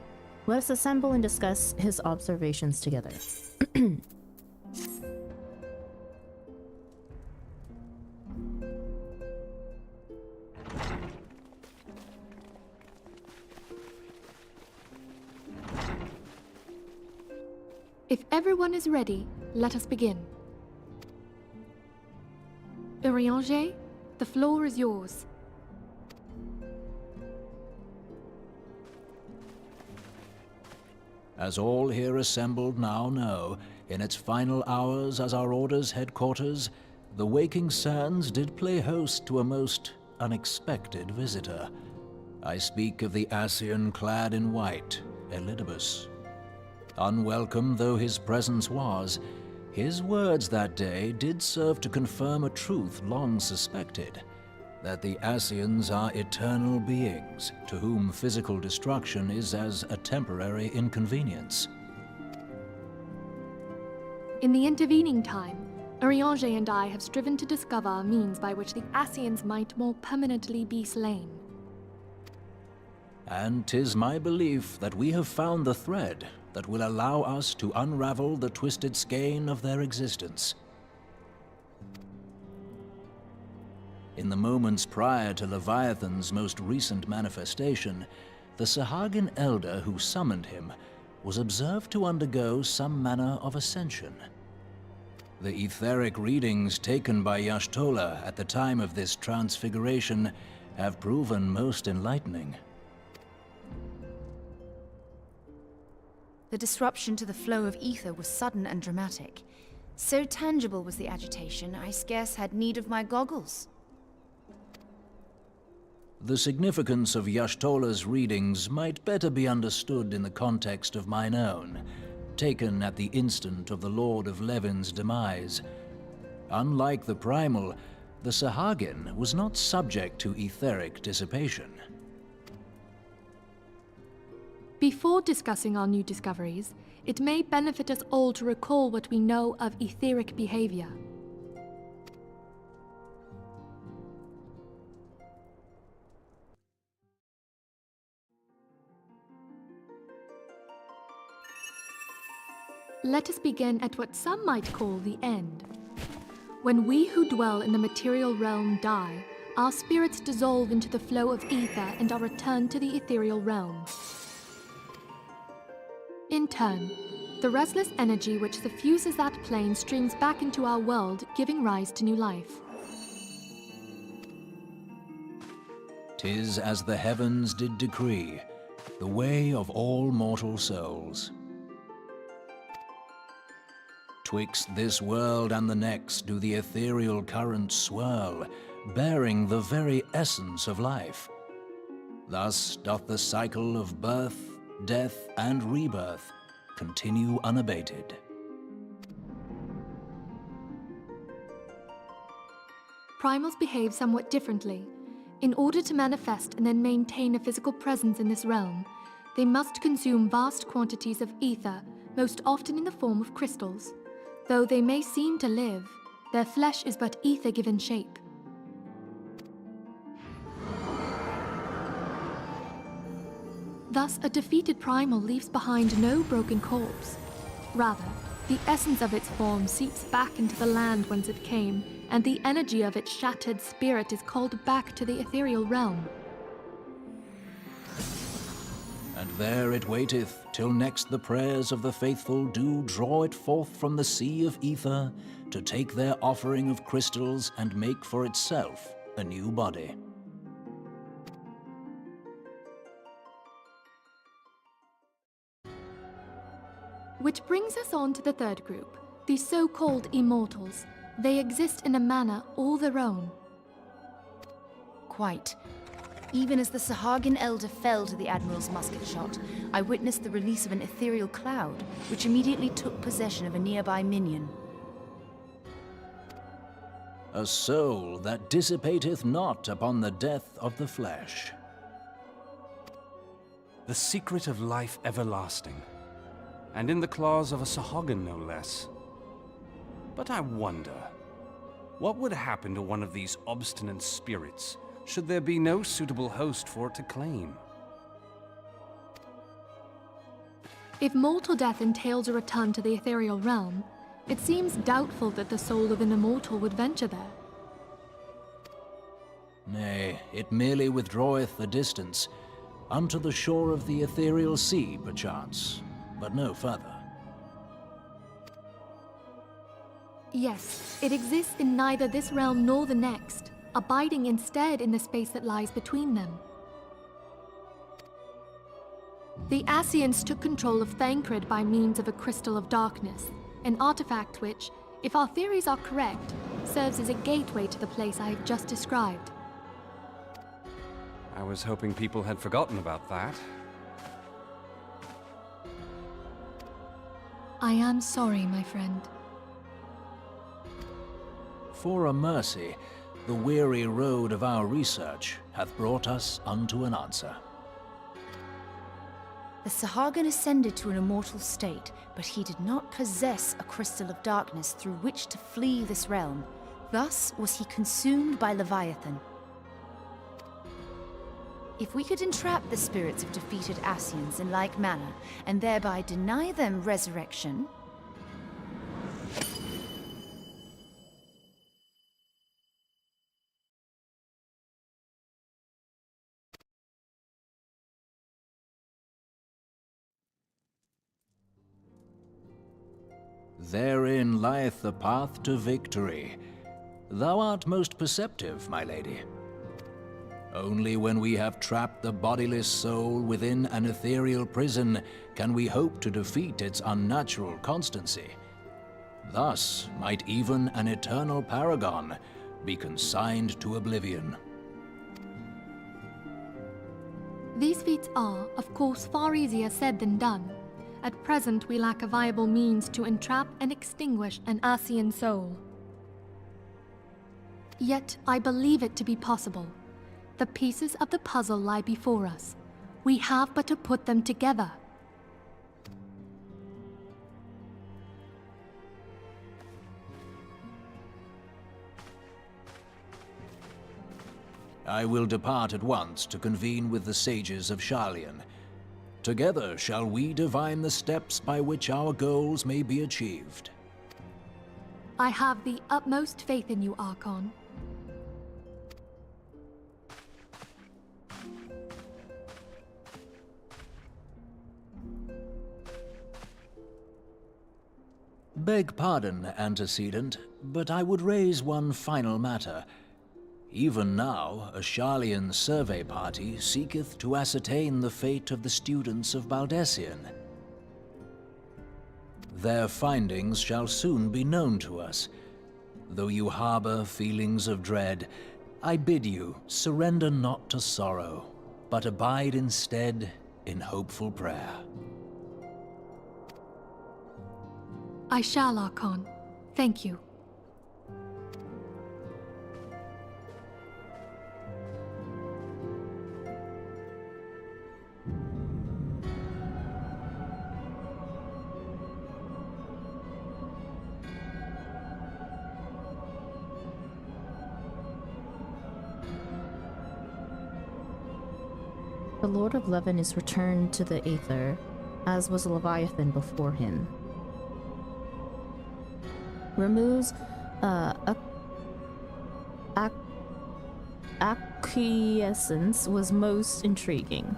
Let us assemble and discuss his observations together. If everyone is ready, let us begin. Urianger, the floor is yours. As all here assembled now know, in its final hours as our Order's headquarters, the waking sands did play host to a most unexpected visitor. I speak of the Ascian clad in white, Elidibus. Unwelcome though his presence was, his words that day did serve to confirm a truth long suspected, that the Ascians are eternal beings, to whom physical destruction is as a temporary inconvenience. In the intervening time, Urianger and I have striven to discover a means by which the Ascians might more permanently be slain. And 'tis my belief that we have found the thread that will allow us to unravel the twisted skein of their existence. In the moments prior to Leviathan's most recent manifestation, the Sahagin elder who summoned him was observed to undergo some manner of ascension. The etheric readings taken by Y'shtola at the time of this transfiguration have proven most enlightening. The disruption to the flow of ether was sudden and dramatic. So tangible was the agitation, I scarce had need of my goggles. The significance of Y'shtola's readings might better be understood in the context of mine own, taken at the instant of the Lord of Levin's demise. Unlike the Primal, the Sahagin was not subject to etheric dissipation. Before discussing our new discoveries, it may benefit us all to recall what we know of etheric behavior. Let us begin at what some might call the end. When we who dwell in the material realm die, our spirits dissolve into the flow of ether and are returned to the ethereal realm. In turn, the restless energy which suffuses that plane streams back into our world, giving rise to new life. 'Tis as the heavens did decree, the way of all mortal souls. Twixt this world and the next do the ethereal currents swirl, bearing the very essence of life. Thus doth the cycle of birth, death, and rebirth continue unabated. Primals behave somewhat differently. In order to manifest and then maintain a physical presence in this realm, they must consume vast quantities of ether, most often in the form of crystals. Though they may seem to live, their flesh is but ether given shape. Thus, a defeated primal leaves behind no broken corpse. Rather, the essence of its form seeps back into the land whence it came, and the energy of its shattered spirit is called back to the ethereal realm. And there it waiteth, till next the prayers of the faithful do draw it forth from the sea of ether, to take their offering of crystals and make for itself a new body. Which brings us on to the third group, the so-called immortals. They exist in a manner all their own. Quite. Even as the Sahagin elder fell to the Admiral's musket shot, I witnessed the release of an ethereal cloud, which immediately took possession of a nearby minion. A soul that dissipateth not upon the death of the flesh. The secret of life everlasting, and in the claws of a Sahagin no less. But I wonder, what would happen to one of these obstinate spirits should there be no suitable host for it to claim? If mortal death entails a return to the ethereal realm, it seems doubtful that the soul of an immortal would venture there. Nay, it merely withdraweth a distance, unto the shore of the ethereal sea, perchance, but no further. Yes, it exists in neither this realm nor the next, abiding instead in the space that lies between them. The Ascians took control of Thancred by means of a crystal of darkness, an artifact which, if our theories are correct, serves as a gateway to the place I have just described. I was hoping people had forgotten about that. I am sorry, my friend. For a mercy, the weary road of our research hath brought us unto an answer. The Sahagan ascended to an immortal state, but he did not possess a crystal of darkness through which to flee this realm. Thus was he consumed by Leviathan. If we could entrap the spirits of defeated Ascians in like manner, and thereby deny them resurrection... Therein lieth the path to victory. Thou art most perceptive, my lady. Only when we have trapped the bodiless soul within an ethereal prison can we hope to defeat its unnatural constancy. Thus might even an eternal paragon be consigned to oblivion. These feats are, of course, far easier said than done. At present, we lack a viable means to entrap and extinguish an Ascian soul. Yet, I believe it to be possible. The pieces of the puzzle lie before us. We have but to put them together. I will depart at once to convene with the sages of Sharlayan. Together shall we divine the steps by which our goals may be achieved. I have the utmost faith in you, Archon. Beg pardon, antecedent, but I would raise one final matter. Even now, a Sharlayan survey party seeketh to ascertain the fate of the students of Baldessian. Their findings shall soon be known to us. Though you harbor feelings of dread, I bid you surrender not to sorrow, but abide instead in hopeful prayer. I shall, Archon. Thank you. The Lord of Levin is returned to the Aether, as was Leviathan before him. Ramuh's acquiescence was most intriguing.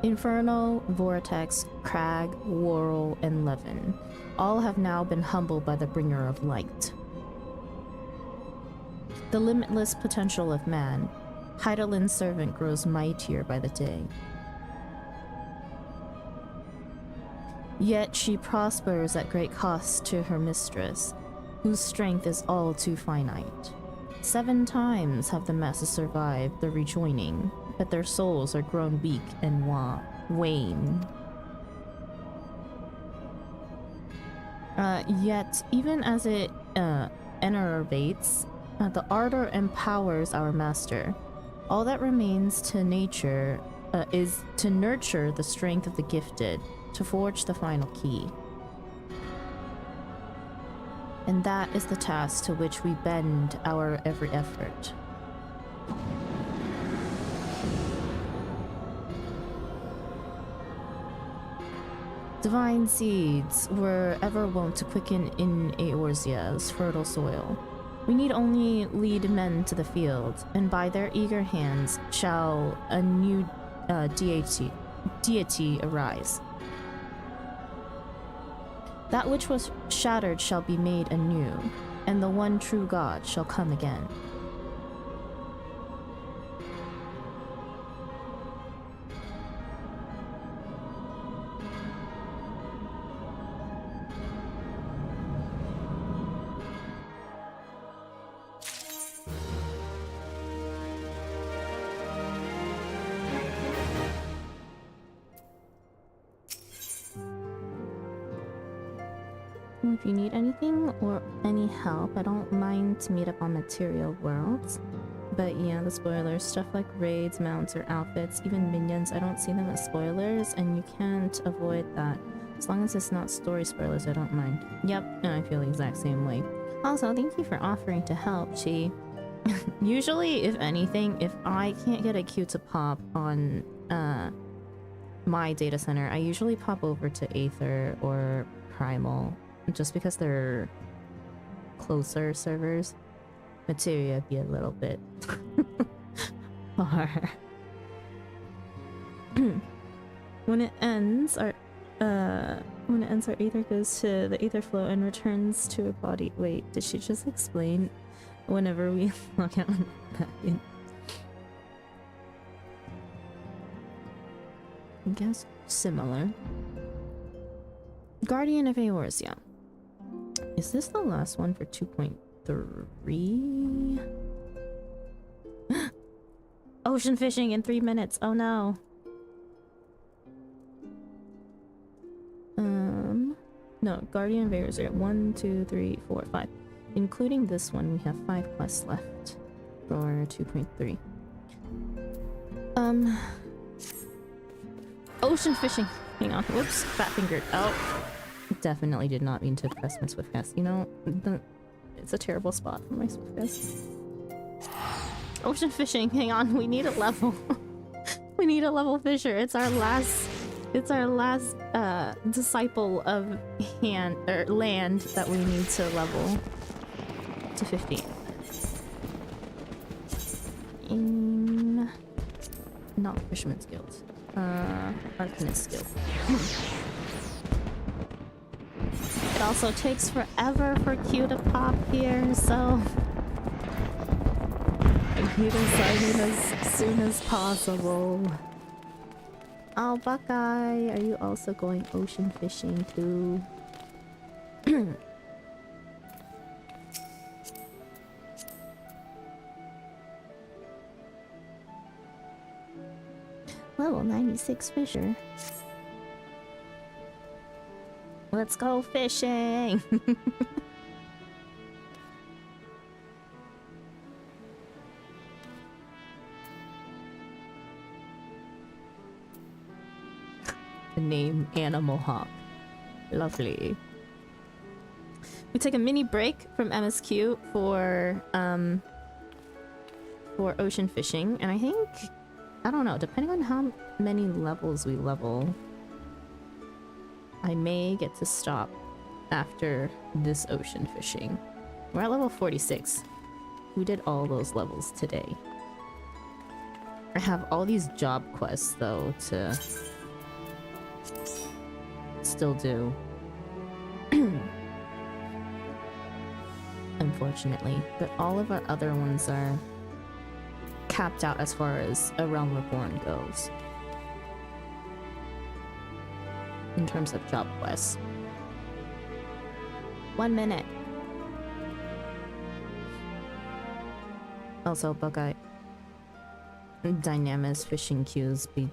Inferno, Vortex, Crag, Worrell, and Levin all have now been humbled by the Bringer of Light. The limitless potential of man, Hydaelyn's servant grows mightier by the day. Yet she prospers at great cost to her mistress, whose strength is all too finite. 7 times have the masses survived the rejoining, but their souls are grown weak and wane. Yet, even as it enervates, the ardor empowers our master. All that remains to nature is to nurture the strength of the gifted, to forge the final key. And that is the task to which we bend our every effort. Divine seeds were ever wont to quicken in Eorzea's fertile soil. We need only lead men to the field, and by their eager hands shall a new deity arise. That which was shattered shall be made anew, and the one true God shall come again. If you need anything or any help, I don't mind to meet up on Material Worlds. But yeah, the spoilers, stuff like raids, mounts, or outfits, even minions, I don't see them as spoilers, and you can't avoid that. As long as it's not story spoilers, I don't mind. Yep, and I feel the exact same way. Also, thank you for offering to help, Chi. Usually, if anything, if I can't get a queue to pop on my data center, I usually pop over to Aether or Primal, just because they're closer servers. Materia be a little bit far. When it ends, our Aether goes to the Aether flow and returns to a body. Wait, did she just explain whenever we log out and back in? I guess similar. Guardian of Eorzea. Is this the last one for 2.3? Ocean fishing in 3 minutes. Oh no. No, Guardian of Eorzea. 1, 2, 3, 4, 5. Including this one, we have 5 quests left for 2.3. Ocean fishing. Hang on. Whoops. Fat fingered. Oh. Definitely did not mean to press my Swiftcast. You know, it's a terrible spot for my Swiftcast. Ocean fishing. Hang on. We need a level. We need a level fisher. It's our last disciple of land that we need to level to 15. In not Fisherman's Guild. Arcanist Guild. It also takes forever for Q to pop here, so Q to sign in as soon as possible. Oh, Buckeye, are you also going ocean fishing too? Level 96 fisher. Let's go fishing! The name Animal Hawk. Lovely. We take a mini break from MSQ for ocean fishing, and I think, I don't know, depending on how many levels we level, I may get to stop after this ocean fishing. We're at level 46. We did all those levels today. I have all these job quests though to still do. Unfortunately, but all of our other ones are capped out as far as A Realm Reborn goes. In terms of job quests. 1 minute. Also, Buckeye. Dynamis fishing queues be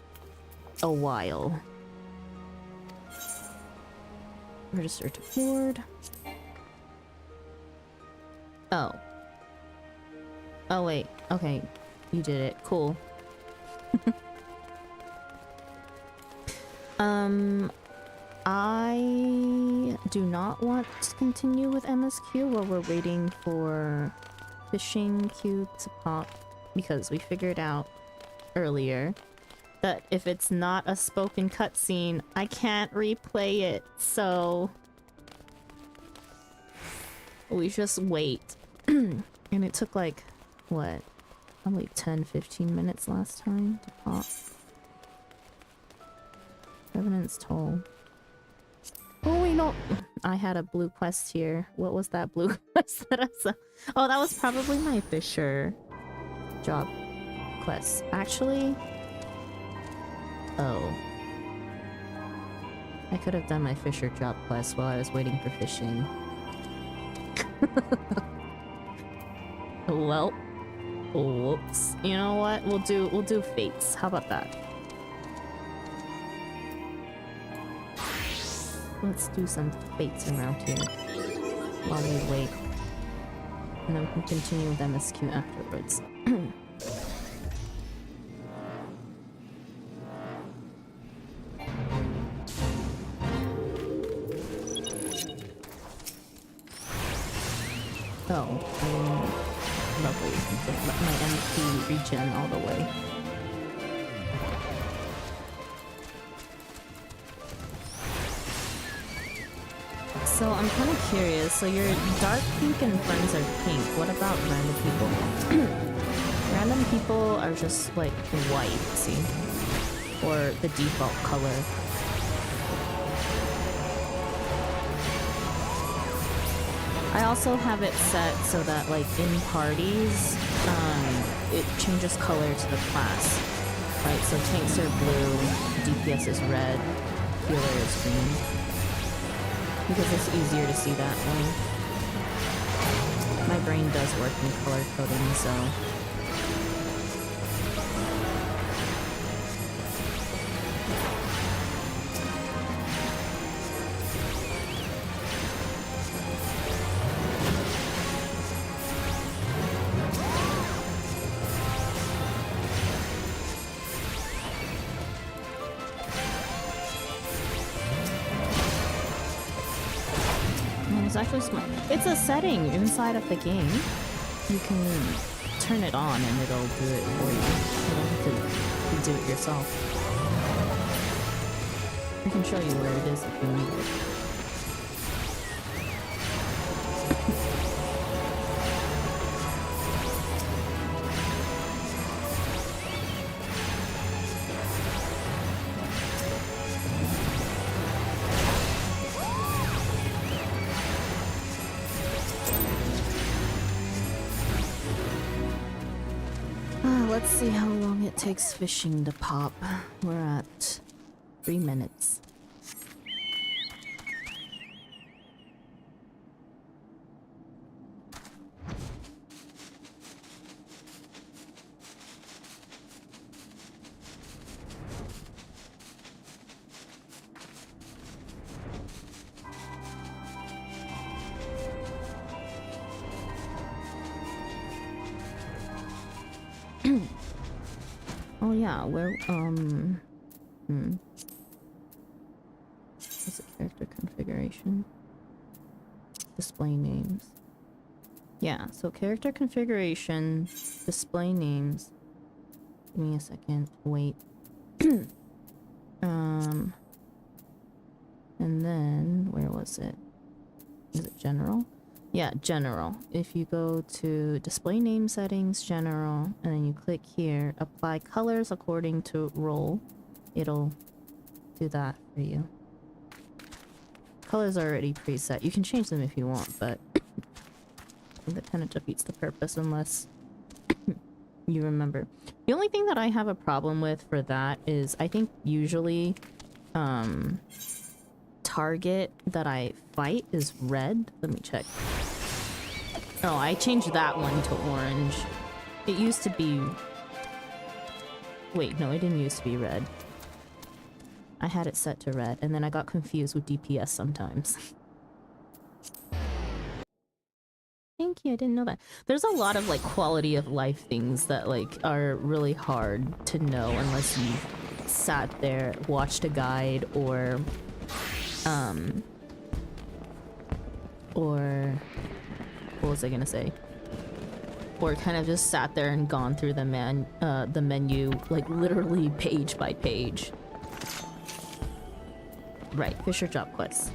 a while. Register to board. Oh. Oh wait, okay. You did it. Cool. I do not want to continue with MSQ while we're waiting for fishing queue to pop, because we figured out earlier that if it's not a spoken cutscene, I can't replay it, so we just wait. And it took like, what, probably 10-15 minutes last time to pop. Revenant's Toll. Oh, we I don't... I had a blue quest here. What was that blue quest that I saw? Oh, that was probably my Fisher job quest. Actually... Oh. I could have done my Fisher job quest while I was waiting for fishing. Well... Whoops. You know what? We'll do fates. How about that? Let's do some fates around here while we wait. And then we can continue with MSQ afterwards. Oh, lovely. Let my MP regen all the way. So I'm kind of curious. So your dark pink and friends are pink. What about random people? Random people are just like white, see? Or the default color. I also have it set so that like in parties, it changes color to the class. Right, so tanks are blue, DPS is red, healer is green. Because it's easier to see that way. My brain does work in color coding, so... Actually smart. It's a setting inside of the game. You can turn it on and it'll do it for you. You don't have to do it yourself. I can show you where it is if you need it. Let's see how long it takes fishing to pop. We're at 3 minutes. Oh yeah, where what's the character configuration? Display names. Yeah, so character configuration, display names. Give me a second. Wait. And then where was it? Is it general? Yeah, general. If you go to display name settings, general, and then you click here, apply colors according to role, it'll do that for you. Colors are already preset. You can change them if you want, but I think that kind of defeats the purpose unless you remember. The only thing that I have a problem with for that is I think usually target that I fight is red. Let me check. Oh, I changed that one to orange. It used to be... Wait, no, it didn't used to be red. I had it set to red, and then I got confused with DPS sometimes. Thank you, I didn't know that. There's a lot of, like, quality of life things that, like, are really hard to know unless you've sat there, watched a guide, or what was I gonna say? Or kind of just sat there and gone through the menu, like literally page by page. Right, Fisher job quests.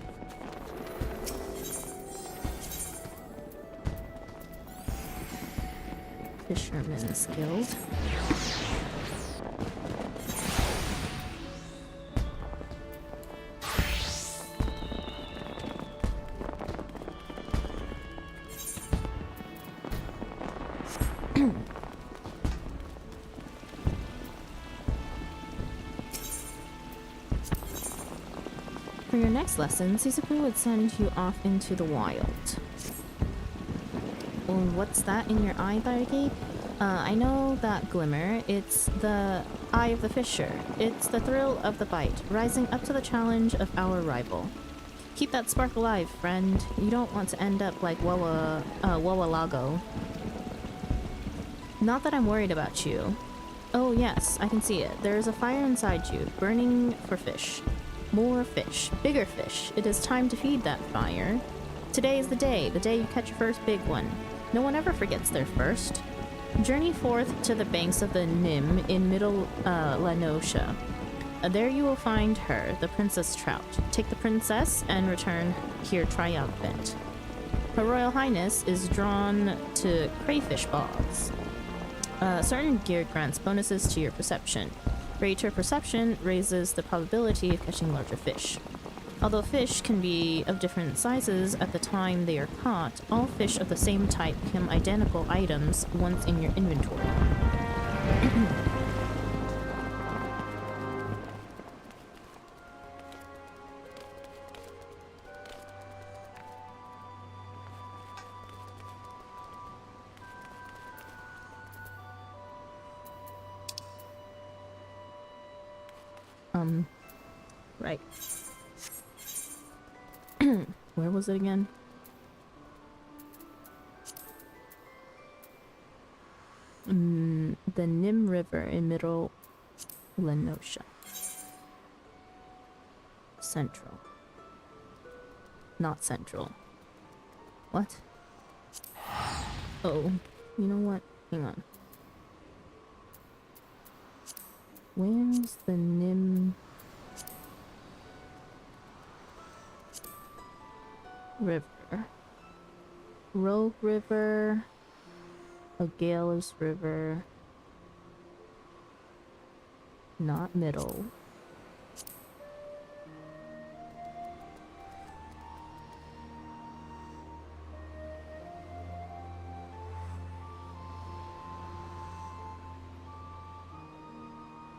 Fisherman's Guild. For your next lesson, Sisaku would send you off into the wild. Oh, what's that in your eye, Bargate? I know that glimmer. It's the eye of the fisher. It's the thrill of the bite, rising up to the challenge of our rival. Keep that spark alive, friend. You don't want to end up like Wawalago. Not that I'm worried about you. Oh yes, I can see it. There is a fire inside you, burning for fish. More fish. Bigger fish. It is time to feed that fire. Today is the day you catch your first big one. No one ever forgets their first. Journey forth to the banks of the Nim in Middle Lanosha. There you will find her, the Princess Trout. Take the princess and return here triumphant. Her Royal Highness is drawn to crayfish bogs. Certain gear grants bonuses to your perception. Greater perception raises the probability of catching larger fish. Although fish can be of different sizes at the time they are caught, all fish of the same type become identical items once in your inventory. Right. Where was it again? The Nim River in Middle Lenosha. Central. Not central. What? Oh, you know what? Hang on. Where's the Nim River? Rogue River, Agalis River, not Middle.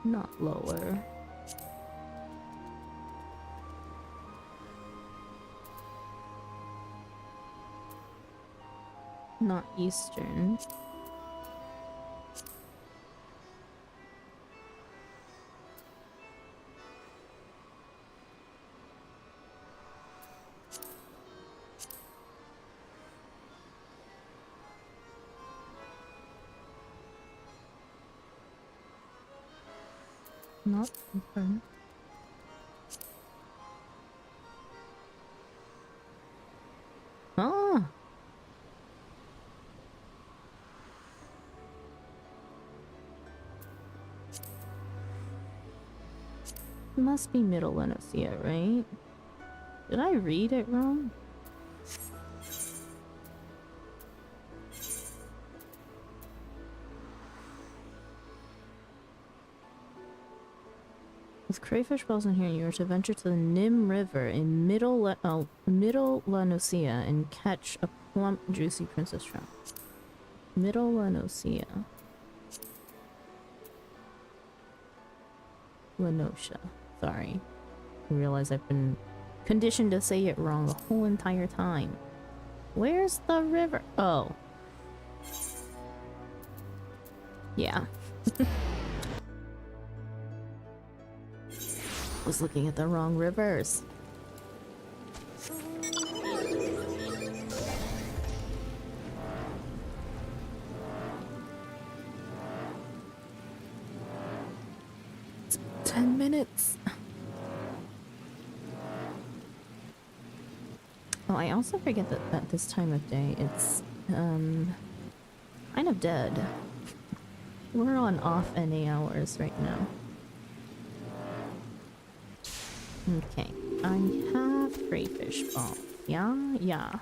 Not lower. Not eastern. Not eastern. Ah. Must be Middle Lenosea, right? Did I read it wrong? With crayfish balls in here, you are to venture to the Nim River in Middle Lenosea and catch a plump, juicy princess trout. Middle Lenosea. Lenosha. Sorry. I realize I've been conditioned to say it wrong the whole entire time. Where's the river? Oh. Yeah. Was looking at the wrong rivers. It's 10 minutes. Oh, I also forget that at this time of day it's kind of dead. We're on off NA hours right now. Okay, I have crayfish ball. Yeah, yeah.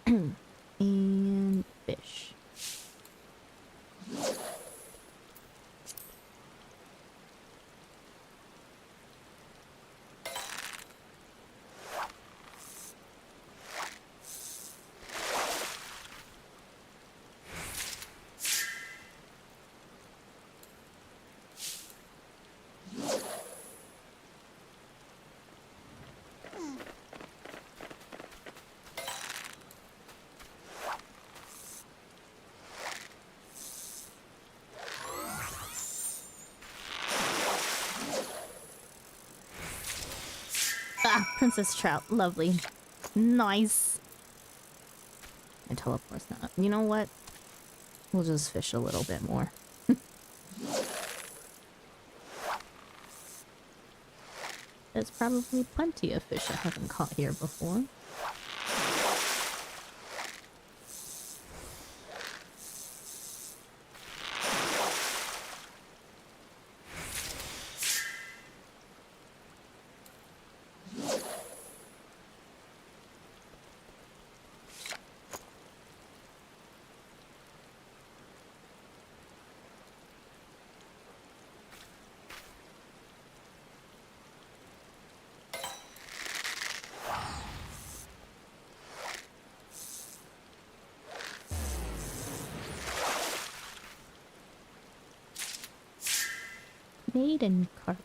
And fish. Princess Trout, lovely. Nice. My teleport's not. You know what? We'll just fish a little bit more. There's probably plenty of fish I haven't caught here before. Maiden carp.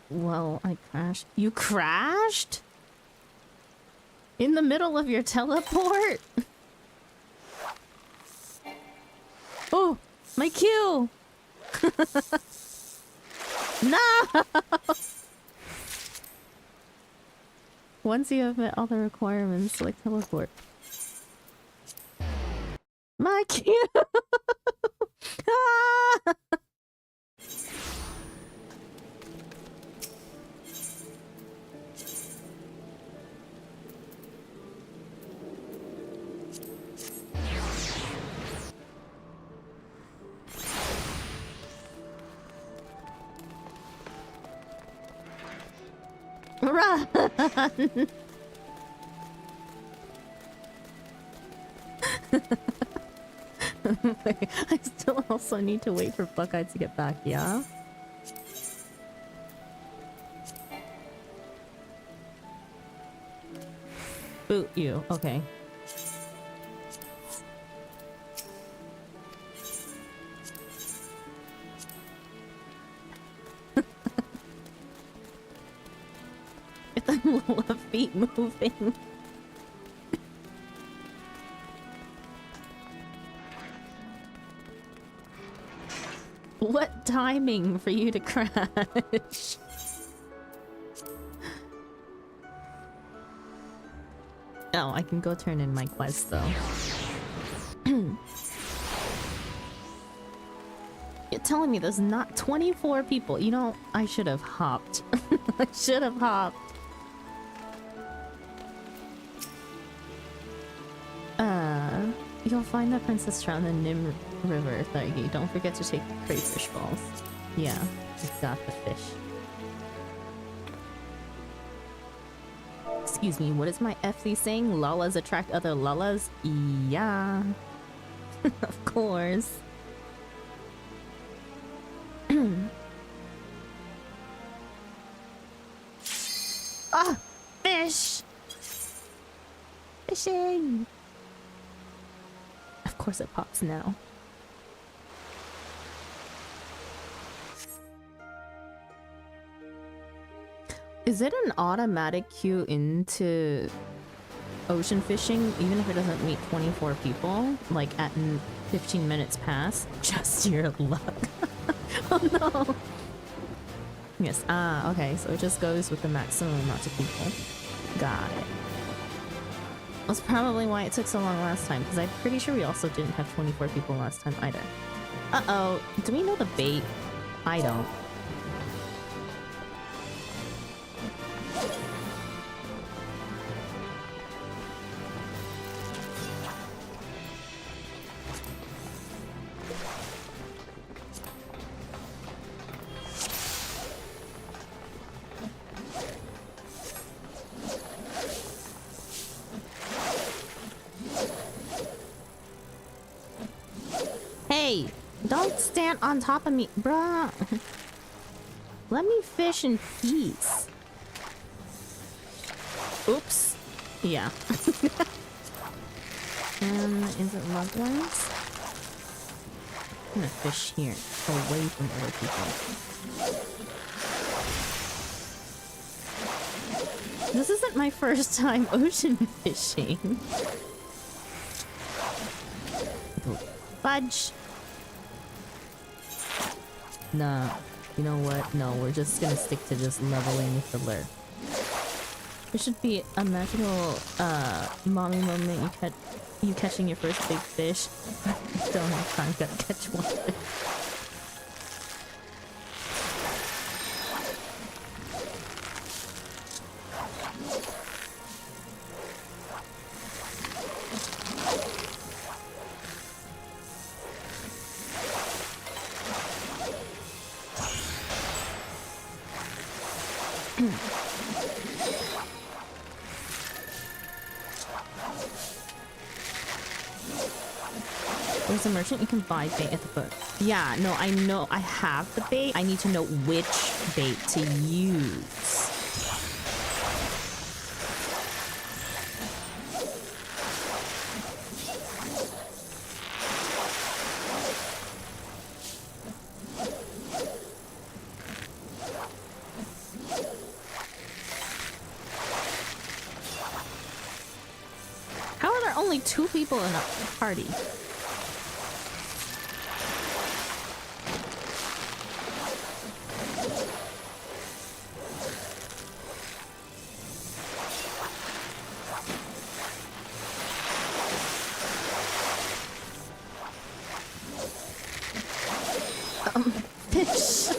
Well, I crashed. You crashed? In the middle of your teleport? Oh, my queue! No! Once you have met all the requirements, select teleport. My queue! Ah! Run! Wait, I still also need to wait for Buckeye to get back, yeah? Boot you, okay. Get them little feet moving. What timing for you to crash? Oh, I can go turn in my quest though. You're telling me there's not 24 people? You know, I should have hopped. I should have hopped. You'll find the Princess Trout in the Nim River, Thargy. Don't forget to take the crayfish balls. Yeah, I got the fish. Excuse me, what is my FC saying? Lalas attract other lalas? Yeah. Of course. Ah! Fish! Fishing! Of course it pops now. Is it an automatic queue into ocean fishing even if it doesn't meet 24 people? Like at 15 minutes past? Just your luck. Oh no! Yes, okay, so it just goes with the maximum amount of people. Got it. That's probably why it took so long last time, because I'm pretty sure we also didn't have 24 people last time either. Uh-oh, do we know the bait? I don't. Hey, don't stand on top of me, bruh. Let me fish in peace. Oops. Yeah. Is it loved ones? I'm gonna fish here, away from other people. This isn't my first time ocean fishing. Fudge! Nah, you know what? No, we're just gonna stick to just leveling with the lure. There should be a magical, mommy moment, you catching your first big fish. Don't have time, gotta catch one fish. There's a merchant, you can buy bait at the foot. Yeah, no, I know I have the bait. I need to know which bait to use. How are there only 2 people in a party? Fish.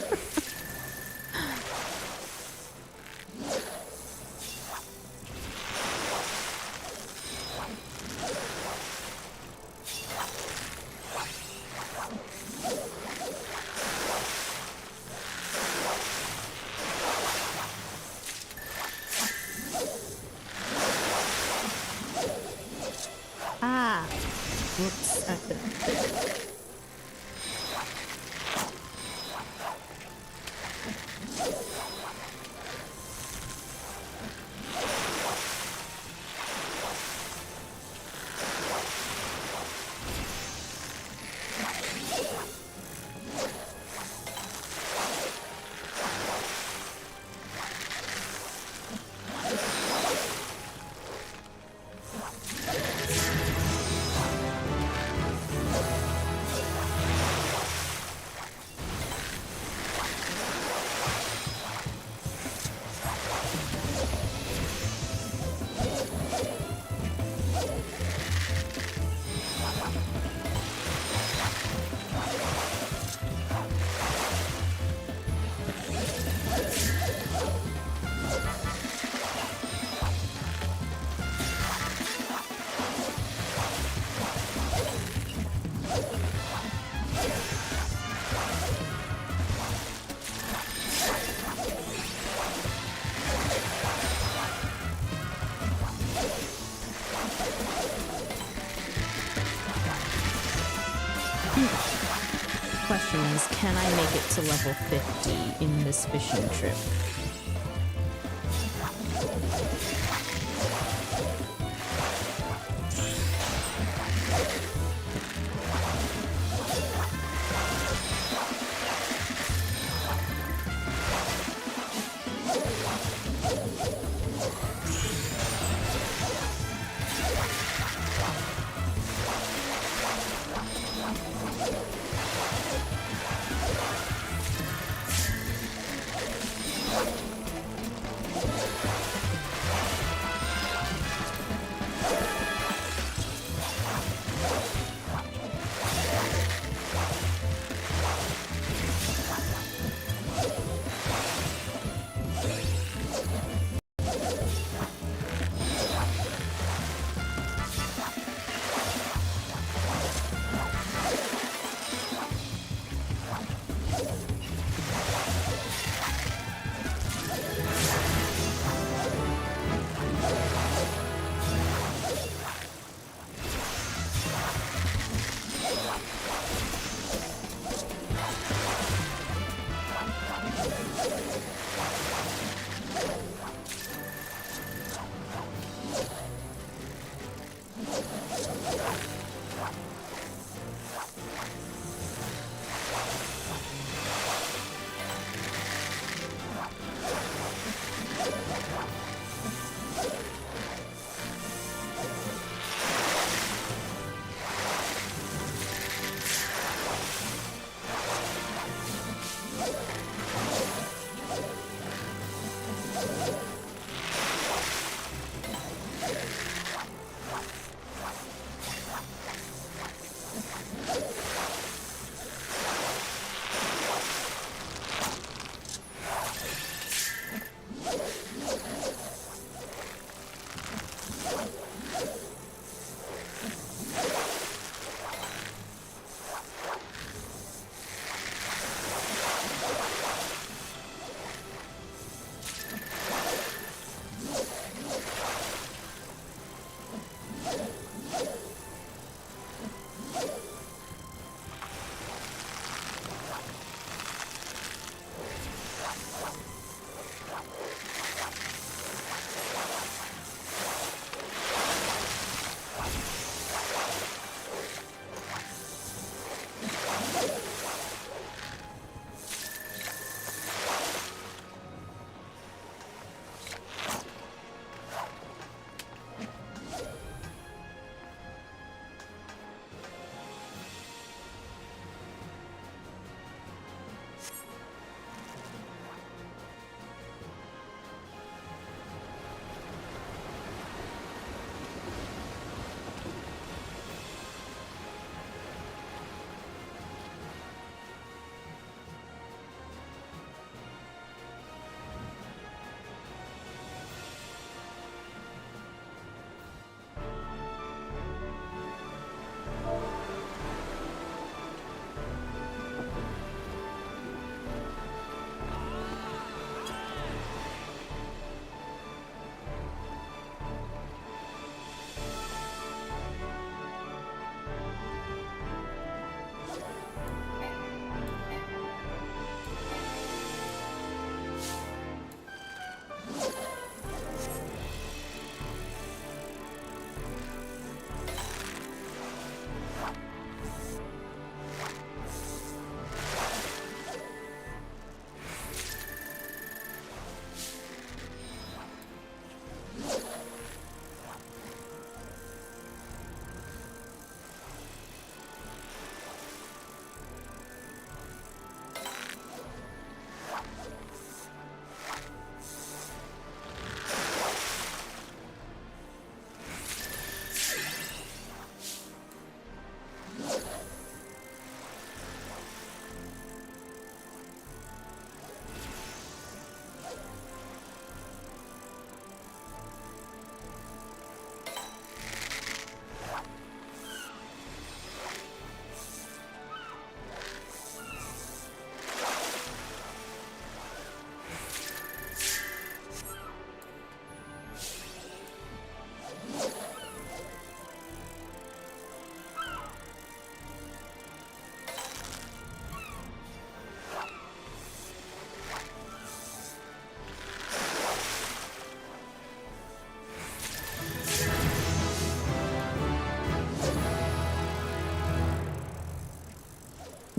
Ah. Whoops. Accident. Question is, can I make it to level 50 in this fishing trip?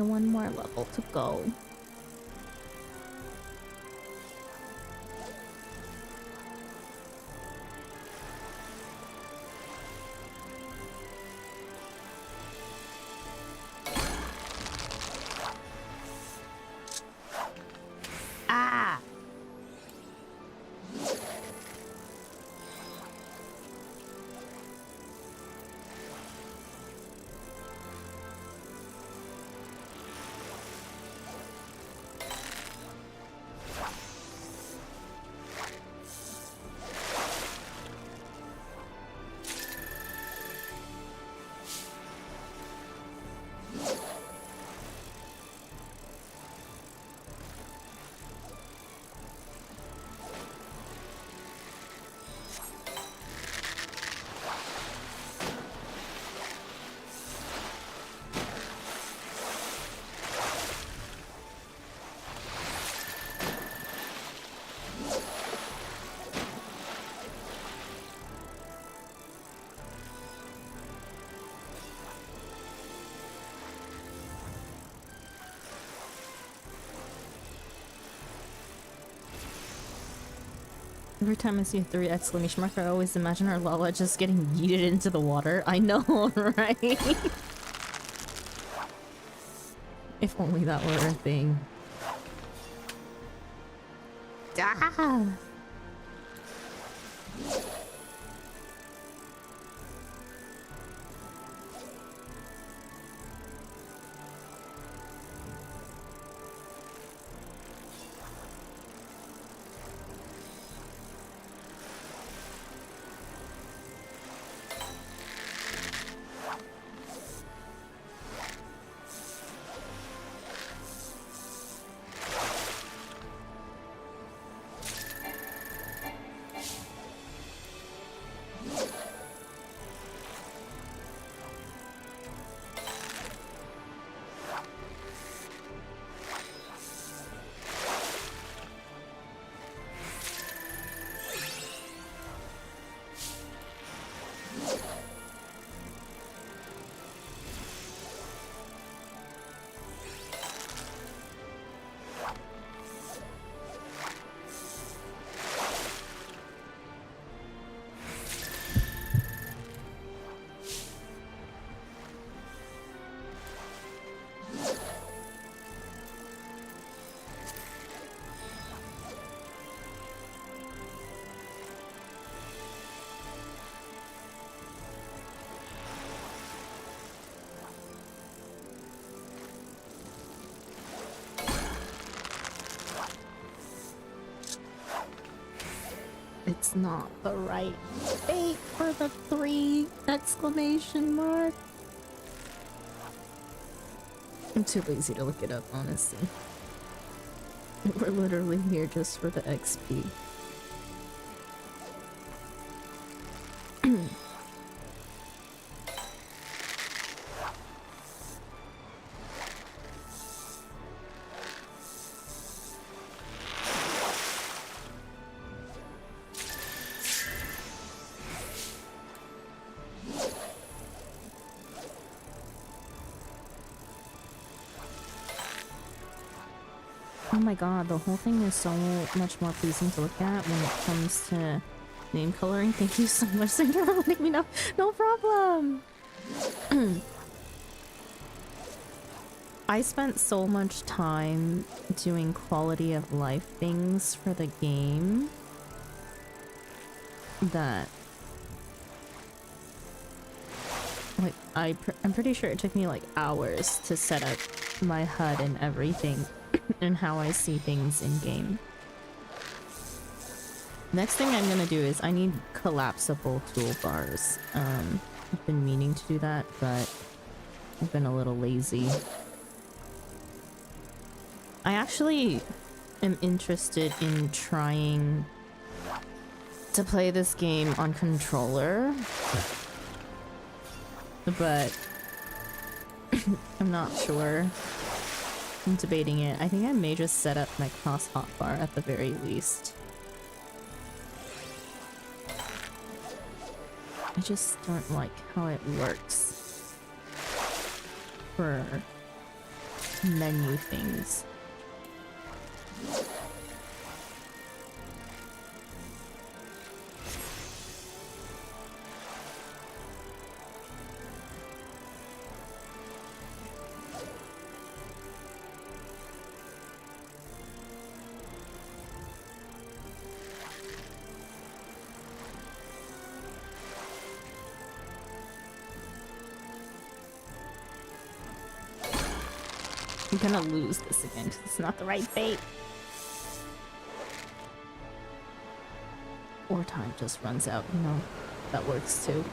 And one more level to go. Ah! Every time I see a 3 exclamation mark, I always imagine our Lala just getting yeeted into the water. I know, right? If only that were a thing. Ah! It's not the right fate for the 3 exclamation mark. I'm too lazy to look it up, honestly. We're literally here just for the XP. Oh my god, the whole thing is so much more pleasing to look at when it comes to name coloring. Thank you so much, Cinder, for letting me know. No problem! I spent so much time doing quality of life things for the game that, like, I'm pretty sure it took me like hours to set up my HUD and everything and how I see things in game. Next thing I'm gonna do is I need collapsible toolbars. I've been meaning to do that, but I've been a little lazy. I actually am interested in trying to play this game on controller, but I'm not sure. I'm debating it. I think I may just set up my cross hotbar at the very least. I just don't like how it works for menu things. I'm gonna lose this again because it's not the right bait. Or time just runs out, you know. That works too.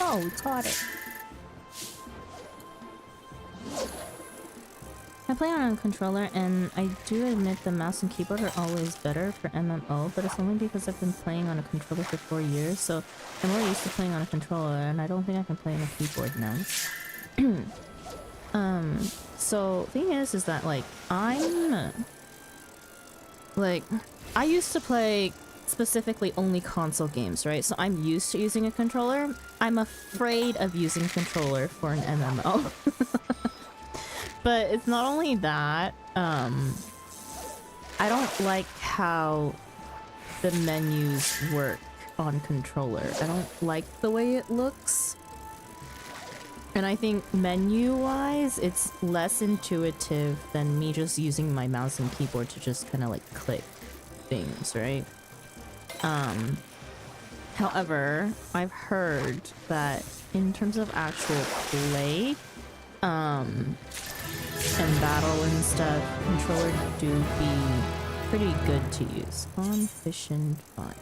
Oh, we caught it. I play on a controller, and I do admit the mouse and keyboard are always better for MMO, but it's only because I've been playing on a controller for 4 years, so I'm more used to playing on a controller, and I don't think I can play on a keyboard now. So thing is that like I used to play specifically only console games, right? So I'm used to using a controller. I'm afraid of using a controller for an MMO. But it's not only that, I don't like how the menus work on controller. I don't like the way it looks. And I think menu-wise, it's less intuitive than me just using my mouse and keyboard to just kind of like click things, right? However, I've heard that in terms of actual play, and battle and stuff, controller do be pretty good to use. On fishing fun.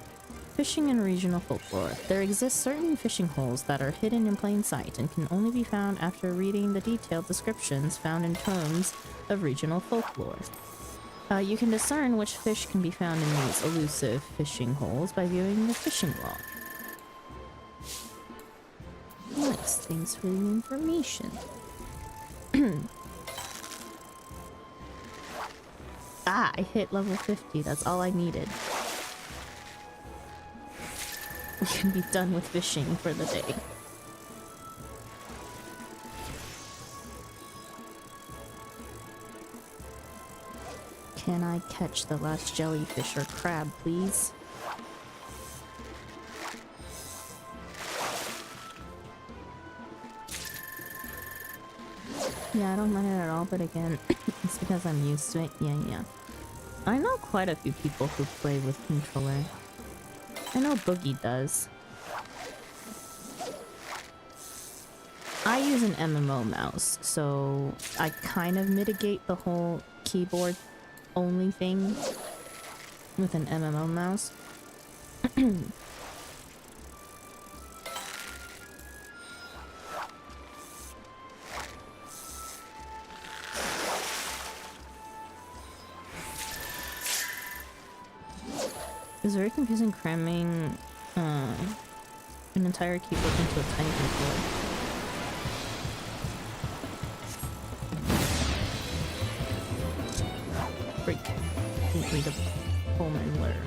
Fishing and regional folklore. There exist certain fishing holes that are hidden in plain sight and can only be found after reading the detailed descriptions found in tomes of regional folklore. You can discern which fish can be found in these elusive fishing holes by viewing the fishing log. Nice, thanks for the information. Ah, I hit level 50, that's all I needed. We can be done with fishing for the day. Can I catch the last jellyfish or crab, please? Yeah, I don't mind it at all, but again, it's because I'm used to it. Yeah. I know quite a few people who play with controller. I know Boogie does. I use an MMO mouse, so I kind of mitigate the whole keyboard only thing with an MMO mouse. It's very confusing cramming an entire keyboard into a tiny keyboard. Freak. Didn't read a Pullman letter.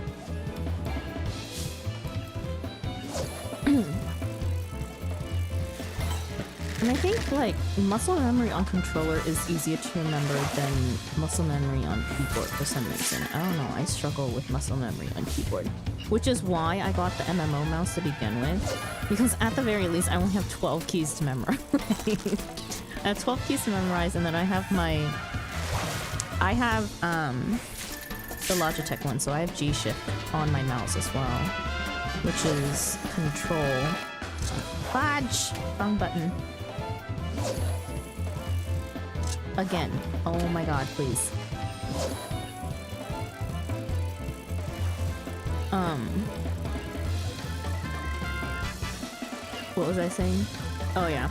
And I think, like, muscle memory on controller is easier to remember than muscle memory on keyboard for some reason. I don't know, I struggle with muscle memory on keyboard. Which is why I got the MMO mouse to begin with. Because at the very least, I only have 12 keys to memorize. I have 12 keys to memorize, and then I have my... I have, the Logitech one, so I have G-Shift on my mouse as well. Which is control... Fudge! Wrong button. Again. Oh my god, please. What was I saying? Oh yeah.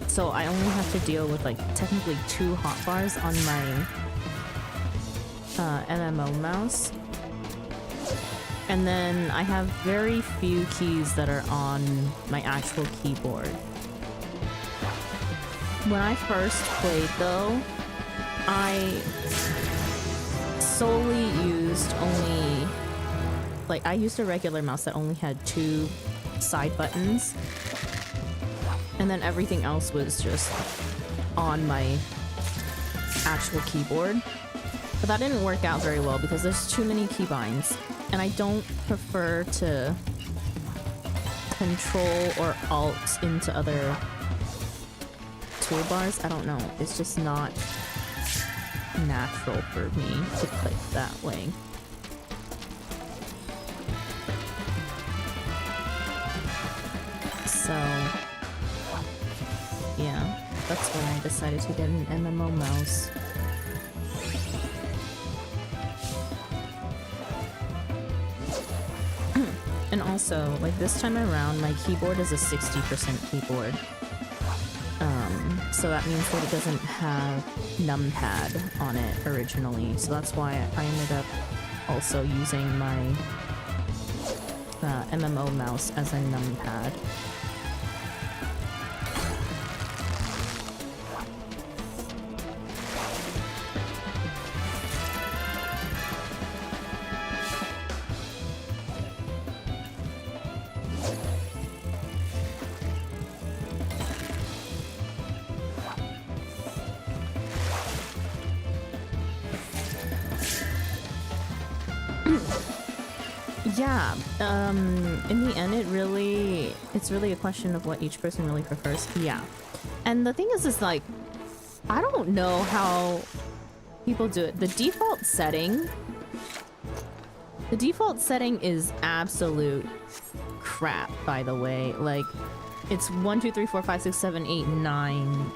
So I only have to deal with like technically 2 hotbars on my MMO mouse. And then I have very few keys that are on my actual keyboard. When I first played though, I solely used only... Like, I used a regular mouse that only had 2 side buttons. And then everything else was just on my actual keyboard. But that didn't work out very well because there's too many keybinds. And I don't prefer to control or alt into other toolbars. I don't know. It's just not natural for me to click that way. So, yeah, that's when I decided to get an MMO mouse. And also, like this time around, my keyboard is a 60% keyboard. So that means that it doesn't have numpad on it originally. So that's why I ended up also using my MMO mouse as a numpad. Yeah, in the end, it's really a question of what each person really prefers. Yeah. And the thing is like, I don't know how people do it. The default setting is absolute crap, by the way. Like, it's 1, 2, 3, 4, 5, 6, 7, 8, 9,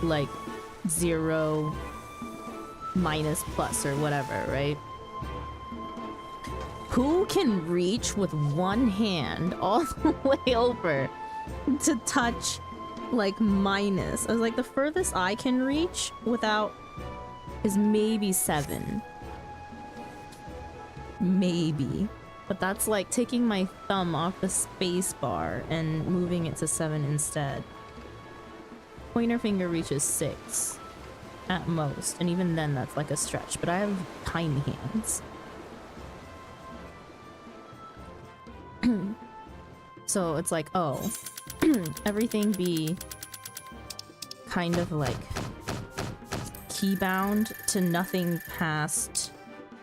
like 0, minus, plus, or whatever, right? Who can reach with one hand all the way over to touch, like, minus? I was like, the furthest I can reach without is maybe 7. Maybe. But that's like taking my thumb off the space bar and moving it to 7 instead. Pointer finger reaches 6 at most, and even then that's like a stretch, but I have tiny hands. So it's like, oh, everything be kind of like keybound to nothing past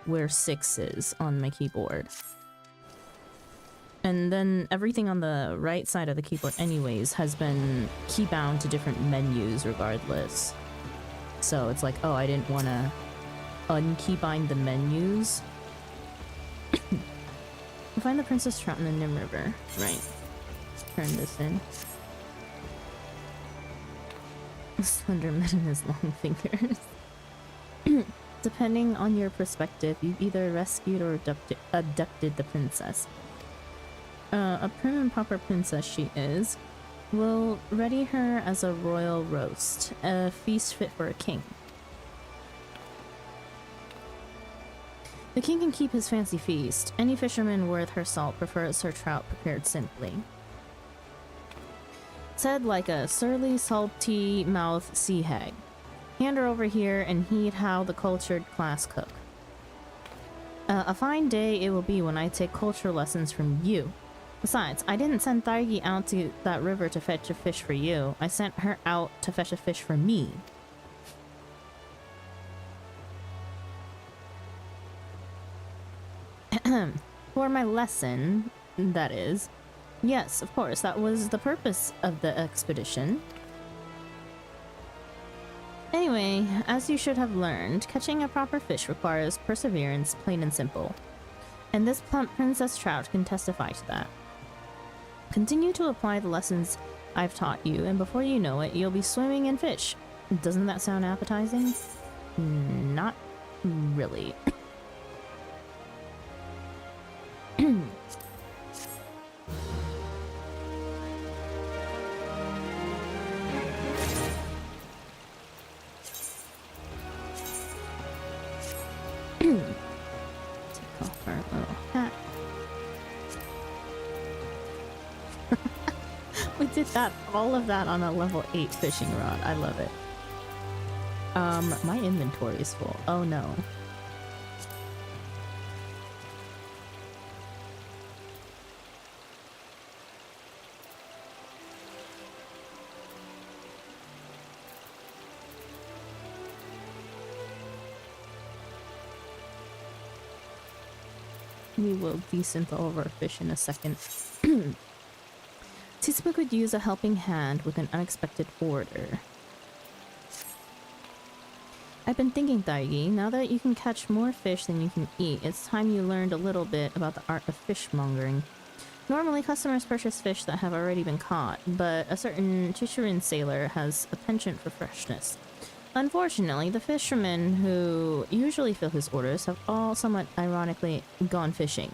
where 6 is on my keyboard. And then everything on the right side of the keyboard anyways has been keybound to different menus regardless. So it's like, oh, I didn't want to unkeybind the menus. Find the princess trout in the Nim River. Right. Let's turn this in. Slenderman and his long fingers. Depending on your perspective, you've either rescued or abducted the princess. A prim and proper princess she is. We'll ready her as a royal roast, a feast fit for a king. The king can keep his fancy feast. Any fisherman worth her salt prefers her trout prepared simply. Said like a surly, salty-mouthed sea hag. Hand her over here and heed how the cultured class cook. A fine day it will be when I take culture lessons from you. Besides, I didn't send Thargi out to that river to fetch a fish for you. I sent her out to fetch a fish for me. For my lesson, that is. Yes, of course, that was the purpose of the expedition. Anyway, as you should have learned, catching a proper fish requires perseverance, plain and simple. And this plump Princess Trout can testify to that. Continue to apply the lessons I've taught you, and before you know it, you'll be swimming in fish. Doesn't that sound appetizing? Not really. Take off our little hat. We did that, all of that on a level 8 fishing rod. I love it. My inventory is full. Oh no. We will descent all of our fish in a second. Tispa could use a helping hand with an unexpected order. I've been thinking, Thargi, now that you can catch more fish than you can eat, it's time you learned a little bit about the art of fishmongering. Normally, customers purchase fish that have already been caught, but a certain Chicherin sailor has a penchant for freshness. Unfortunately, the fishermen who usually fill his orders have all somewhat ironically gone fishing.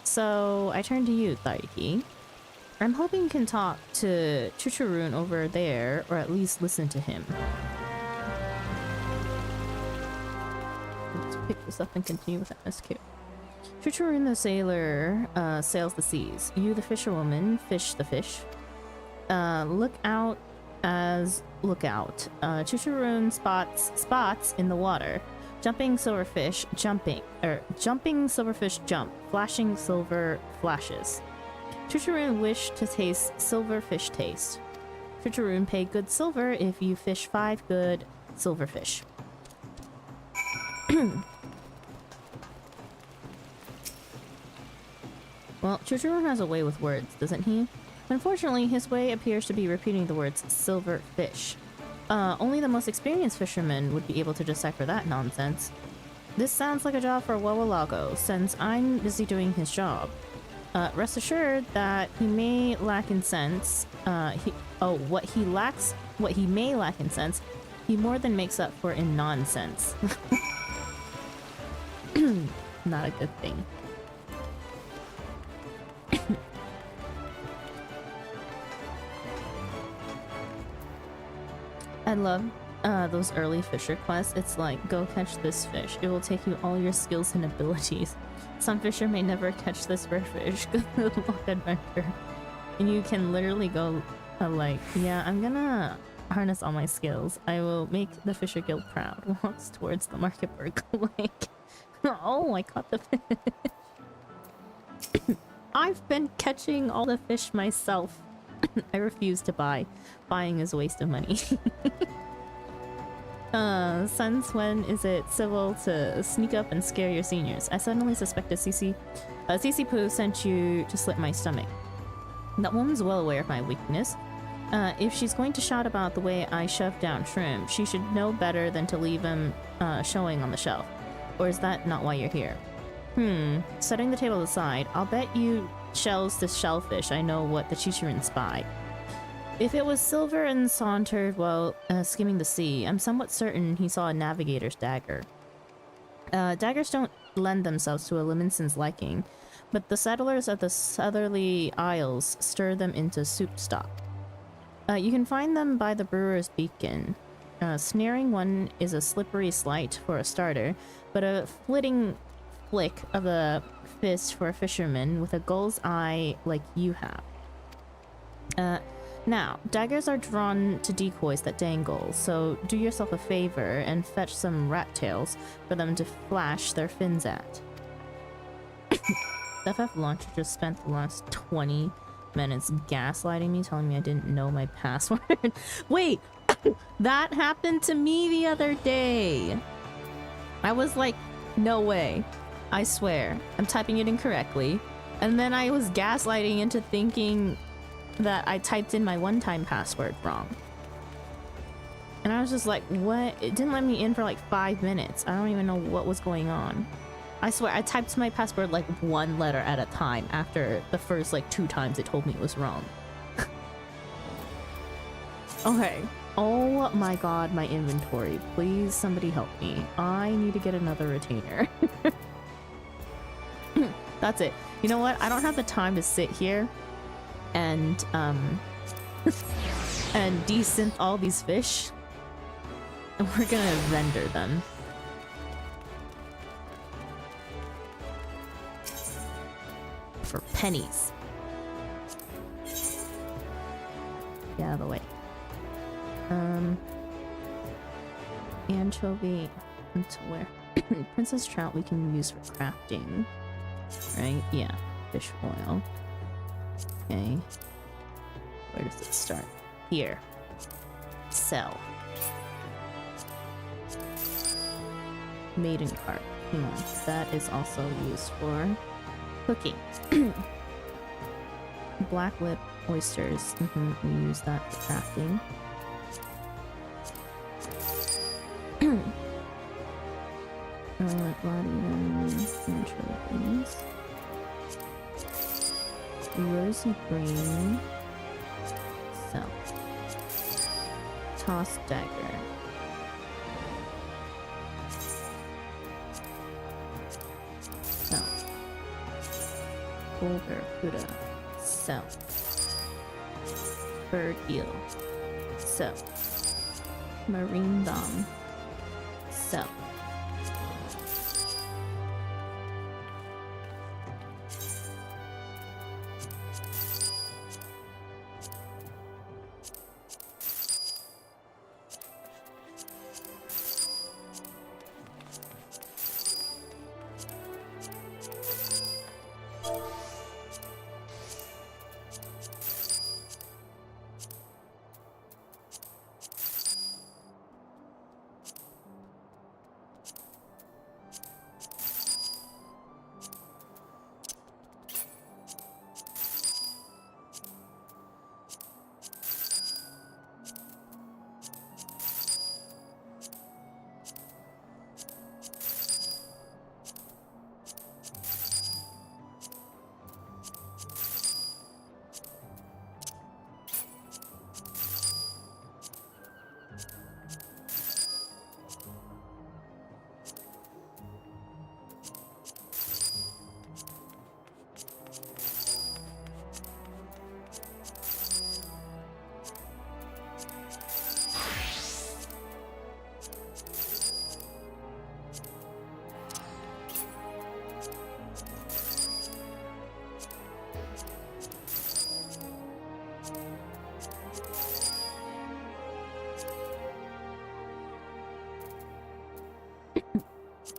So I turn to you, Thargi. I'm hoping you can talk to Chicherin over there, or at least listen to him. Let's pick this up and continue with MSQ. Chicherin the sailor sails the seas. You, the fisherwoman, fish the fish. Look out. Chicherin spots in the water. Jumping silverfish jump. Flashing silver flashes. Chicherin wish to taste silverfish taste. Chicherin pay good silver if you fish 5 good silverfish. Well, Chicherin has a way with words, doesn't he? Unfortunately, his way appears to be repeating the words silver fish. Only the most experienced fisherman would be able to decipher that nonsense. This sounds like a job for Wawalago, since I'm busy doing his job. Rest assured that he may lack in sense. What he may lack in sense, he more than makes up for in nonsense. Not a good thing. I love those early fisher quests. It's like, go catch this fish. It will take you all your skills and abilities. Some fisher may never catch this rare fish. Good luck, adventure. And you can literally go like, yeah, I'm gonna harness all my skills. I will make the Fisher Guild proud. Walks towards the market bird like, oh, I caught the fish. I've been catching all the fish myself. I refuse to buy. Buying is a waste of money. Since when is it civil to sneak up and scare your seniors? I suddenly suspected Cece Poo sent you to slit my stomach. That woman's well aware of my weakness. If she's going to shout about the way I shoved down shrimp, she should know better than to leave them showing on the shelf. Or is that not why you're here? Setting the table aside, I'll bet you shells this shellfish I know what the Chicherin spy. If it was silver and sauntered while skimming the sea, I'm somewhat certain he saw a navigator's dagger. Daggers don't lend themselves to a Liminson's liking, but the settlers of the southerly isles stir them into soup stock. You can find them by the brewer's beacon. Snaring one is a slippery sleight for a starter, but a flitting flick of the fist for a fisherman with a gull's eye like you have. Now, daggers are drawn to decoys that dangle, so do yourself a favor and fetch some rat tails for them to flash their fins at. The FF launcher just spent the last 20 minutes gaslighting me, telling me I didn't know my password. Wait, that happened to me the other day. I was like, no way. I swear. I'm typing it incorrectly. And then I was gaslighting into thinking that I typed in my one-time password wrong. And I was just like, what? It didn't let me in for like 5 minutes. I don't even know what was going on. I swear, I typed my password like one letter at a time after the first like 2 times it told me it was wrong. Okay. Oh my god, my inventory. Please, somebody help me. I need to get another retainer. That's it. You know what? I don't have the time to sit here and and desynth all these fish. And we're gonna render them. For pennies. Get out of the way. Anchovy into where? Princess trout we can use for crafting. Right? Yeah. Fish oil. Okay. Where does it start? Here. Sell. Maiden carp. That is also used for cooking. Black lip oysters. We use that for crafting. Anchovies. Rosy green. So. Toss dagger. So. Bull barracuda. So. Bird eel. So. Marine dom. So.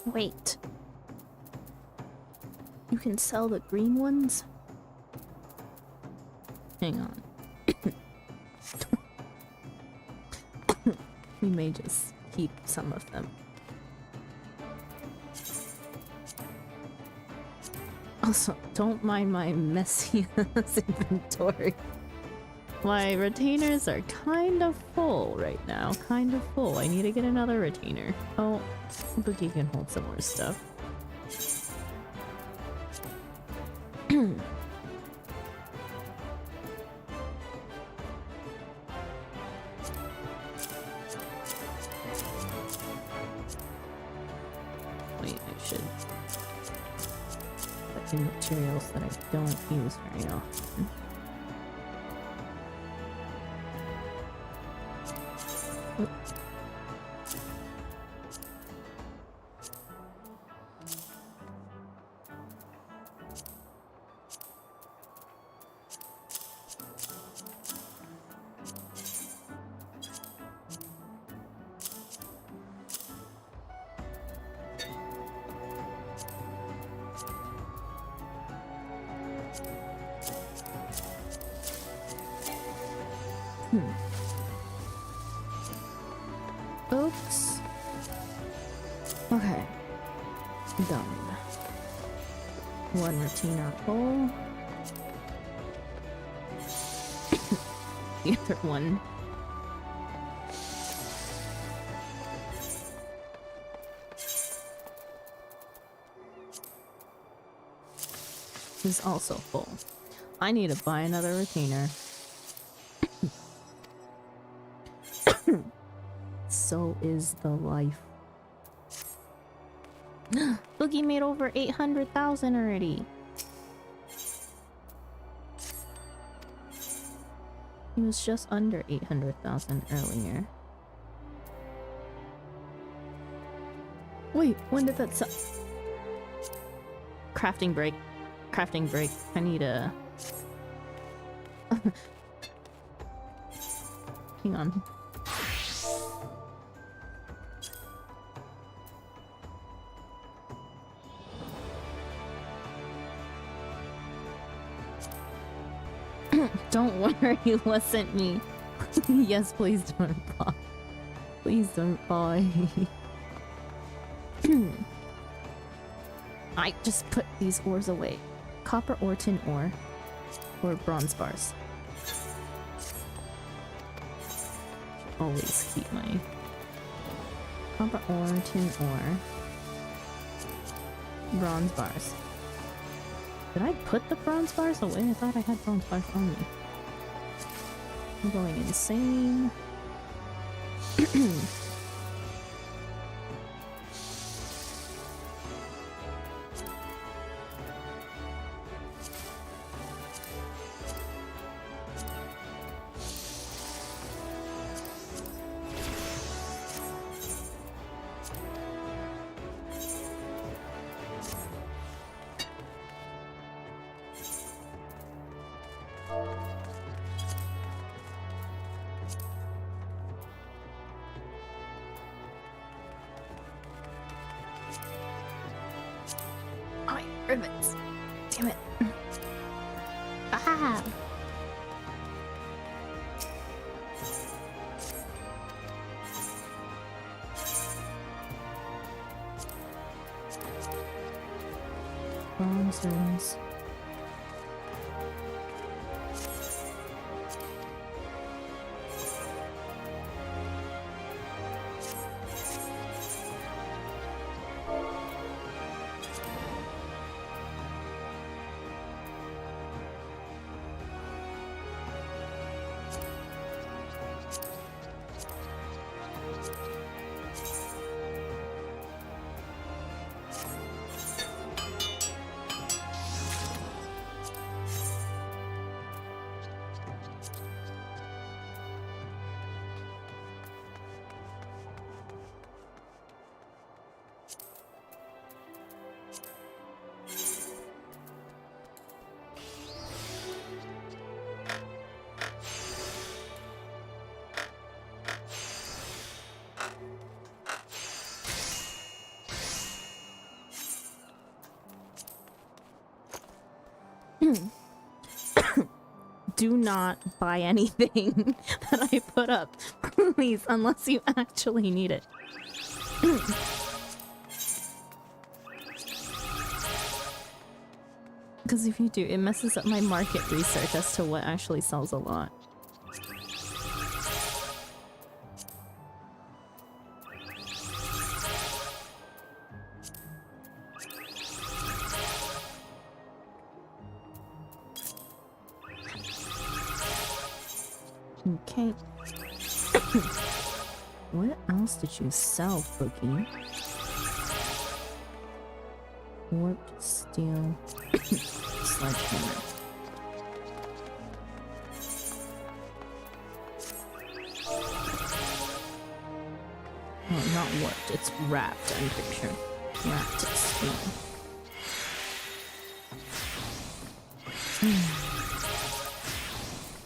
Wait. You can sell the green ones? Hang on. We may just keep some of them. Also, don't mind my messy ass inventory. My retainers are kind of full right now. Kind of full. I need to get another retainer. Oh, Bookie can hold some more stuff. Wait, I should put in materials that I don't use very often. Oops. Okay. Done. One retainer full. The other one. Is also full. I need to buy another retainer. So is the life. Boogie made over 800,000 already. He was just under 800,000 earlier. Wait, when did that crafting break? Crafting break. I need a... Hang on. Don't worry, you wasn't me. Yes, please don't buy. Please don't buy. I just put these ores away. Copper ore, tin ore, or bronze bars. Should always keep my copper ore, tin ore, bronze bars. Did I put the bronze bars away? I thought I had bronze bars on me. I'm going insane. Ribbons. Damn it. Ah! Nonsense. Do not buy anything that I put up, please, unless you actually need it. Because if you do, it messes up my market research as to what actually sells a lot. Okay. What else did you sell, Boogie? Warped steel. Sledgehammer. Oh, not warped, it's wrapped, I'm pretty sure. Wrapped steel.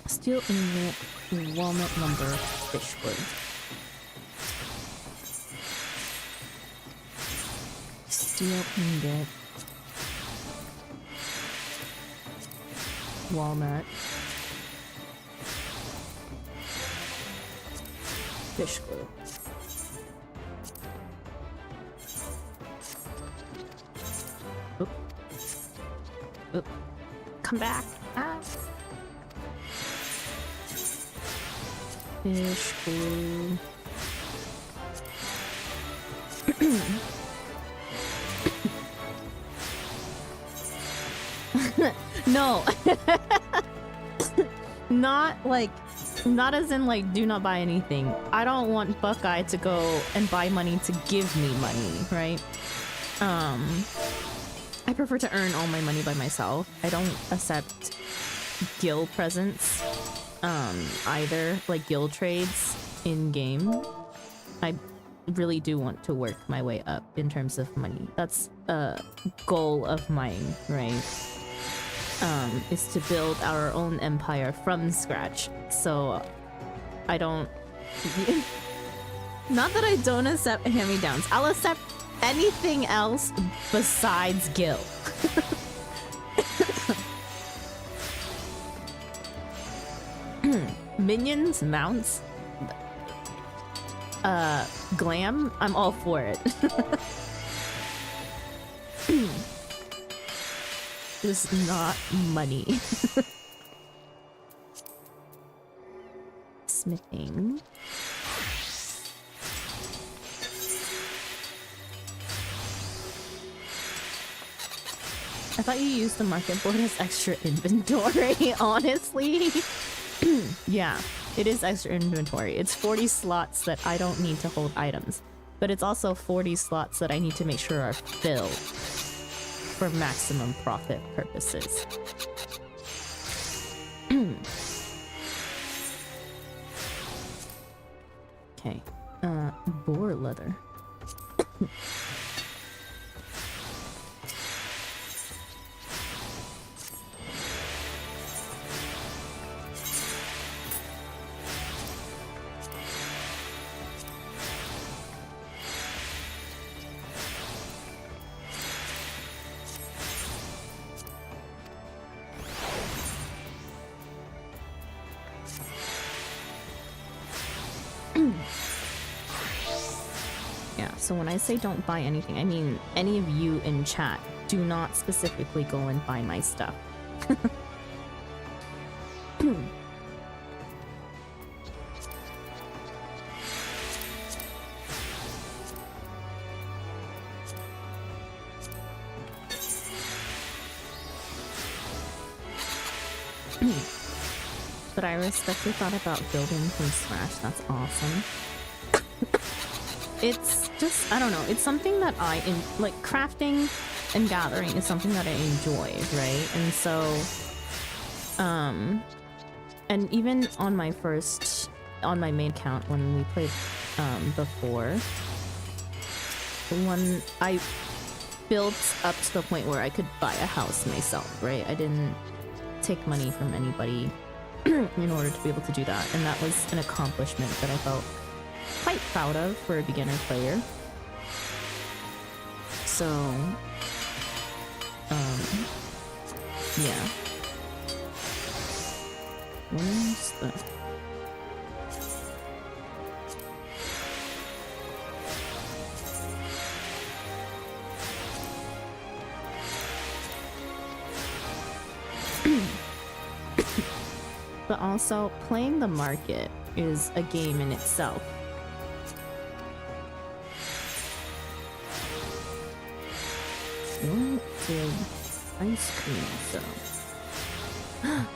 Steel ingot, walnut lumber, fishwood. Steel ingot. Walnut. Fish glue. Oop. Oop. Come back. Ah. Fish glue. No. Not as in like do not buy anything. I don't want Buckeye to go and buy money to give me money, right? I prefer to earn all my money by myself. I don't accept guild presents either, like guild trades in game. I really do want to work my way up in terms of money. That's a goal of mine, right? Is to build our own empire from scratch. So I don't... Not that I don't accept hand-me-downs. I'll accept anything else besides guild. Minions, mounts, glam, I'm all for it. Just not money. Smithing. I thought you used the market board as extra inventory, honestly. Yeah, it is extra inventory. It's 40 slots that I don't need to hold items, but it's also 40 slots that I need to make sure are filled for maximum profit purposes. Okay, boar leather. So when I say don't buy anything, I mean any of you in chat, do not specifically go and buy my stuff. But I respect your thought about building from scratch. That's awesome. It's just, I don't know, it's something that like crafting and gathering is something that I enjoy, right? And so, and even on my main account when we played, before, when I built up to the point where I could buy a house myself, right? I didn't take money from anybody in order to be able to do that, and that was an accomplishment that I felt quite proud of for a beginner player. So, yeah. Where's the... But also, playing the market is a game in itself. What did ice cream sell?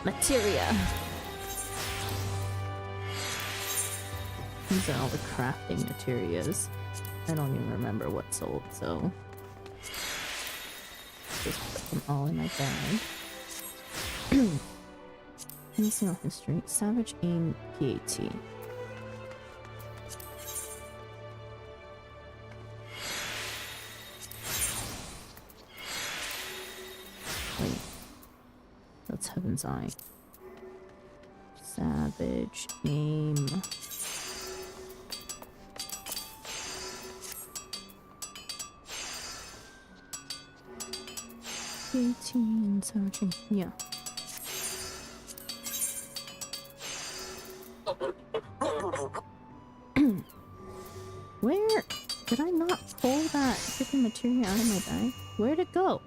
Materia! These are all the crafting materials. I don't even remember what sold, so... just put them all in my bag. Missing history. Savage Aim PAT. Wait. That's Heaven's Eye. Savage Aim. PAT and Savage Aim. Yeah. freaking materia out of my bag? Where'd it go?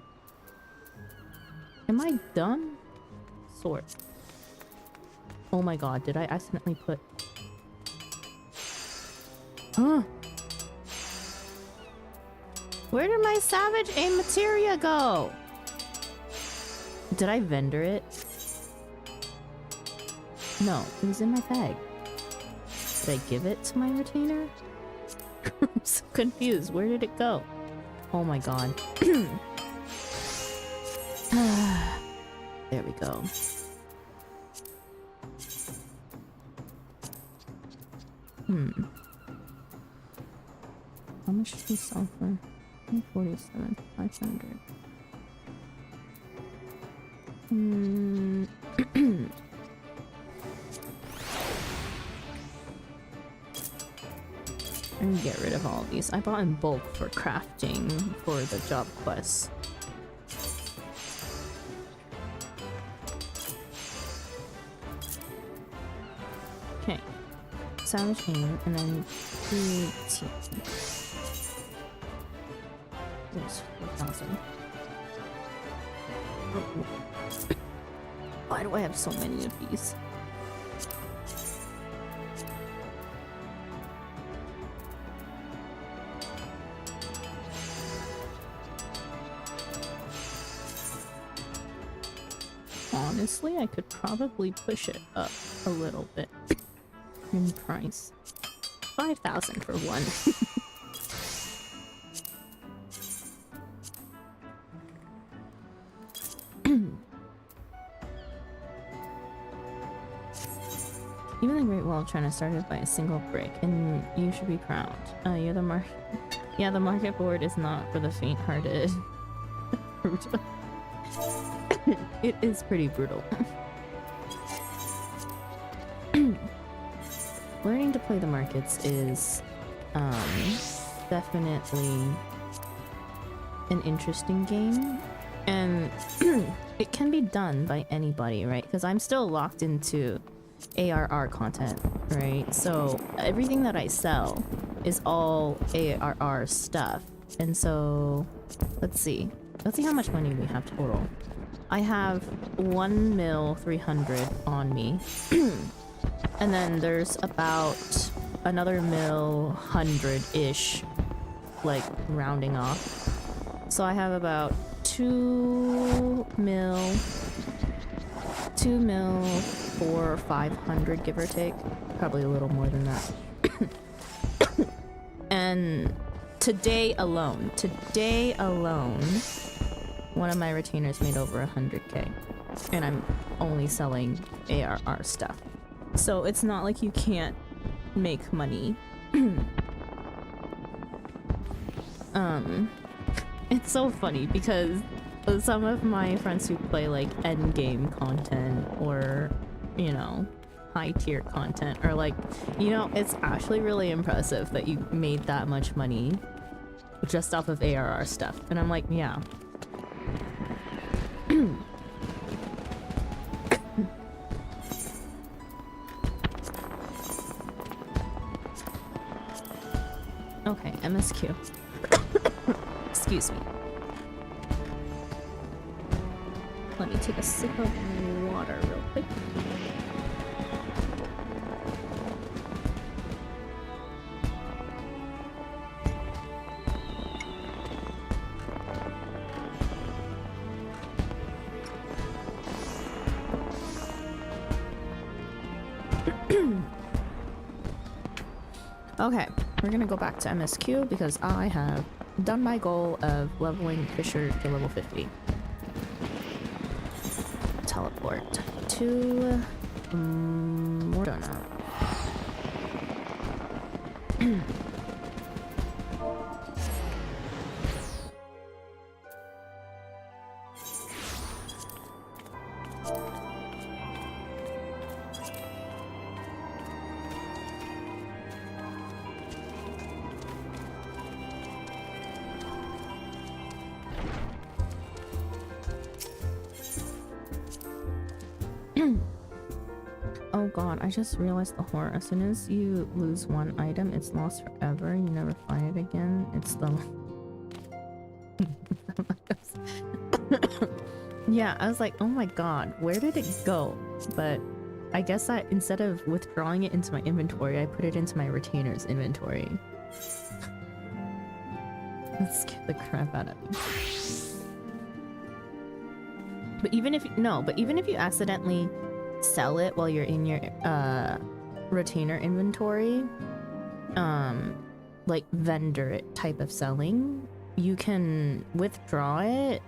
Am I dumb? Sword. Oh my god, did I accidentally put... Huh? Where did my Savage Aim materia go? Did I vendor it? No, it was in my bag. Did I give it to my retainer? I'm so confused. Where did it go? Oh my god. There we go. How much did we sell for? 147, 500. And get rid of all of these. I bought in bulk for crafting for the job quests. Okay. Savage Aim, and then 3 There's 4,000. Why do I have so many of these? Honestly, I could probably push it up a little bit in price. 5,000 for one. Even the Great Wall of China started by a single brick, and you should be proud. You're the Yeah, the market board is not for the faint-hearted. It is pretty brutal. Learning to play the markets is definitely an interesting game, and it can be done by anybody, right? Because I'm still locked into ARR content, right? So everything that I sell is all ARR stuff, and so let's see how much money we have total. I have 1,300,000 on me. And then there's about another 100-ish, like rounding off. So I have about 2,400,000 or 500, give or take. Probably a little more than that. And today alone, one of my retainers made over 100k, and I'm only selling ARR stuff. So it's not like you can't make money. It's so funny because some of my friends who play like end game content or, you know, high tier content are like, you know, it's actually really impressive that you made that much money just off of ARR stuff. And I'm like, yeah. Okay, MSQ. Excuse me. Let me take a sip of water real quick. Okay, we're gonna go back to MSQ because I have done my goal of leveling Fisher to level 50. Teleport to Mordona. Oh god, I just realized the horror. As soon as you lose one item, it's lost forever. You never find it again. It's the Yeah, I was like, oh my god, where did it go? But I guess I, instead of withdrawing it into my inventory, I put it into my retainer's inventory. That scared the crap out of me. But even if you accidentally sell it while you're in your retainer inventory, like vendor type of selling, you can withdraw it.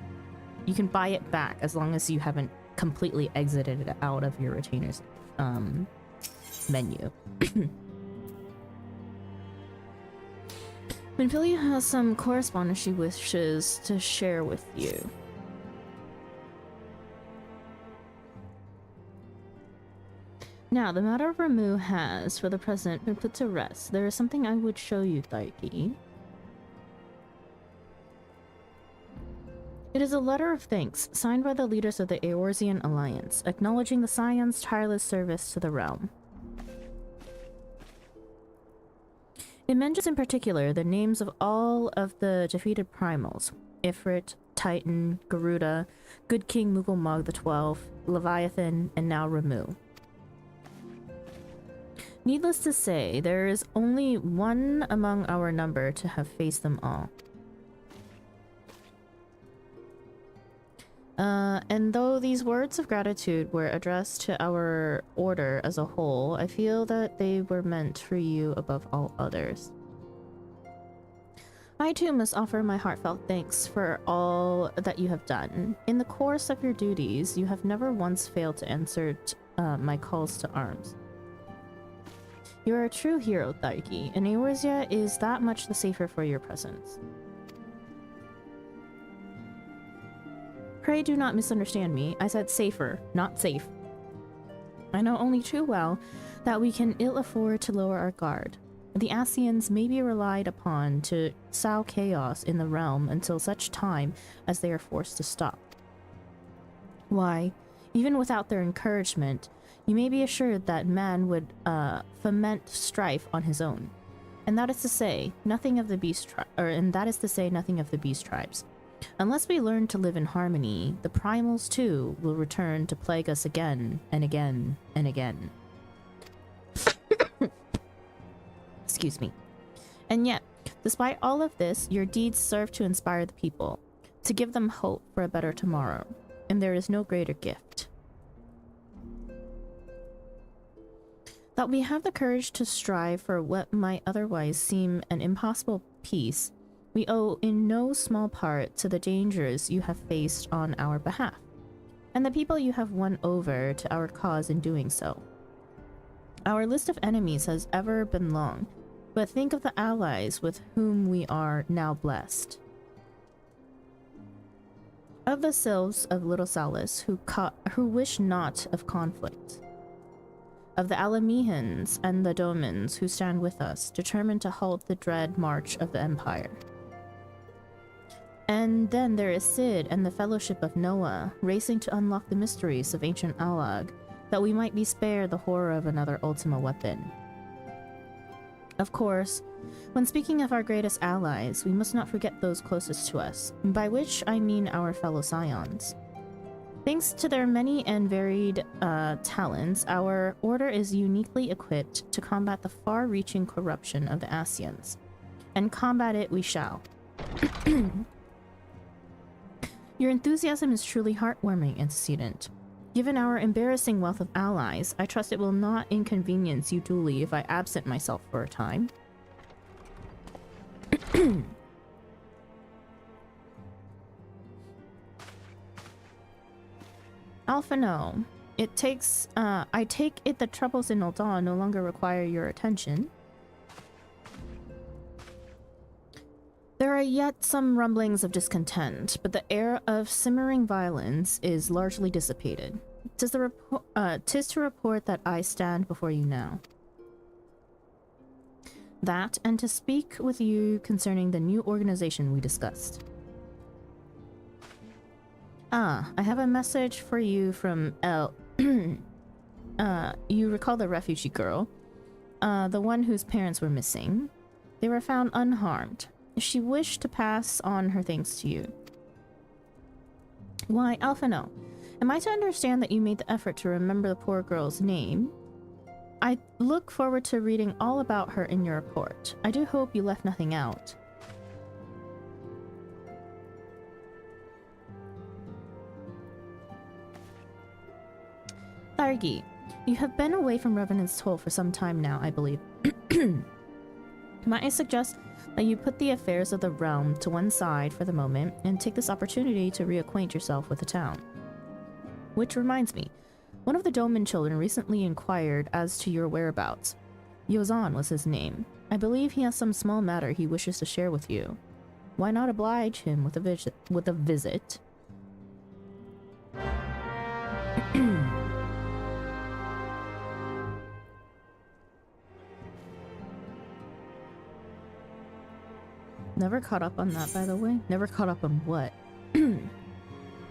You can buy it back as long as you haven't completely exited it out of your retainer's menu. Minfilia has some correspondence she wishes to share with you. Now, the matter of Ramu has, for the present, been put to rest. There is something I would show you, Daiki. It is a letter of thanks, signed by the leaders of the Eorzean Alliance, acknowledging the Scion's tireless service to the realm. It mentions in particular the names of all of the defeated primals: Ifrit, Titan, Garuda, Good King Mughal XII, Leviathan, and now Ramu. Needless to say, there is only one among our number to have faced them all. And though these words of gratitude were addressed to our order as a whole, I feel that they were meant for you above all others. I too must offer my heartfelt thanks for all that you have done. In the course of your duties, you have never once failed to answer my calls to arms. You are a true hero, Daiki, and Eorzea is that much the safer for your presence. Pray do not misunderstand me. I said safer, not safe. I know only too well that we can ill afford to lower our guard. The Ascians may be relied upon to sow chaos in the realm until such time as they are forced to stop. Why, even without their encouragement, you may be assured that man would foment strife on his own. And that is to say nothing of the beast tribes. Unless we learn to live in harmony, the primals too will return to plague us again and again and again. Excuse me. And yet, despite all of this, your deeds serve to inspire the people, to give them hope for a better tomorrow, and there is no greater gift. That we have the courage to strive for what might otherwise seem an impossible peace, we owe in no small part to the dangers you have faced on our behalf, and the people you have won over to our cause in doing so. Our list of enemies has ever been long, but think of the allies with whom we are now blessed. Of the sylphs of Little Salis who wish not of conflict. Of the Alamehans and the Domans who stand with us, determined to halt the dread march of the Empire. And then there is Sid and the Fellowship of Noah, racing to unlock the mysteries of ancient Alag, that we might be spared the horror of another Ultima weapon. Of course, when speaking of our greatest allies, we must not forget those closest to us, by which I mean our fellow Scions. Thanks to their many and varied talents, our order is uniquely equipped to combat the far-reaching corruption of the Ascians. And combat it we shall. Your enthusiasm is truly heartwarming, Antecedent. Given our embarrassing wealth of allies, I trust it will not inconvenience you duly if I absent myself for a time. Alphino, I take it the troubles in Ul'dah no longer require your attention. There are yet some rumblings of discontent, but the air of simmering violence is largely dissipated. 'Tis to report that I stand before you now. That, and to speak with you concerning the new organization we discussed. I have a message for you from you recall the refugee girl? The one whose parents were missing. They were found unharmed. she wished to pass on her thanks to you. Why, Alphino, am I to understand that you made the effort to remember the poor girl's name? I look forward to reading all about her in your report. I do hope you left nothing out. Thargi, you have been away from Revenant's Toll for some time now, I believe. Might I suggest that you put the affairs of the realm to one side for the moment and take this opportunity to reacquaint yourself with the town? Which reminds me, one of the Doman children recently inquired as to your whereabouts. Yozan was his name. I believe he has some small matter he wishes to share with you. Why not oblige him with a visit? Never caught up on that, by the way. Never caught up on what?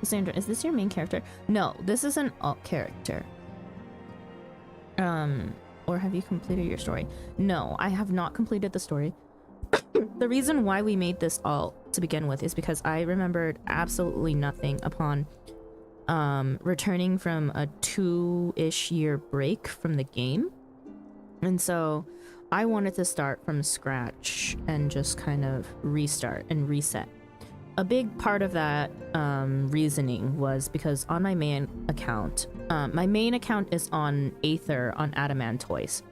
Sandra, is this your main character? No, this is an alt character. Or have you completed your story? No, I have not completed the story. The reason why we made this alt to begin with is because I remembered absolutely nothing upon returning from a 2-ish year break from the game. And so I wanted to start from scratch and just kind of restart and reset. A big part of that reasoning was because on my main account is on Aether on Adamantoise.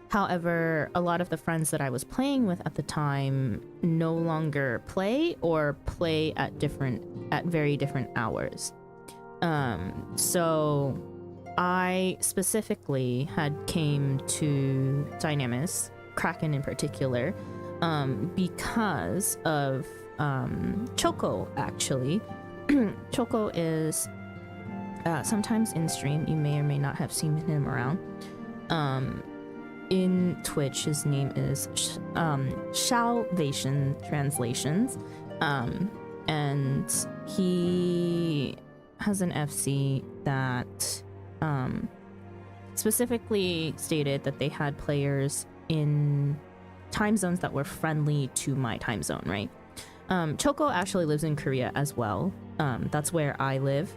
However, a lot of the friends that I was playing with at the time no longer play or play at very different hours. So I specifically had came to Dynamis, Kraken in particular, because of Choco, actually. Choco is sometimes in stream. You may or may not have seen him around. In Twitch, his name is Salvation Translations, and he has an FC that specifically stated that they had players in time zones that were friendly to my time zone, right? Choco actually lives in Korea as well. That's where I live,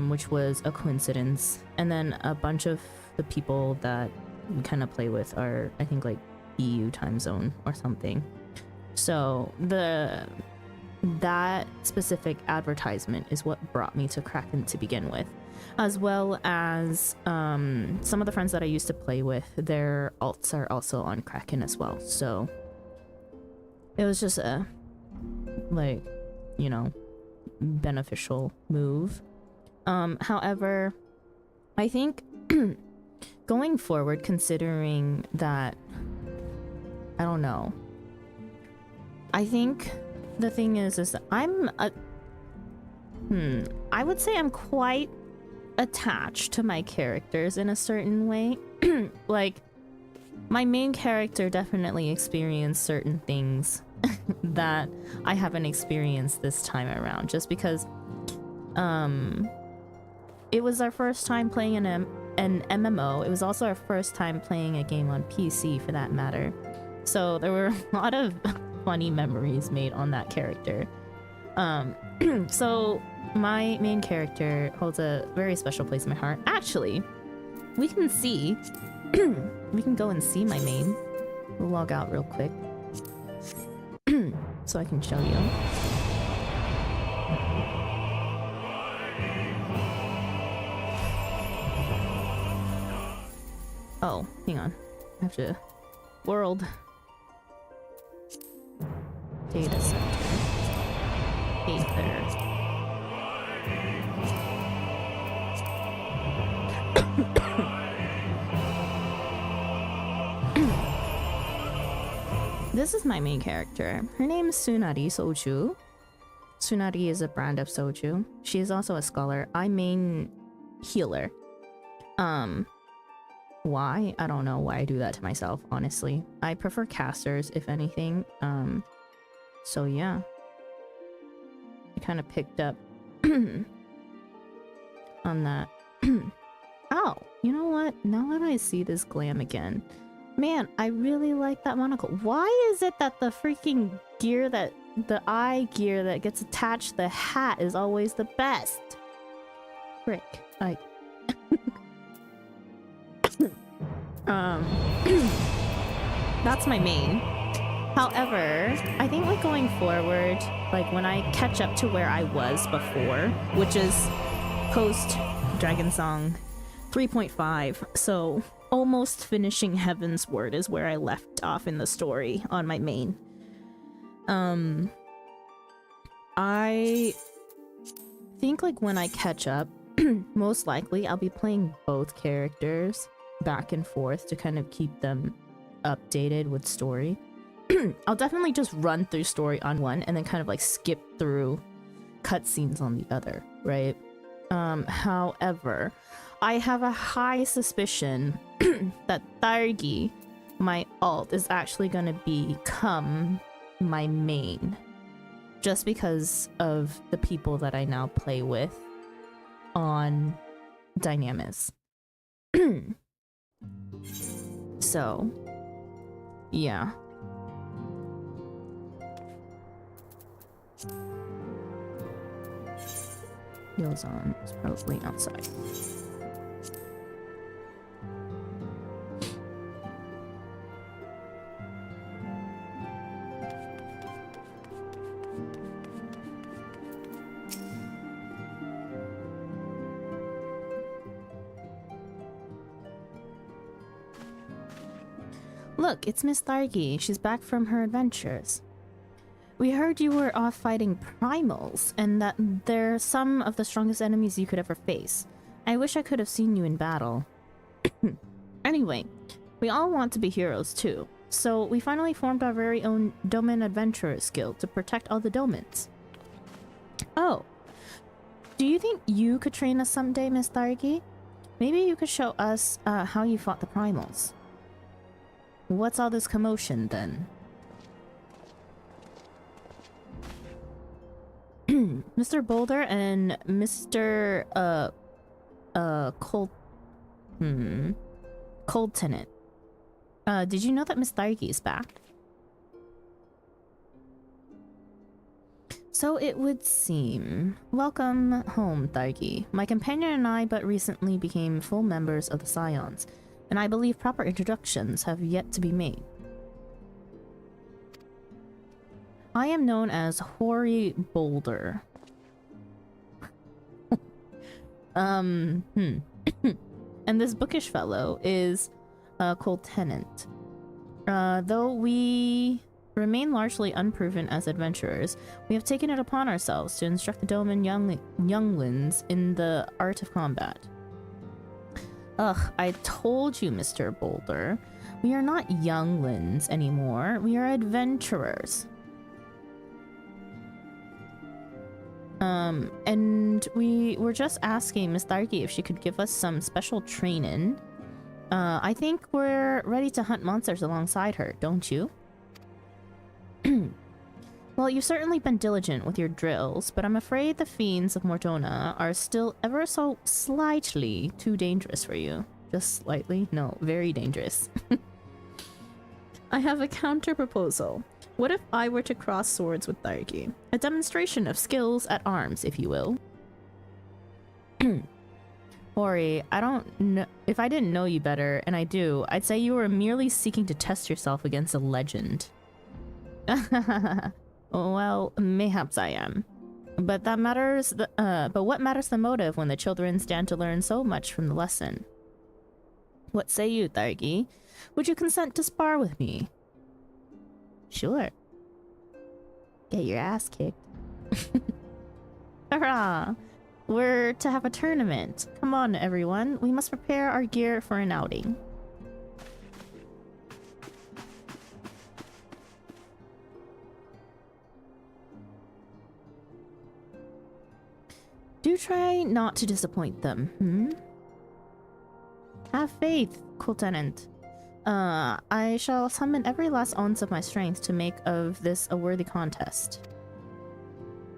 which was a coincidence. And then a bunch of the people that we kind of play with are, I think, like EU time zone or something. So that specific advertisement is what brought me to Kraken to begin with, as well as some of the friends that I used to play with, their alts are also on Kraken as well. So it was just a, like, you know, beneficial move. However, I think going forward, considering that, I don't know, I think the thing is that I would say I'm quite attached to my characters in a certain way. Like, my main character definitely experienced certain things that I haven't experienced this time around, just because it was our first time playing an MMO. It was also our first time playing a game on PC, for that matter. So there were a lot of funny memories made on that character. So my main character holds a very special place in my heart. Actually, we can see we can go and see my main. We'll log out real quick so I can show you. Oh, hang on. I have to... World. Data center. Aether. This is my main character. Her name is Tsunari Soju. Tsunari is a brand of soju. She is also a scholar. I main healer. Why? I don't know why I do that to myself, honestly. I prefer casters, if anything. So yeah. I kind of picked up on that. Oh, you know what? Now that I see this glam again, Man, I really like that monocle. Why is it that the freaking gear that... the eye gear that gets attached to the hat is always the best? Frick. That's my main. However, I think like going forward, like when I catch up to where I was before, which is post Dragon Song 3.5, so almost finishing Heaven's Word is where I left off in the story on my main. I think like when I catch up, most likely I'll be playing both characters back and forth to kind of keep them updated with story. I'll definitely just run through story on one and then kind of like skip through cutscenes on the other, right? However, I have a high suspicion that Thargi, my alt, is actually going to become my main. Just because of the people that I now play with on Dynamis. So, yeah. Yozan is probably outside. Look, it's Miss Thargi. She's back from her adventures. We heard you were off fighting primals, and that they're some of the strongest enemies you could ever face. I wish I could have seen you in battle. Anyway, we all want to be heroes too, so we finally formed our very own Domain Adventurers Guild to protect all the Domans. Oh, do you think you could train us someday, Miss Thargi? Maybe you could show us how you fought the primals. What's all this commotion then? Mr. Boulder and Mr. Cold Tenant. Did you know that Miss Thargi is back? So it would seem. Welcome home, Thargi. My companion and I but recently became full members of the Scions, and I believe proper introductions have yet to be made. I am known as Hoary Boulder. And this bookish fellow is Cold Tenant. Though we remain largely unproven as adventurers, we have taken it upon ourselves to instruct the Doman younglings in the art of combat. Ugh, I told you, Mr. Boulder. We are not younglings anymore. We are adventurers. And we were just asking Miss Thargi if she could give us some special training. I think we're ready to hunt monsters alongside her, don't you? Well, you've certainly been diligent with your drills, but I'm afraid the fiends of Mordona are still ever so slightly too dangerous for you. Just slightly? No, very dangerous. I have a counter proposal. What if I were to cross swords with Thargi? A demonstration of skills at arms, if you will. Ori, I don't know. If I didn't know you better, and I do, I'd say you were merely seeking to test yourself against a legend. Well, mayhaps I am. But that matters. But what matters the motive when the children stand to learn so much from the lesson? What say you, Thargi? Would you consent to spar with me? Sure. Get your ass kicked. Hurrah! We're to have a tournament. Come on, everyone. We must prepare our gear for an outing. Do try not to disappoint them, Have faith, Lieutenant. I shall summon every last ounce of my strength to make of this a worthy contest.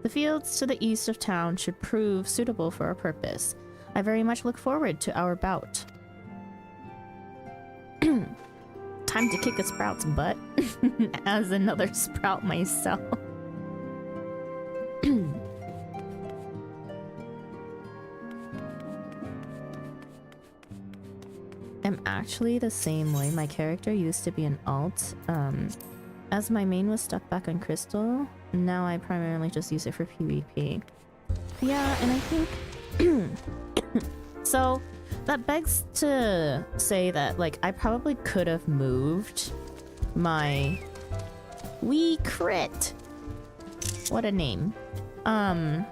The fields to the east of town should prove suitable for our purpose. I very much look forward to our bout. time to kick a sprout's butt as another sprout myself. I'm actually the same way. My character used to be an alt. As my main was stuck back on Crystal, now I primarily just use it for PvP. Yeah, and I think... So, that begs to say that, like, I probably could have moved my... Wee crit! What a name. I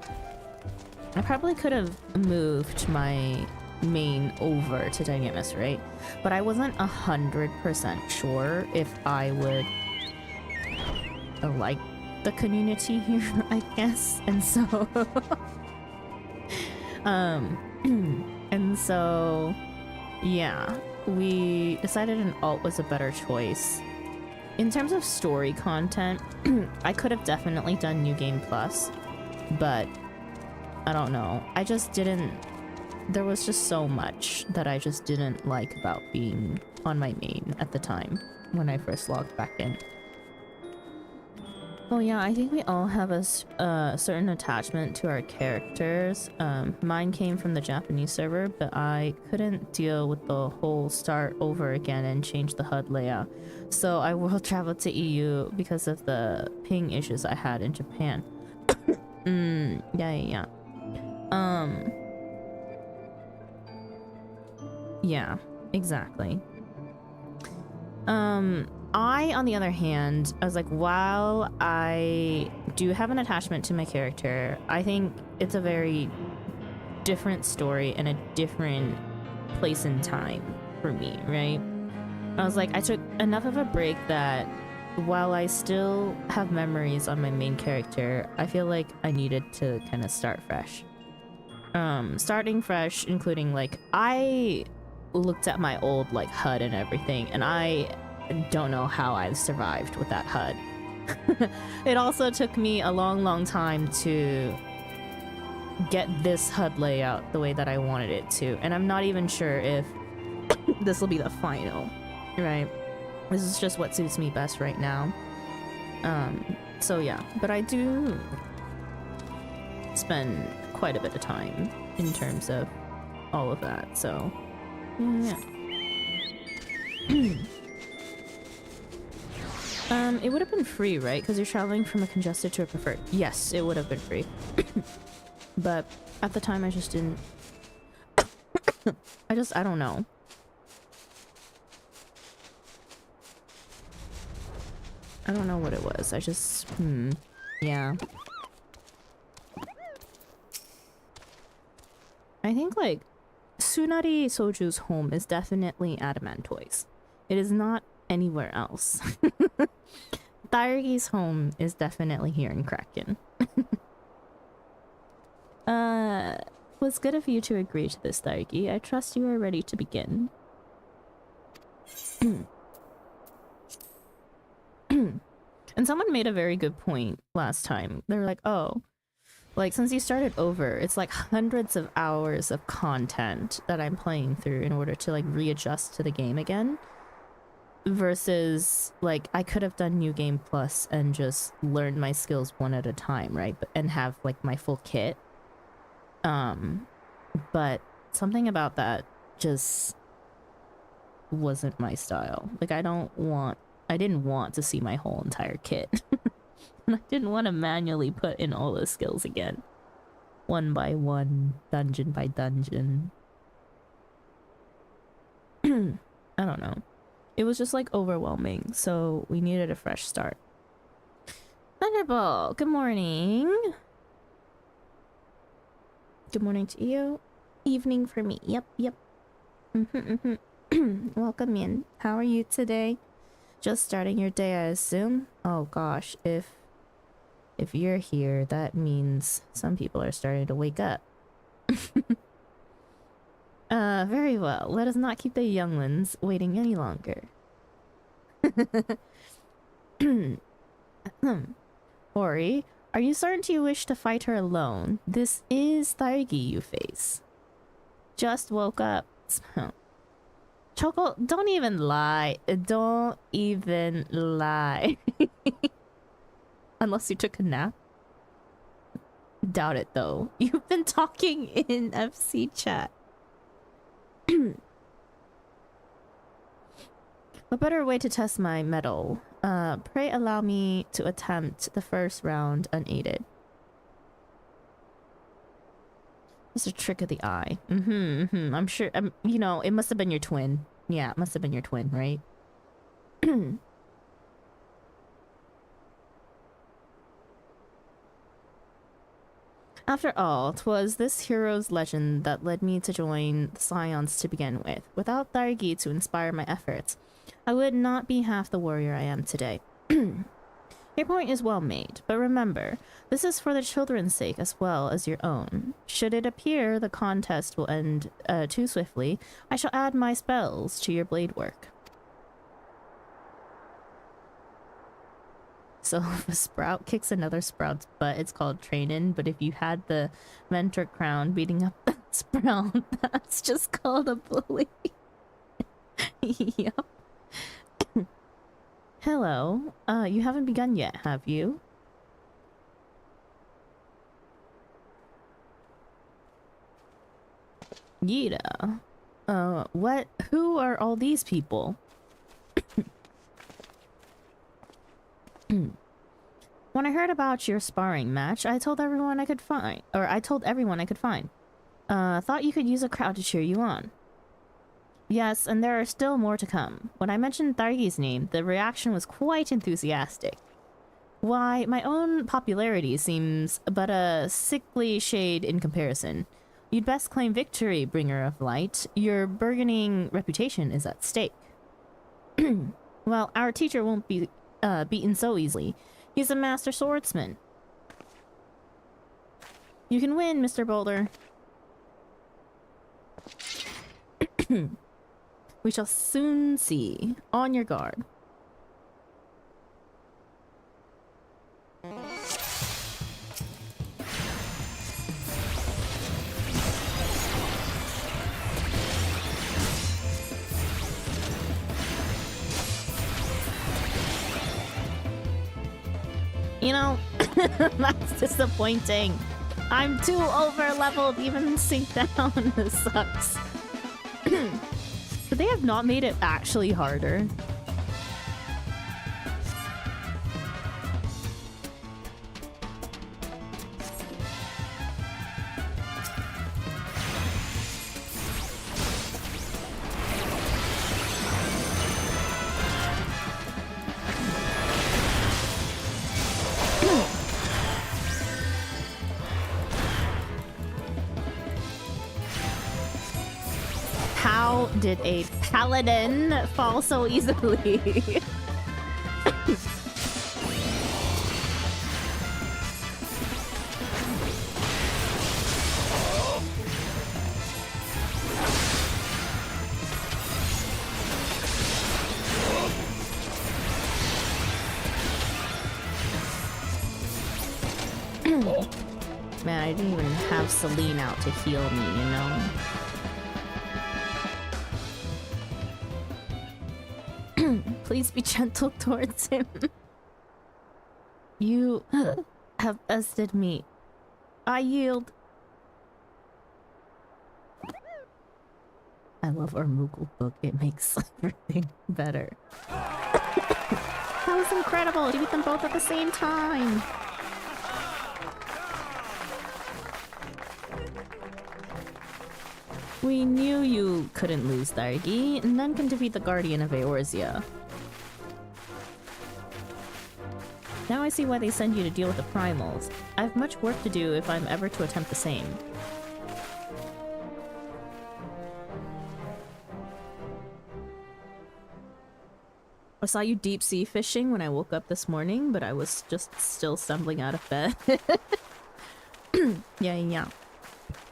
probably could have moved my main over to Dynamis, right? But I wasn't 100% sure if I would like the community here, I guess. And so and so yeah, we decided an alt was a better choice. In terms of story content, I could have definitely done New Game Plus, but I don't know. I just didn't... There was just so much that I just didn't like about being on my main at the time when I first logged back in. Well, yeah, I think we all have a certain attachment to our characters. Mine came from the Japanese server, but I couldn't deal with the whole start over again and change the HUD layout. So I world traveled to EU because of the ping issues I had in Japan. Yeah. Yeah, exactly. I, on the other hand, I was like, while I do have an attachment to my character, I think it's a very different story and a different place and time for me, right? I was like, I took enough of a break that while I still have memories on my main character, I feel like I needed to kind of start fresh. Starting fresh, including, like, I looked at my old, like, HUD and everything, and I don't know how I survived with that HUD. It also took me a long time to get this HUD layout the way that I wanted it to, and I'm not even sure if this will be the final, right? This is just what suits me best right now. So yeah, but I do spend quite a bit of time in terms of all of that, so yeah. It would have been free, right? Because you're traveling from a congested to a preferred. Yes, it would have been free. But at the time I just didn't... I don't know. I don't know what it was. I just... yeah. I think, like, Tsunari Soju's home is definitely Adamantoise. It is not anywhere else. Thairgi's home is definitely here in Kraken. Was good of you to agree to this, Thairgi. I trust you are ready to begin. And someone made a very good point last time. They were like, oh, like, since you started over, it's like hundreds of hours of content that I'm playing through in order to, like, readjust to the game again. Versus, like, I could have done New Game Plus and just learned my skills one at a time, right? And have, like, my full kit. But something about that just wasn't my style. Like, I didn't want to see my whole entire kit. And I didn't want to manually put in all those skills again. One by one, dungeon by dungeon. I don't know. It was just, like, overwhelming, so we needed a fresh start. Thunderbolt, good morning. Good morning to you. Evening for me. Yep. Welcome in. How are you today? Just starting your day, I assume? Oh gosh, if you're here, that means some people are starting to wake up. Very well. Let us not keep the younglings waiting any longer. Ori, are you certain you wish to fight her alone? This is Thairgi you face. Just woke up. Choco, don't even lie. Don't even lie. Unless you took a nap. Doubt it though. You've been talking in FC chat. What better way to test my mettle? Pray allow me to attempt the first round unaided. It's a trick of the eye. I'm sure, you know, it must have been your twin. Yeah, it must have been your twin, right? After all, 'twas this hero's legend that led me to join the Scions to begin with. Without Thargi to inspire my efforts, I would not be half the warrior I am today. Your point is well made, but remember, this is for the children's sake as well as your own. Should it appear the contest will end too swiftly, I shall add my spells to your blade work. So if a sprout kicks another sprout's butt, it's called trainin', but if you had the mentor crown beating up that sprout, that's just called a bully. Yup. Hello. You haven't begun yet, have you? Yida. What? Who are all these people? When I heard about your sparring match, I told everyone I could find. Thought you could use a crowd to cheer you on. Yes, and there are still more to come. When I mentioned Thargi's name, the reaction was quite enthusiastic. Why, my own popularity seems but a sickly shade in comparison. You'd best claim victory, bringer of light. Your burgeoning reputation is at stake. Well, our teacher won't be beaten so easily. He's a master swordsman. You can win, Mr. Boulder. We shall soon see. On your guard. You know, that's disappointing. I'm too over-leveled even to sink down. This sucks. But they have not made it actually harder. How did a paladin fall so easily? Man, I didn't even have Celine out to heal me, you know? Please be gentle towards him. You have bested me. I yield. I love our Moogle book. It makes everything better. That was incredible. You beat them both at the same time. We knew you couldn't lose, Thargi. None can defeat the Guardian of Eorzea. Now I see why they send you to deal with the primals. I have much work to do if I'm ever to attempt the same. I saw you deep sea fishing when I woke up this morning, but I was just still stumbling out of bed. Yeah.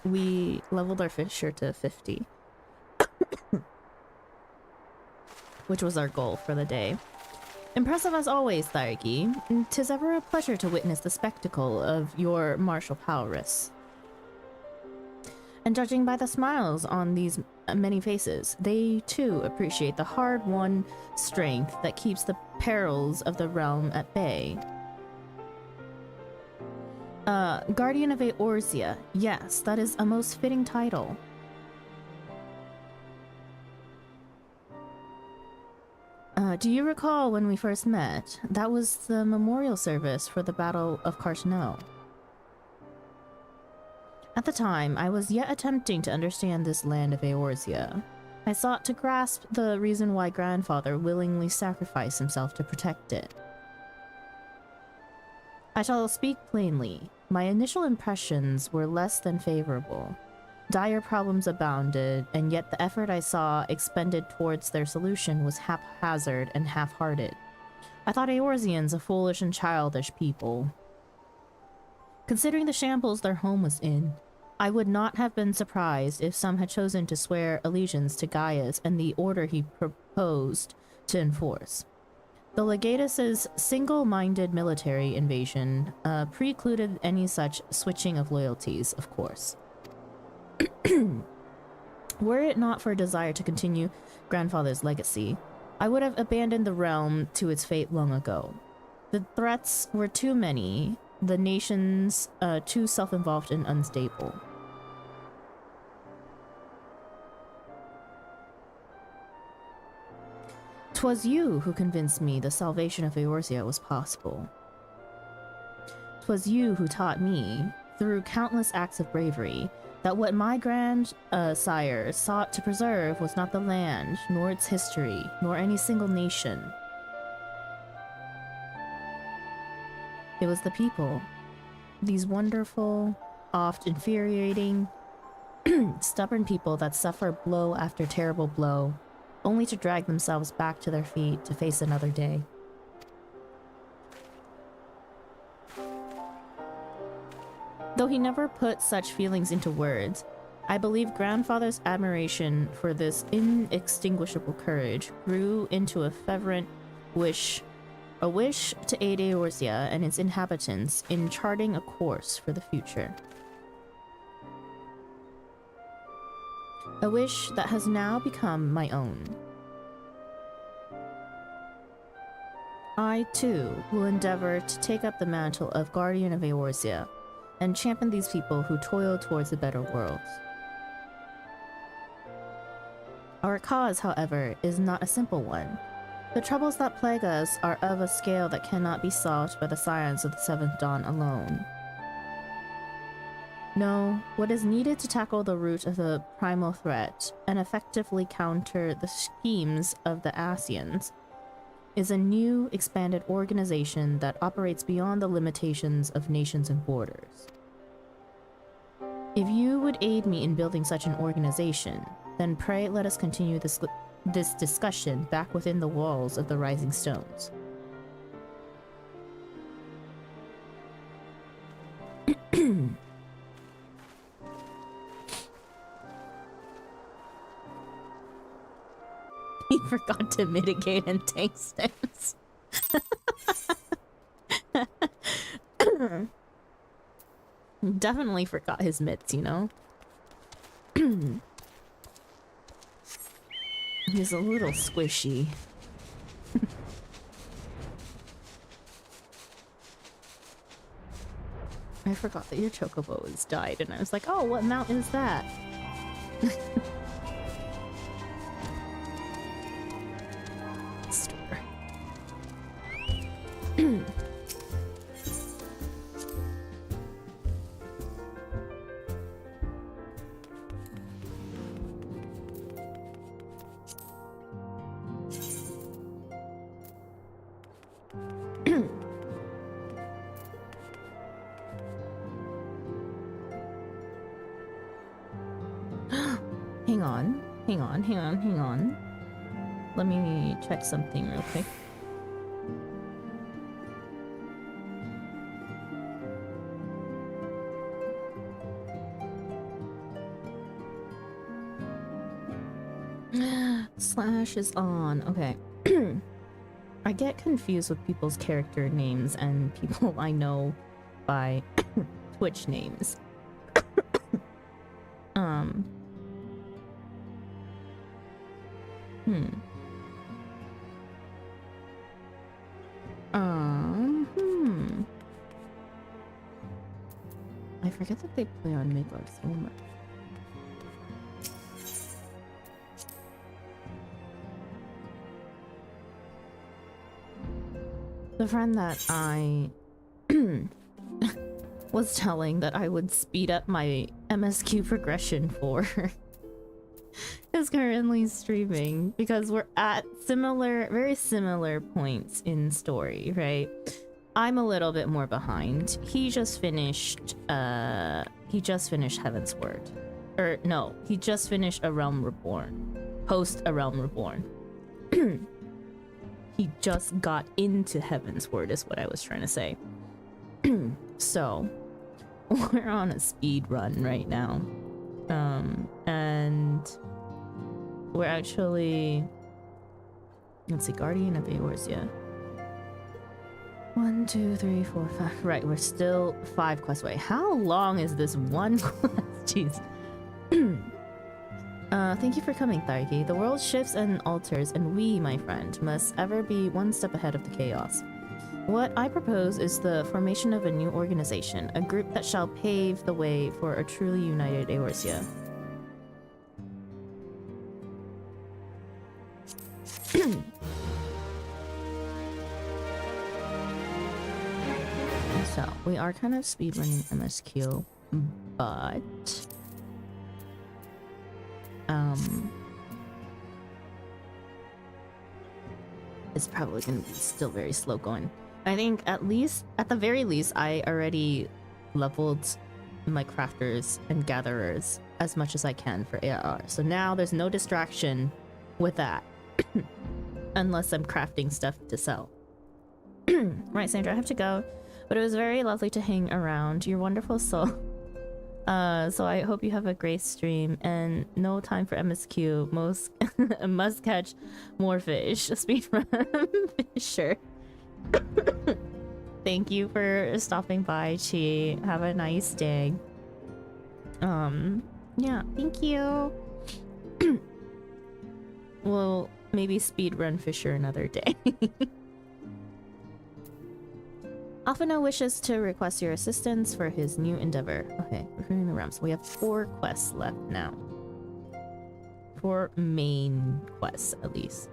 We leveled our fisher to 50. Which was our goal for the day. Impressive as always, Thargi. 'Tis ever a pleasure to witness the spectacle of your martial prowess. And judging by the smiles on these many faces. They too appreciate the hard-won strength that keeps the perils of the realm at bay. Guardian of Eorzea. Yes, that is a most fitting title. Do you recall when we first met? That was the memorial service for the Battle of Cartano. At the time, I was yet attempting to understand this land of Eorzea. I sought to grasp the reason why grandfather willingly sacrificed himself to protect it. I shall speak plainly. My initial impressions were less than favorable. Dire problems abounded, and yet the effort I saw expended towards their solution was haphazard and half-hearted. I thought Eorzeans a foolish and childish people. Considering the shambles their home was in, I would not have been surprised if some had chosen to swear allegiance to Gaius and the order he proposed to enforce. The Legatus's single-minded military invasion precluded any such switching of loyalties, of course. Were it not for a desire to continue grandfather's legacy, I would have abandoned the realm to its fate long ago. The threats were too many, the nations too self-involved and unstable. "'Twas you who convinced me the salvation of Eorzea was possible. 'Twas you who taught me, through countless acts of bravery, that what my grandsires sought to preserve was not the land, nor its history, nor any single nation. It was the people. These wonderful, oft infuriating, stubborn people that suffer blow after terrible blow, only to drag themselves back to their feet to face another day. Though he never put such feelings into words, I believe grandfather's admiration for this inextinguishable courage grew into a fervent wish to aid Eorzea and its inhabitants in charting a course for the future. A wish that has now become my own. I, too, will endeavor to take up the mantle of Guardian of Eorzea and champion these people who toil towards a better world. Our cause, however, is not a simple one. The troubles that plague us are of a scale that cannot be solved by the science of the Seventh Dawn alone. No, what is needed to tackle the root of the primal threat and effectively counter the schemes of the Ascians is a new, expanded organization that operates beyond the limitations of nations and borders. If you would aid me in building such an organization, then pray let us continue this discussion back within the walls of the Rising Stones. He forgot to mitigate and tank stance. Definitely forgot his mitts, you know? He's a little squishy. I forgot that your chocobo has died, and I was like, oh, what mount is that? Store. Hang on. Let me check something real quick. Slash is on. Okay. I get confused with people's character names and people I know by Twitch names. I forget that they play on Midgard so much. The friend that I was telling that I would speed up my MSQ progression for is currently streaming because we're at very similar points in story, right? I'm a little bit more behind. He just finished Heaven's Word. Or no, he just finished A Realm Reborn. Post A Realm Reborn. He just got into Heaven's Word is what I was trying to say. So we're on a speed run right now. And we're actually, let's see, Guardian of Eorzea. 1, 2, 3, 4, 5. Right, we're still 5 quests away. How long is this one quest? Jeez. Thank you for coming, Tharki. The world shifts and alters, and we, my friend, must ever be one step ahead of the chaos. What I propose is the formation of a new organization, a group that shall pave the way for a truly united Eorzea. So, we are kind of speedrunning MSQ, but it's probably going to be still very slow going. I think at the very least, I already leveled my crafters and gatherers as much as I can for ARR. So now there's no distraction with that. Unless I'm crafting stuff to sell. Right, Sandra, I have to go. But it was very lovely to hang around. You're wonderful soul. So I hope you have a great stream and no time for MSQ. Must catch more fish. Speedrun Fisher. Thank you for stopping by, Chi. Have a nice day. Yeah, thank you. We'll maybe speedrun Fisher another day. Alphino wishes to request your assistance for his new endeavor. Okay, recruiting the realms. We have 4 quests left now. 4 main quests, at least.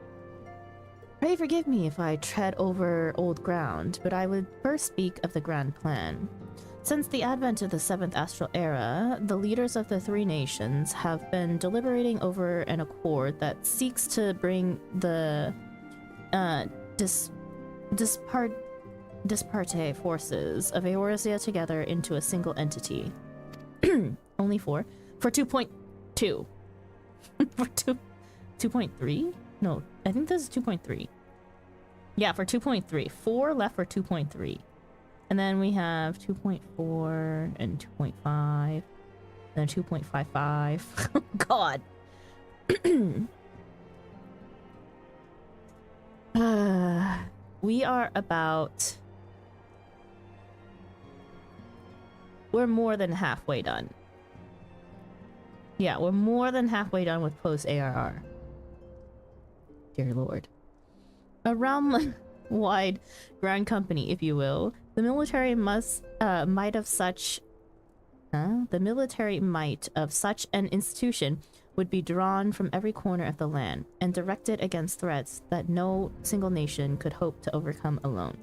Pray forgive me if I tread over old ground, but I would first speak of the grand plan. Since the advent of the 7th astral era, the leaders of the 3 nations have been deliberating over an accord that seeks to bring the disparate forces of Eorzea together into a single entity. Only 4? For 2.2. For 2.3? No, I think this is 2.3. Yeah, for 2.3. 4 left for 2.3. And then we have 2.4 and 2.5. And then 2.55. Oh, God. We are about... We're more than halfway done. Yeah, we're more than halfway done with Post-ARR. Dear Lord. A realm-wide grand company, if you will. The military might of such an institution would be drawn from every corner of the land and directed against threats that no single nation could hope to overcome alone.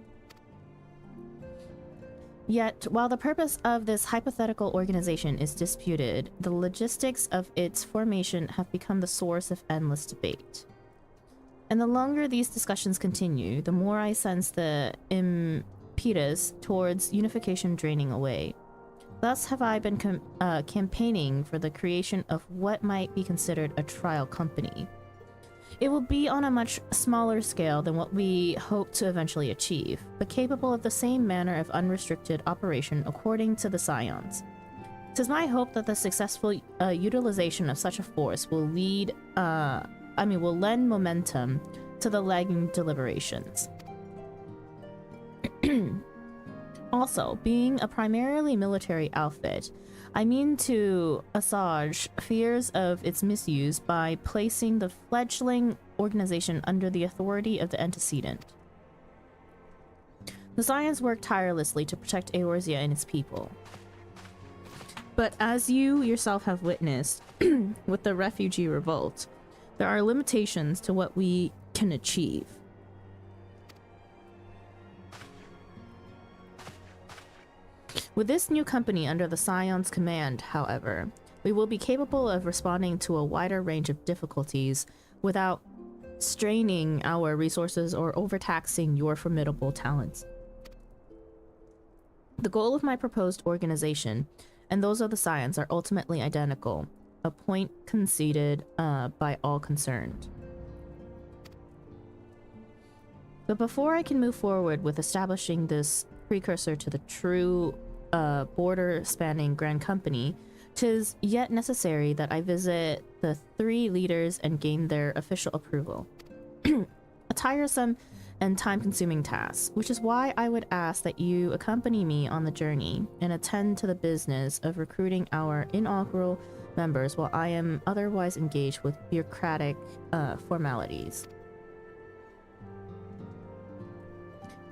Yet, while the purpose of this hypothetical organization is disputed, the logistics of its formation have become the source of endless debate. And the longer these discussions continue, the more I sense the impetus towards unification draining away. Thus have I been campaigning for the creation of what might be considered a trial company. It will be on a much smaller scale than what we hope to eventually achieve, but capable of the same manner of unrestricted operation according to the Scions. It is my hope that the successful utilization of such a force will will lend momentum to the lagging deliberations. Also, being a primarily military outfit, I mean to assuage fears of its misuse by placing the fledgling organization under the authority of the antecedent. The Scions work tirelessly to protect Eorzea and its people. But as you yourself have witnessed with the refugee revolt, there are limitations to what we can achieve. With this new company under the Scion's command, however, we will be capable of responding to a wider range of difficulties without straining our resources or overtaxing your formidable talents. The goal of my proposed organization and those of the Scions are ultimately identical, a point conceded by all concerned. But before I can move forward with establishing this precursor to the true border-spanning Grand Company, 'tis yet necessary that I visit the 3 leaders and gain their official approval. A tiresome and time-consuming task, which is why I would ask that you accompany me on the journey and attend to the business of recruiting our inaugural members while I am otherwise engaged with bureaucratic formalities.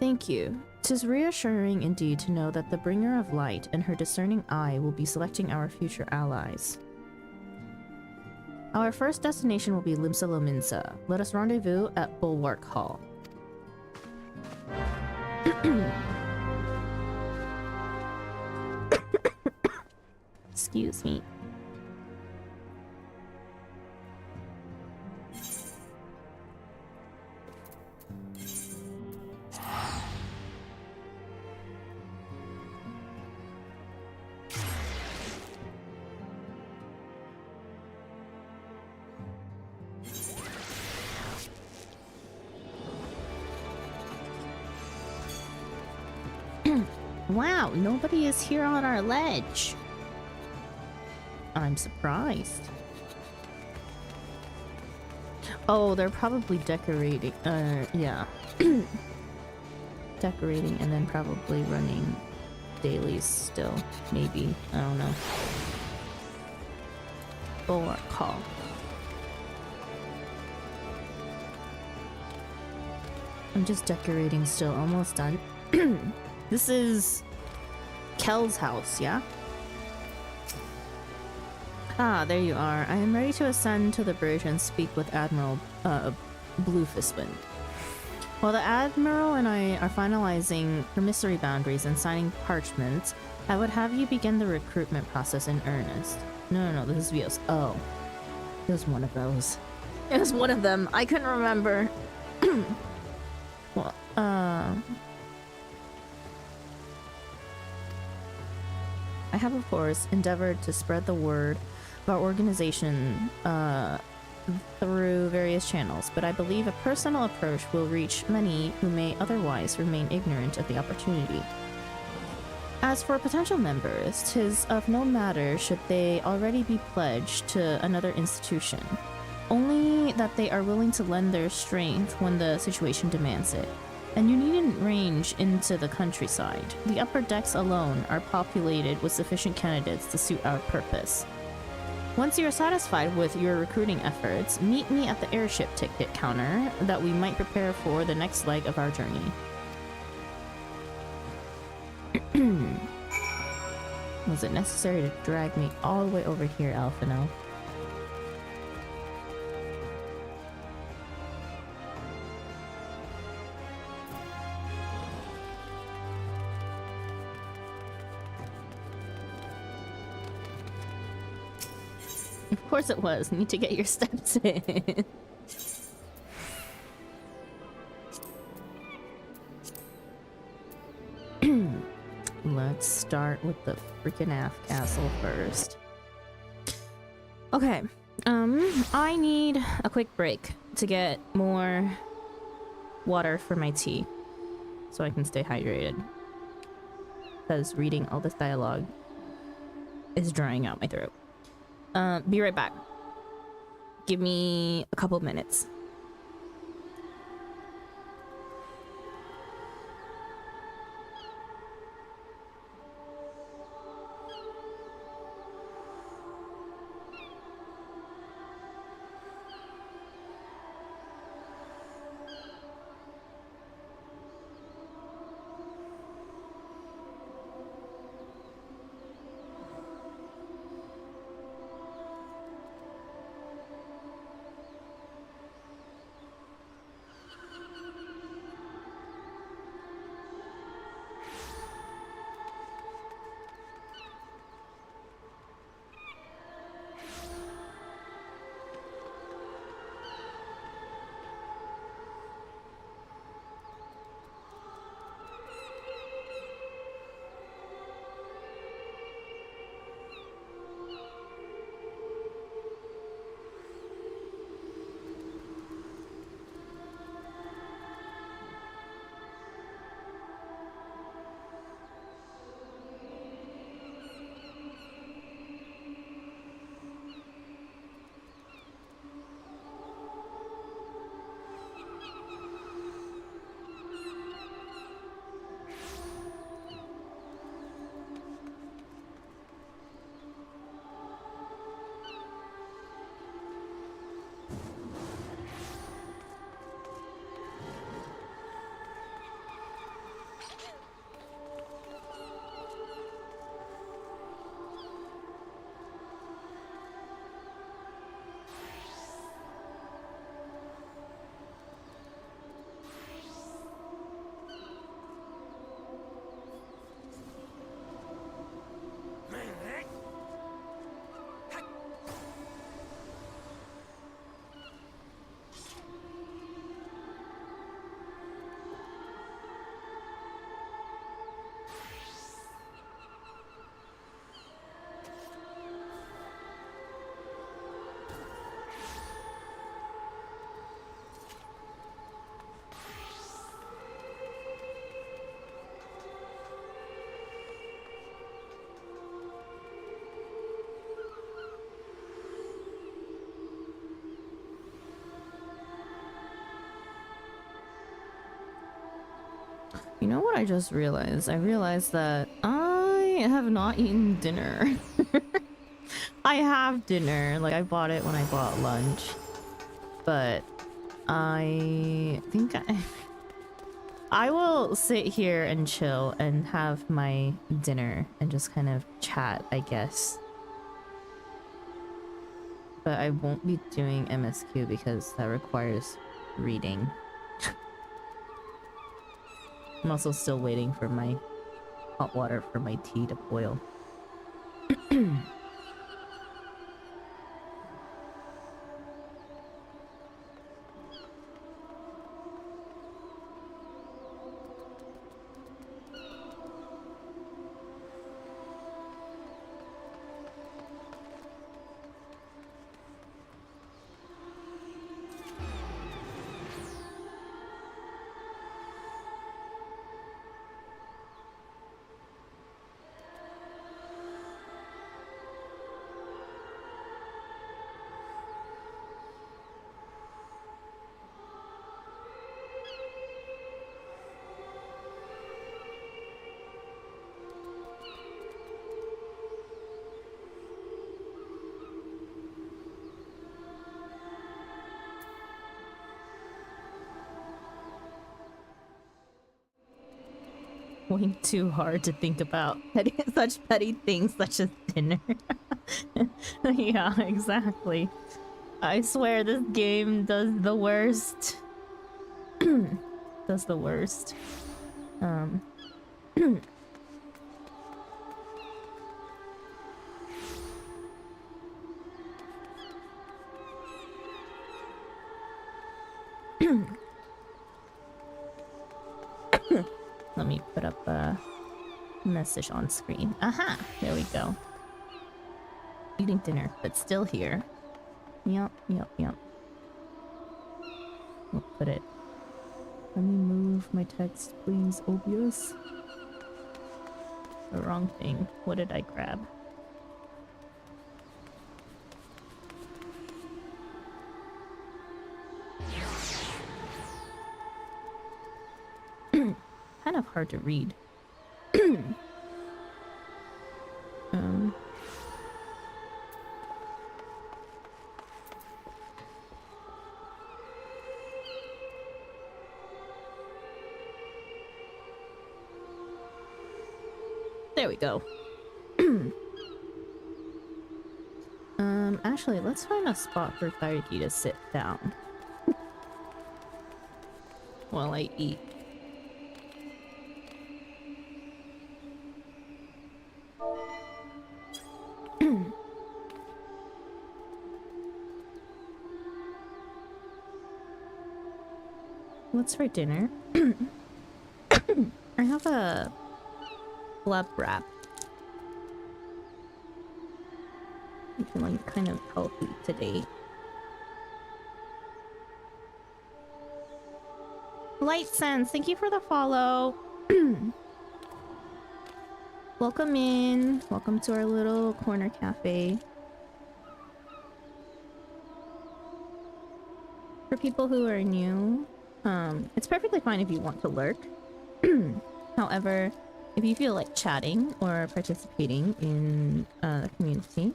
Thank you. 'Tis reassuring indeed to know that the Bringer of Light and her discerning eye will be selecting our future allies. Our first destination will be Limsa Lominsa. Let us rendezvous at Bulwark Hall. Excuse me. Wow, nobody is here on our ledge. I'm surprised. Oh, they're probably decorating. Yeah. Decorating and then probably running dailies still. Maybe. I don't know. Bulwark Hall. I'm just decorating still. Almost done. This is Kel's house, yeah? Ah, there you are. I am ready to ascend to the bridge and speak with Admiral Bluefistwind. While the Admiral and I are finalizing promissory boundaries and signing parchments, I would have you begin the recruitment process in earnest. No, this is Vios. Oh. It was one of those. It was one of them. I couldn't remember. Well, I have, of course, endeavored to spread the word of our organization through various channels, but I believe a personal approach will reach many who may otherwise remain ignorant of the opportunity. As for potential members, 'tis of no matter should they already be pledged to another institution, only that they are willing to lend their strength when the situation demands it. And you needn't range into the countryside. The upper decks alone are populated with sufficient candidates to suit our purpose. Once you are satisfied with your recruiting efforts, meet me at the airship ticket counter that we might prepare for the next leg of our journey. Was it necessary to drag me all the way over here, Alphino? Of course it was. Need to get your steps in. Let's start with the freaking aft castle first. Okay. I need a quick break to get more water for my tea so I can stay hydrated. Because reading all this dialogue is drying out my throat. Be right back. Give me a couple minutes. You know what I just realized? I realized that I have not eaten dinner. I have dinner, like I bought it when I bought lunch. But I think I will sit here and chill and have my dinner and just kind of chat, I guess. But I won't be doing MSQ because that requires reading. I'm also still waiting for my hot water for my tea to boil. Way too hard to think about. Such petty things such as dinner. Yeah, exactly. I swear this game does the worst. Does the worst. Let me put up a message on screen. Aha! There we go. Eating dinner, but still here. Yup. We'll put it. Let me move my text, please, OBS. The wrong thing. What did I grab? Kind of hard to read. There we go. Actually, let's find a spot for Kairiki to sit down while I eat. What's for dinner? I have a blub wrap. I'm feeling kind of healthy today. Light Sense, thank you for the follow. Welcome in. Welcome to our little corner cafe. For people who are new, it's perfectly fine if you want to lurk. However, if you feel like chatting or participating in the community.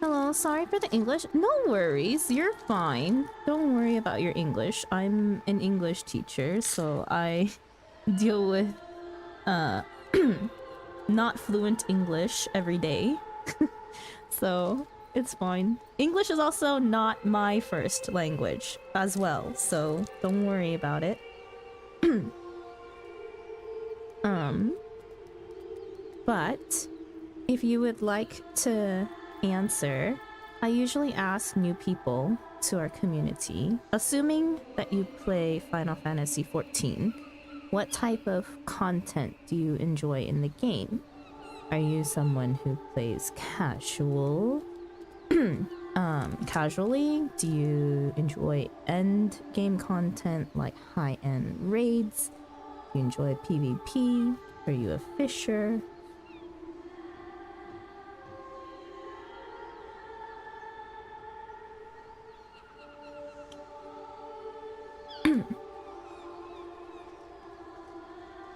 Hello, sorry for the English. No worries, you're fine. Don't worry about your English. I'm an English teacher, so I deal with not fluent English every day. So it's fine. English is also not my first language as well, so don't worry about it. But if you would like to answer, I usually ask new people to our community, assuming that you play Final Fantasy XIV, what type of content do you enjoy in the game? Are you someone who plays casual? Casually? Do you enjoy end game content like high-end raids? Do you enjoy PvP? Are you a fisher?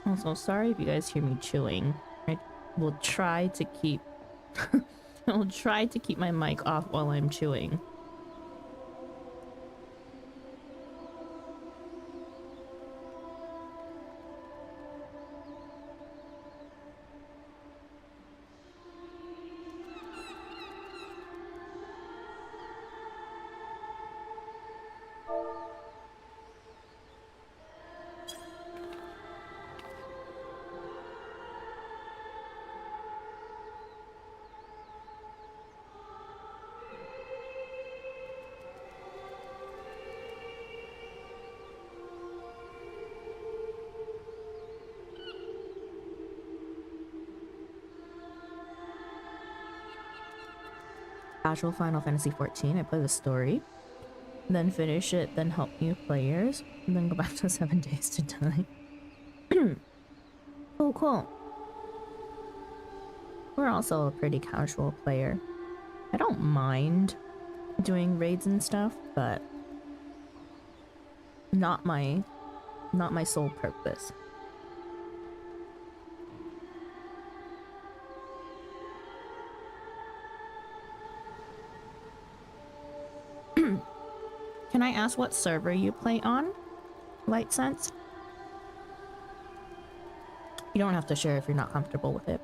Also, sorry if you guys hear me chewing. I will try to keep I'll try to keep my mic off while I'm chewing. Casual Final Fantasy 14. I play the story, then finish it, then help new players, and then go back to 7 Days to Die. Cool, cool. We're also a pretty casual player. I don't mind doing raids and stuff, but not my sole purpose. Can I ask what server you play on, Light Sense? You don't have to share if you're not comfortable with it.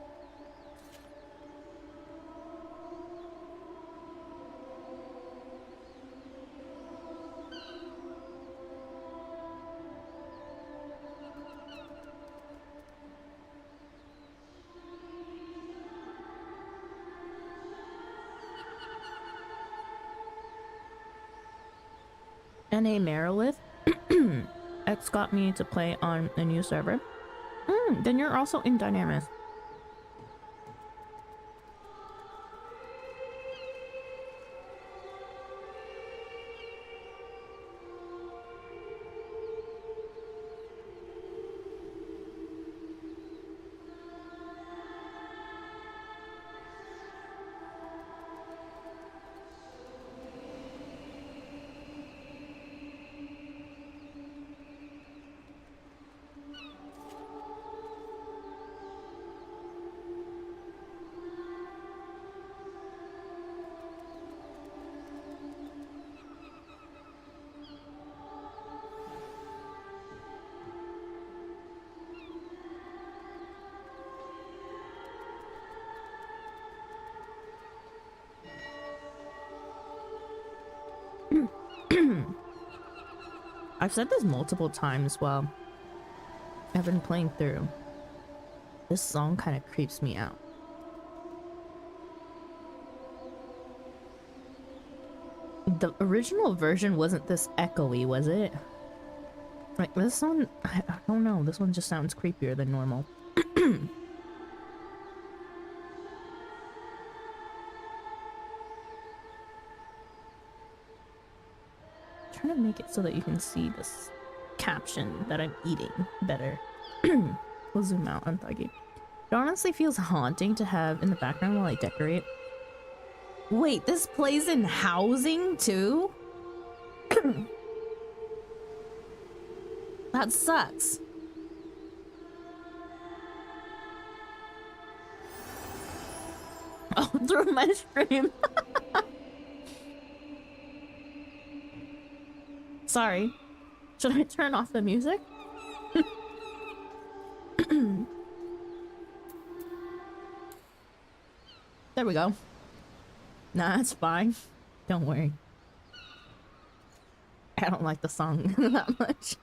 N.A. Merilith X got me to play on a new server. Then you're also in Dynamis. I've said this multiple times while I've been playing through. This song kind of creeps me out. The original version wasn't this echoey, was it? Like this one, I don't know, this one just sounds creepier than normal. Trying to make it so that you can see this caption that I'm eating better. We'll zoom out on Thuggy. It honestly feels haunting to have in the background while I decorate. Wait, this plays in housing too? That sucks. Oh, through my stream. Sorry. Should I turn off the music? There we go. Nah, that's fine. Don't worry. I don't like the song that much.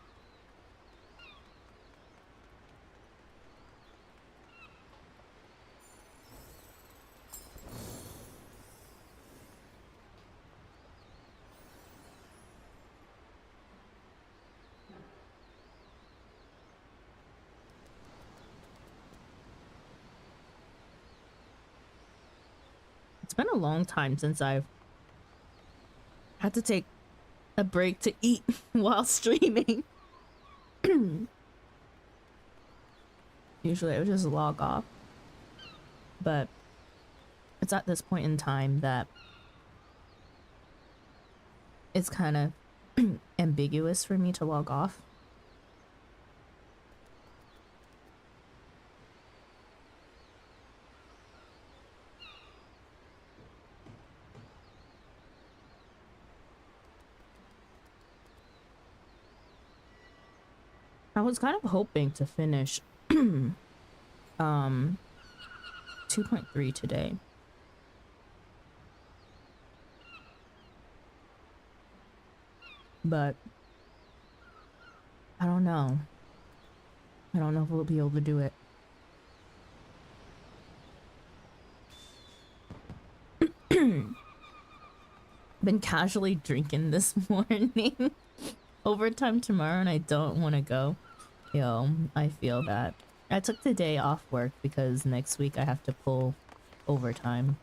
It's been a long time since I've had to take a break to eat while streaming. Usually I would just log off. But it's at this point in time that it's kind of ambiguous for me to log off. I was kind of hoping to finish 2.3 today. But I don't know. I don't know if we'll be able to do it. Been casually drinking this morning. Overtime tomorrow and I don't want to go. Yo, I feel that. I took the day off work because next week I have to pull overtime.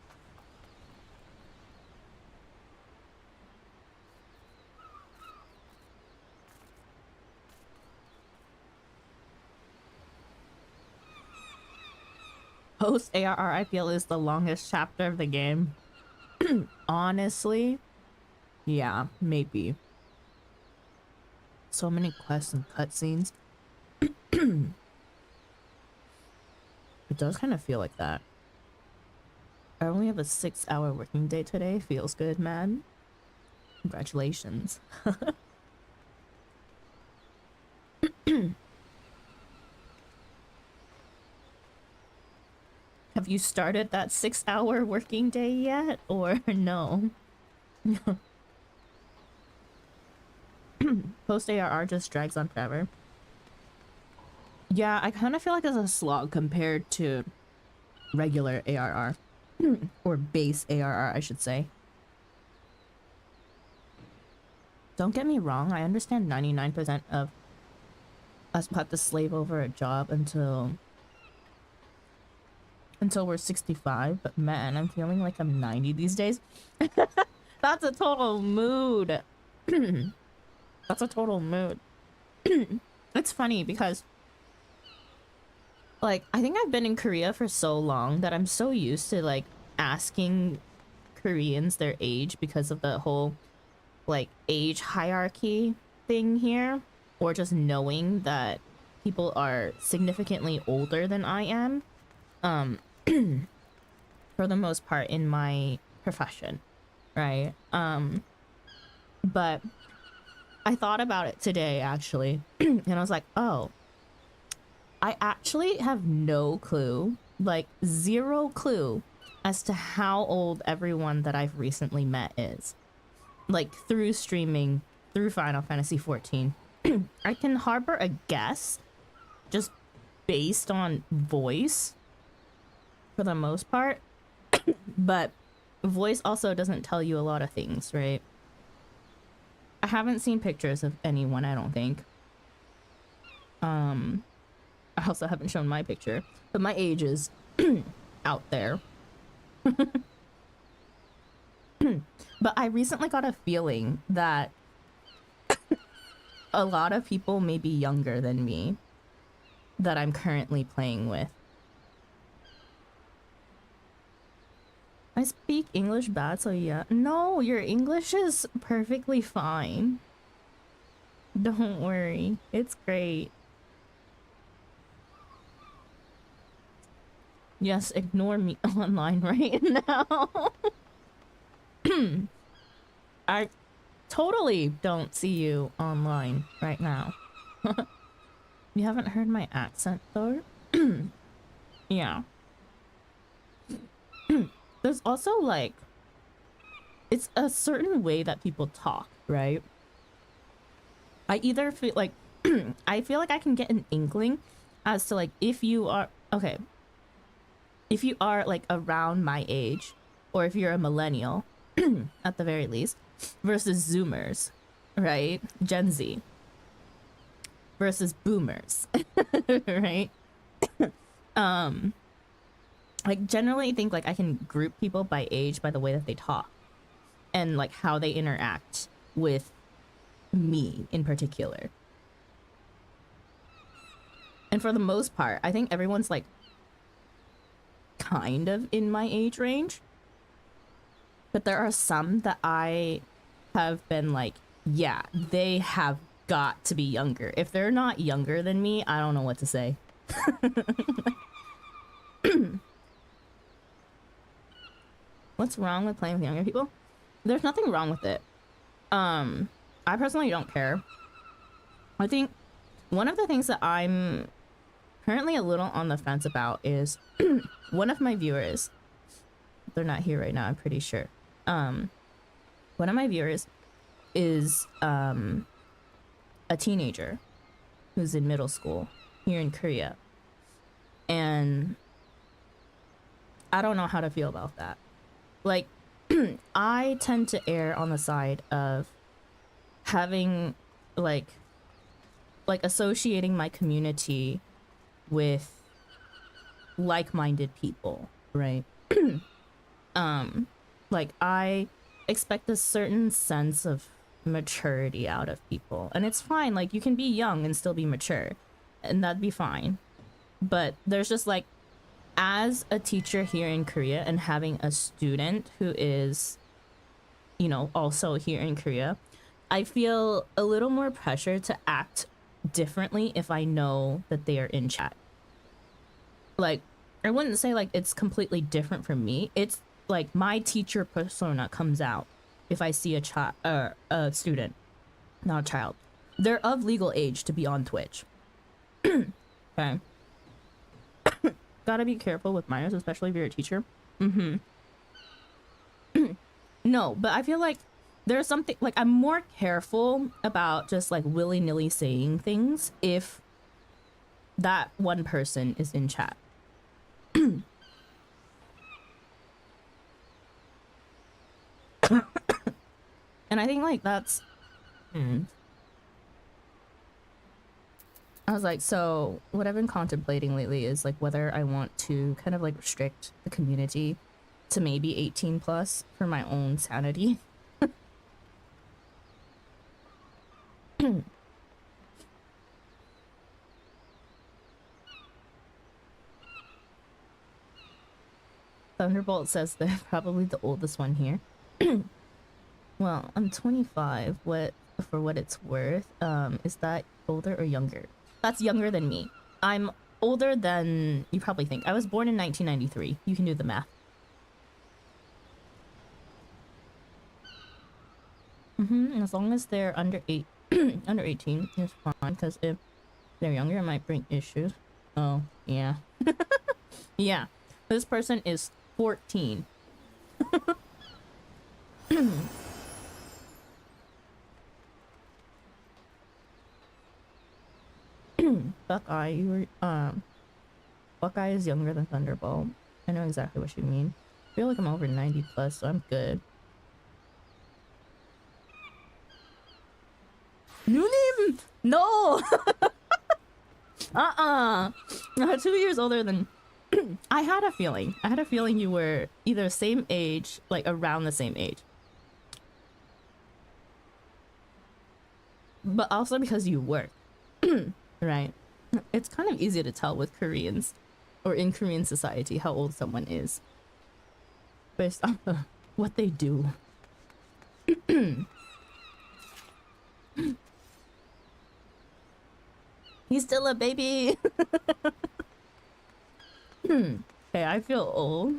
Post-ARR I feel is the longest chapter of the game. Honestly, yeah, maybe. So many quests and cutscenes. It does kind of feel like that. I only have a 6-hour working day today. Feels good, man. Congratulations. Have you started that 6-hour working day yet, or no? Post-ARR just drags on forever. Yeah, I kind of feel like it's a slog compared to regular ARR. Or base ARR, I should say. Don't get me wrong, I understand 99% of us have to slave over a job until we're 65, but man, I'm feeling like I'm 90 these days. That's a total mood. That's a total mood. It's funny because like I think I've been in Korea for so long that I'm so used to like asking Koreans their age because of the whole like age hierarchy thing here, or just knowing that people are significantly older than I am for the most part in my profession, right? But I thought about it today actually and I was like, oh, I actually have no clue, like zero clue as to how old everyone that I've recently met is. Like through streaming, through Final Fantasy XIV. I can harbor a guess just based on voice for the most part, but voice also doesn't tell you a lot of things, right? I haven't seen pictures of anyone, I don't think. I also haven't shown my picture, but my age is out there. But I recently got a feeling that a lot of people may be younger than me that I'm currently playing with. I speak English bad, so yeah. No, your English is perfectly fine. Don't worry, it's great. Yes, ignore me online right now. I totally don't see you online right now. You haven't heard my accent though? Yeah. There's also like, it's a certain way that people talk, right? I either feel like, I feel like I can get an inkling as to like, if you are, okay. If you are like around my age, or if you're a millennial, at the very least, versus Zoomers, right? Gen Z. Versus boomers, right? I generally think like I can group people by age by the way that they talk. And like how they interact with me in particular. And for the most part, I think everyone's like kind of in my age range, but there are some that I have been like, yeah, they have got to be younger. If they're not younger than me, I don't know what to say. What's wrong with playing with younger people? There's nothing wrong with it. I personally don't care. I think one of the things that I'm currently a little on the fence about is one of my viewers, they're not here right now, I'm pretty sure. One of my viewers is a teenager who's in middle school here in Korea. And I don't know how to feel about that. Like, I tend to err on the side of having like associating my community with like-minded people, right? Like, I expect a certain sense of maturity out of people, and it's fine. Like, you can be young and still be mature, and that'd be fine. But there's just like, as a teacher here in Korea and having a student who is, you know, also here in Korea, I feel a little more pressure to act differently if I know that they are in chat. Like, I wouldn't say like it's completely different from me. It's like my teacher persona comes out if I see a student, not a child. They're of legal age to be on Twitch. Okay. Gotta be careful with minors, especially if you're a teacher. No, but I feel like there's something, like, I'm more careful about just like willy-nilly saying things if that one person is in chat. And I think like that's I was like, so what I've been contemplating lately is like whether I want to kind of like restrict the community to maybe 18 plus for my own sanity. Thunderbolt says they're probably the oldest one here. Well, I'm 25. What, for what it's worth, is that older or younger? That's younger than me. I'm older than you probably think. I was born in 1993. You can do the math. And as long as they're under 18, it's fine. Because if they're younger, it might bring issues. Oh, yeah. Yeah. This person is 14. Buckeye, you were, Buckeye is younger than Thunderbolt. I know exactly what you mean. I feel like I'm over 90 plus, so I'm good. Nunim! No! 2 years older than... I had a feeling. I had a feeling you were either same age, like around the same age. But also because you work. Right? It's kind of easy to tell with Koreans, or in Korean society, how old someone is. Based on what they do. He's still a baby! Okay, I feel old.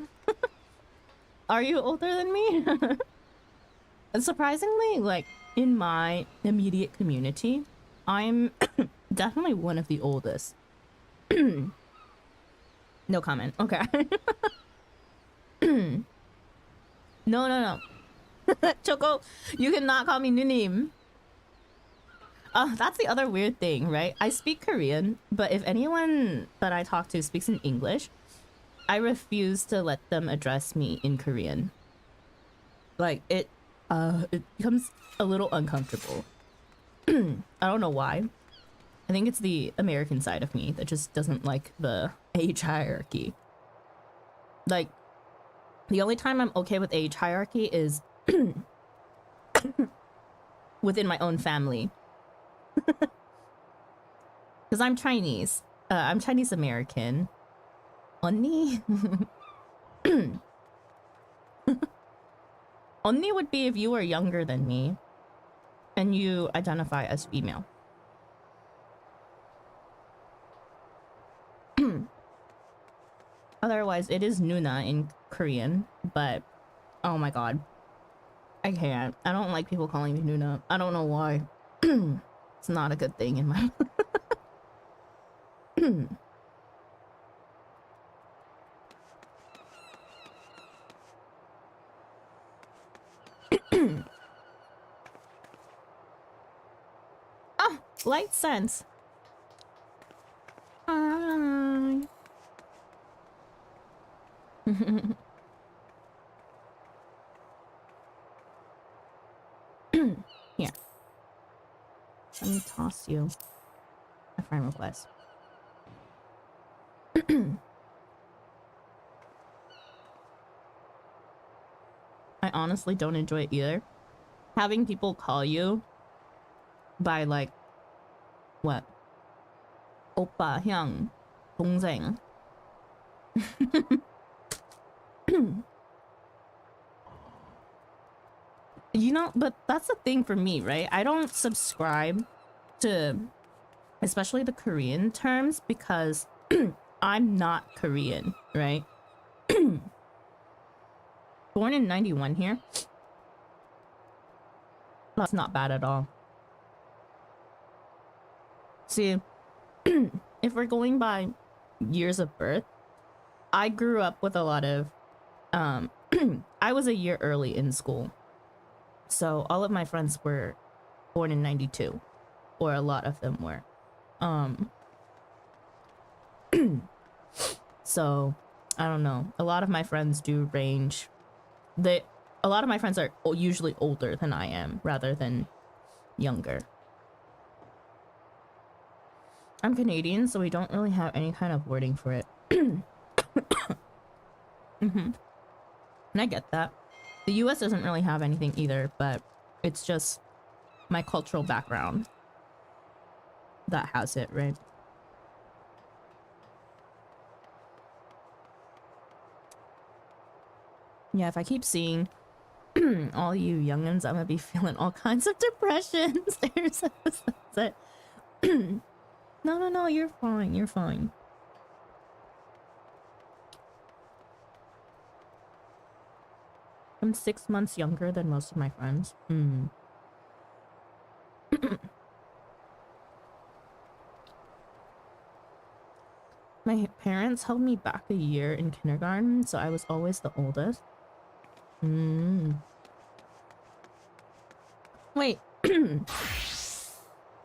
Are you older than me? And surprisingly, like, in my immediate community, I'm definitely one of the oldest. No comment. Okay. No. Choco, you cannot call me Nunim. That's the other weird thing, right? I speak Korean, but if anyone that I talk to speaks in English, I refuse to let them address me in Korean. Like, it becomes a little uncomfortable. I don't know why. I think it's the American side of me that just doesn't like the age hierarchy. Like, the only time I'm okay with age hierarchy is within my own family. Because I'm Chinese. I'm Chinese American. Onni? Onni would be if you were younger than me and you identify as female. Otherwise, it is Nuna in Korean, but oh my god. I can't. I don't like people calling me Nuna. I don't know why. It's not a good thing in my Oh, light sense. Hi. Here. Let me toss you a friend request. I honestly don't enjoy it either. Having people call you by like what? Oppa, hyung, 동생. You know, but that's the thing for me, right? I don't subscribe to especially the Korean terms because I'm not Korean, right? Born in 91 here. That's not bad at all. See, if we're going by years of birth, I grew up with a lot of I was a year early in school. So all of my friends were born in 92, or a lot of them were. So I don't know. A lot of my friends do range. A lot of my friends are usually older than I am rather than younger. I'm Canadian, so we don't really have any kind of wording for it. And I get that. The US doesn't really have anything either, but it's just my cultural background that has it, right? Yeah, if I keep seeing all you youngins, I'm gonna be feeling all kinds of depression. That's it. No, you're fine, you're fine. I'm 6 months younger than most of my friends. My parents held me back a year in kindergarten, so I was always the oldest. Wait.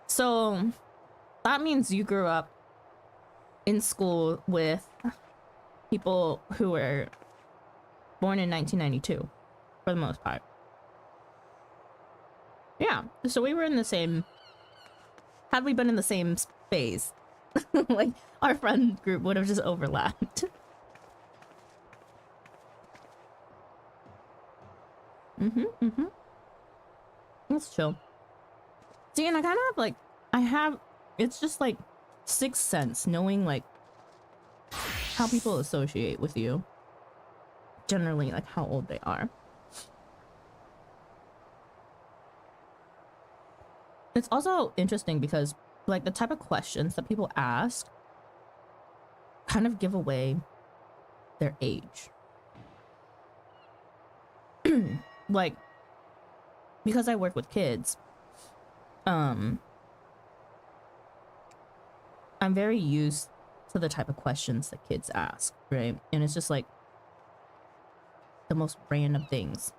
So that means you grew up in school with people who were born in 1992 for the most part. Yeah, so we were in the same, had we been in the same phase, like our friend group would have just overlapped. That's chill. See, and I kind of like, it's just like sixth sense, knowing like how people associate with you. Generally, like how old they are. It's also interesting because like the type of questions that people ask kind of give away their age. Like, because I work with kids, I'm very used to the type of questions that kids ask, right? And it's just like the most random things.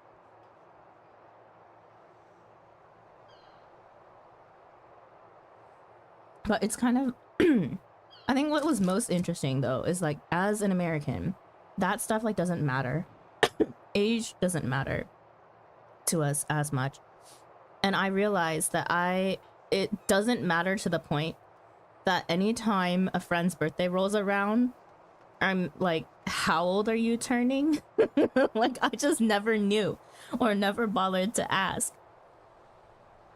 But it's kind of I think what was most interesting though is like as an American, that stuff like doesn't matter. Age doesn't matter to us as much. And I realized that it doesn't matter to the point that anytime a friend's birthday rolls around, I'm like, how old are you turning? Like, I just never knew or never bothered to ask.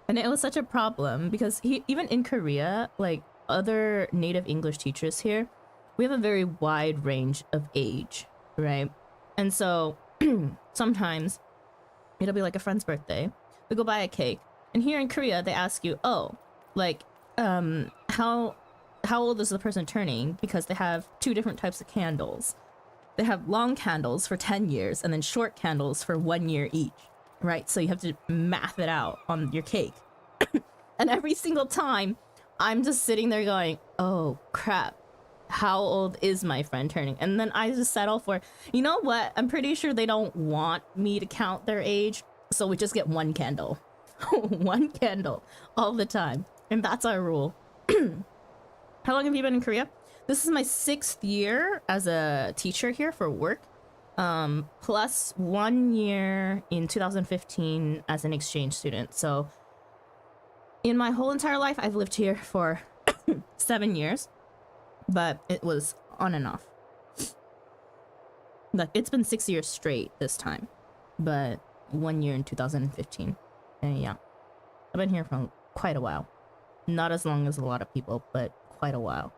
And it was such a problem because even in Korea, like other native English teachers here, we have a very wide range of age, right? And so sometimes it'll be like a friend's birthday. We go buy a cake. And here in Korea, they ask you, oh, like, how old is the person turning? Because they have two different types of candles. They have long candles for 10 years and then short candles for 1 year each, right? So you have to math it out on your cake. And every single time, I'm just sitting there going, oh, crap. how old is my friend turning? And then I just settle for, you know what? I'm pretty sure they don't want me to count their age. So we just get one candle. One candle all the time. And that's our rule. How long have you been in Korea? This is my 6th year as a teacher here for work. Plus 1 year in 2015 as an exchange student. So in my whole entire life, I've lived here for 7 years, but it was on and off. Like, it's been 6 years straight this time, but 1 year in 2015. And yeah, I've been here for quite a while. Not as long as a lot of people, but quite a while.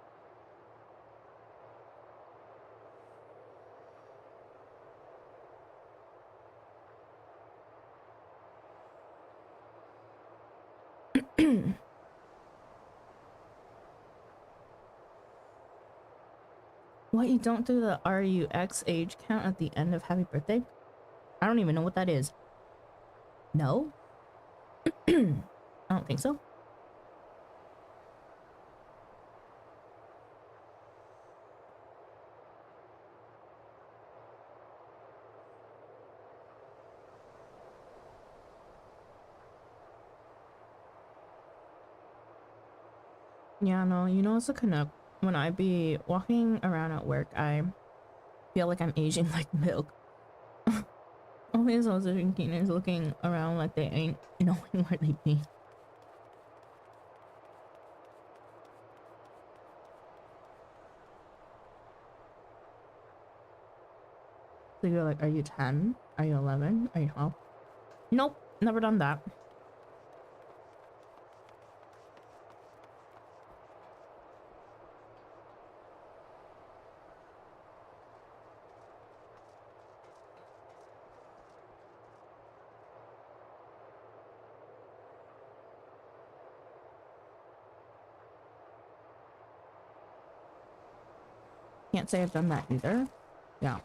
What, you don't do the RUX age count at the end of happy birthday? I don't even know what that is. No? I don't think so. Yeah, no, you know, it's a Canuck. When I be walking around at work, I feel like I'm aging like milk. All these other drinking is looking around like they ain't knowing where they be. So you're like, are you 10? Are you 11? Are you 12? Nope, never done that. Can't say I've done that either. Yeah.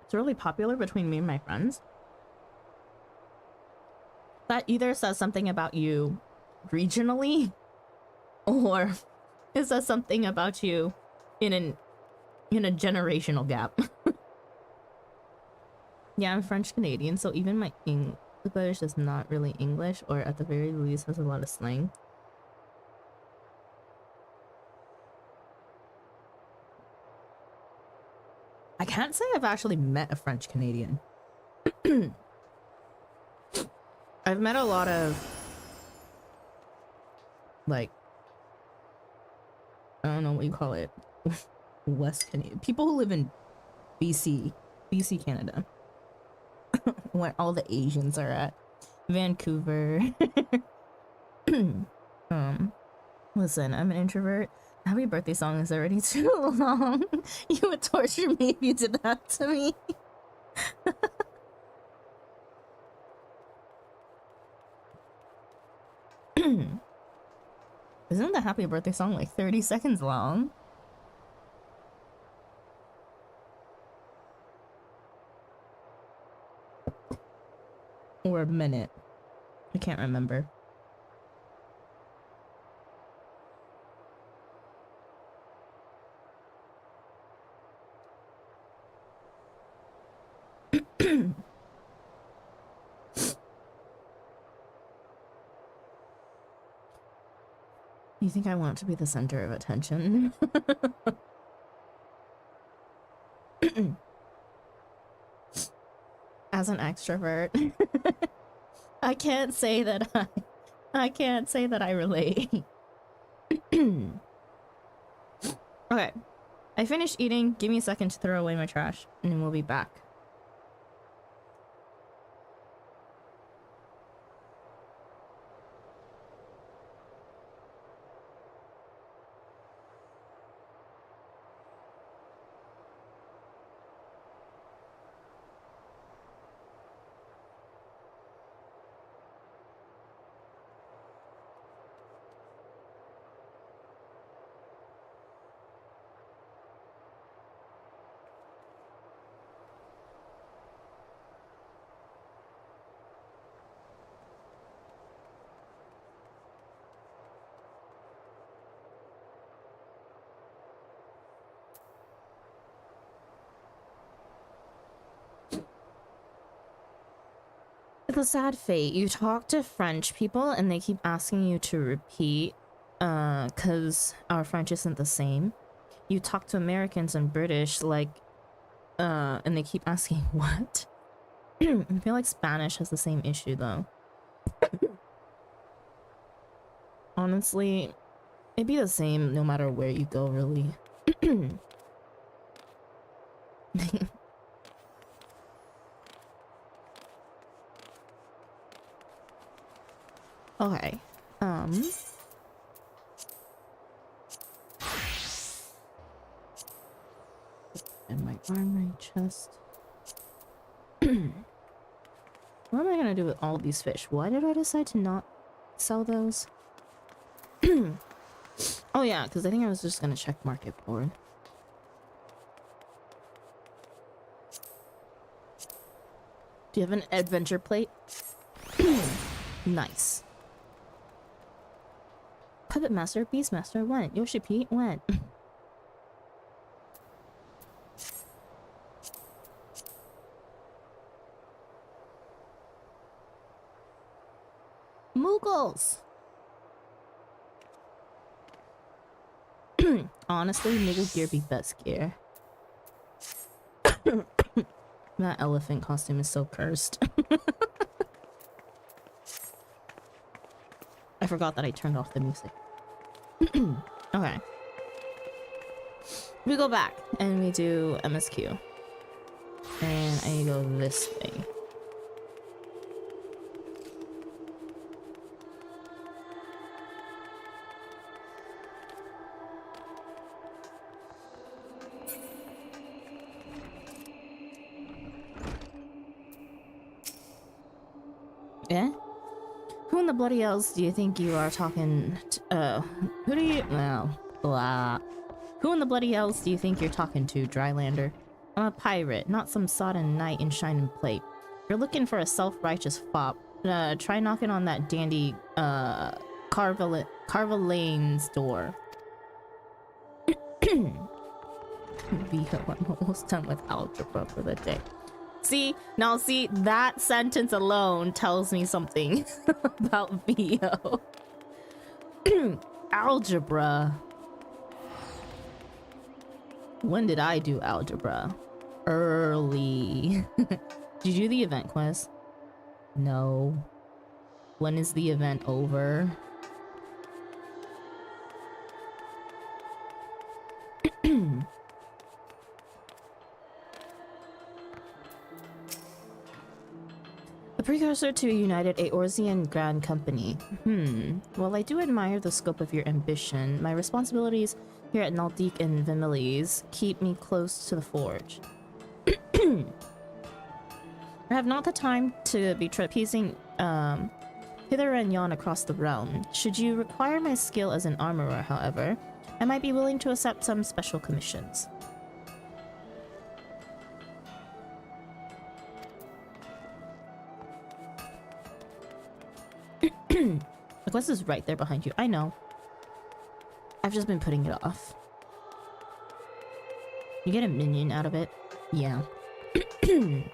It's really popular between me and my friends. That either says something about you regionally, or it says something about you in a generational gap. Yeah, I'm French Canadian, so even my English is not really English, or at the very least has a lot of slang. I can't say I've actually met a French Canadian. I've met a lot of, like, I don't know what you call it, West Canadian people who live in BC, Canada. Where all the Asians are at. Vancouver. Listen, I'm an introvert. Happy birthday song is already too long. You would torture me if you did that to me. Isn't the happy birthday song like 30 seconds long? Or a minute. I can't remember. You think I want to be the center of attention? As an extrovert, I can't say that I relate. Okay, I finished eating. Give me a second to throw away my trash, and then we'll be back. the sad fate. You talk to French people and they keep asking you to repeat, cause our French isn't the same. You talk to Americans and British, like, and they keep asking what? I feel like Spanish has the same issue though. Honestly, it'd be the same no matter where you go, really. Okay. And my armory chest. What am I gonna do with all these fish? Why did I decide to not sell those? Oh yeah, because I think I was just gonna check market board. Do you have an adventure plate? Nice. Puppet Master, Beastmaster went. Yoshi Pete went. Moogles! Honestly, Moogle gear be best gear. That elephant costume is so cursed. I forgot that I turned off the music. Okay. We go back and we do MSQ. And I go this way. Yeah? Who in the bloody else do you think you are talking to, who do you, well, blah. Who in the bloody else do you think you're talking to, Drylander? I'm a pirate, not some sodden knight in shining plate. If you're looking for a self-righteous fop, try knocking on that dandy, Carvelane's door. I'm almost done with algebra for the day. See, now see, that sentence alone tells me something about Vio. Algebra. When did I do algebra? Early. Did you do the event quest? No. When is the event over? A precursor to a united Eorzean Grand Company. While I do admire the scope of your ambition, my responsibilities here at Naldik and Vimiles keep me close to the forge. I have not the time to be trapezing hither and yon across the realm. Should you require my skill as an armorer, however, I might be willing to accept some special commissions. The quest is right there behind you. I know. I've just been putting it off. You get a minion out of it? Yeah. And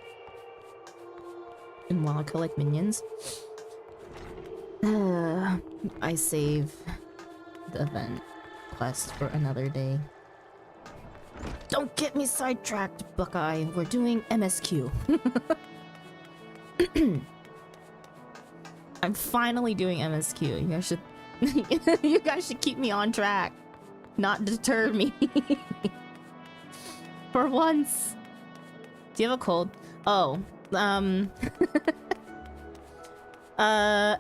while I collect minions, I save the event quest for another day. Don't get me sidetracked, Buckeye. We're doing MSQ. I'm finally doing MSQ. You guys should keep me on track, not deter me. For once. Do you have a cold? Oh,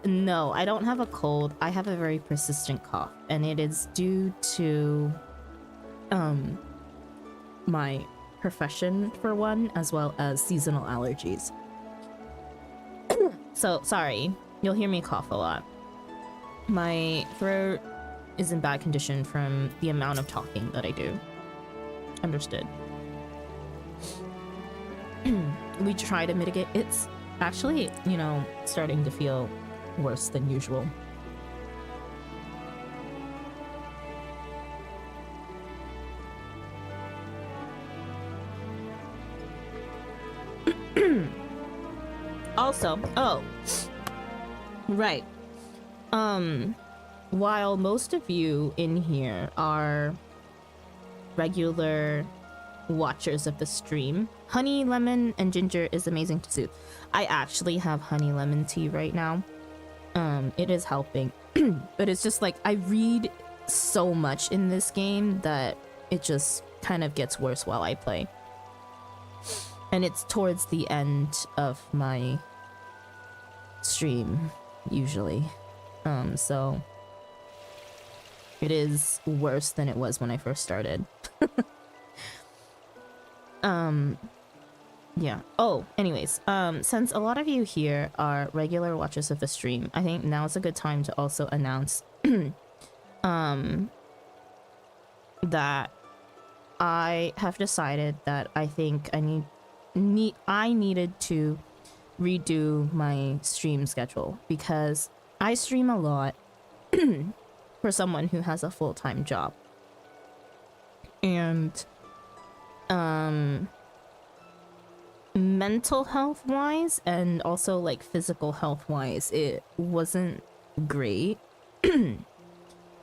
no, I don't have a cold. I have a very persistent cough, and it is due to my profession for one, as well as seasonal allergies. So sorry, you'll hear me cough a lot. My throat is in bad condition from the amount of talking that I do. Understood. We try to mitigate. It's actually, you know, starting to feel worse than usual. Also, oh, right. While most of you in here are regular watchers of the stream, honey, lemon, and ginger is amazing to soothe. I actually have honey lemon tea right now. It is helping, but it's just like I read so much in this game that it just kind of gets worse while I play. And it's towards the end of my stream, usually. So it is worse than it was when I first started. Yeah. Oh, anyways, since a lot of you here are regular watchers of the stream, I think now is a good time to also announce that I have decided that I think I needed to redo my stream schedule because I stream a lot for someone who has a full-time job. And mental health wise and also like physical health wise, it wasn't great.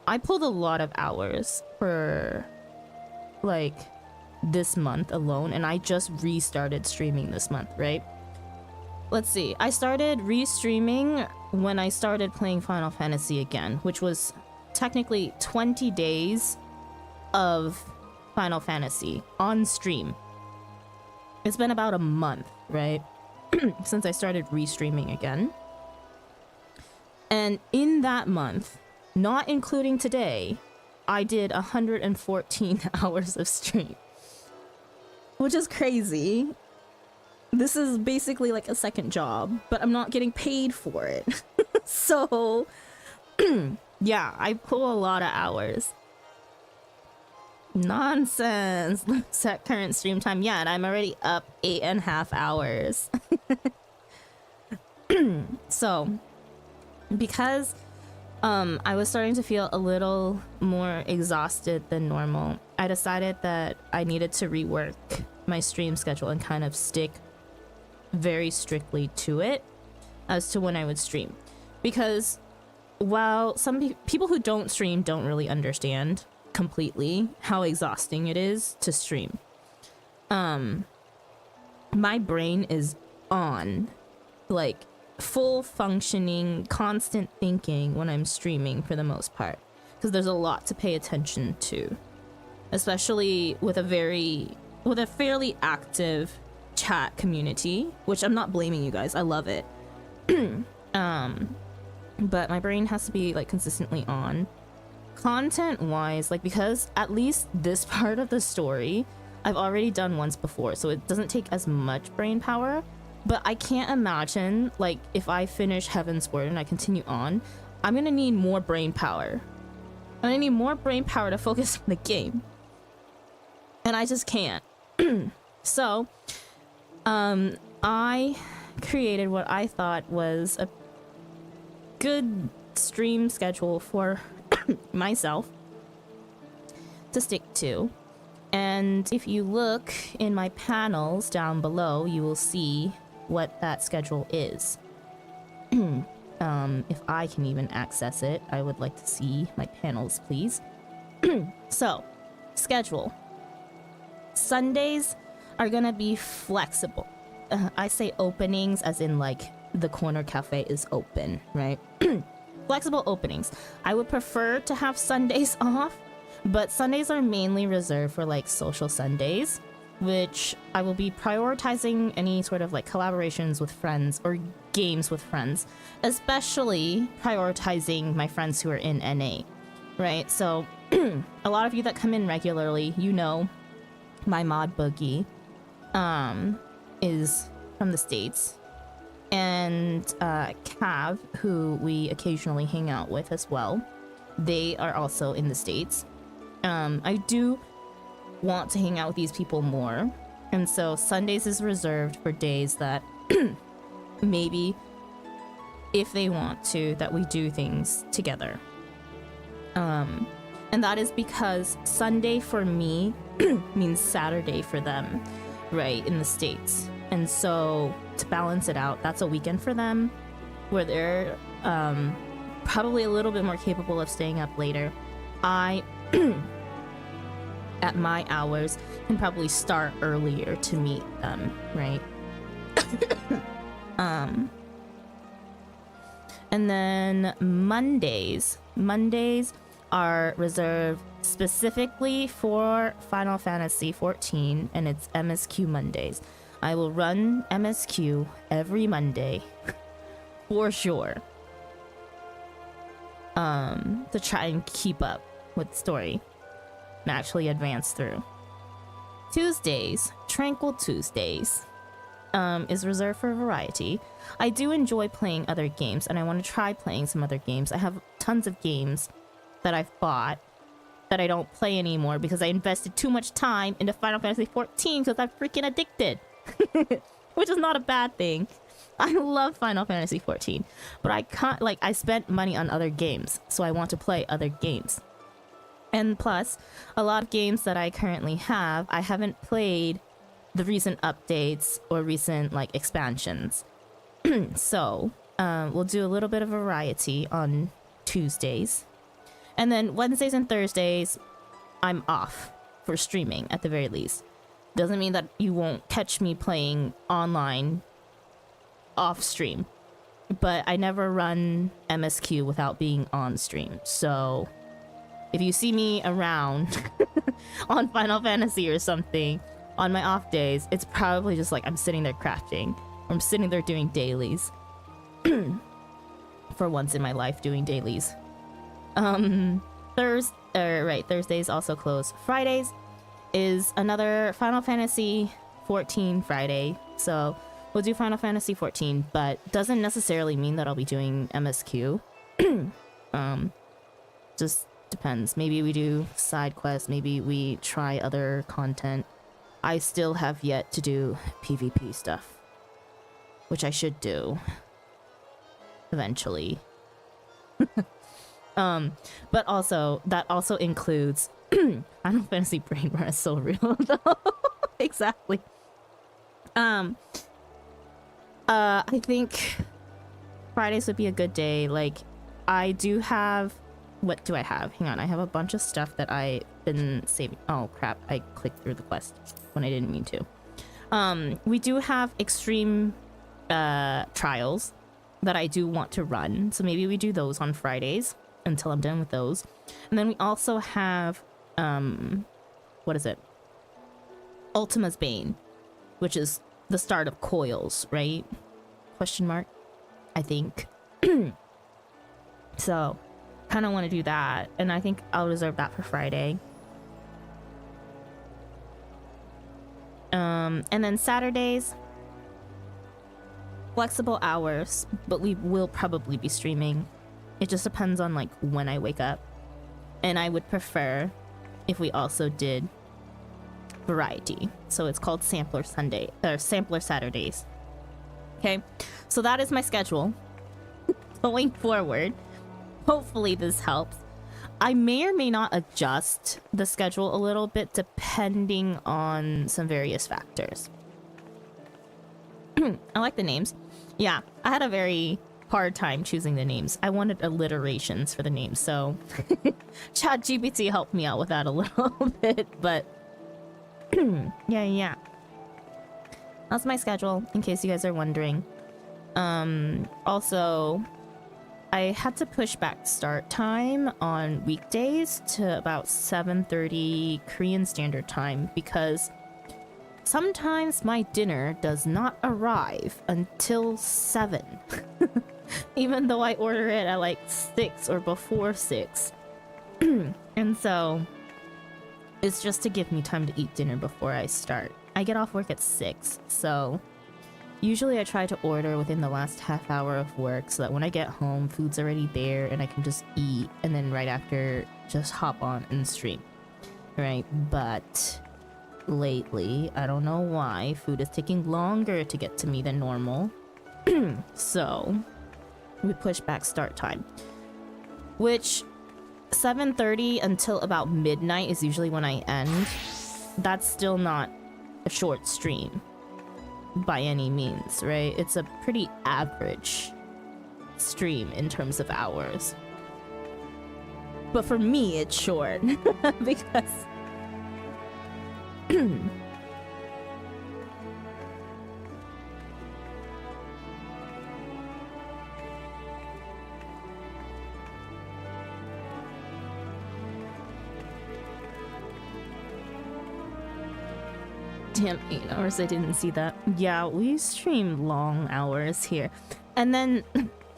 I pulled a lot of hours for like this month alone, and I just restarted streaming this month, right? Let's see, I started re-streaming when I started playing Final Fantasy again, which was technically 20 days of Final Fantasy on stream. It's been about a month, right? Since I started re-streaming again. And in that month, not including today, I did 114 hours of stream. Which is crazy. This is basically like a second job, but I'm not getting paid for it. So, yeah, I pull a lot of hours. Nonsense. Set current stream time. Yeah, and I'm already up 8.5 hours. So, because I was starting to feel a little more exhausted than normal, I decided that I needed to rework my stream schedule and kind of stick very strictly to it as to when I would stream. Because while some people who don't stream don't really understand completely how exhausting it is to stream, my brain is on, like, full functioning, constant thinking when I'm streaming for the most part, because there's a lot to pay attention to, especially with a fairly active chat community, which I'm not blaming you guys, I love it. But my brain has to be like consistently on. Content wise, like, because at least this part of the story I've already done once before, so it doesn't take as much brain power. But I can't imagine, like, if I finish Heaven's Word and I continue on, I'm gonna need more brain power. I'm gonna need more brain power to focus on the game. And I just can't. So, I created what I thought was a good stream schedule for myself to stick to. And if you look in my panels down below, you will see what that schedule is. If I can even access it, I would like to see my panels, please. So, schedule. Sundays are gonna be flexible. I say openings as in like the corner cafe is open, right? Flexible openings. I would prefer to have Sundays off, but Sundays are mainly reserved for like social Sundays, which I will be prioritizing any sort of like collaborations with friends or games with friends, especially prioritizing my friends who are in NA, right? So a lot of you that come in regularly, you know, my mod Boogie is from the States, and Cav, who we occasionally hang out with as well, they are also in the States. I do want to hang out with these people more, and so Sundays is reserved for days that maybe, if they want to, that we do things together. And that is because Sunday for me means Saturday for them, right, in the States. And so to balance it out, that's a weekend for them where they're probably a little bit more capable of staying up later. I, at my hours, can probably start earlier to meet them, right? And then Mondays are reserved specifically for Final Fantasy XIV, and it's MSQ Mondays. I will run MSQ every Monday for sure, to try and keep up with the story and actually advance through. Tuesdays, Tranquil Tuesdays, is reserved for variety. I do enjoy playing other games, and I want to try playing some other games. I have tons of games that I've bought that I don't play anymore because I invested too much time into Final Fantasy XIV because I'm freaking addicted. Which is not a bad thing. I love Final Fantasy XIV, but I can't, like, I spent money on other games, so I want to play other games. And plus, a lot of games that I currently have, I haven't played the recent updates or recent, like, expansions. So, we'll do a little bit of variety on Tuesdays. And then Wednesdays and Thursdays, I'm off for streaming at the very least. Doesn't mean that you won't catch me playing online off stream, but I never run MSQ without being on stream. So if you see me around on Final Fantasy or something on my off days, it's probably just like I'm sitting there crafting, or I'm sitting there doing dailies. For once in my life, doing dailies. Thursdays also close. Fridays is another Final Fantasy XIV Friday, so we'll do Final Fantasy XIV, but doesn't necessarily mean that I'll be doing MSQ. Just depends. Maybe we do side quests, maybe we try other content. I still have yet to do PvP stuff, which I should do eventually. But also, that also includes Final Fantasy Brain Rot is so real though. Exactly. I think Fridays would be a good day. Like, I do have, what do I have? Hang on, I have a bunch of stuff that I've been saving. Oh crap, I clicked through the quest when I didn't mean to. We do have extreme trials that I do want to run, so maybe we do those on Fridays until I'm done with those. And then we also have what is it? Ultima's Bane, which is the start of Coils, right? Question mark, I think. So kind of want to do that, and I think I'll reserve that for Friday. And then Saturdays, flexible hours, but we will probably be streaming. It just depends on like when I wake up, and I would prefer if we also did variety. So it's called Sampler Sunday or Sampler Saturdays. Okay, so that is my schedule going forward. Hopefully this helps. I may or may not adjust the schedule a little bit depending on some various factors. I like the names. Yeah, I had a very hard time choosing the names. I wanted alliterations for the names, so ChatGPT helped me out with that a little bit, but yeah. That's my schedule, in case you guys are wondering. Also, I had to push back start time on weekdays to about 7:30 Korean Standard Time because sometimes my dinner does not arrive until 7. Even though I order it at like 6 or before 6. And so it's just to give me time to eat dinner before I start. I get off work at 6, so usually I try to order within the last half hour of work so that when I get home, food's already there and I can just eat, and then right after just hop on and stream, right? But lately, I don't know why, food is taking longer to get to me than normal. So we push back start time, which 7:30 until about midnight is usually when I end. That's still not a short stream, by any means, right? It's a pretty average stream in terms of hours. But for me, it's short because damn, 8 hours, I didn't see that. Yeah, we stream long hours here. And then,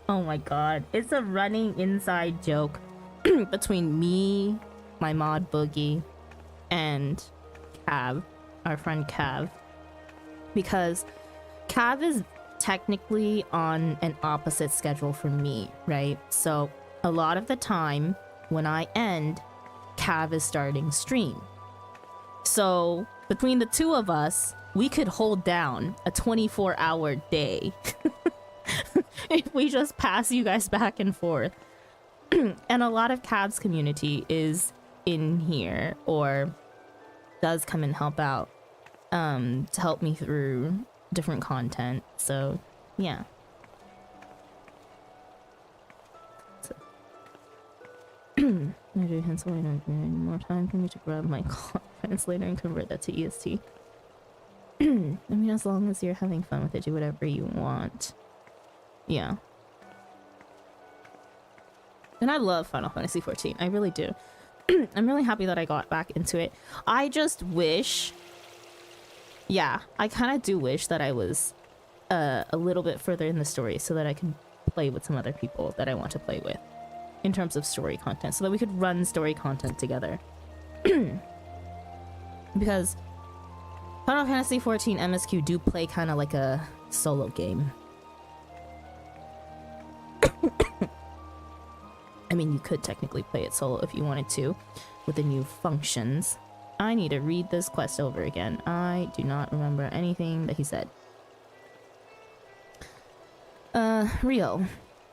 oh my god, it's a running inside joke between me, my mod Boogie, and Cav, our friend Cav. Because Cav is technically on an opposite schedule from me, right? So a lot of the time when I end, Cav is starting stream. So between the two of us, we could hold down a 24-hour day if we just pass you guys back and forth. And a lot of Cav's community is in here or does come and help out to help me through different content. So yeah. Hence why I don't need any more time for me to grab my translator and convert that to EST. I mean, as long as you're having fun with it, do whatever you want. Yeah. And I love Final Fantasy XIV. I really do. I'm really happy that I got back into it. I just wish... Yeah, I kind of do wish that I was a little bit further in the story so that I could play with some other people that I want to play with in terms of story content, so that we could run story content together. Because Final Fantasy XIV MSQ do play kind of like a solo game. I mean, you could technically play it solo if you wanted to, with the new functions. I need to read this quest over again. I do not remember anything that he said.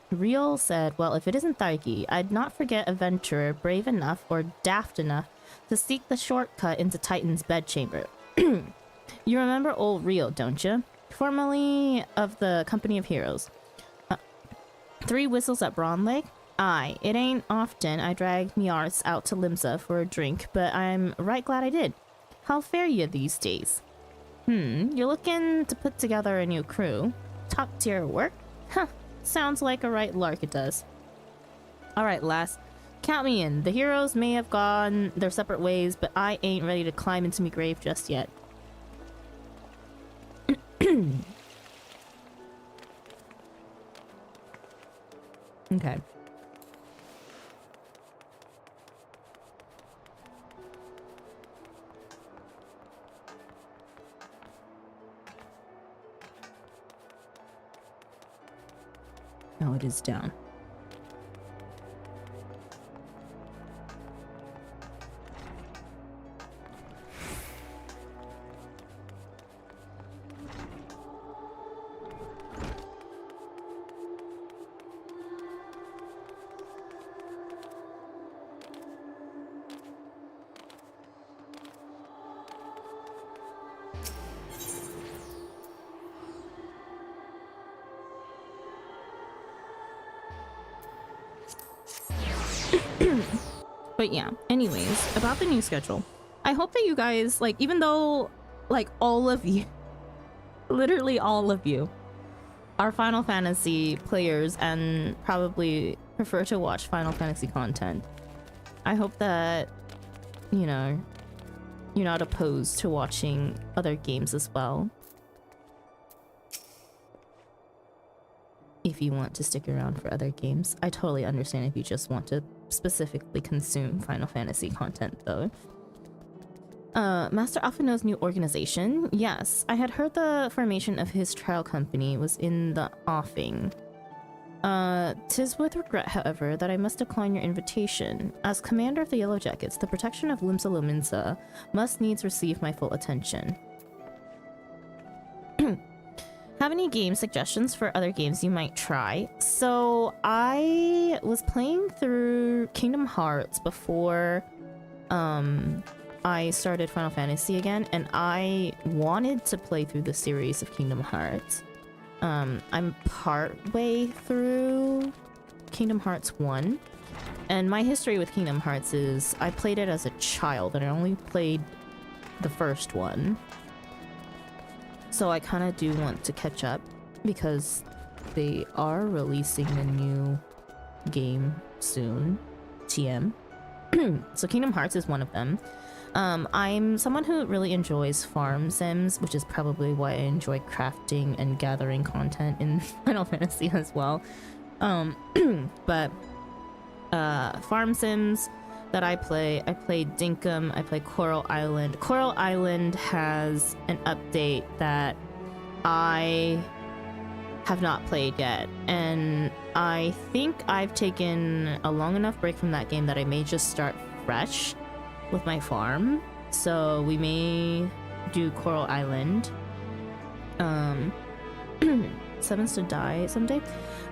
Real said, well, if it isn't Tharki, I'd not forget a venturer brave enough or daft enough to seek the shortcut into Titan's bedchamber. You remember old Real, don't you? Formerly of the Company of Heroes. 3 whistles at Brawn Lake? Aye, it ain't often I drag me arse out to Limsa for a drink, but I'm right glad I did. How fare you these days? You're looking to put together a new crew. Top tier work? Huh, sounds like a right lark it does. Alright, lass. Count me in. The heroes may have gone their separate ways, but I ain't ready to climb into me grave just yet. Okay. Now it is down. But yeah, anyways, about the new schedule. I hope that you guys, like, even though, like, all of you, literally all of you, are Final Fantasy players and probably prefer to watch Final Fantasy content, I hope that, you know, you're not opposed to watching other games as well. If you want to stick around for other games. I totally understand if you just want to specifically consume Final Fantasy content, though. Master Alphinaud's new organization? Yes, I had heard the formation of his trial company was in the offing. 'Tis with regret, however, that I must decline your invitation. As commander of the Yellow Jackets, the protection of Limsa Lominsa must needs receive my full attention. Have any game suggestions for other games you might try? So I was playing through Kingdom Hearts before I I started Final Fantasy again, and I wanted to play through the series of Kingdom Hearts. I'm part way through Kingdom Hearts 1, and my history with Kingdom Hearts is I played it as a child, and I only played the first one. So I kind of do want to catch up, because they are releasing a new game soon, TM. So Kingdom Hearts is one of them. I'm someone who really enjoys farm sims, which is probably why I enjoy crafting and gathering content in Final Fantasy as well. But farm sims that I played Dinkum, I play Coral Island. Coral Island has an update that I have not played yet, and I think I've taken a long enough break from that game that I may just start fresh with my farm. So we may do Coral Island. Sevens to Die someday.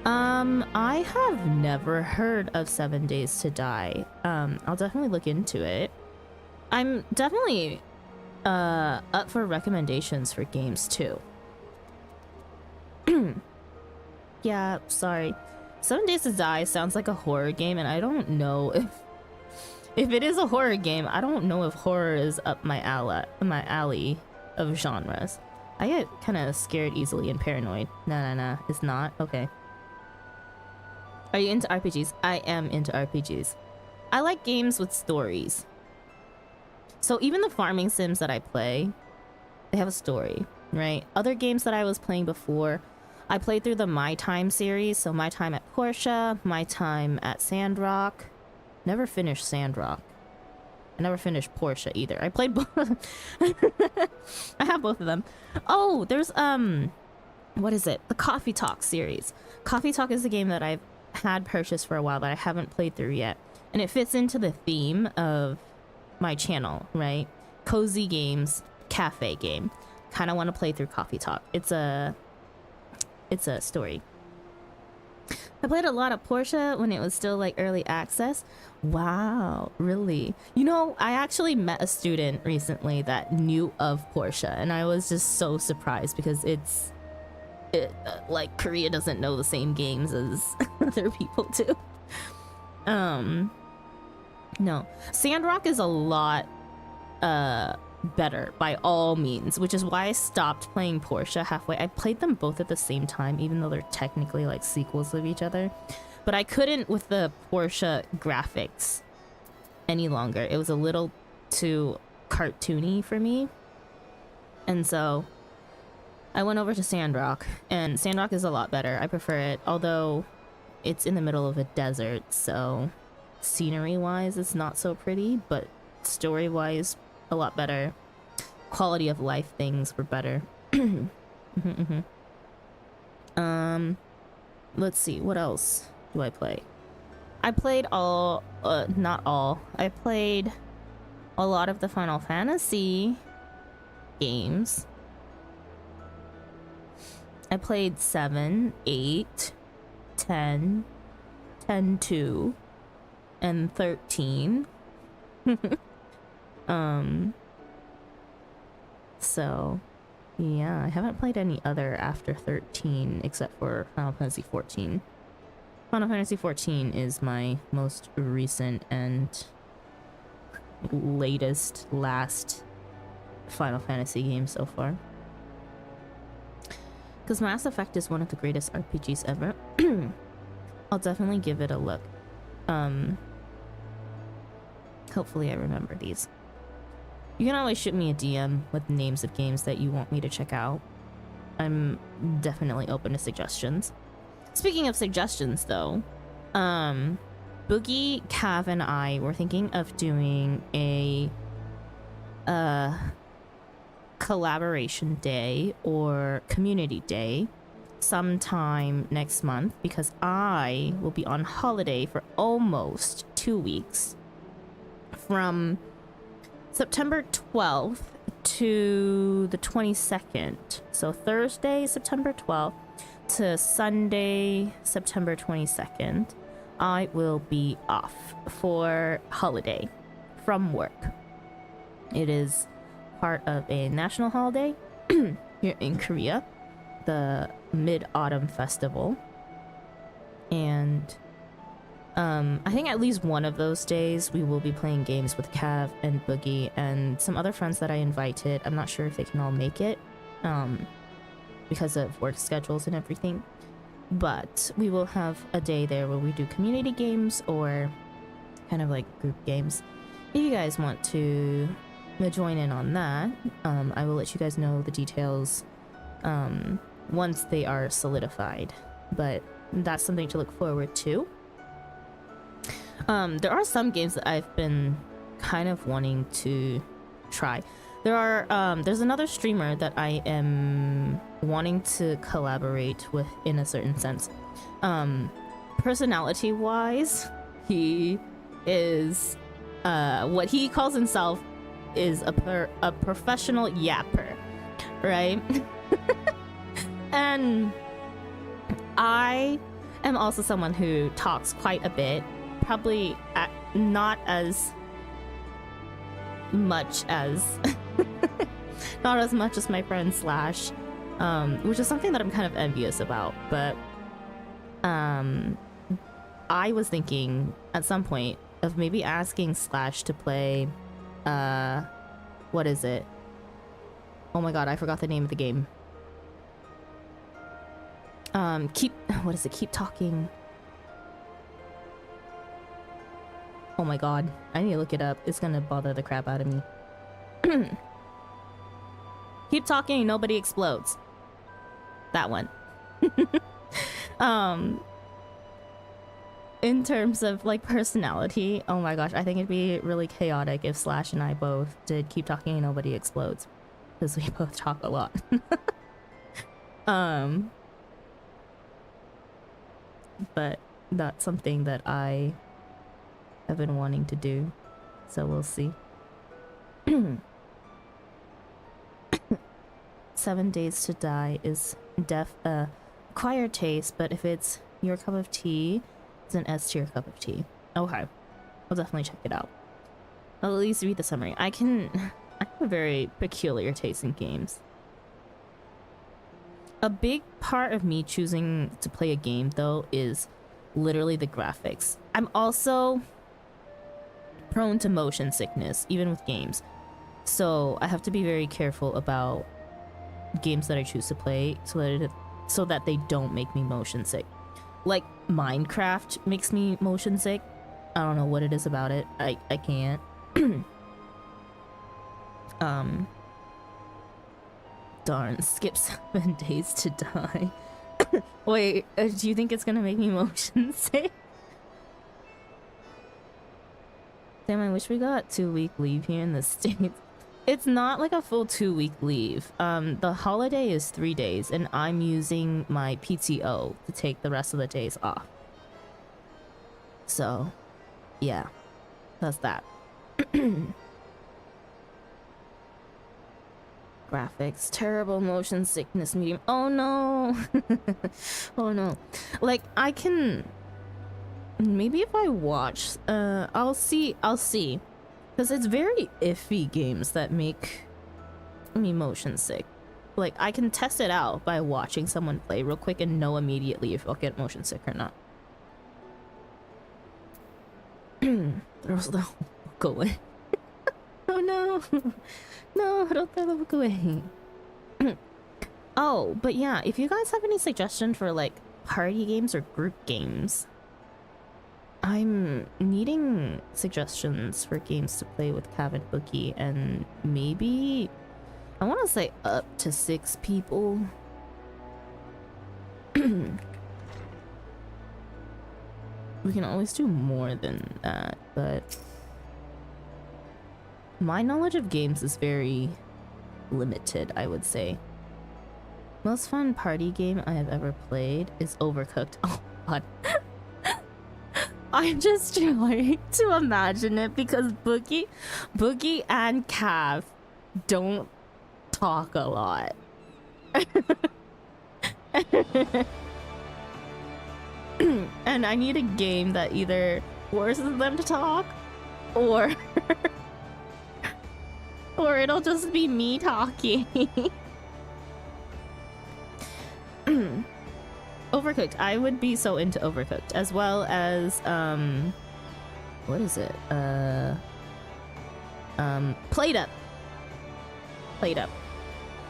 I have never heard of 7 Days to Die. I'll definitely look into it. I'm definitely up for recommendations for games too. Yeah, sorry. 7 Days to Die sounds like a horror game, and I don't know if it is a horror game. I don't know if horror is up my alley of genres. I get kind of scared easily and paranoid. Nah, it's not. Okay. Are you into RPGs? I am into RPGs. I like games with stories. So even the farming sims that I play, they have a story, right? Other games that I was playing before, I played through the My Time series, so My Time at Portia, My Time at Sandrock. Never finished Sandrock. I never finished Portia either. I played both. I have both of them. Oh, there's what is it? The Coffee Talk series. Coffee Talk is a game that I've had purchased for a while that I haven't played through yet, and it fits into the theme of my channel, right? Cozy games, cafe game. Kind of want to play through Coffee Talk. It's a story. I played a lot of Portia when it was still like early access. Wow, really? You know, I actually met a student recently that knew of Portia, and I was just so surprised because like Korea doesn't know the same games as other people do. No, Sandrock is a lot better by all means, which is why I stopped playing Portia halfway. I played them both at the same time, even though they're technically like sequels of each other, but I couldn't with the Portia graphics any longer. It was a little too cartoony for me, and so I went over to Sandrock, and Sandrock is a lot better. I prefer it, although it's in the middle of a desert, so scenery wise it's not so pretty, but story wise a lot better. Quality of life things were better. Let's see, what else do I play? I played not all. I played a lot of the Final Fantasy games. I played 7, 8, 10, 10-2, and 13. So yeah, I haven't played any other after 13 except for Final Fantasy 14. Final Fantasy 14 is my most recent and last Final Fantasy game so far. Because Mass Effect is one of the greatest RPGs ever. I'll definitely give it a look. Hopefully I remember these. You can always shoot me a DM with names of games that you want me to check out. I'm definitely open to suggestions. Speaking of suggestions though, Boogie, Cav, and I were thinking of doing a collaboration day or community day sometime next month, because I will be on holiday for almost 2 weeks from September 12th to the 22nd. So Thursday, September 12th to Sunday, September 22nd, I will be off for holiday from work. It is part of a national holiday here in Korea, the Mid-Autumn Festival. And I think at least one of those days we will be playing games with Cav and Boogie and some other friends that I invited. I'm not sure if they can all make it because of work schedules and everything. But we will have a day there where we do community games or kind of like group games. If you guys want to join in on that, I will let you guys know the details once they are solidified. But that's something to look forward to. There are some games that I've been kind of wanting to try. There's another streamer that I am wanting to collaborate with in a certain sense. Personality wise, he is what he calls himself is a professional yapper, right? And I am also someone who talks quite a bit, probably not as much as not as much as my friend Slash, which is something that I'm kind of envious about. But I was thinking at some point of maybe asking Slash to play what is it? Oh my god, I forgot the name of the game. What is it? Keep talking. Oh my god, I need to look it up. It's gonna bother the crap out of me. Keep talking, nobody explodes. That one. In terms of like personality, oh my gosh, I think it'd be really chaotic if Slash and I both did Keep Talking and Nobody Explodes, because we both talk a lot. But that's something that I have been wanting to do, so we'll see. 7 Days to Die is acquired taste, but if it's your cup of tea, it's an S tier cup of tea. Okay, I'll definitely check it out. I'll at least read the summary. I have a very peculiar taste in games. A big part of me choosing to play a game, though, is literally the graphics. I'm also prone to motion sickness, even with games. So I have to be very careful about games that I choose to play so that they don't make me motion sick. Like Minecraft makes me motion sick. I don't know what it is about it. I can't. Darn, skip 7 Days to Die. Wait, do you think it's gonna make me motion sick? Damn, I wish we got 2-week leave here in the States. It's not like a full 2-week leave. The holiday is 3 days, and I'm using my PTO to take the rest of the days off. So, yeah, that's that. Graphics, terrible motion sickness medium. Oh no. Oh no. Like, I can maybe if I watch I'll see because it's very iffy games that make me motion sick. Like, I can test it out by watching someone play real quick and know immediately if I'll get motion sick or not. Throws the book away. Oh no. No, don't throw the book away. Oh, but yeah, if you guys have any suggestion for like party games or group games, I'm needing suggestions for games to play with Cav and Bookie, and maybe I want to say up to 6 people. We can always do more than that, but my knowledge of games is very limited, I would say. Most fun party game I have ever played is Overcooked. Oh god. I'm just trying to imagine it because Boogie and Cav don't talk a lot. And I need a game that either forces them to talk or Or it'll just be me talking. Overcooked. I would be so into Overcooked, as well as what is it? Played Up. Played Up.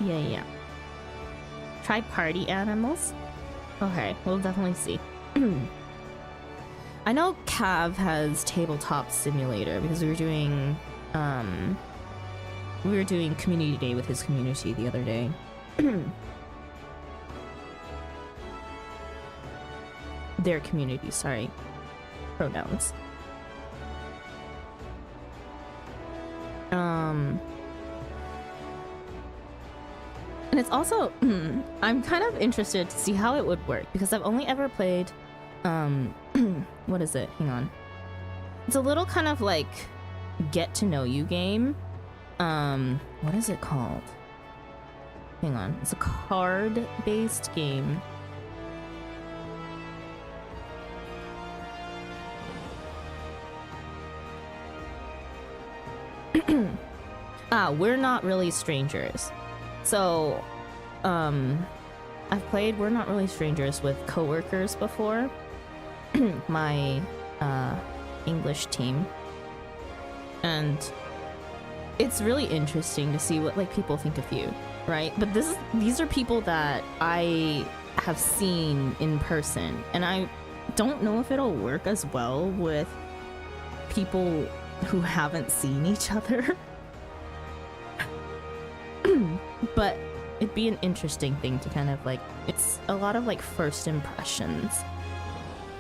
Yeah. Try Party Animals. Okay, we'll definitely see. I know Cav has Tabletop Simulator because we were doing community day with his community the other day. Their community, sorry. Pronouns. And it's also I'm kind of interested to see how it would work because I've only ever played what is it? Hang on. It's a little kind of like get to know you game. What is it called? Hang on. It's a card-based game. We're Not Really Strangers. So, I've played We're Not Really Strangers with coworkers before. My English team. And it's really interesting to see what like people think of you, right? But these are people that I have seen in person, and I don't know if it'll work as well with people who haven't seen each other. But it'd be an interesting thing to kind of like, it's a lot of like first impressions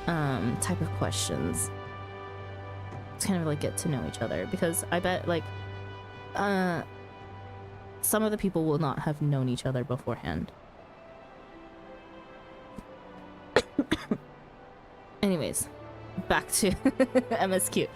type of questions. It's kind of like get to know each other, because I bet like some of the people will not have known each other beforehand. Anyways, back to MSQ.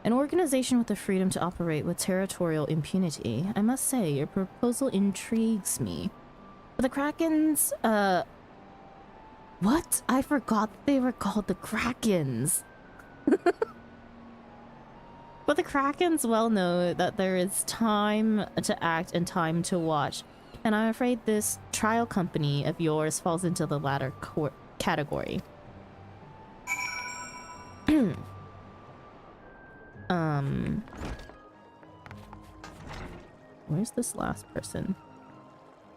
An organization with the freedom to operate with territorial impunity. I must say, your proposal intrigues me. But the Krakens, what? I forgot they were called the Krakens. But the Krakens well know that there is time to act and time to watch. And I'm afraid this trial company of yours falls into the latter category. Where's this last person?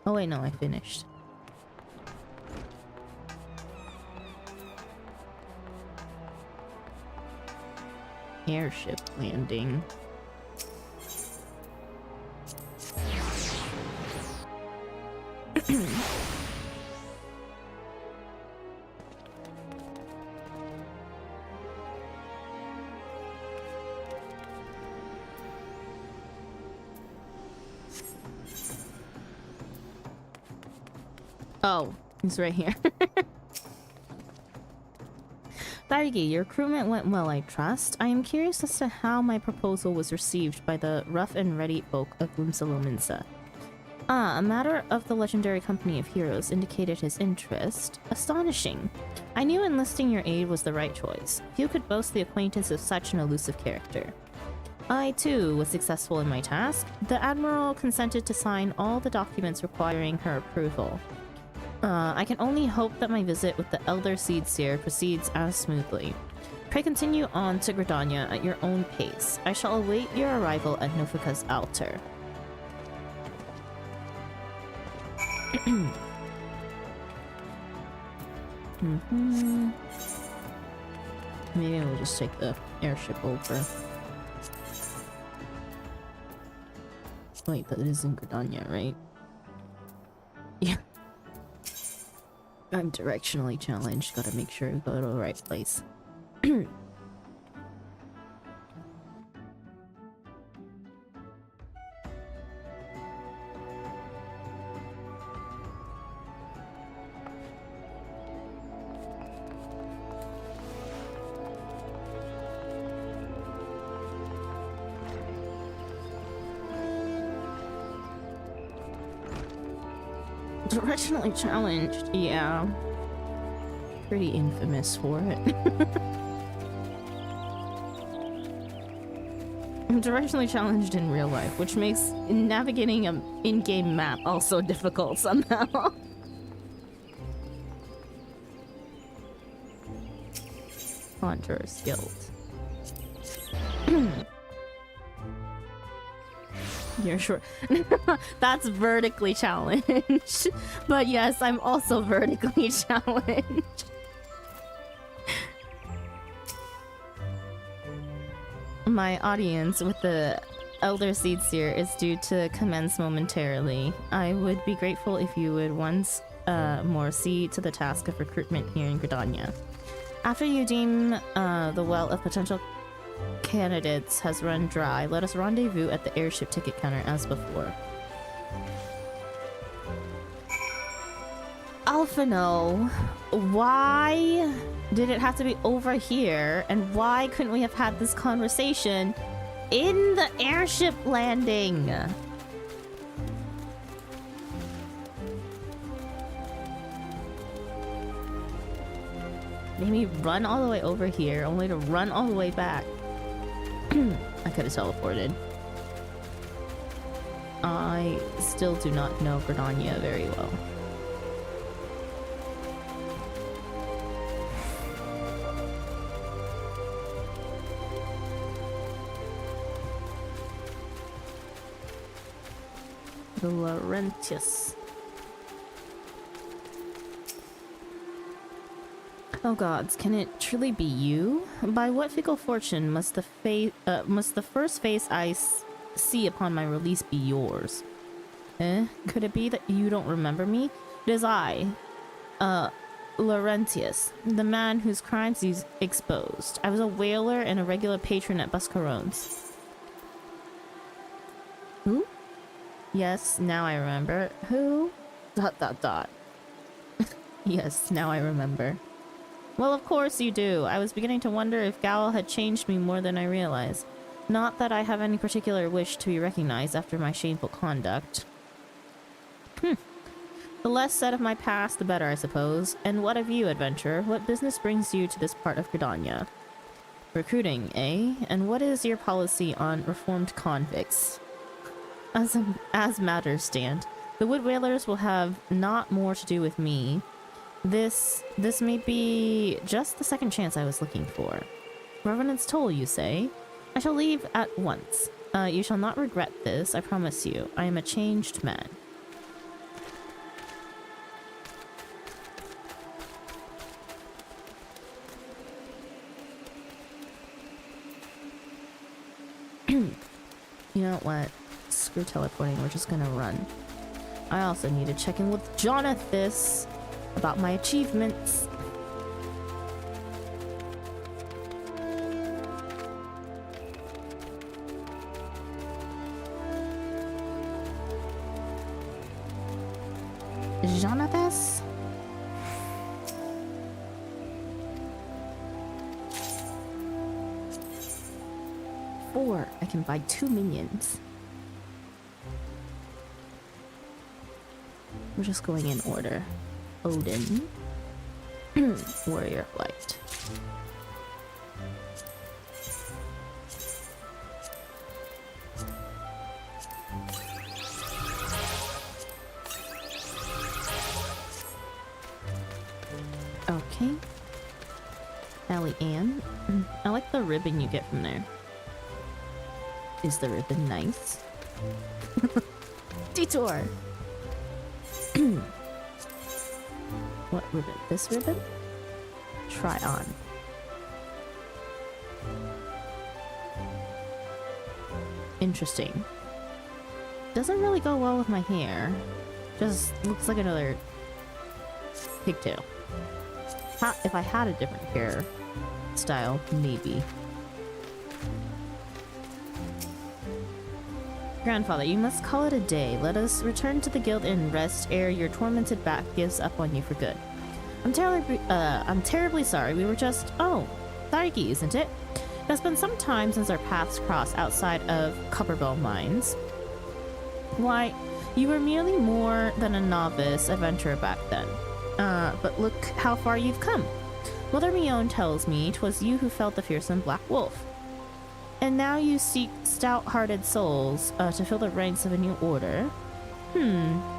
Oh wait, no, I finished. Airship landing. Oh, he's right here. Daigi, your recruitment went well, I trust. I am curious as to how my proposal was received by the rough and ready folk of Limsa. A matter of the legendary company of heroes indicated his interest. Astonishing. I knew enlisting your aid was the right choice. Few could boast the acquaintance of such an elusive character. I, too, was successful in my task. The Admiral consented to sign all the documents requiring her approval. I can only hope that my visit with the Elder Seedseer proceeds as smoothly. Pray continue on to Gridania at your own pace. I shall await your arrival at Nofika's altar. Maybe we'll just take the airship over. Wait, that is in Gridania, right? Yeah. I'm directionally challenged. Gotta make sure we go to the right place. Directionally challenged, yeah. pretty infamous for it. I'm directionally challenged in real life, which makes navigating an in-game map also difficult somehow. Contours Guild. You're sure. That's vertically challenged. But yes, I'm also vertically challenged. My audience with the Elder Seed Seer is due to commence momentarily. I would be grateful if you would once more see to the task of recruitment here in Gridania. After you deem the well of potential candidates has run dry, let us rendezvous at the airship ticket counter as before. Alphino, why did it have to be over here? And why couldn't we have had this conversation in the airship landing? Maybe run all the way over here, only to run all the way back. I could have teleported. I still do not know Gridania very well. The Laurentius. Oh gods, can it truly be you? By what fickle fortune must the first face I see upon my release be yours? Could it be that you don't remember me? It is I, Laurentius, the man whose crimes he's exposed. I was a whaler and a regular patron at Buscarone's. Who? Yes, now I remember. Who? ... Yes, now I remember. Well, of course you do. I was beginning to wonder if Gal had changed me more than I realized. Not that I have any particular wish to be recognized after my shameful conduct. The less said of my past, the better, I suppose. And what of you, adventurer? What business brings you to this part of Gridania? Recruiting, eh? And what is your policy on reformed convicts? As matters stand, the Wood Whalers will have not more to do with me. This may be just the second chance I was looking for. Revenant's toll, you say? I shall leave at once. You shall not regret this, I promise you. I am a changed man. You know what? Screw teleporting, we're just gonna run. I also need to check in with Jonathan about my achievements. Jonathan? 4. I can buy 2 minions. We're just going in order. Odin. Warrior of Light. Okay. Allie Ann. I like the ribbon you get from there. Is the ribbon nice? Detour! What ribbon? This ribbon? Try on. Interesting. Doesn't really go well with my hair. Just looks like another pigtail. If I had a different hair style, maybe. Grandfather, you must call it a day. Let us return to the guild and rest ere your tormented back gives up on you for good. I'm terribly sorry. We were just... Oh, Thariki, isn't it? It has been some time since our paths crossed outside of Copperbell Mines. Why, you were merely more than a novice adventurer back then. but look how far you've come. Mother Mion tells me 'twas you who felled the fearsome Black Wolf. And now you seek stout-hearted souls to fill the ranks of a new order.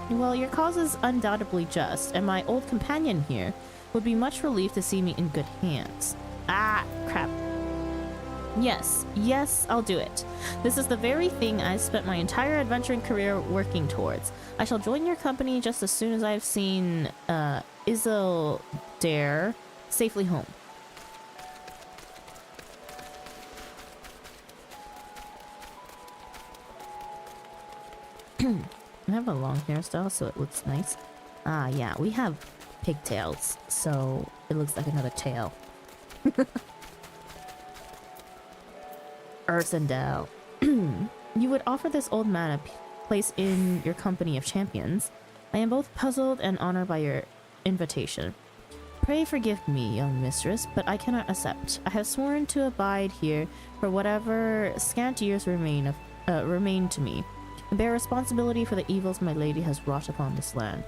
Well, your cause is undoubtedly just, and my old companion here would be much relieved to see me in good hands. Ah, crap. Yes, I'll do it. This is the very thing I've spent my entire adventuring career working towards. I shall join your company just as soon as I've seen, Isildair safely home. I have a long hairstyle, so it looks nice. Ah, yeah, we have pigtails, so it looks like another tail. Ursendale. You would offer this old man a place in your company of champions. I am both puzzled and honored by your invitation. Pray forgive me, young mistress, but I cannot accept. I have sworn to abide here for whatever scant years remain to me, and bear responsibility for the evils my lady has wrought upon this land.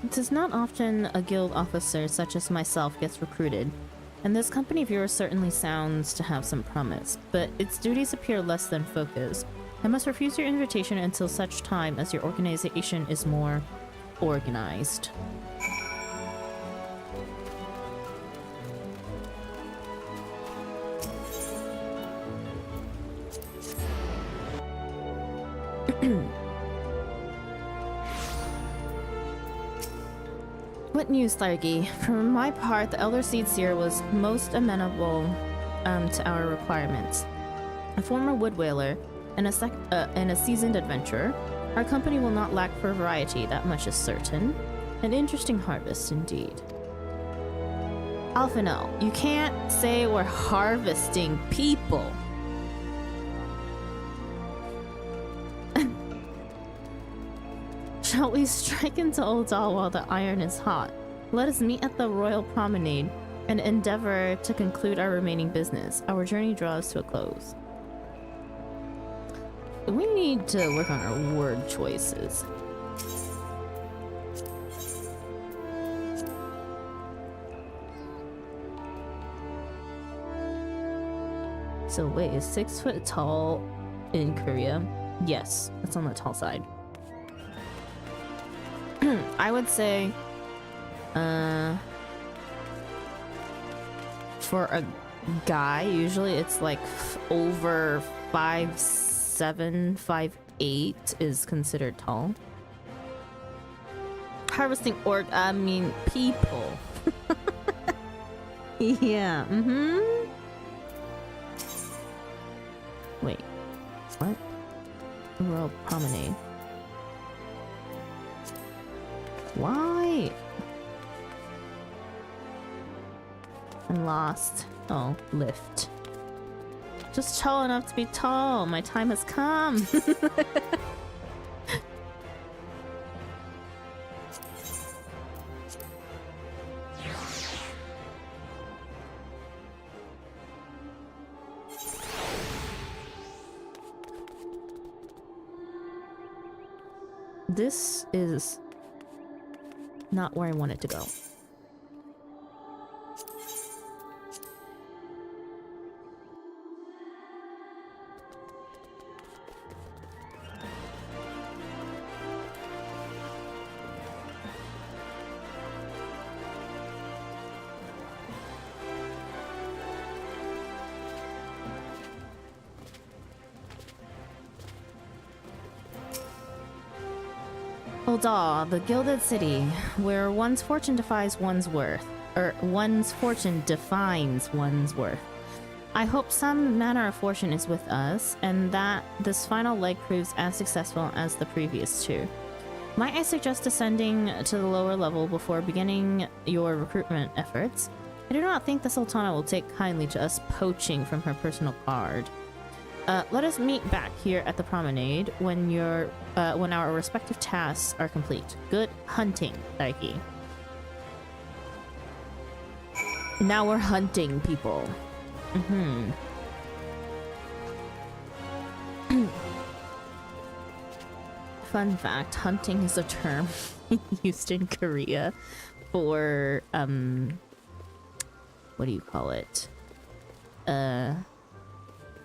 It is not often a guild officer such as myself gets recruited, and this company of yours certainly sounds to have some promise, but its duties appear less than focused. I must refuse your invitation until such time as your organization is more organized. What news, Thargy? For my part, the Elder Seed Seer was most amenable to our requirements. A former woodwhaler and a seasoned adventurer, our company will not lack for variety, that much is certain. An interesting harvest indeed. Alphino, you can't say we're harvesting people. Shall we strike into Oldal while the iron is hot? Let us meet at the Royal Promenade and endeavor to conclude our remaining business. Our journey draws to a close. We need to work on our word choices. So wait, is 6 foot tall in Korea? Yes, that's on the tall side. I would say, for a guy, usually it's like over 5'7", 5'8" is considered tall. Harvesting I mean people. Yeah, Wait, what? Royal Promenade. Why? I'm lost. Oh, lift. Just tall enough to be tall. My time has come. This is not where I want it to go. Oldal, the Gilded City, where one's fortune defies one's worth, or one's fortune defines one's worth. I hope some manner of fortune is with us, and that this final leg proves as successful as the previous two. Might I suggest descending to the lower level before beginning your recruitment efforts? I do not think the Sultana will take kindly to us poaching from her personal guard. Let us meet back here at the promenade when our respective tasks are complete. Good hunting, Daiki. Now we're hunting people. Fun fact, hunting is a term used in Korea for, what do you call it?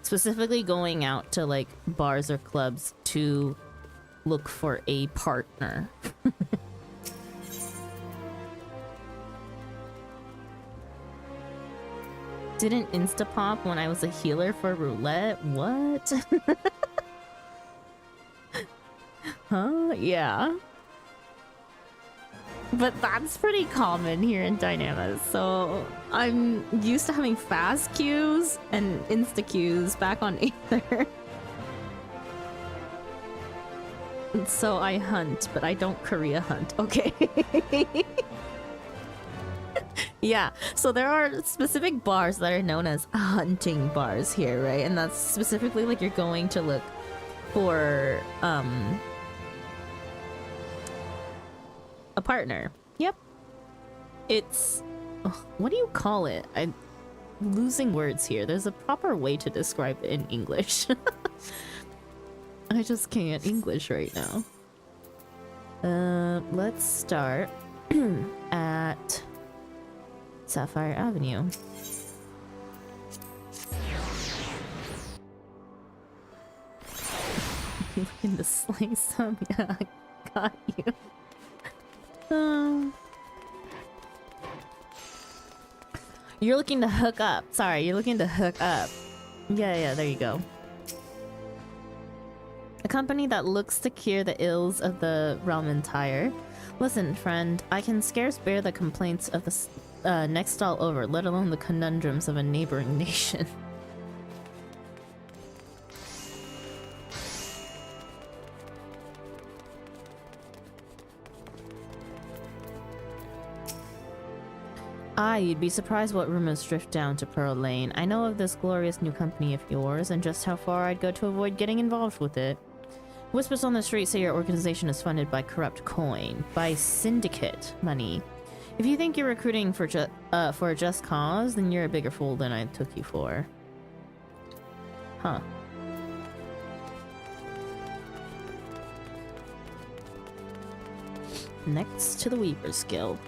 Specifically going out to, like, bars or clubs to look for a partner. Didn't insta-pop when I was a healer for roulette? What? Huh? Yeah. But that's pretty common here in Dynamis, so I'm used to having fast queues and insta queues back on Aether. And so I hunt, but I don't Korea hunt. Okay. Yeah, so there are specific bars that are known as hunting bars here, right? And that's specifically like you're going to look for a partner. Yep. It's what do you call it? I'm losing words here. There's a proper way to describe it in English. I just can't English right now. Let's start at Sapphire Avenue. You looking to slay some? Yeah, I got you. You're looking to hook up. Sorry, you're looking to hook up. Yeah, there you go. A company that looks to cure the ills of the realm entire. Listen, friend, I can scarce bear the complaints of the next stall over, let alone the conundrums of a neighboring nation. You'd be surprised what rumors drift down to Pearl Lane. I know of this glorious new company of yours, and just how far I'd go to avoid getting involved with it. Whispers on the street say your organization is funded by corrupt coin, by syndicate money. If you think you're recruiting for a just cause, then you're a bigger fool than I took you for. Huh. Next to the Weavers Guild.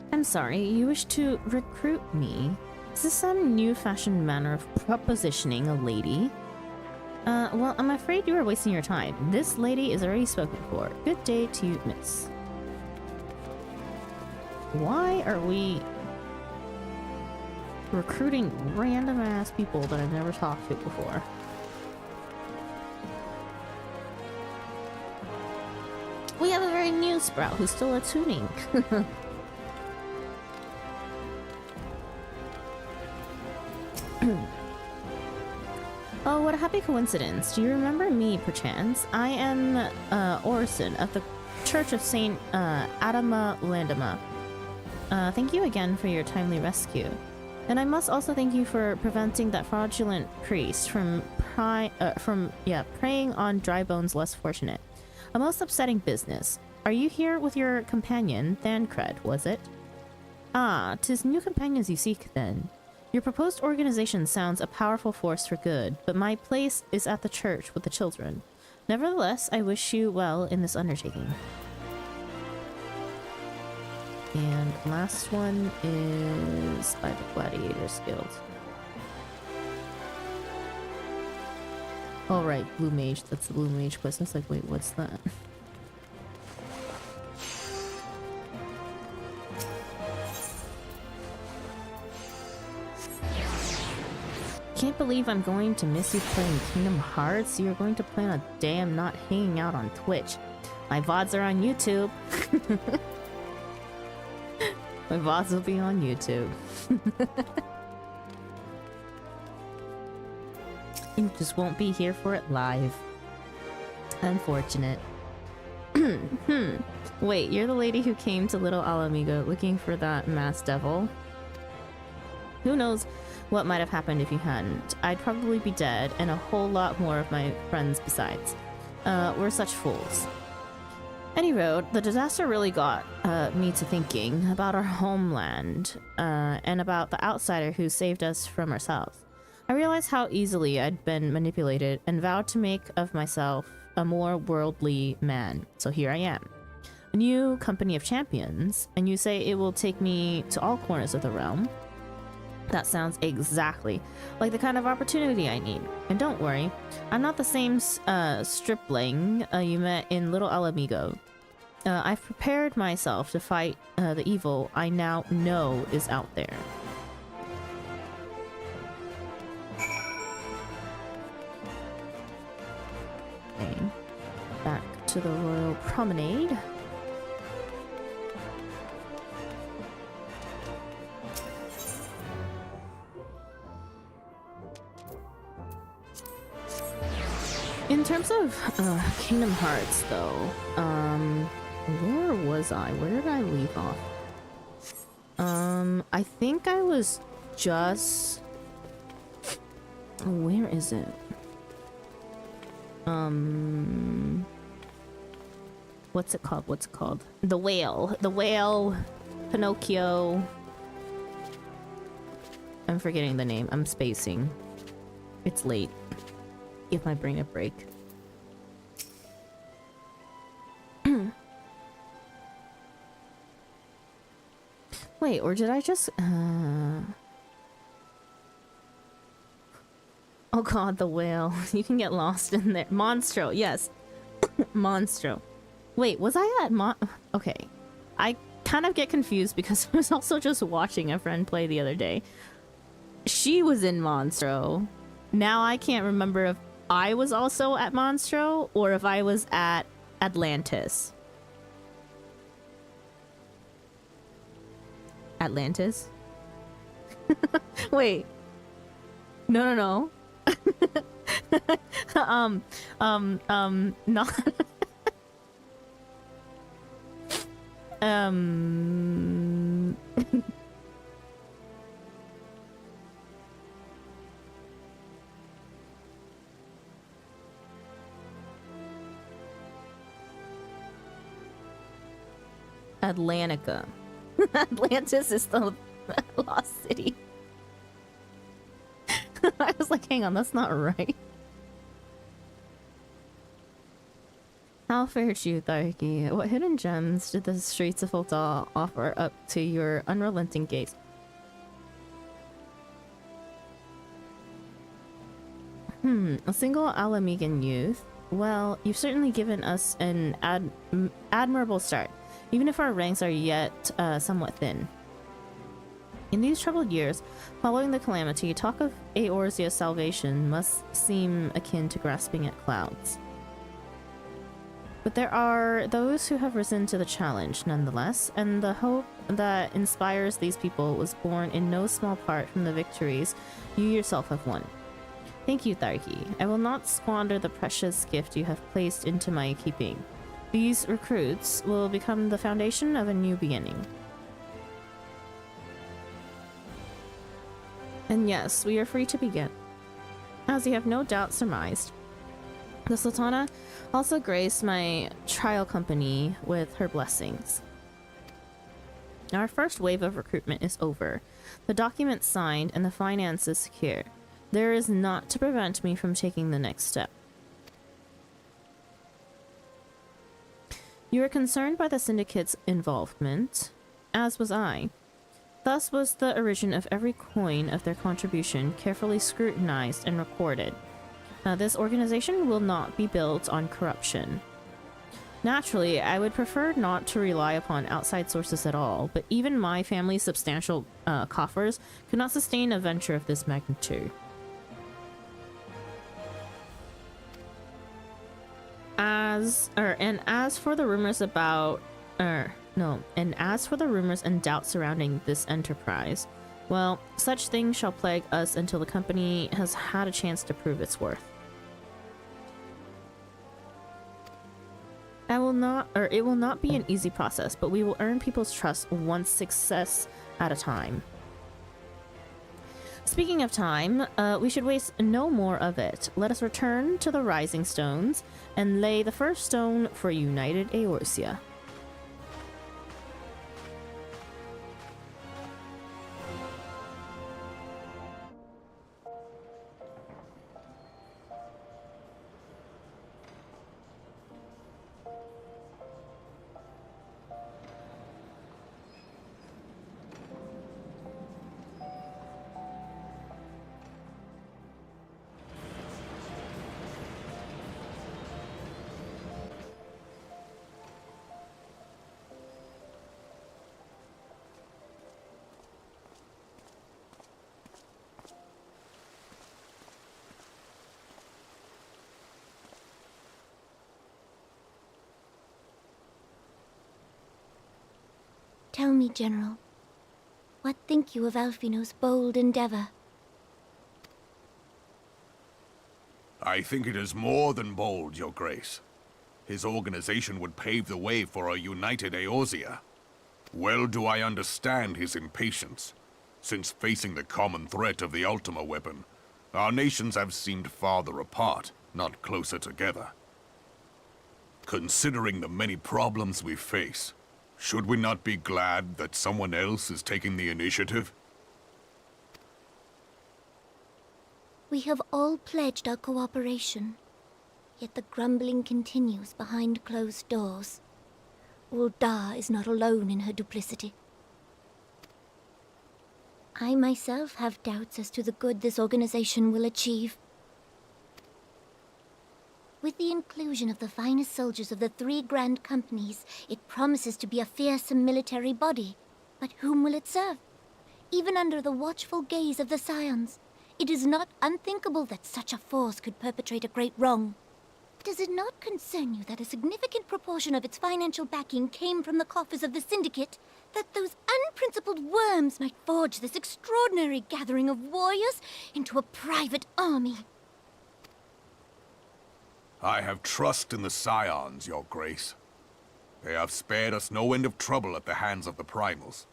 I'm sorry, you wish to recruit me? Is this some new-fashioned manner of propositioning a lady? Well, I'm afraid you are wasting your time. This lady is already spoken for. Good day to you, miss. Why are we recruiting random-ass people that I've never talked to before? We have a very new sprout who's still at tuning. Oh, what a happy coincidence. Do you remember me, perchance? I am, Orson of the Church of Saint, Adama Landama. Thank you again for your timely rescue. And I must also thank you for preventing that fraudulent priest from preying on dry bones less fortunate. A most upsetting business. Are you here with your companion, Thancred, was it? Ah, 'tis new companions you seek, then. Your proposed organization sounds a powerful force for good, but my place is at the church with the children. Nevertheless, I wish you well in this undertaking. And last one is by the Gladiators Guild. Oh right, Blue Mage. That's the Blue Mage quest. I was like, wait, what's that? Can't can't believe I'm going to miss you playing Kingdom Hearts. You're going to plan a day I'm not hanging out on Twitch. My VODs are on YouTube. My VODs will be on YouTube. You just won't be here for it live. Unfortunate. Wait, you're the lady who came to Little Alamigo looking for that masked devil? Who knows what might have happened if you hadn't. I'd probably be dead, and a whole lot more of my friends besides. We're such fools. Any road, the disaster really got me to thinking about our homeland, and about the outsider who saved us from ourselves. I realized how easily I'd been manipulated and vowed to make of myself a more worldly man. So here I am. A new company of champions, and you say it will take me to all corners of the realm? That sounds exactly like the kind of opportunity I need. And don't worry, I'm not the same stripling you met in Little Alamigo. I've prepared myself to fight the evil I now know is out there. Okay. Back to the Royal Promenade. In terms of Kingdom Hearts, though, where was I? Where did I leave off? I think I was just... Where is it? What's it called? What's it called? The Whale. The Whale, Pinocchio. I'm forgetting the name. I'm spacing. It's late. Give my brain a break. Wait, or did I just... Oh god, the whale. You can get lost in there. Monstro, yes. Monstro. Wait, was I at Okay. I kind of get confused because I was also just watching a friend play the other day. She was in Monstro. Now I can't remember if I was also at Monstro or if I was at Atlantis. Atlantis? Wait. No. Not Atlantica. Atlantis is the lost city. I was like, hang on, that's not right. How fared you, Tharki? What hidden gems did the streets of Ul'dah offer up to your unrelenting gaze? A single Alamigan youth? Well, you've certainly given us an admirable start, even if our ranks are yet somewhat thin. In these troubled years, following the calamity, talk of Eorzea's salvation must seem akin to grasping at clouds. But there are those who have risen to the challenge, nonetheless, and the hope that inspires these people was born in no small part from the victories you yourself have won. Thank you, Tharki. I will not squander the precious gift you have placed into my keeping. These recruits will become the foundation of a new beginning. And yes, we are free to begin. As you have no doubt surmised, the Sultana also graced my trial company with her blessings. Our first wave of recruitment is over, the documents signed, and the finances secure. There is naught to prevent me from taking the next step. You were concerned by the Syndicate's involvement, as was I. Thus was the origin of every coin of their contribution carefully scrutinized and recorded. This organization will not be built on corruption. Naturally, I would prefer not to rely upon outside sources at all, but even my family's substantial coffers could not sustain a venture of this magnitude. as for the rumors and doubts surrounding this enterprise, well, such things shall plague us until the company has had a chance to prove its worth. It will not be an easy process, but we will earn people's trust one success at a time. Speaking of time, we should waste no more of it. Let us return to the Rising Stones and lay the first stone for United Eorzea. Tell me, General, what think you of Alfino's bold endeavor? I think it is more than bold, Your Grace. His organization would pave the way for a united Eorzea. Well do I understand his impatience, since facing the common threat of the Ultima weapon, our nations have seemed farther apart, not closer together. Considering the many problems we face, should we not be glad that someone else is taking the initiative? We have all pledged our cooperation, yet the grumbling continues behind closed doors. Ul'dah is not alone in her duplicity. I myself have doubts as to the good this organization will achieve. With the inclusion of the finest soldiers of the 3 grand companies, it promises to be a fearsome military body. But whom will it serve? Even under the watchful gaze of the Scions, it is not unthinkable that such a force could perpetrate a great wrong. Does it not concern you that a significant proportion of its financial backing came from the coffers of the Syndicate? That those unprincipled worms might forge this extraordinary gathering of warriors into a private army? I have trust in the Scions, Your Grace. They have spared us no end of trouble at the hands of the Primals.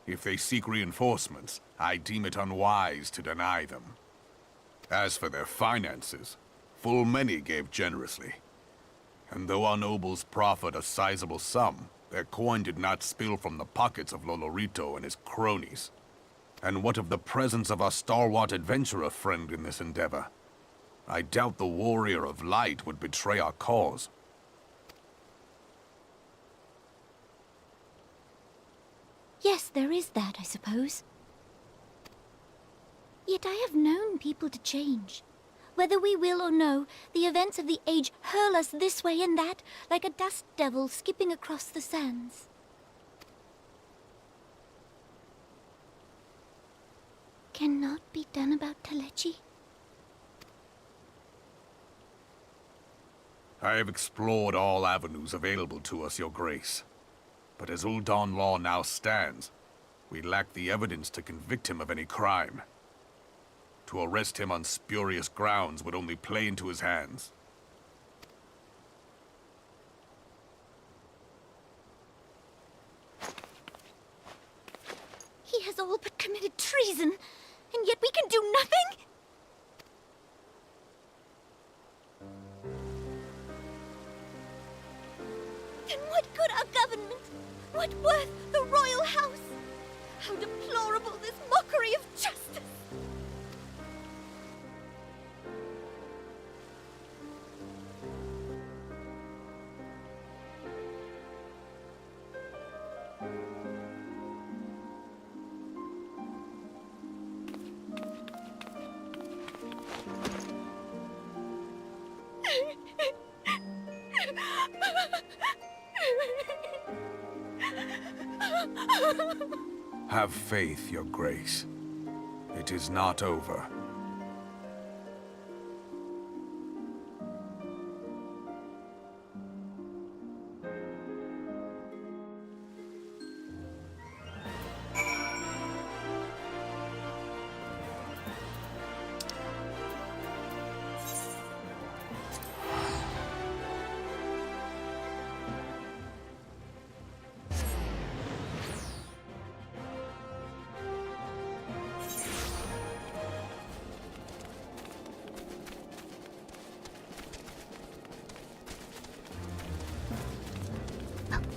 If they seek reinforcements, I deem it unwise to deny them. As for their finances, full many gave generously. And though our nobles proffered a sizable sum, their coin did not spill from the pockets of Lolorito and his cronies. And what of the presence of our stalwart adventurer friend in this endeavor? I doubt the Warrior of Light would betray our cause. Yes, there is that, I suppose. Yet I have known people to change. Whether we will or no, the events of the age hurl us this way and that, like a dust devil skipping across the sands. Cannot be done about Telechi? I have explored all avenues available to us, Your Grace. But as Ul'dah law now stands, we lack the evidence to convict him of any crime. To arrest him on spurious grounds would only play into his hands. He has all but committed treason, and yet we can do nothing? Then what good our government? What worth the royal house? How deplorable this mockery of justice! Have faith, Your Grace. It is not over.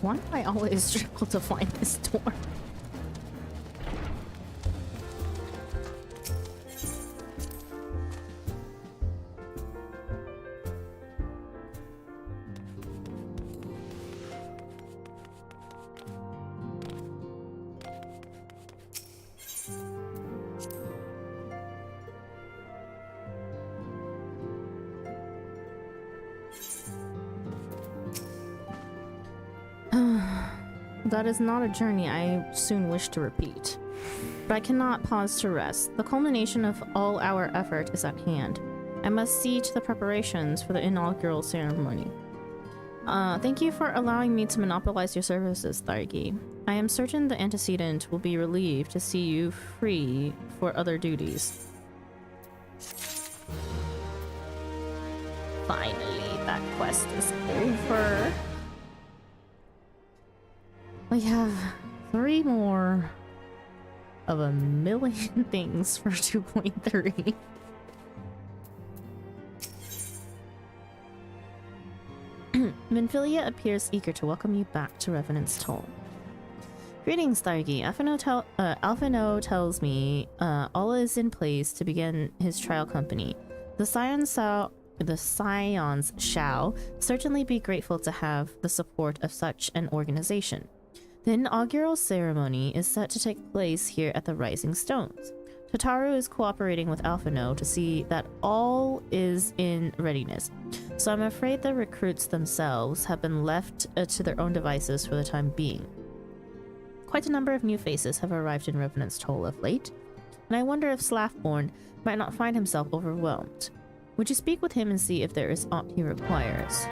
Why do I always struggle to find this door? That is not a journey I soon wish to repeat. But I cannot pause to rest. The culmination of all our effort is at hand. I must see to the preparations for the inaugural ceremony. Thank you for allowing me to monopolize your services, Thargi. I am certain the antecedent will be relieved to see you free for other duties. Finally, that quest is over. We have 3 more of a million things for 2.3. Minfilia appears eager to welcome you back to Revenant's Toll. Greetings, Thargi. Alphino tells me all is in place to begin his trial company. The Scions shall certainly be grateful to have the support of such an organization. The inaugural ceremony is set to take place here at the Rising Stones. Tataru is cooperating with Alphino to see that all is in readiness, so I'm afraid the recruits themselves have been left to their own devices for the time being. Quite a number of new faces have arrived in Revenant's Toll of late, and I wonder if Slathborn might not find himself overwhelmed. Would you speak with him and see if there is aught he requires?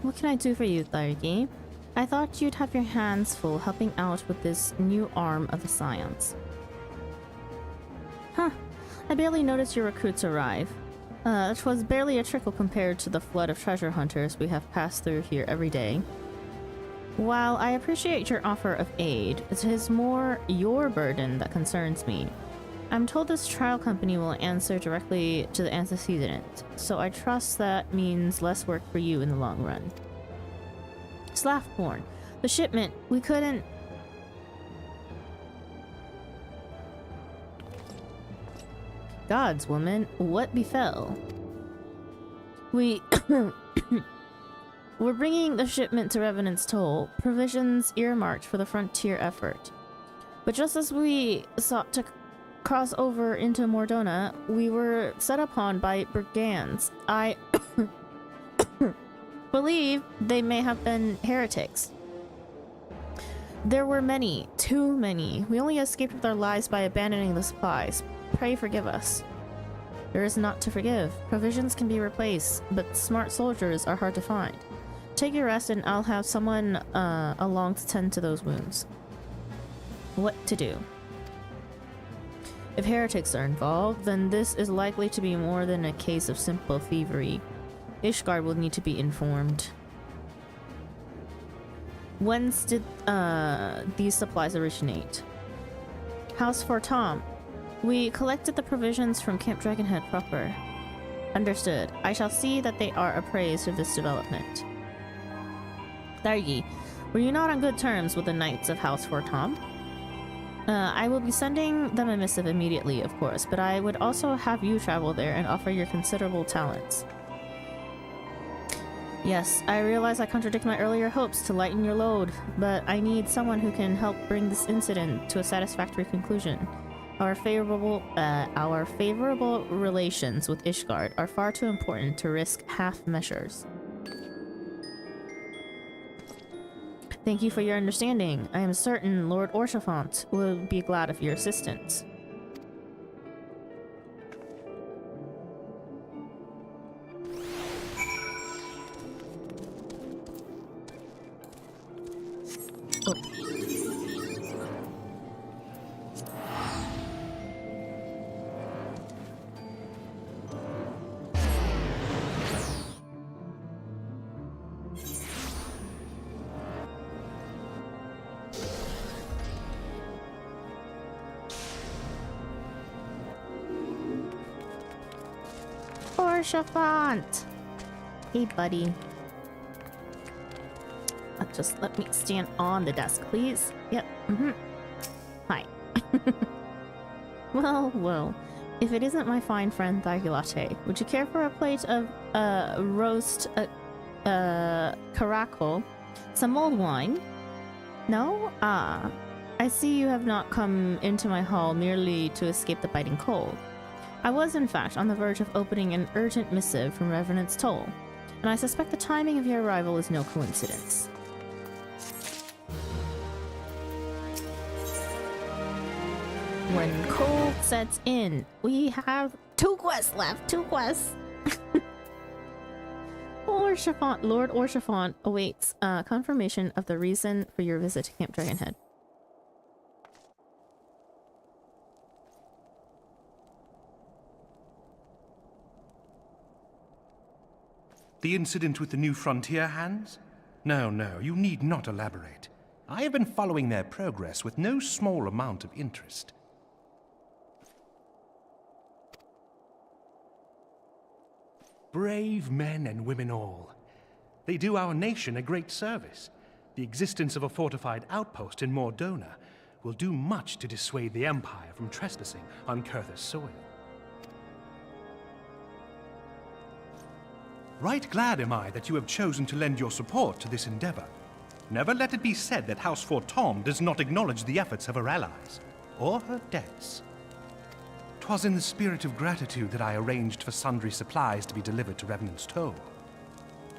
What can I do for you, Thargi? I thought you'd have your hands full helping out with this new arm of the Scions. Huh. I barely noticed your recruits arrive. It was barely a trickle compared to the flood of treasure hunters we have passed through here every day. While I appreciate your offer of aid, it is more your burden that concerns me. I'm told this trial company will answer directly to the antecedent, so I trust that means less work for you in the long run. Slathborn, the shipment, we couldn't... Gods, woman, what befell? We're bringing the shipment to Revenant's Toll, provisions earmarked for the frontier effort. But just as we sought to cross over into Mordona, we were set upon by brigands. I believe they may have been heretics. There were many, too many. We only escaped with our lives by abandoning the supplies. Pray forgive us. There is naught to forgive. Provisions can be replaced, but smart soldiers are hard to find. Take your rest and I'll have someone along to tend to those wounds. What to do? If heretics are involved, then this is likely to be more than a case of simple thievery. Ishgard will need to be informed. Whence did these supplies originate? House for Tom. We collected the provisions from Camp Dragonhead proper. Understood. I shall see that they are appraised of this development. Thargi, were you not on good terms with the Knights of House for Tom? I will be sending them a missive immediately, of course, but I would also have you travel there and offer your considerable talents. Yes, I realize I contradict my earlier hopes to lighten your load, but I need someone who can help bring this incident to a satisfactory conclusion. Our favorable relations with Ishgard are far too important to risk half measures. Thank you for your understanding. I am certain Lord Orchifant will be glad of your assistance. Orchifant! Hey, buddy. Just let me stand on the desk, please. Yep. Hi. Well. If it isn't my fine friend Thagulate, would you care for a plate of roast caracal, some mulled wine? No? Ah. I see you have not come into my hall merely to escape the biting cold. I was, in fact, on the verge of opening an urgent missive from Revenant's Toll, and I suspect the timing of your arrival is no coincidence. When cold sets in, we have 2 quests left. 2 quests. Lord Orchifant awaits confirmation of the reason for your visit to Camp Dragonhead. The incident with the new frontier hands? No, you need not elaborate. I have been following their progress with no small amount of interest. Brave men and women all. They do our nation a great service. The existence of a fortified outpost in Mordona will do much to dissuade the Empire from trespassing on Kurthus soil. Right glad am I that you have chosen to lend your support to this endeavor. Never let it be said that House Fortom does not acknowledge the efforts of her allies, or her debts. 'Twas in the spirit of gratitude that I arranged for sundry supplies to be delivered to Revenant's Toll.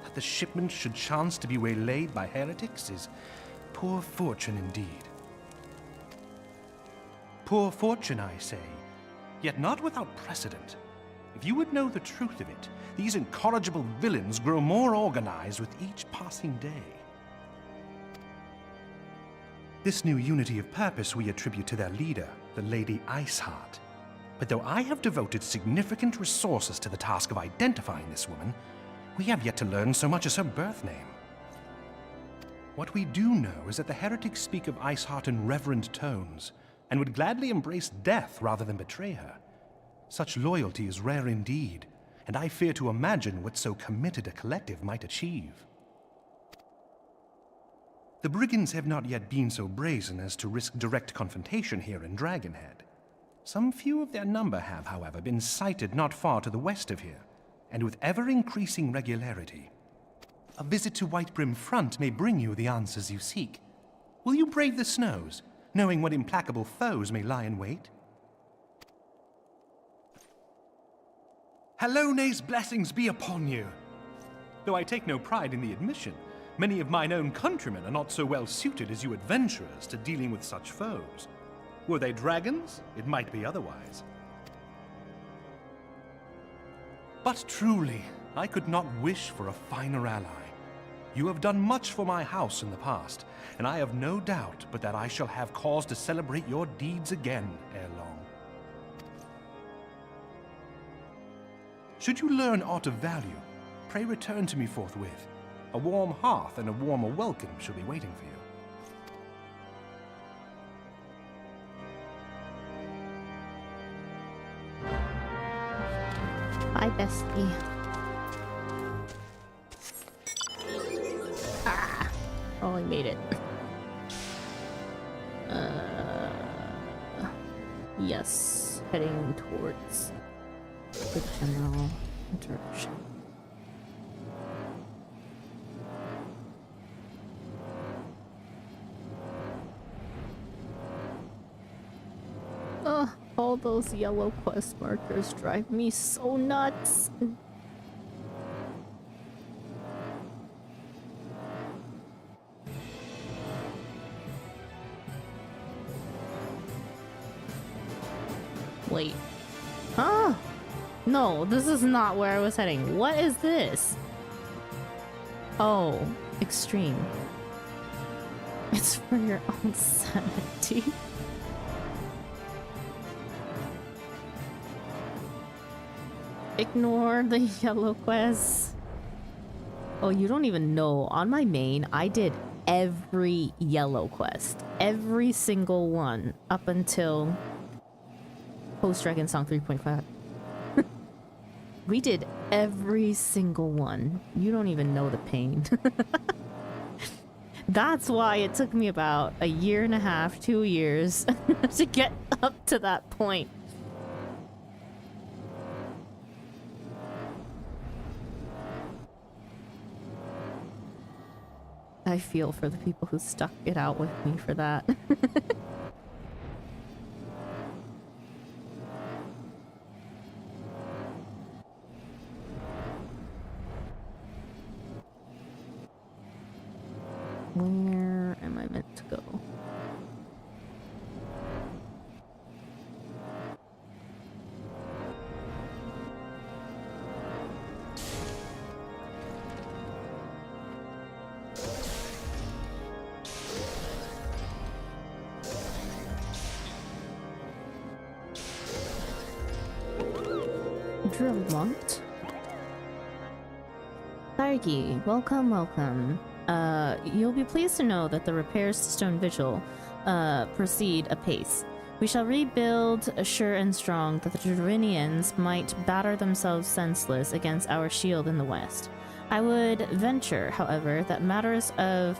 That the shipment should chance to be waylaid by heretics is poor fortune indeed. Poor fortune, I say, yet not without precedent. If you would know the truth of it, these incorrigible villains grow more organized with each passing day. This new unity of purpose we attribute to their leader, the Lady Iceheart. But though I have devoted significant resources to the task of identifying this woman, we have yet to learn so much as her birth name. What we do know is that the heretics speak of Iceheart in reverent tones, and would gladly embrace death rather than betray her. Such loyalty is rare indeed, and I fear to imagine what so committed a collective might achieve. The brigands have not yet been so brazen as to risk direct confrontation here in Dragonhead. Some few of their number have, however, been sighted not far to the west of here, and with ever-increasing regularity. A visit to Whitebrim Front may bring you the answers you seek. Will you brave the snows, knowing what implacable foes may lie in wait? Halone's blessings be upon you! Though I take no pride in the admission, many of mine own countrymen are not so well suited as you adventurers to dealing with such foes. Were they dragons, it might be otherwise. But truly, I could not wish for a finer ally. You have done much for my house in the past, and I have no doubt but that I shall have cause to celebrate your deeds again ere long. Should you learn aught of value, pray return to me forthwith. A warm hearth and a warmer welcome shall be waiting for you. Bye, bestie. Ah! Oh, I made it. Yes. Heading towards the general direction. Ugh, all those yellow quest markers drive me so nuts. Wait. Huh? No, this is not where I was heading. What is this? Oh, extreme. It's for your own sanity. Ignore the yellow quest. Oh, you don't even know. On my main, I did every yellow quest. Every single one up until Post-Dragon Song 3.5. We did every single one. You don't even know the pain. That's why it took me about a year and a half, 2 years to get up to that point. I feel for the people who stuck it out with me for that. Where am I meant to go? Drillmont. Thargi, welcome, welcome. You'll be pleased to know that the repairs to Stone Vigil proceed apace. We shall rebuild sure and strong that the Druvinians might batter themselves senseless against our shield in the west. I would venture, however, that matters of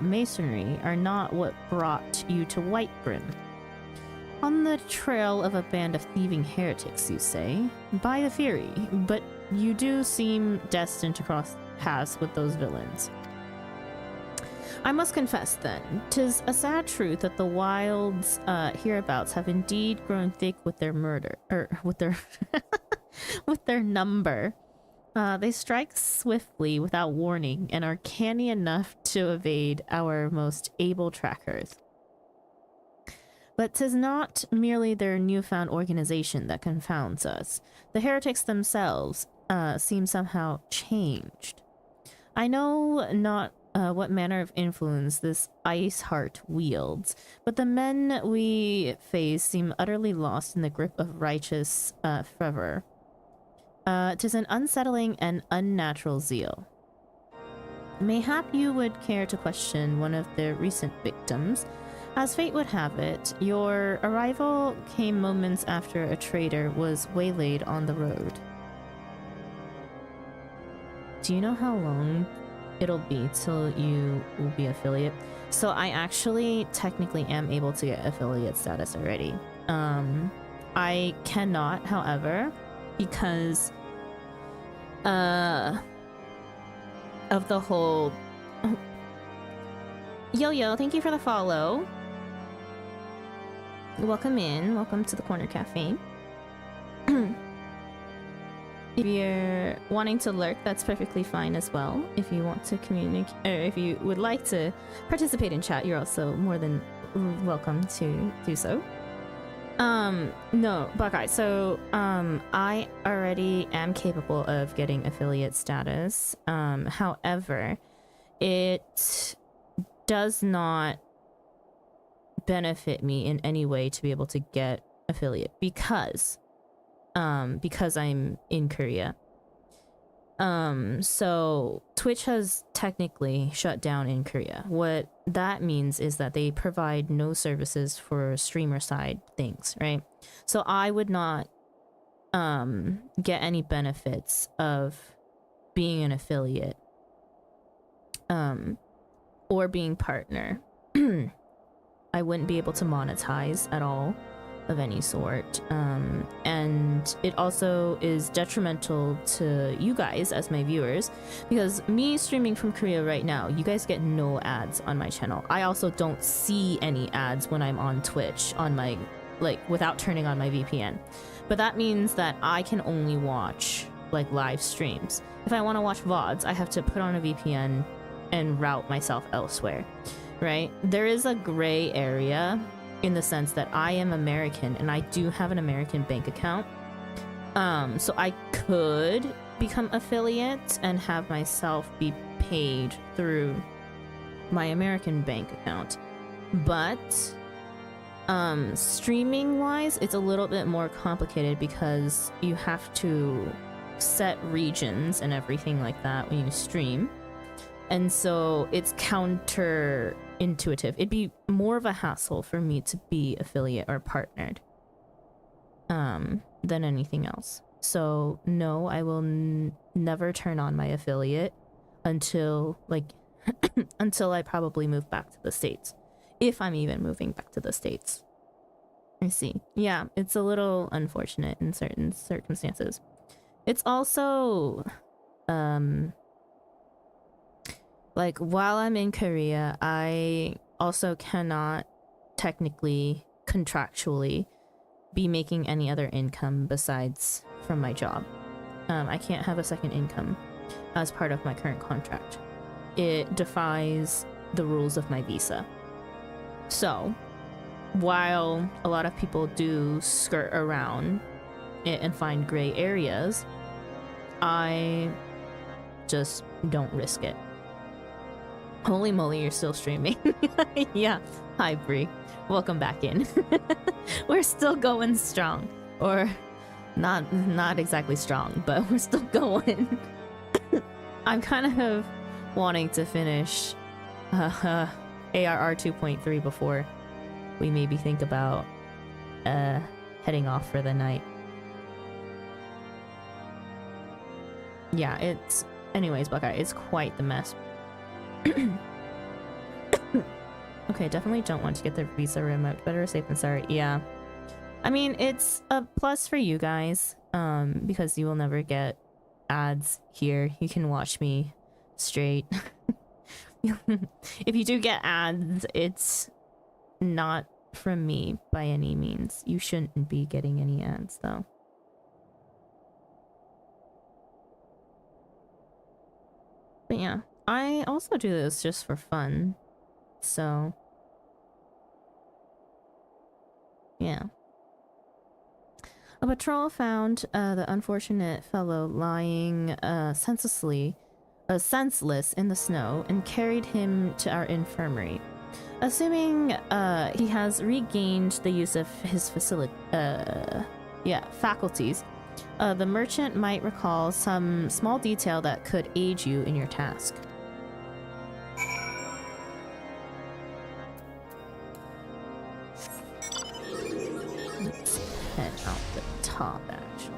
masonry are not what brought you to Whitebrim. On the trail of a band of thieving heretics, you say? By the Fury, but you do seem destined to cross paths with those villains. I must confess, then, 'tis a sad truth that the wilds hereabouts have indeed grown thick with their murder, with their with their number. They strike swiftly without warning and are canny enough to evade our most able trackers. But 'tis not merely their newfound organization that confounds us. The heretics themselves seem somehow changed. I know not what manner of influence this ice heart wields, but the men we face seem utterly lost in the grip of righteous fervor. 'Tis an unsettling and unnatural zeal. Mayhap you would care to question one of their recent victims. As fate would have it, your arrival came moments after a trader was waylaid on the road. Do you know how long it'll be till you will be affiliate? So I actually technically am able to get affiliate status already. I cannot, however, because of the whole... Yo, thank you for the follow. Welcome in. Welcome to the Corner Cafe. If you're wanting to lurk, that's perfectly fine as well. If you want to communicate, or if you would like to participate in chat, you're also more than welcome to do so. No, Buckeye, so, I already am capable of getting affiliate status. However, it does not benefit me in any way to be able to get affiliate because I'm in Korea. So Twitch has technically shut down in Korea. What that means is that they provide no services for streamer side things, right? So I would not get any benefits of being an affiliate or being partner. I wouldn't be able to monetize at all of any sort, and it also is detrimental to you guys as my viewers, because me streaming from Korea right now, you guys get no ads on my channel. I also don't see any ads when I'm on Twitch on my, like, without turning on my VPN, but that means that I can only watch like live streams. If I want to watch VODs, I have to put on a VPN and route myself elsewhere, right? There is a gray area in the sense that I am American and I do have an American bank account. So I could become affiliate and have myself be paid through my American bank account. But streaming wise, it's a little bit more complicated because you have to set regions and everything like that when you stream. And so it's counterintuitive. It'd be more of a hassle for me to be affiliate or partnered than anything else. So no, I will never turn on my affiliate until like until I probably move back to the States. If I'm even moving back to the States. I see. Yeah, it's a little unfortunate in certain circumstances. It's also like while I'm in Korea, I also cannot technically contractually be making any other income besides from my job. I can't have a second income as part of my current contract. It defies the rules of my visa. So, while a lot of people do skirt around it and find gray areas, I just don't risk it. Holy moly, you're still streaming. Yeah. Hi, Bree. Welcome back in. We're still going strong. Or not exactly strong, but we're still going. I'm kind of wanting to finish ARR 2.3 before we maybe think about heading off for the night. Yeah, it's... Anyways, Buckeye, it's quite the mess. Okay, definitely don't want to get the visa remote. Better safe than sorry. Yeah. I mean, it's a plus for you guys, because you will never get ads here. You can watch me straight. If you do get ads, it's not from me by any means. You shouldn't be getting any ads, though. But yeah, I also do this just for fun, so yeah. A patrol found the unfortunate fellow lying senseless in the snow and carried him to our infirmary. Assuming he has regained the use of his faculties, the merchant might recall some small detail that could aid you in your task. Let's head out the top, actually.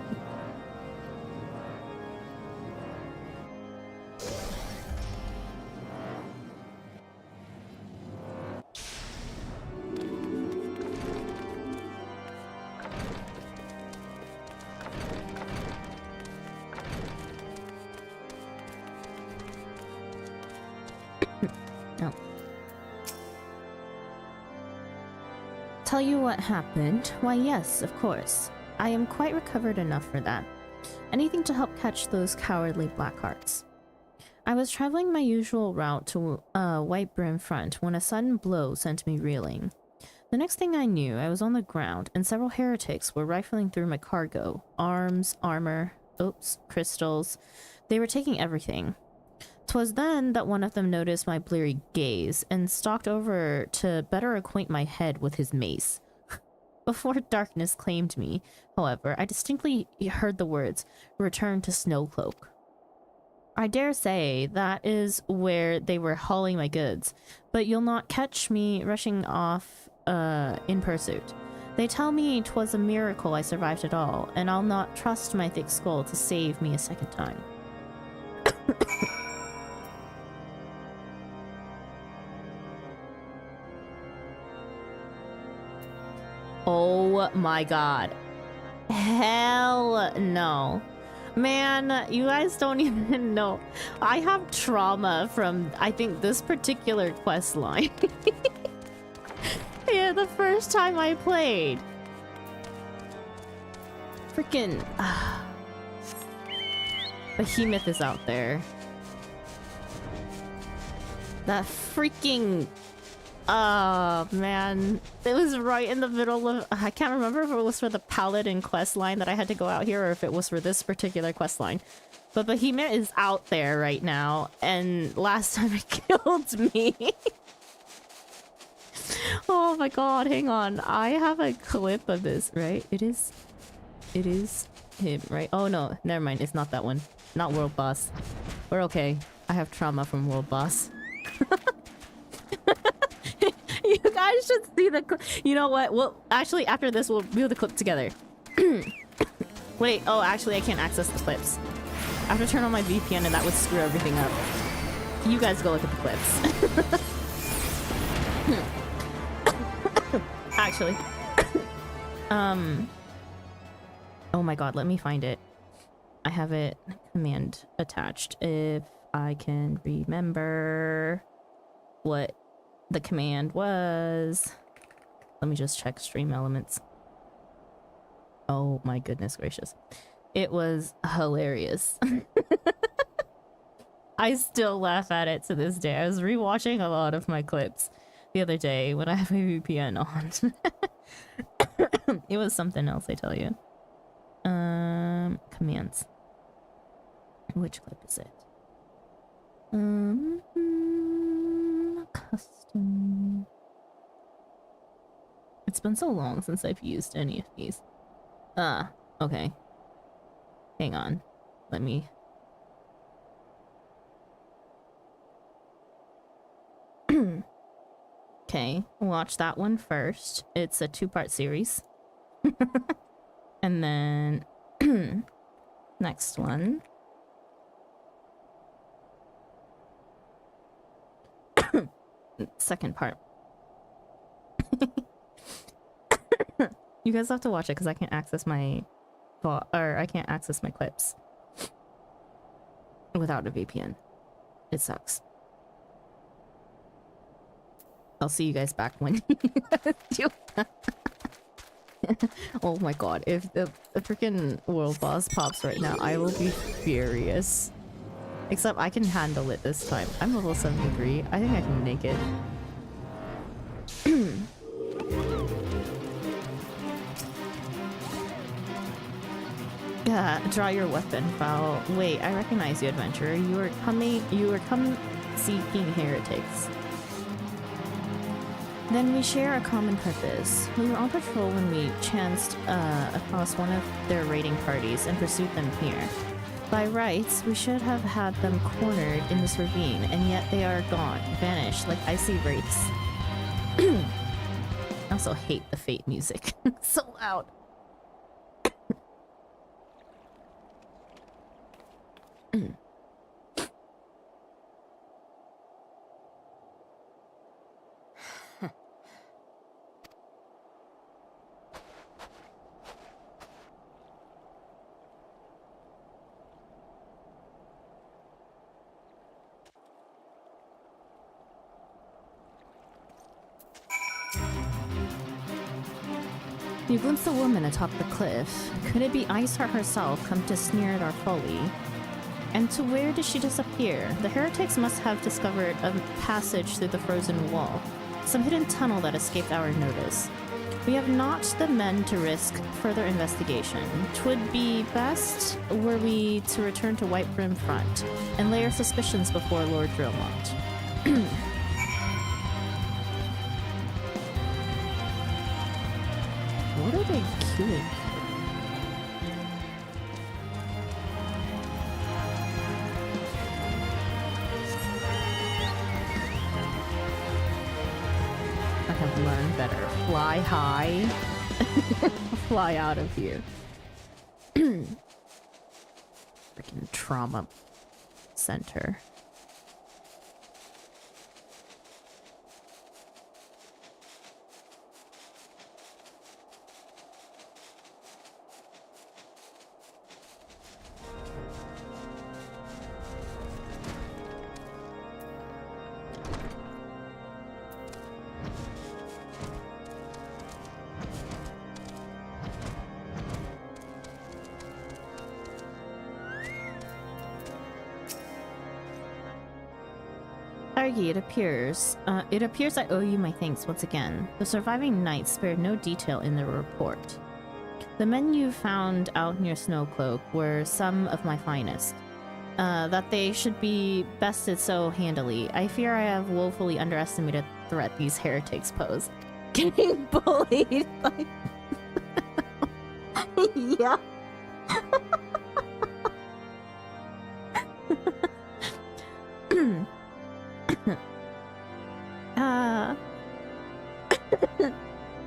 Oh. Tell you what happened? Why, yes, of course. I am quite recovered enough for that. Anything to help catch those cowardly Blackhearts. I was traveling my usual route to White Brim Front when a sudden blow sent me reeling. The next thing I knew, I was on the ground, and several heretics were rifling through my cargo. Arms, armor, crystals. They were taking everything. 'Twas then that one of them noticed my bleary gaze and stalked over to better acquaint my head with his mace. Before darkness claimed me, however, I distinctly heard the words, "Return to Snowcloak." I dare say that is where they were hauling my goods, but you'll not catch me rushing off in pursuit. They tell me 'twas a miracle I survived at all, and I'll not trust my thick skull to save me a second time. Oh my god. Hell no. Man, you guys don't even know. I have trauma from, I think, this particular quest line. Yeah, the first time I played. Freaking... Behemoth is out there. That freaking Oh, man. It was right in the middle of... I can't remember if it was for the Paladin quest line that I had to go out here or if it was for this particular quest line. But Behemoth is out there right now, and last time it killed me. Oh my god, hang on. I have a clip of this, right? It is him, right? Oh no, never mind. It's not that one. Not World Boss. We're okay. I have trauma from World Boss. You guys should see the clip. You know what? Well, actually, after this, we'll do the clip together. Wait, oh, actually, I can't access the clips. I have to turn on my VPN and that would screw everything up. You guys go look at the clips. Actually. Oh my god, let me find it. I have it command attached. If I can remember what the command was. Let me just check stream elements. Oh my goodness gracious. It was hilarious. I still laugh at it to this day. I was rewatching a lot of my clips the other day when I have my VPN on. It was something else, I tell you. Commands. Which clip is it? Custom. It's been so long since I've used any of these. Okay. Hang on. Let me... Okay, watch that one first. It's a 2-part series. And then... next one. Second part. You guys have to watch it because I can't access my... I can't access my clips without a VPN. It sucks. I'll see you guys back when you do that. Oh my god, if the freaking world boss pops right now, I will be furious. Except I can handle it this time. I'm level 73. I think I can make it. Yeah, draw your weapon, foul. Wait, I recognize you, adventurer. You were come seeking heretics. Then we share a common purpose. We were on patrol when we chanced across one of their raiding parties and pursued them here. By rights, we should have had them cornered in this ravine, and yet they are gone, vanished like icy wraiths. I also hate the Fate music. So loud. You glimpse a woman atop the cliff. Could it be Iceheart herself come to sneer at our folly? And to where did she disappear? The heretics must have discovered a passage through the frozen wall, some hidden tunnel that escaped our notice. We have not the men to risk further investigation. 'Twould be best were we to return to White Brim Front and lay our suspicions before Lord Drillmont. What are they queuing? I have learned better. Fly high. Fly out of here. Freaking trauma center. Sergei, it appears I owe you my thanks once again. The surviving knights spared no detail in their report. The men you found out near Snowcloak were some of my finest. That they should be bested so handily. I fear I have woefully underestimated the threat these heretics pose. Getting bullied by... yeah. It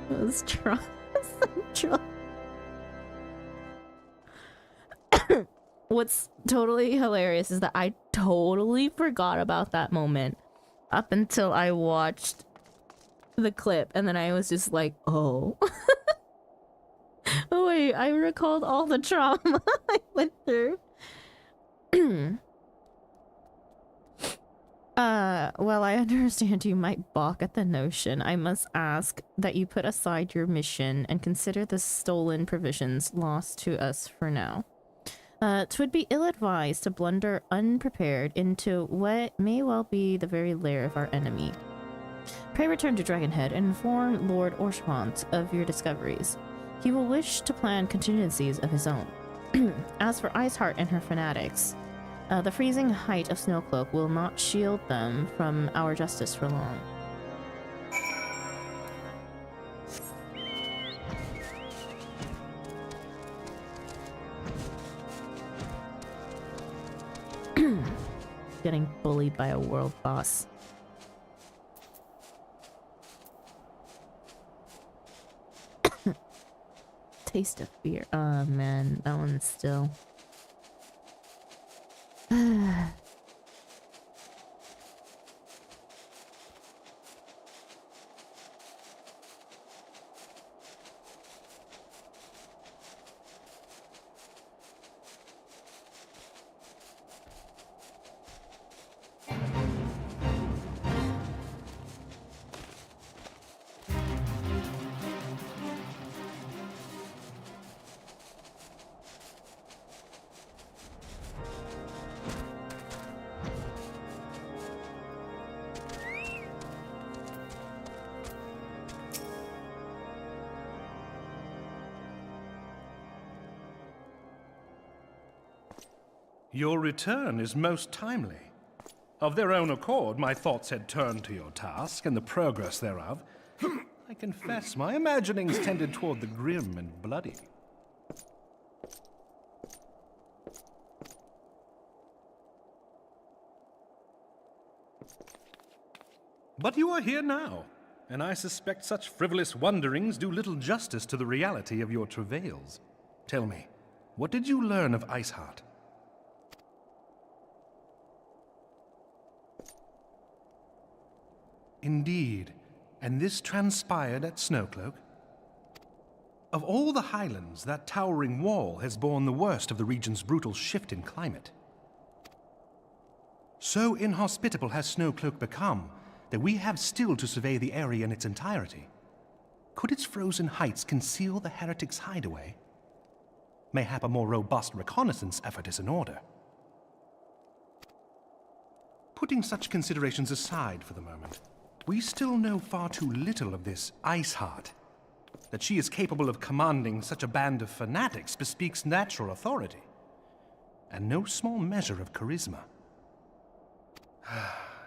was central. What's totally hilarious is that I totally forgot about that moment up until I watched the clip, and then I was just like, oh. Oh wait, I recalled all the trauma I went through. Well, I understand you might balk at the notion. I must ask that you put aside your mission and consider the stolen provisions lost to us for now. 'Twould be ill-advised to blunder unprepared into what may well be the very lair of our enemy. Pray return to Dragonhead and inform Lord Orshpont of your discoveries. He will wish to plan contingencies of his own. As for Iceheart and her fanatics, the freezing height of Snowcloak will not shield them from our justice for long. Getting bullied by a world boss. Taste of fear. Oh man, that one's still... Your return is most timely. Of their own accord, my thoughts had turned to your task and the progress thereof. I confess, my imaginings tended toward the grim and bloody. But you are here now, and I suspect such frivolous wonderings do little justice to the reality of your travails. Tell me, what did you learn of Iceheart? Indeed, and this transpired at Snowcloak? Of all the highlands, that towering wall has borne the worst of the region's brutal shift in climate. So inhospitable has Snowcloak become that we have still to survey the area in its entirety. Could its frozen heights conceal the heretics' hideaway? Mayhap a more robust reconnaissance effort is in order. Putting such considerations aside for the moment, we still know far too little of this Iceheart. That she is capable of commanding such a band of fanatics bespeaks natural authority, and no small measure of charisma.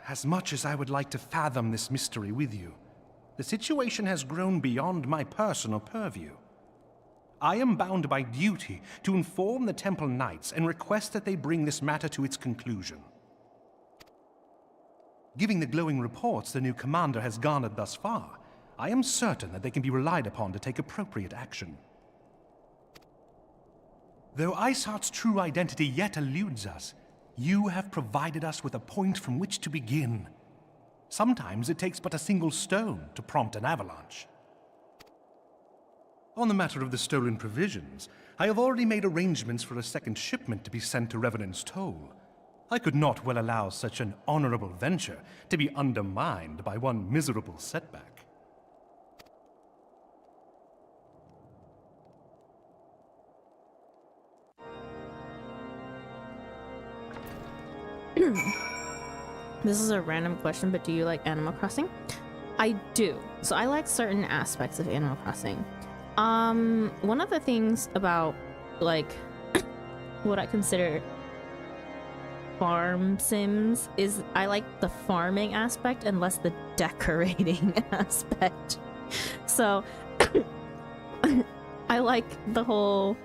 As much as I would like to fathom this mystery with you, the situation has grown beyond my personal purview. I am bound by duty to inform the Temple Knights and request that they bring this matter to its conclusion. Given the glowing reports the new commander has garnered thus far, I am certain that they can be relied upon to take appropriate action. Though Iceheart's true identity yet eludes us, you have provided us with a point from which to begin. Sometimes it takes but a single stone to prompt an avalanche. On the matter of the stolen provisions, I have already made arrangements for a second shipment to be sent to Revenant's Toll. I could not well allow such an honorable venture to be undermined by one miserable setback. This is a random question, but do you like Animal Crossing? I do. So I like certain aspects of Animal Crossing. One of the things about like what I consider farm sims is I like the farming aspect and less the decorating aspect. So I like the whole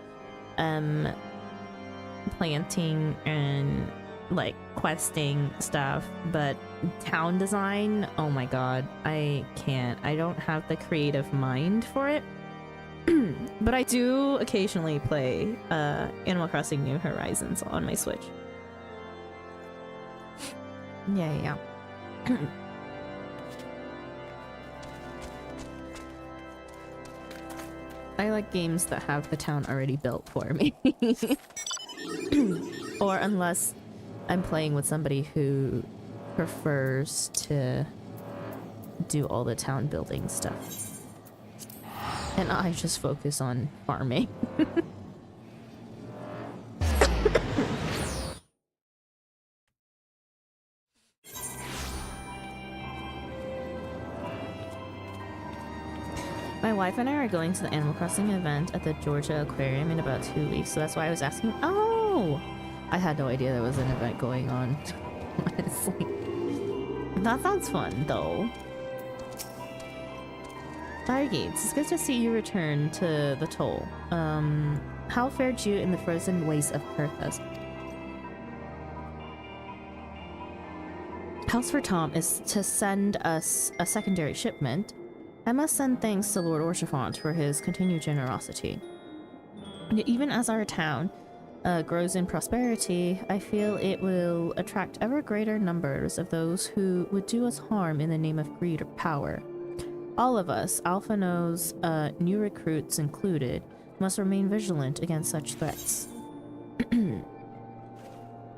planting and like questing stuff, but town design, oh my god, I can't. I don't have the creative mind for it. But I do occasionally play Animal Crossing New Horizons on my Switch. Yeah. I like games that have the town already built for me. Or unless I'm playing with somebody who prefers to do all the town building stuff. And I just focus on farming. My wife and I are going to the Animal Crossing event at the Georgia Aquarium in about 2 weeks, so that's why I was asking. Oh! I had no idea there was an event going on, honestly. That sounds fun, though. Firegates, it's good to see you return to the toll. How fared you in the frozen wastes of Perthas? House for Tom is to send us a secondary shipment. I must send thanks to Lord Orchifant for his continued generosity. Even as our town grows in prosperity, I feel it will attract ever greater numbers of those who would do us harm in the name of greed or power. All of us, Alphino's new recruits included, must remain vigilant against such threats.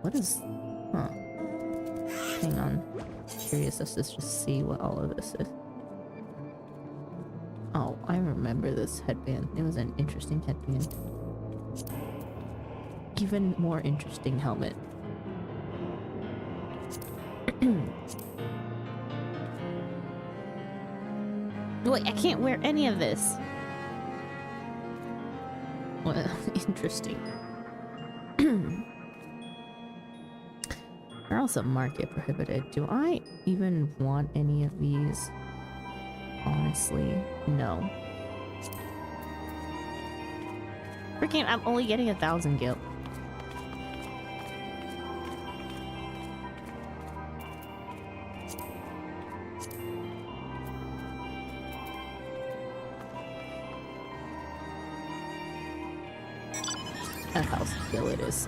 What is... Huh. Hang on. Curious as to just see what all of this is. Oh, I remember this headband. It was an interesting headband. Even more interesting helmet. Wait, I can't wear any of this. Well, interesting. They're also market prohibited. Do I even want any of these? Honestly, no. Freaking, I'm only getting 1,000 gil. A 1,000 gil it is.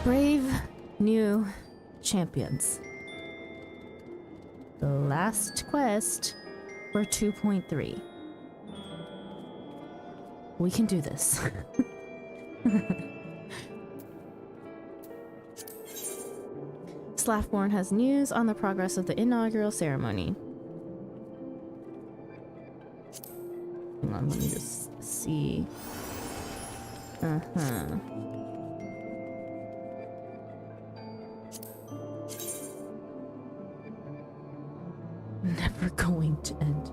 Brave new champions. The last quest for 2.3. We can do this. Slaffborn has news on the progress of the inaugural ceremony. Hang on, let me just see. Never going to end.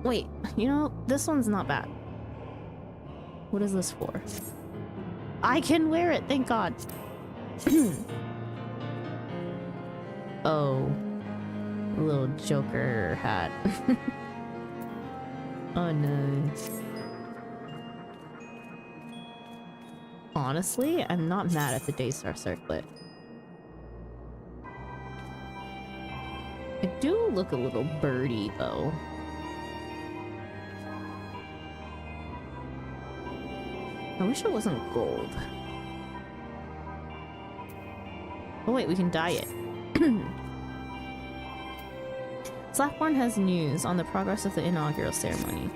Wait, you know, this one's not bad. What is this for? I can wear it, thank God. Oh, little Joker hat. Oh no. Honestly, I'm not mad at the Daystar circlet. I do look a little birdie though. I wish it wasn't gold. Oh wait, we can dye it. Slaffborn has news on the progress of the inaugural ceremony.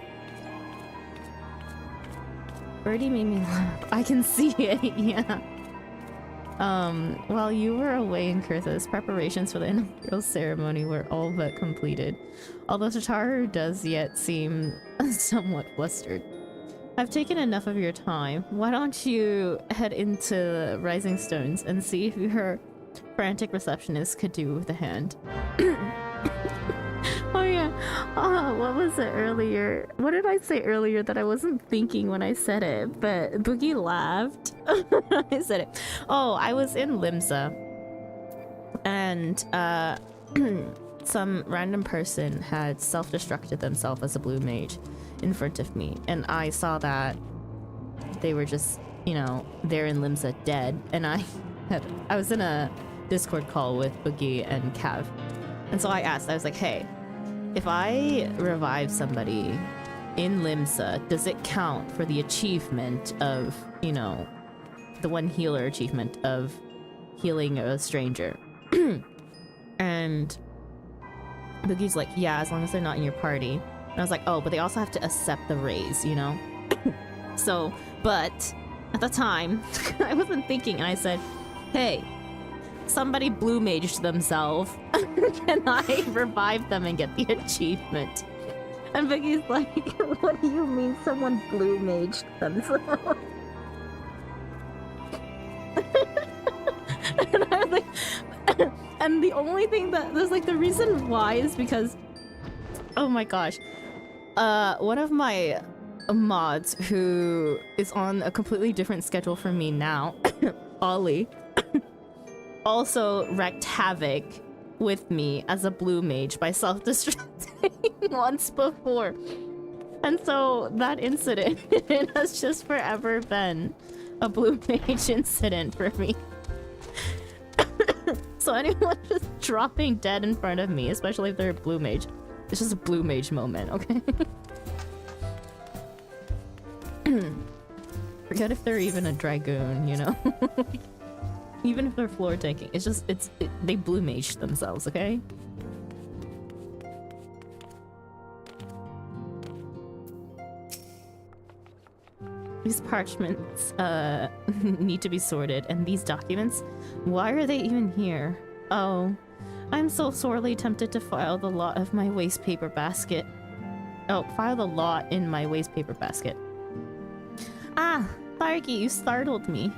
Birdie made me laugh. I can see it, yeah. While you were away in Kurthas, preparations for the inaugural ceremony were all but completed. Although Tataru does yet seem somewhat flustered. I've taken enough of your time. Why don't you head into Rising Stones and see if your frantic receptionist could do with a hand? Oh yeah. What was it earlier? What did I say earlier that I wasn't thinking when I said it? But Boogie laughed. I said it. Oh, I was in Limsa. And some random person had self-destructed themselves as a blue mage in front of me. And I saw that they were just, you know, there in Limsa dead. And I was in a Discord call with Boogie and Cav. And so I asked, I was like, hey, if I revive somebody in Limsa, does it count for the achievement of, you know, the one healer achievement of healing a stranger? And Boogie's like, yeah, as long as they're not in your party. And I was like, oh, but they also have to accept the raise, you know? So, but at the time, I wasn't thinking, and I said, hey, somebody blue maged themselves. Can I revive them and get the achievement? And Vicky's like, what do you mean someone blue maged themselves? And I was like, and the only thing that there's like the reason why is because, oh my gosh, one of my mods who is on a completely different schedule from me now, Ollie, also wreaked havoc with me as a blue mage by self-destructing once before. And so that incident has just forever been a blue mage incident for me. So anyone just dropping dead in front of me, especially if they're a blue mage, it's just a blue mage moment, okay? Forget if they're even a dragoon, you know? Even if they're floor tanking, it's just, they blue mage themselves, okay? These parchments need to be sorted, and these documents, why are they even here? Oh, I'm so sorely tempted to file the lot of my waste paper basket. Oh, file the lot in my waste paper basket. Ah, Tharky, you startled me.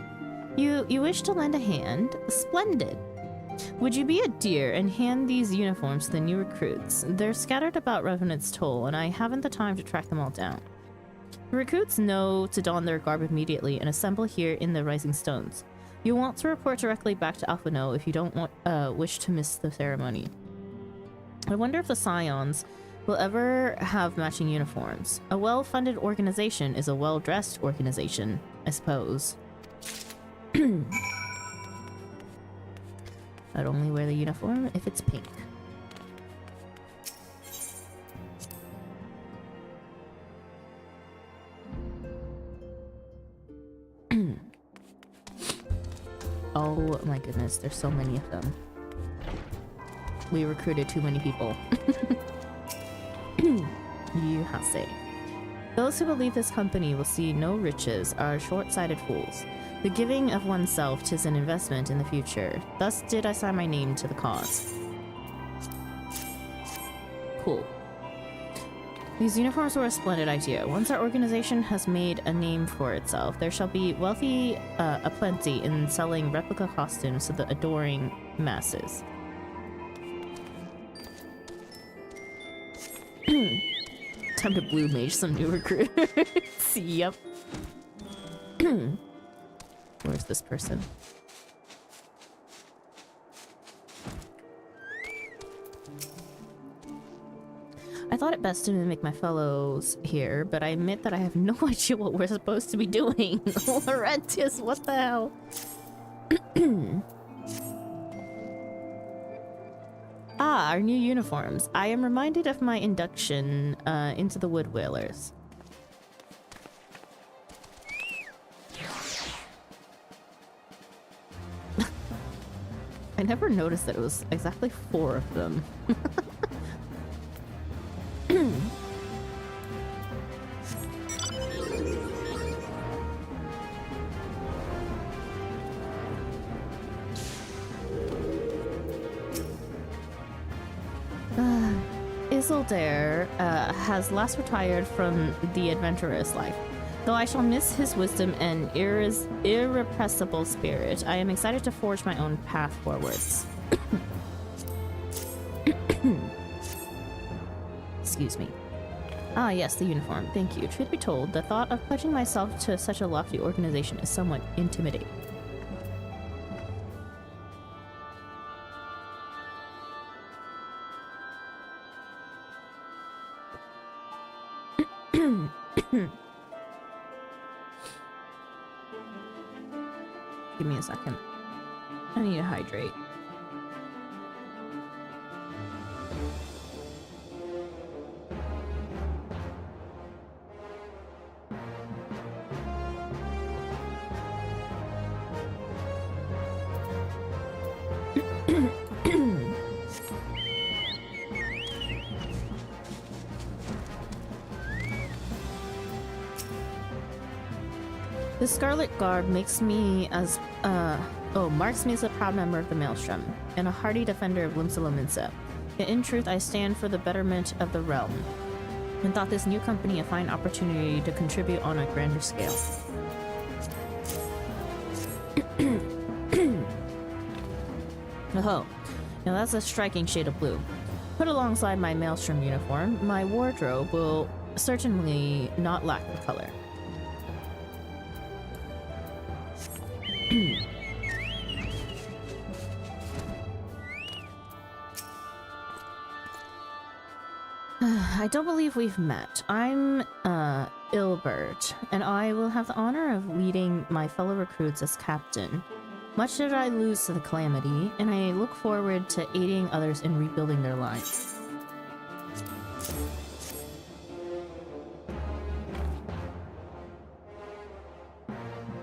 You wish to lend a hand? Splendid. Would you be a dear and hand these uniforms to the new recruits? They're scattered about Revenant's Toll, and I haven't the time to track them all down. Recruits know to don their garb immediately and assemble here in the Rising Stones. You'll want to report directly back to Alphino if you don't wish to miss the ceremony. I wonder if the Scions will ever have matching uniforms. A well-funded organization is a well-dressed organization, I suppose. I'd only wear the uniform if it's pink. Oh my goodness, there's so many of them. We recruited too many people. You have say. Those who believe this company will see no riches are short-sighted fools. The giving of oneself 'tis an investment in the future. Thus did I sign my name to the cause. Cool. These uniforms were a splendid idea. Once our organization has made a name for itself, there shall be wealthy aplenty in selling replica costumes to the adoring masses. Time to blue mage some new recruits. Yep. Where's this person? I thought it best to mimic my fellows here, but I admit that I have no idea what we're supposed to be doing. Laurentius, what the hell? Ah, our new uniforms. I am reminded of my induction into the Wood Whalers. I never noticed that it was exactly 4 of them. Isildur has last retired from the adventurous life. Though I shall miss his wisdom and irrepressible spirit, I am excited to forge my own path forwards. Excuse me. Ah, yes, the uniform. Thank you. Truth be told, the thought of pledging myself to such a lofty organization is somewhat intimidating. Give me a second. I need to hydrate. The Scarlet Guard marks me as a proud member of the Maelstrom, and a hardy defender of Limsa Lominsa. Yet in truth I stand for the betterment of the realm, and thought this new company a fine opportunity to contribute on a grander scale. Oh, now that's a striking shade of blue. Put alongside my Maelstrom uniform, my wardrobe will certainly not lack the color. I don't believe we've met. I'm, Ilbert, and I will have the honor of leading my fellow recruits as captain. Much did I lose to the Calamity, and I look forward to aiding others in rebuilding their lives.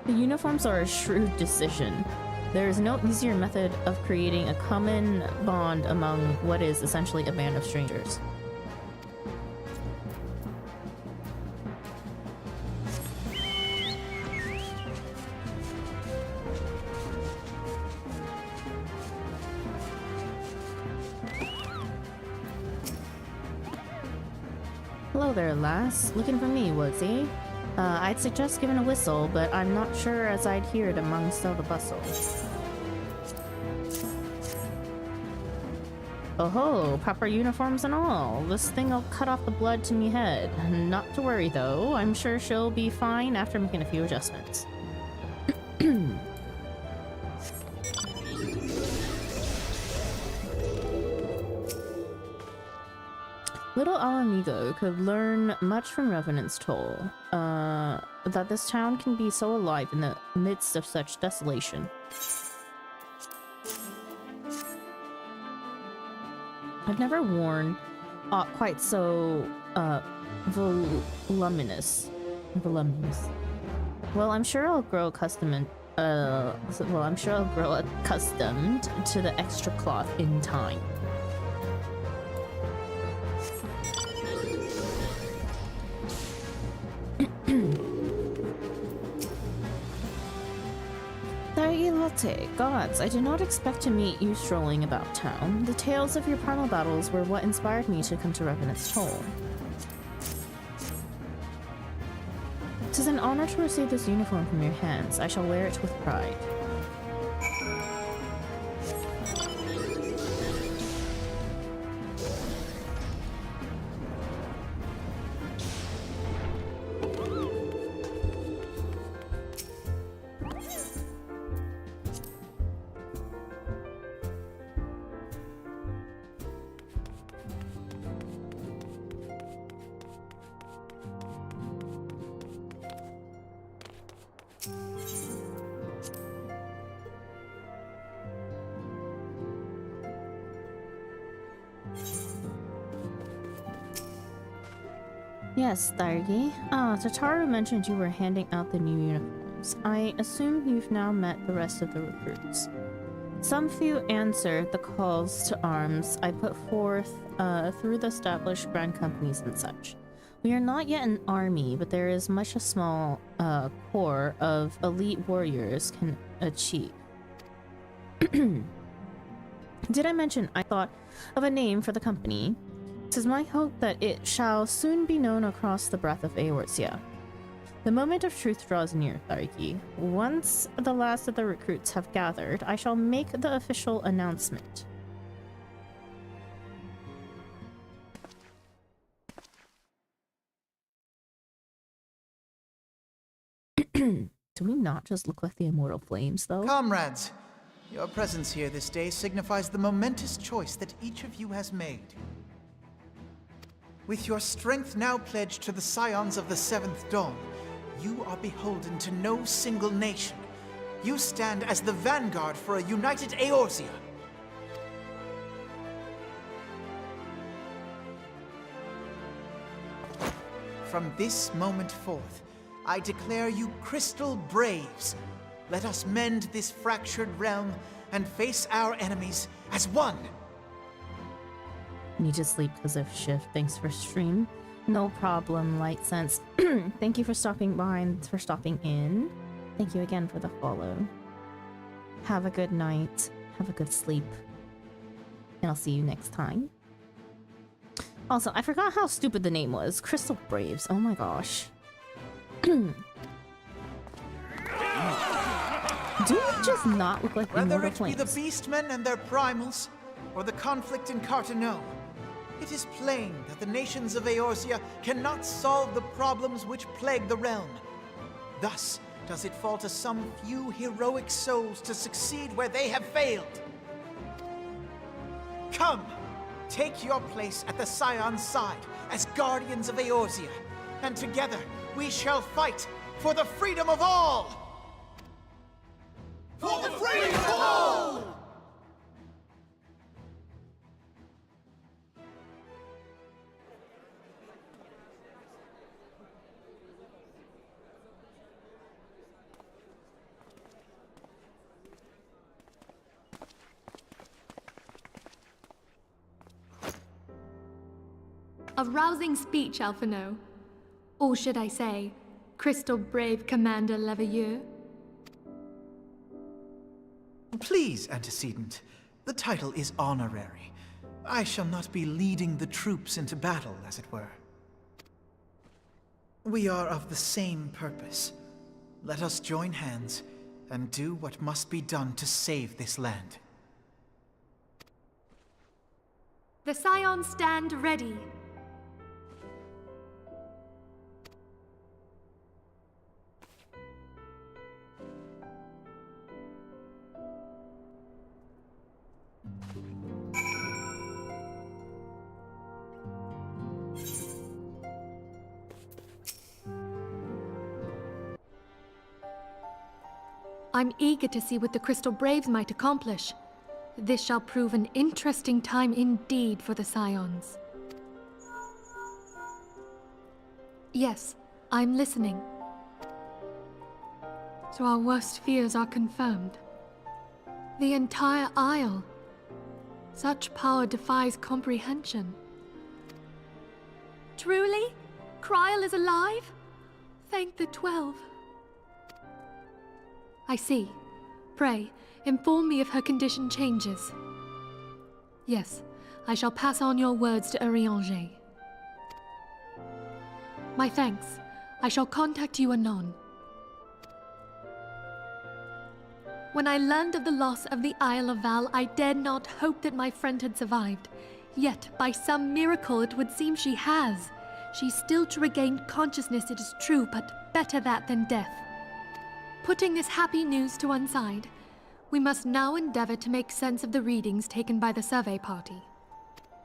The uniforms are a shrewd decision. There is no easier method of creating a common bond among what is essentially a band of strangers. Hello there, lass. Looking for me, was he? I'd suggest giving a whistle, but I'm not sure as I'd hear it amongst all the bustle. Oh ho, proper uniforms and all. This thing'll cut off the blood to me head. Not to worry though, I'm sure she'll be fine after making a few adjustments. Little Alamigo could learn much from Revenant's Toll, that this town can be so alive in the midst of such desolation. I've never worn aught quite so, voluminous. Well, I'm sure I'll grow accustomed, to the extra cloth in time. Gods, I did not expect to meet you strolling about town. The tales of your primal battles were what inspired me to come to Revenant's Toll. 'Tis an honor to receive this uniform from your hands. I shall wear it with pride. Yes, Thargi. Tataru mentioned you were handing out the new uniforms. I assume you've now met the rest of the recruits. Some few answered the calls to arms I put forth through the established grand companies and such. We are not yet an army, but there is much a small corps of elite warriors can achieve. Did I mention I thought of a name for the company? 'Tis my hope that it shall soon be known across the breadth of Eorzea. The moment of truth draws near, Thariki. Once the last of the recruits have gathered, I shall make the official announcement. Do we not just look like the immortal flames, though? Comrades, your presence here this day signifies the momentous choice that each of you has made. With your strength now pledged to the scions of the Seventh Dawn, you are beholden to no single nation. You stand as the vanguard for a united Eorzea. From this moment forth, I declare you Crystal Braves. Let us mend this fractured realm and face our enemies as one. Need to sleep because of shift. Thanks for stream. No problem, Light Sense. Thank you for stopping by and for stopping in. Thank you again for the follow. Have a good night. Have a good sleep. And I'll see you next time. Also, I forgot how stupid the name was. Crystal Braves. Oh my gosh. Do we just not look like Whether immortal it flames? be the Beastmen and their primals, or the conflict in Carteneau, it is plain that the nations of Eorzea cannot solve the problems which plague the realm. Thus does it fall to some few heroic souls to succeed where they have failed. Come, take your place at the Scion's side as guardians of Eorzea, and together we shall fight for the freedom of all! For the freedom of all! A rousing speech, Alphino. Or should I say, Crystal Brave Commander Leveilleur? Please, Antecedent. The title is honorary. I shall not be leading the troops into battle, as it were. We are of the same purpose. Let us join hands and do what must be done to save this land. The Scions stand ready. I'm eager to see what the Crystal Braves might accomplish. This shall prove an interesting time indeed for the Scions. Yes, I'm listening. So our worst fears are confirmed. The entire Isle. Such power defies comprehension. Truly? Kryl is alive? Thank the 12. I see. Pray, inform me if her condition changes. Yes, I shall pass on your words to Urianger. My thanks. I shall contact you anon. When I learned of the loss of the Isle of Val, I dared not hope that my friend had survived. Yet, by some miracle, it would seem she has. She's still to regain consciousness, it is true, but better that than death. Putting this happy news to one side, we must now endeavor to make sense of the readings taken by the survey party.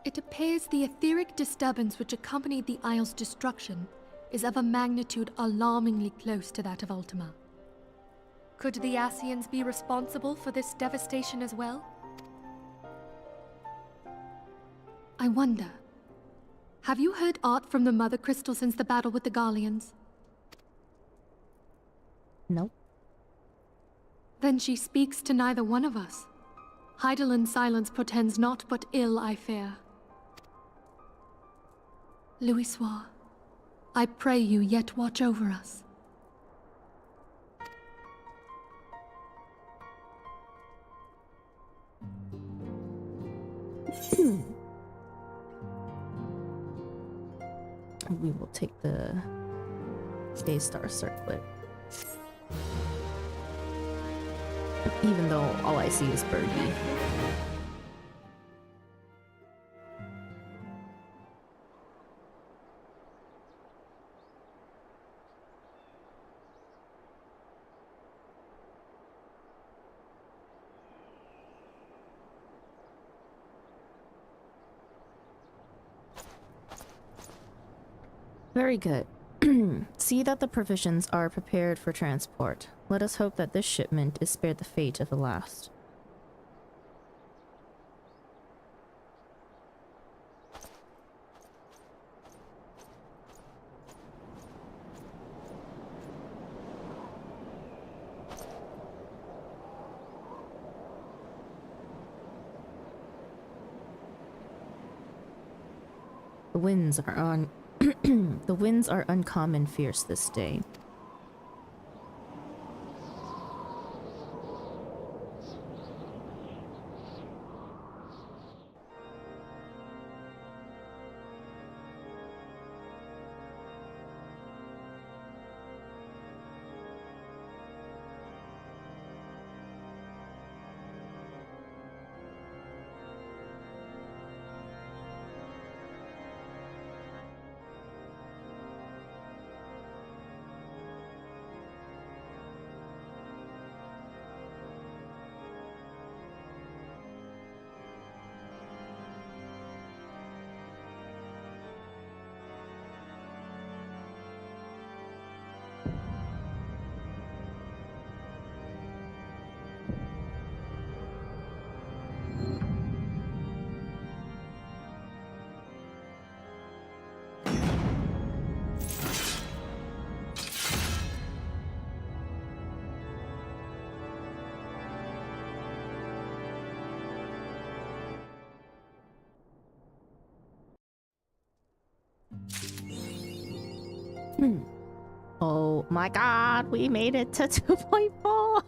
It appears the etheric disturbance which accompanied the Isle's destruction is of a magnitude alarmingly close to that of Ultima. Could the Ascians be responsible for this devastation as well? I wonder, have you heard aught from the Mother Crystal since the battle with the Garleans? Nope. Then she speaks to neither one of us. Heidelin's silence portends naught but ill, I fear. Louisoix, I pray you yet watch over us. We will take the A-star circlet. Even though all I see is birdie. Very good. See that the provisions are prepared for transport. Let us hope that this shipment is spared the fate of the last. The winds are on. The winds are uncommon fierce this day. Oh my god, we made it to 2.4!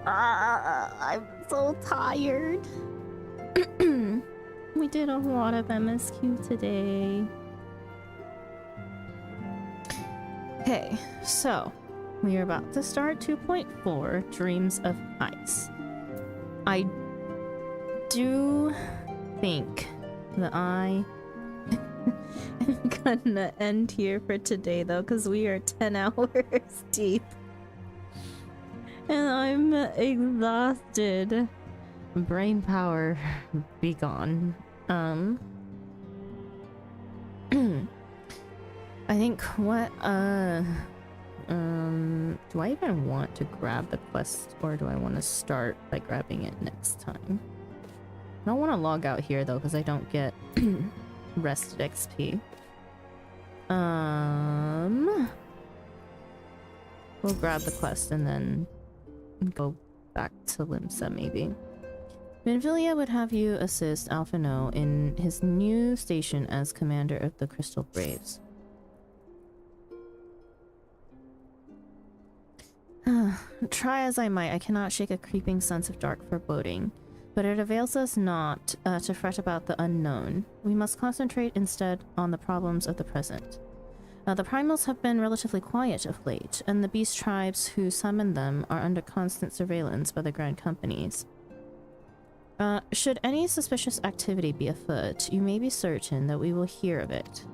I'm so tired. We did a lot of MSQ today. Okay, so we are about to start 2.4, Dreams of Ice. I do think that I am gonna end here for today though, because we are 10 hours deep. And I'm exhausted. Brain power be gone. I think what do I even want to grab the quest, or do I want to start by grabbing it next time? I don't want to log out here though, because I don't get rested XP. We'll grab the quest and then go back to Limsa maybe. Minvilia would have you assist Alphino in his new station as commander of the Crystal Braves. Try as I might, I cannot shake a creeping sense of dark foreboding, but it avails us not to fret about the unknown. We must concentrate instead on the problems of the present. The primals have been relatively quiet of late, and the beast tribes who summon them are under constant surveillance by the Grand Companies. Should any suspicious activity be afoot, you may be certain that we will hear of it.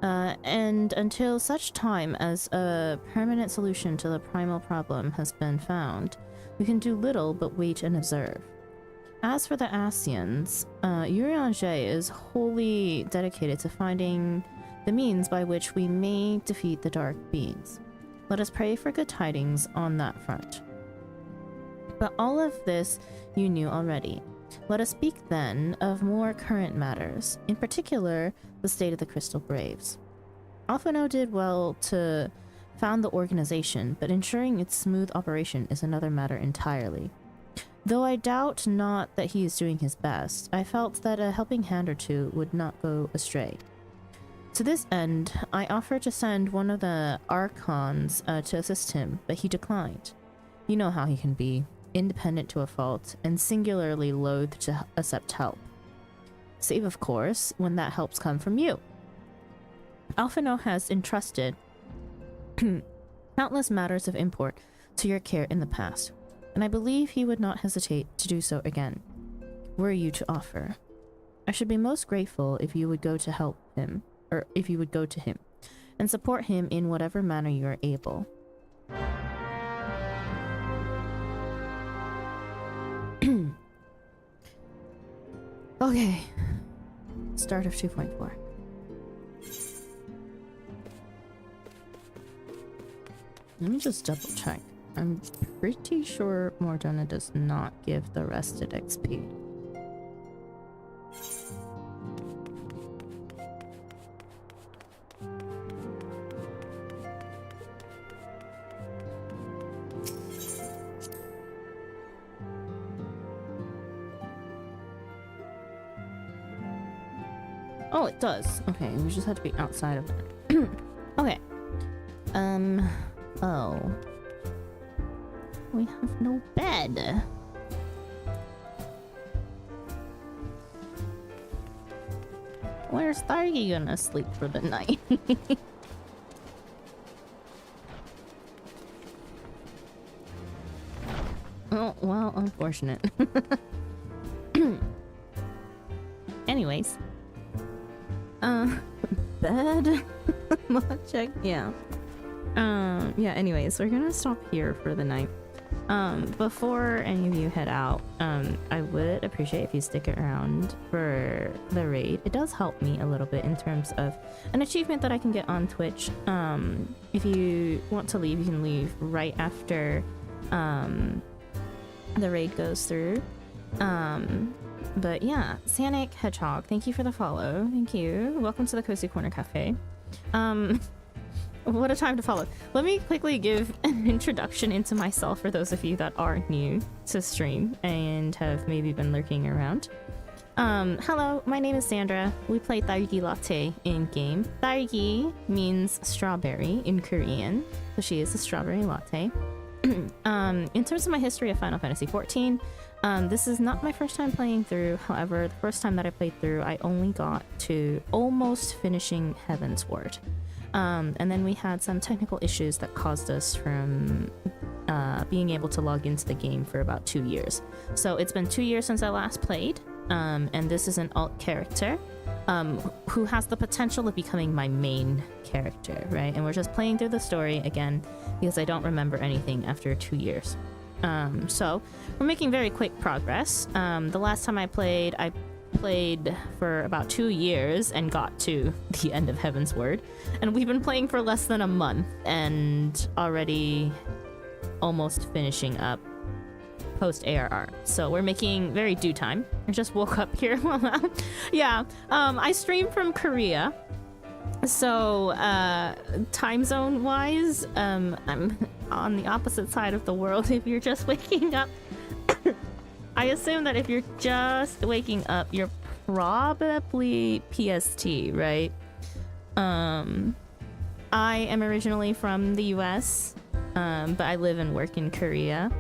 And until such time as a permanent solution to the primal problem has been found, we can do little but wait and observe. As for the Asians, Urianger is wholly dedicated to finding the means by which we may defeat the dark beings. Let us pray for good tidings on that front. But all of this you knew already. Let us speak then of more current matters, in particular the state of the Crystal Braves. Alphino did well to found the organization, but ensuring its smooth operation is another matter entirely. Though I doubt not that he is doing his best, I felt that a helping hand or two would not go astray. To this end, I offered to send one of the Archons to assist him, but he declined. You know how he can be, independent to a fault, and singularly loath to accept help. Save, of course, when that helps come from you. Alphino has entrusted countless matters of import to your care in the past, and I believe he would not hesitate to do so again, were you to offer. I should be most grateful if you would go to help him, or if you would go to him, and support him in whatever manner you are able. Okay. Start of 2.4. Let me just double check. I'm pretty sure Mordona does not give the rested XP. Oh, it does. Okay, we just have to be outside of it. Okay. Oh. We have no bed. Where's Thargy gonna sleep for the night? Oh, well, unfortunate. Anyways. Bed? Check, yeah. Yeah, anyways, we're gonna stop here for the night. Before any of you head out, I would appreciate if you stick around for the raid. It does help me a little bit in terms of an achievement that I can get on Twitch. If you want to leave, you can leave right after the raid goes through. But yeah, Sanic Hedgehog, thank you for the follow. Thank you. Welcome to the Cozy Corner Cafe. What a time to follow. Let me quickly give an introduction into myself for those of you that are new to stream and have maybe been lurking around. Hello, my name is Sandra. We play Thargy Latte in game. Thargy means strawberry in Korean, so she is a strawberry latte. In terms of my history of Final Fantasy XIV, this is not my first time playing through. However, the first time that I played through, I only got to almost finishing Heavensward. And then we had some technical issues that caused us from being able to log into the game for about 2 years. So it's been 2 years since I last played, and this is an alt character who has the potential of becoming my main character, right? And we're just playing through the story again because I don't remember anything after 2 years. So we're making very quick progress. The last time I played for about 2 years and got to the end of Heavensward, and we've been playing for less than a month and already almost finishing up Post-ARR. So we're making very due time. I just woke up here. Yeah, I stream from Korea, so time zone wise, I'm on the opposite side of the world. If you're just waking up, I assume that if you're just waking up, you're probably PST, right? I am originally from the US, but I live and work in Korea.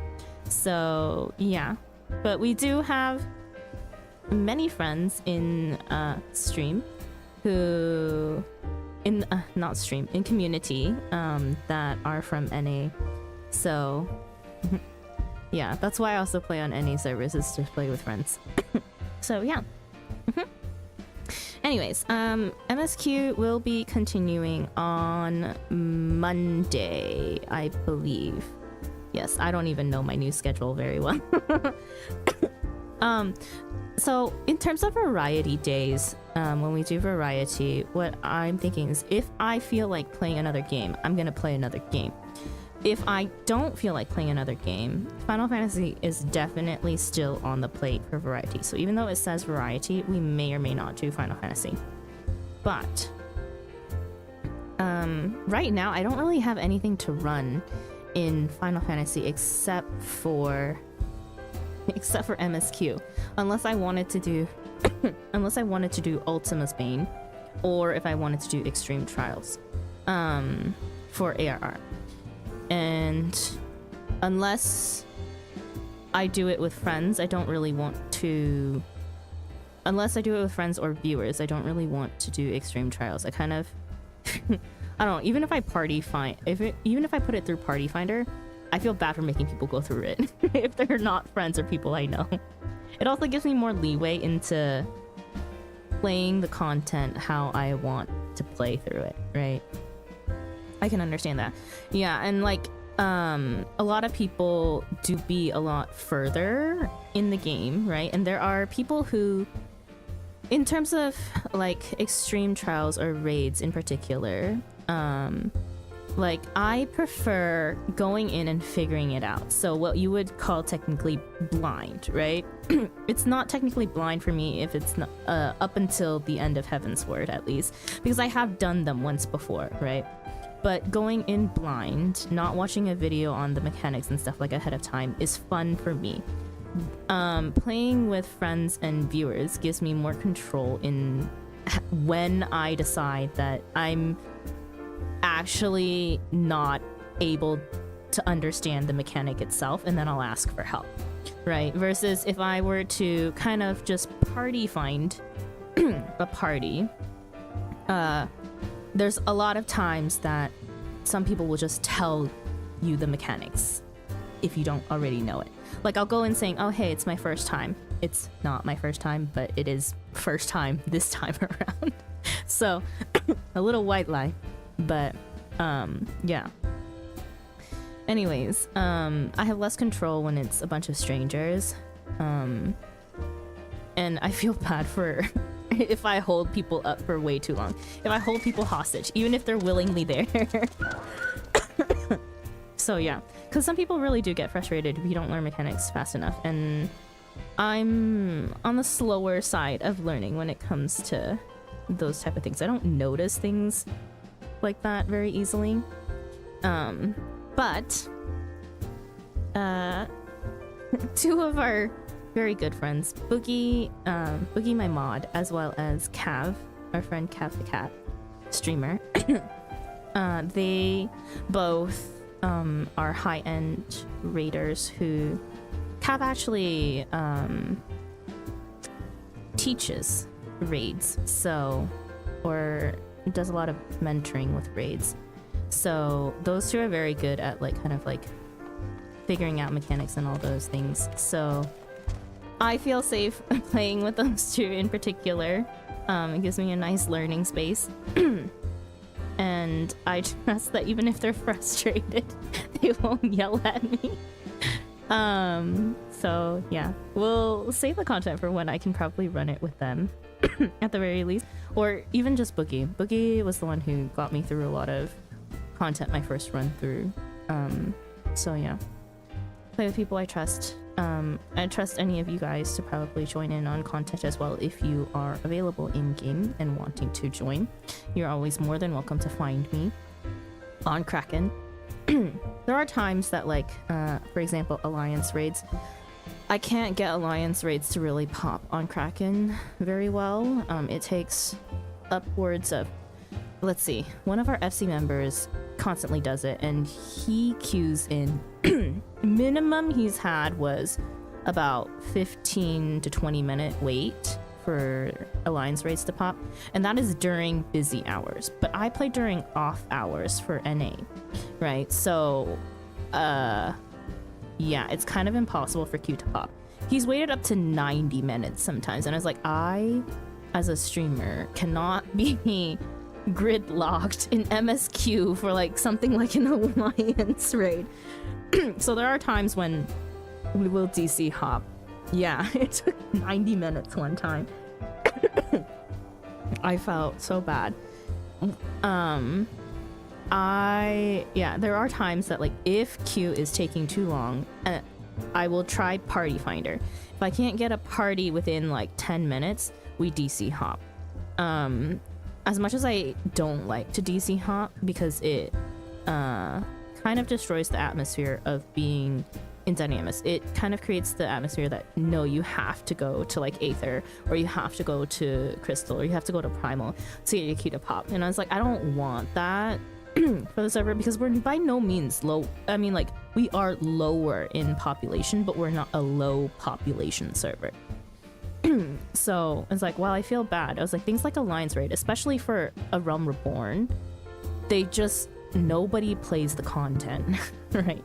So yeah, but we do have many friends in stream who in community that are from NA. So yeah, that's why I also play on NA servers, is to play with friends. So yeah. Anyways, MSQ will be continuing on Monday, I believe. Yes, I don't even know my new schedule very well. So in terms of variety days, when we do variety, what I'm thinking is if I feel like playing another game, I'm gonna play another game. If I don't feel like playing another game, Final Fantasy is definitely still on the plate for variety. So even though it says variety, we may or may not do Final Fantasy. But right now, I don't really have anything to run in Final Fantasy except for MSQ, unless I wanted to do Ultima's Bane, or if I wanted to do Extreme Trials for ARR. And unless I do it with friends, I don't really want to... Unless I do it with friends or viewers, I don't really want to do Extreme Trials. I kind of I don't know, even if I even if I put it through Party Finder, I feel bad for making people go through it if they're not friends or people I know. It also gives me more leeway into playing the content how I want to play through it, right? I can understand that. Yeah, and like a lot of people do be a lot further in the game, right? And there are people who, in terms of like extreme trials or raids in particular, like I prefer going in and figuring it out. So what you would call technically blind, right? It's not technically blind for me if it's not, up until the end of Heaven's Word at least, because I have done them once before, right? But going in blind, not watching a video on the mechanics and stuff like ahead of time is fun for me. Playing with friends and viewers gives me more control in when I decide that I'm actually not able to understand the mechanic itself, and then I'll ask for help, right? Versus if I were to kind of just party find a party, there's a lot of times that some people will just tell you the mechanics if you don't already know it. Like I'll go in saying, oh hey, it's my first time. It's not my first time, but it is first time this time around. So a little white lie, but yeah. Anyways, I have less control when it's a bunch of strangers, and I feel bad for if I hold people up for way too long. If I hold people hostage, even if they're willingly there. So yeah, because some people really do get frustrated if you don't learn mechanics fast enough, and I'm on the slower side of learning when it comes to those type of things. I don't notice things like that very easily. But two of our very good friends, Boogie my mod, as well as Cav, our friend Cav the Cat, streamer, they both are high-end raiders who Cav actually teaches raids, so, or does a lot of mentoring with raids. So those two are very good at like kind of like figuring out mechanics and all those things. So I feel safe playing with those two in particular. It gives me a nice learning space. And I trust that even if they're frustrated, they won't yell at me. So yeah, we'll save the content for when I can probably run it with them at the very least, or even just Boogie. Boogie was the one who got me through a lot of content my first run through. So yeah, play with people I trust. I trust any of you guys to probably join in on content as well if you are available in game and wanting to join. You're always more than welcome to find me on Kraken. There are times that like for example Alliance raids, I can't get Alliance raids to really pop on Kraken very well. It takes upwards of, let's see, one of our FC members constantly does it, and he queues in. Minimum he's had was about 15 to 20 minute wait for Alliance raids to pop, and that is during busy hours. But I play during off hours for NA, right? So yeah, it's kind of impossible for Q to pop. He's waited up to 90 minutes sometimes, and I was like, I, as a streamer, cannot be gridlocked in MSQ for like something like an Alliance raid. So there are times when we will DC hop. Yeah, it took 90 minutes one time. I felt so bad. Yeah, there are times that like if Q is taking too long, I will try Party Finder. If I can't get a party within like 10 minutes, we DC hop. As much as I don't like to DC hop because it kind of destroys the atmosphere of being in Dynamis. It kind of creates the atmosphere that no, you have to go to like Aether, or you have to go to Crystal, or you have to go to Primal to get your Q to pop. And I was like, I don't want that for the server, because we're by no means low. I mean, like, we are lower in population, but we're not a low population server. So it's like, while I feel bad, I was like, things like Alliance raid, especially for a Realm Reborn, they just, nobody plays the content, right?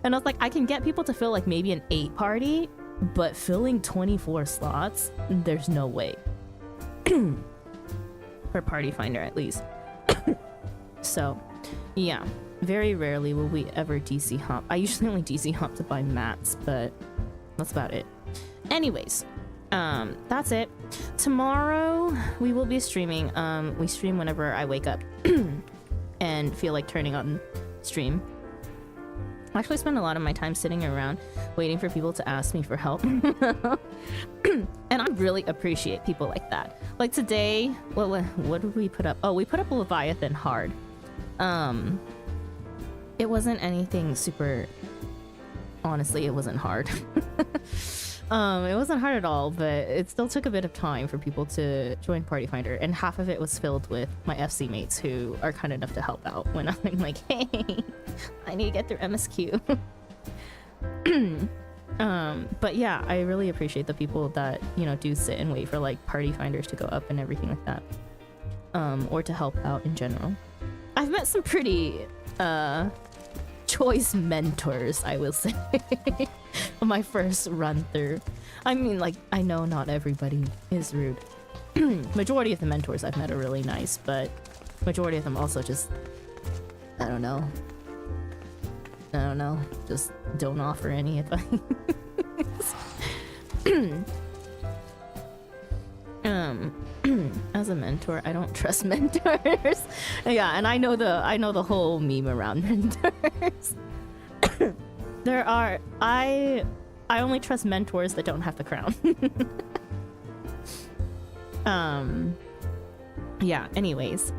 And I was like, I can get people to fill like maybe an 8 party, but filling 24 slots, there's no way. For Party Finder, at least. So, yeah. Very rarely will we ever DC hop. I usually only DC hop to buy mats, but that's about it. Anyways, that's it. Tomorrow we will be streaming. We stream whenever I wake up and feel like turning on stream. I actually spend a lot of my time sitting around waiting for people to ask me for help. And I really appreciate people like that. Like today, what did we put up? Oh, we put up Leviathan hard. It wasn't anything super... Honestly, it wasn't hard. It wasn't hard at all, but it still took a bit of time for people to join Party Finder, and half of it was filled with my FC mates who are kind enough to help out when I'm like, hey, I need to get through MSQ. But yeah, I really appreciate the people that, you know, do sit and wait for like Party Finders to go up and everything like that. Or to help out in general. I've met some pretty choice mentors, I will say, on my first run through. I mean, like, I know not everybody is rude. Majority of the mentors I've met are really nice, but majority of them also just, I don't know, just don't offer any advice. As a mentor, I don't trust mentors. Yeah, and I know the whole meme around mentors. I only trust mentors that don't have the crown. Yeah, anyways.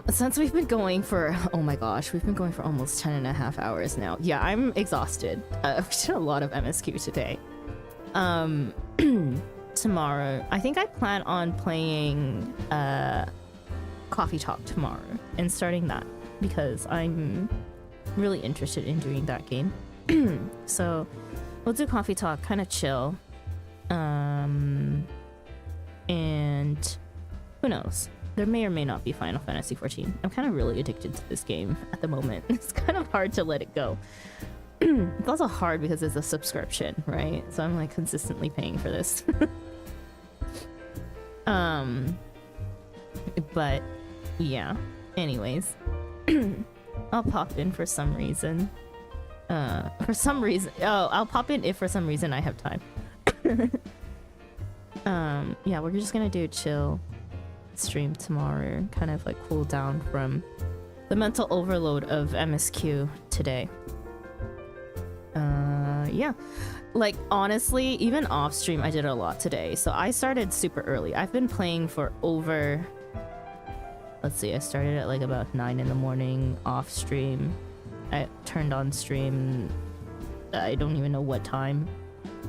Since we've been going for, oh my gosh, we've been going for almost 10.5 hours now. Yeah, I'm exhausted. We did a lot of MSQ today. Tomorrow, I think I plan on playing Coffee Talk tomorrow and starting that because I'm really interested in doing that game. So we'll do Coffee Talk, kind of chill. And who knows? There may or may not be Final Fantasy XIV. I'm kind of really addicted to this game at the moment. It's kind of hard to let it go. It's also hard because it's a subscription, right? So I'm like consistently paying for this. But yeah, anyways. I'll pop in for some reason. I'll pop in if for some reason I have time. Yeah, we're just gonna do a chill stream tomorrow, kind of like cool down from the mental overload of MSQ today. Yeah, like honestly, even off stream I did a lot today. So I started super early. I've been playing for over, let's see, I started at like about 9 in the morning off stream. I turned on stream, I don't even know what time.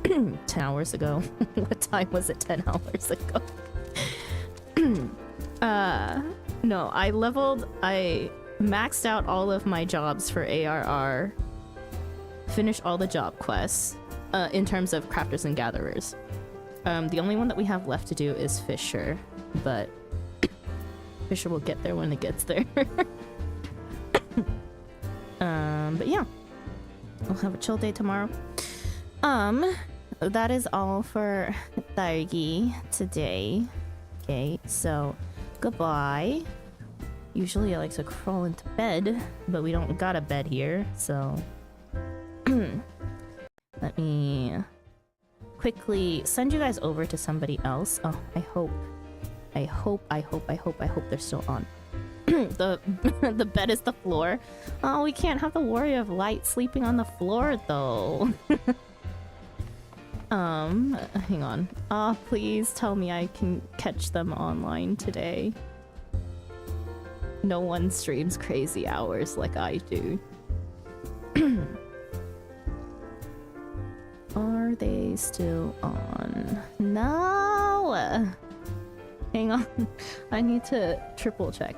10 hours ago. What time was it 10 hours ago? No, I maxed out all of my jobs for ARR, finished all the job quests, in terms of crafters and gatherers. The only one that we have left to do is Fisher, but Fisher will get there when it gets there. But yeah, we'll have a chill day tomorrow. That is all for Thargi today. Okay, so goodbye. Usually I like to crawl into bed, but we don't got a bed here, so let me quickly send you guys over to somebody else. Oh, I hope they're still on. The bed is the floor. Oh, we can't have the Warrior of Light sleeping on the floor though. Hang on. Please tell me I can catch them online today. No one streams crazy hours like I do. Are they still on? No! Hang on. I need to triple check.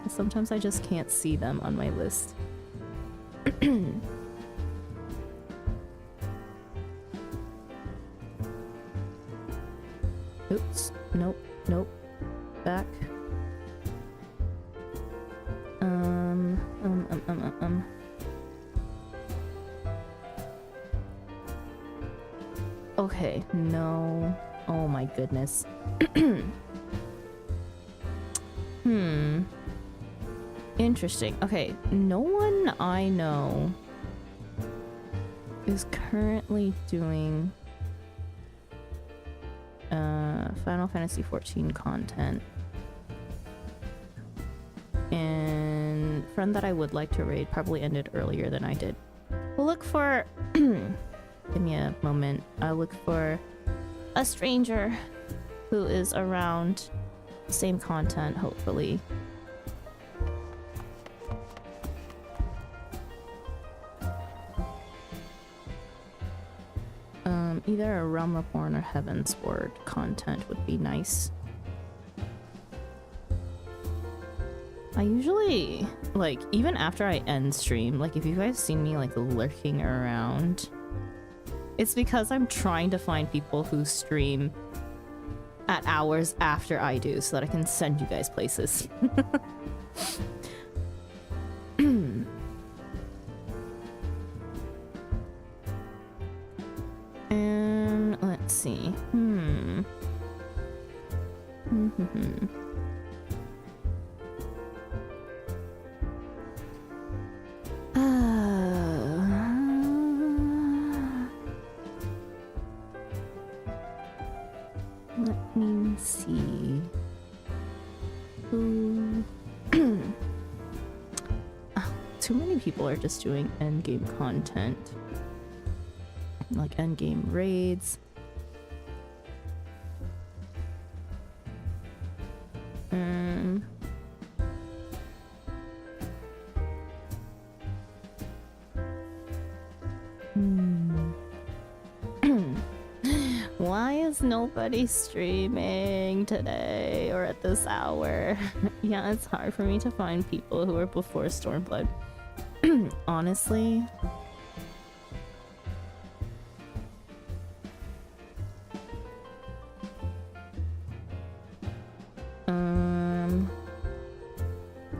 Sometimes I just can't see them on my list. Oops. Nope. Back. Okay, no. Oh my goodness. Interesting. Okay, no one I know is currently doing Final Fantasy XIV content. And friend that I would like to raid probably ended earlier than I did. We'll look for give me a moment. I'll look for a stranger who is around same content, hopefully. Either a Realm Reborn or Heavensward content would be nice. I usually, like, even after I end stream, like, if you guys seen me, like, lurking around, it's because I'm trying to find people who stream at hours after I do so that I can send you guys places. And let's see. Let me see. Who? Too many people are just doing endgame content. Like endgame raids. Why is nobody streaming today or at this hour? Yeah, it's hard for me to find people who are before Stormblood. Honestly.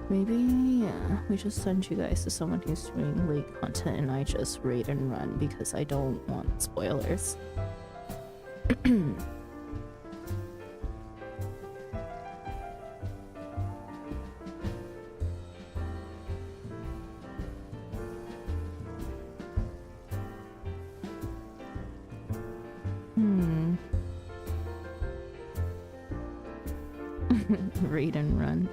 Maybe, yeah, we just send you guys to someone who's doing late content and I just raid and run because I don't want spoilers. Raid and run.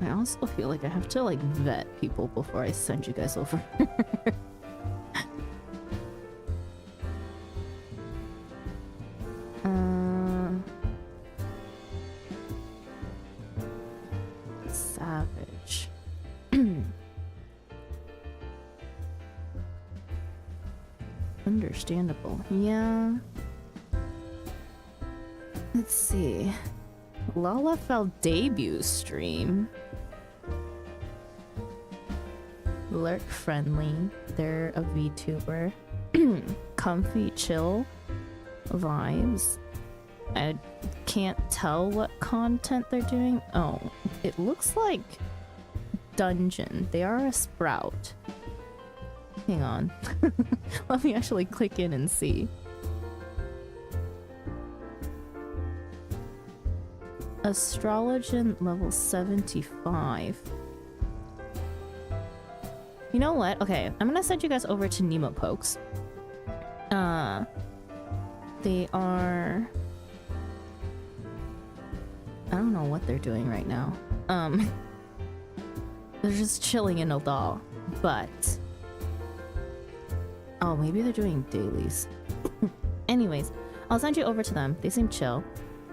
I also feel like I have to like vet people before I send you guys over. Savage. Understandable. Yeah. Let's see. Lalafell debut stream. Lurk friendly. They're a VTuber. Comfy chill vibes. I can't tell what content they're doing. Oh, it looks like dungeon. They are a sprout. Hang on. Let me actually click in and see. Astrologian level 75. You know what? Okay, I'm gonna send you guys over to Nemo Pokes. They are... I don't know what they're doing right now. They're just chilling in Eldal, but... Oh, maybe they're doing dailies. Anyways, I'll send you over to them. They seem chill.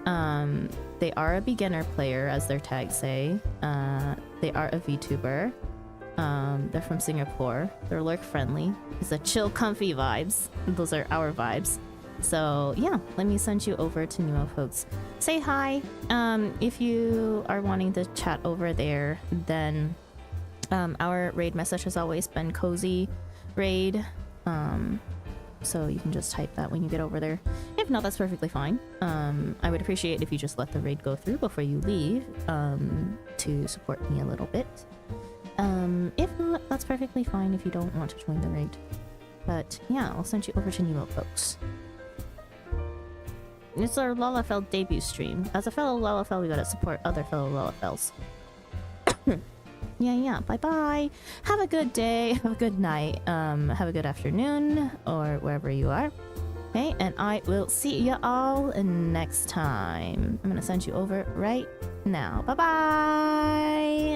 They are a beginner player, as their tags say. They are a VTuber. They're from Singapore. They're lurk friendly. It's a chill, comfy vibes. Those are our vibes. So yeah, let me send you over to Nemo folks. Say hi. If you are wanting to chat over there, then our raid message has always been cozy raid. So you can just type that when you get over there. And If not, that's perfectly fine. I would appreciate if you just let the raid go through before you leave, to support me a little bit. If not, that's perfectly fine if you don't want to join the raid. But yeah, I'll send you over to Nemo, folks. It's our Lalafell debut stream. As a fellow Lalafell, we gotta support other fellow Lalafells. Yeah, bye-bye. Have a good day, have a good night, have a good afternoon, or wherever you are. Okay, and I will see you all next time. I'm gonna send you over right now. Bye-bye!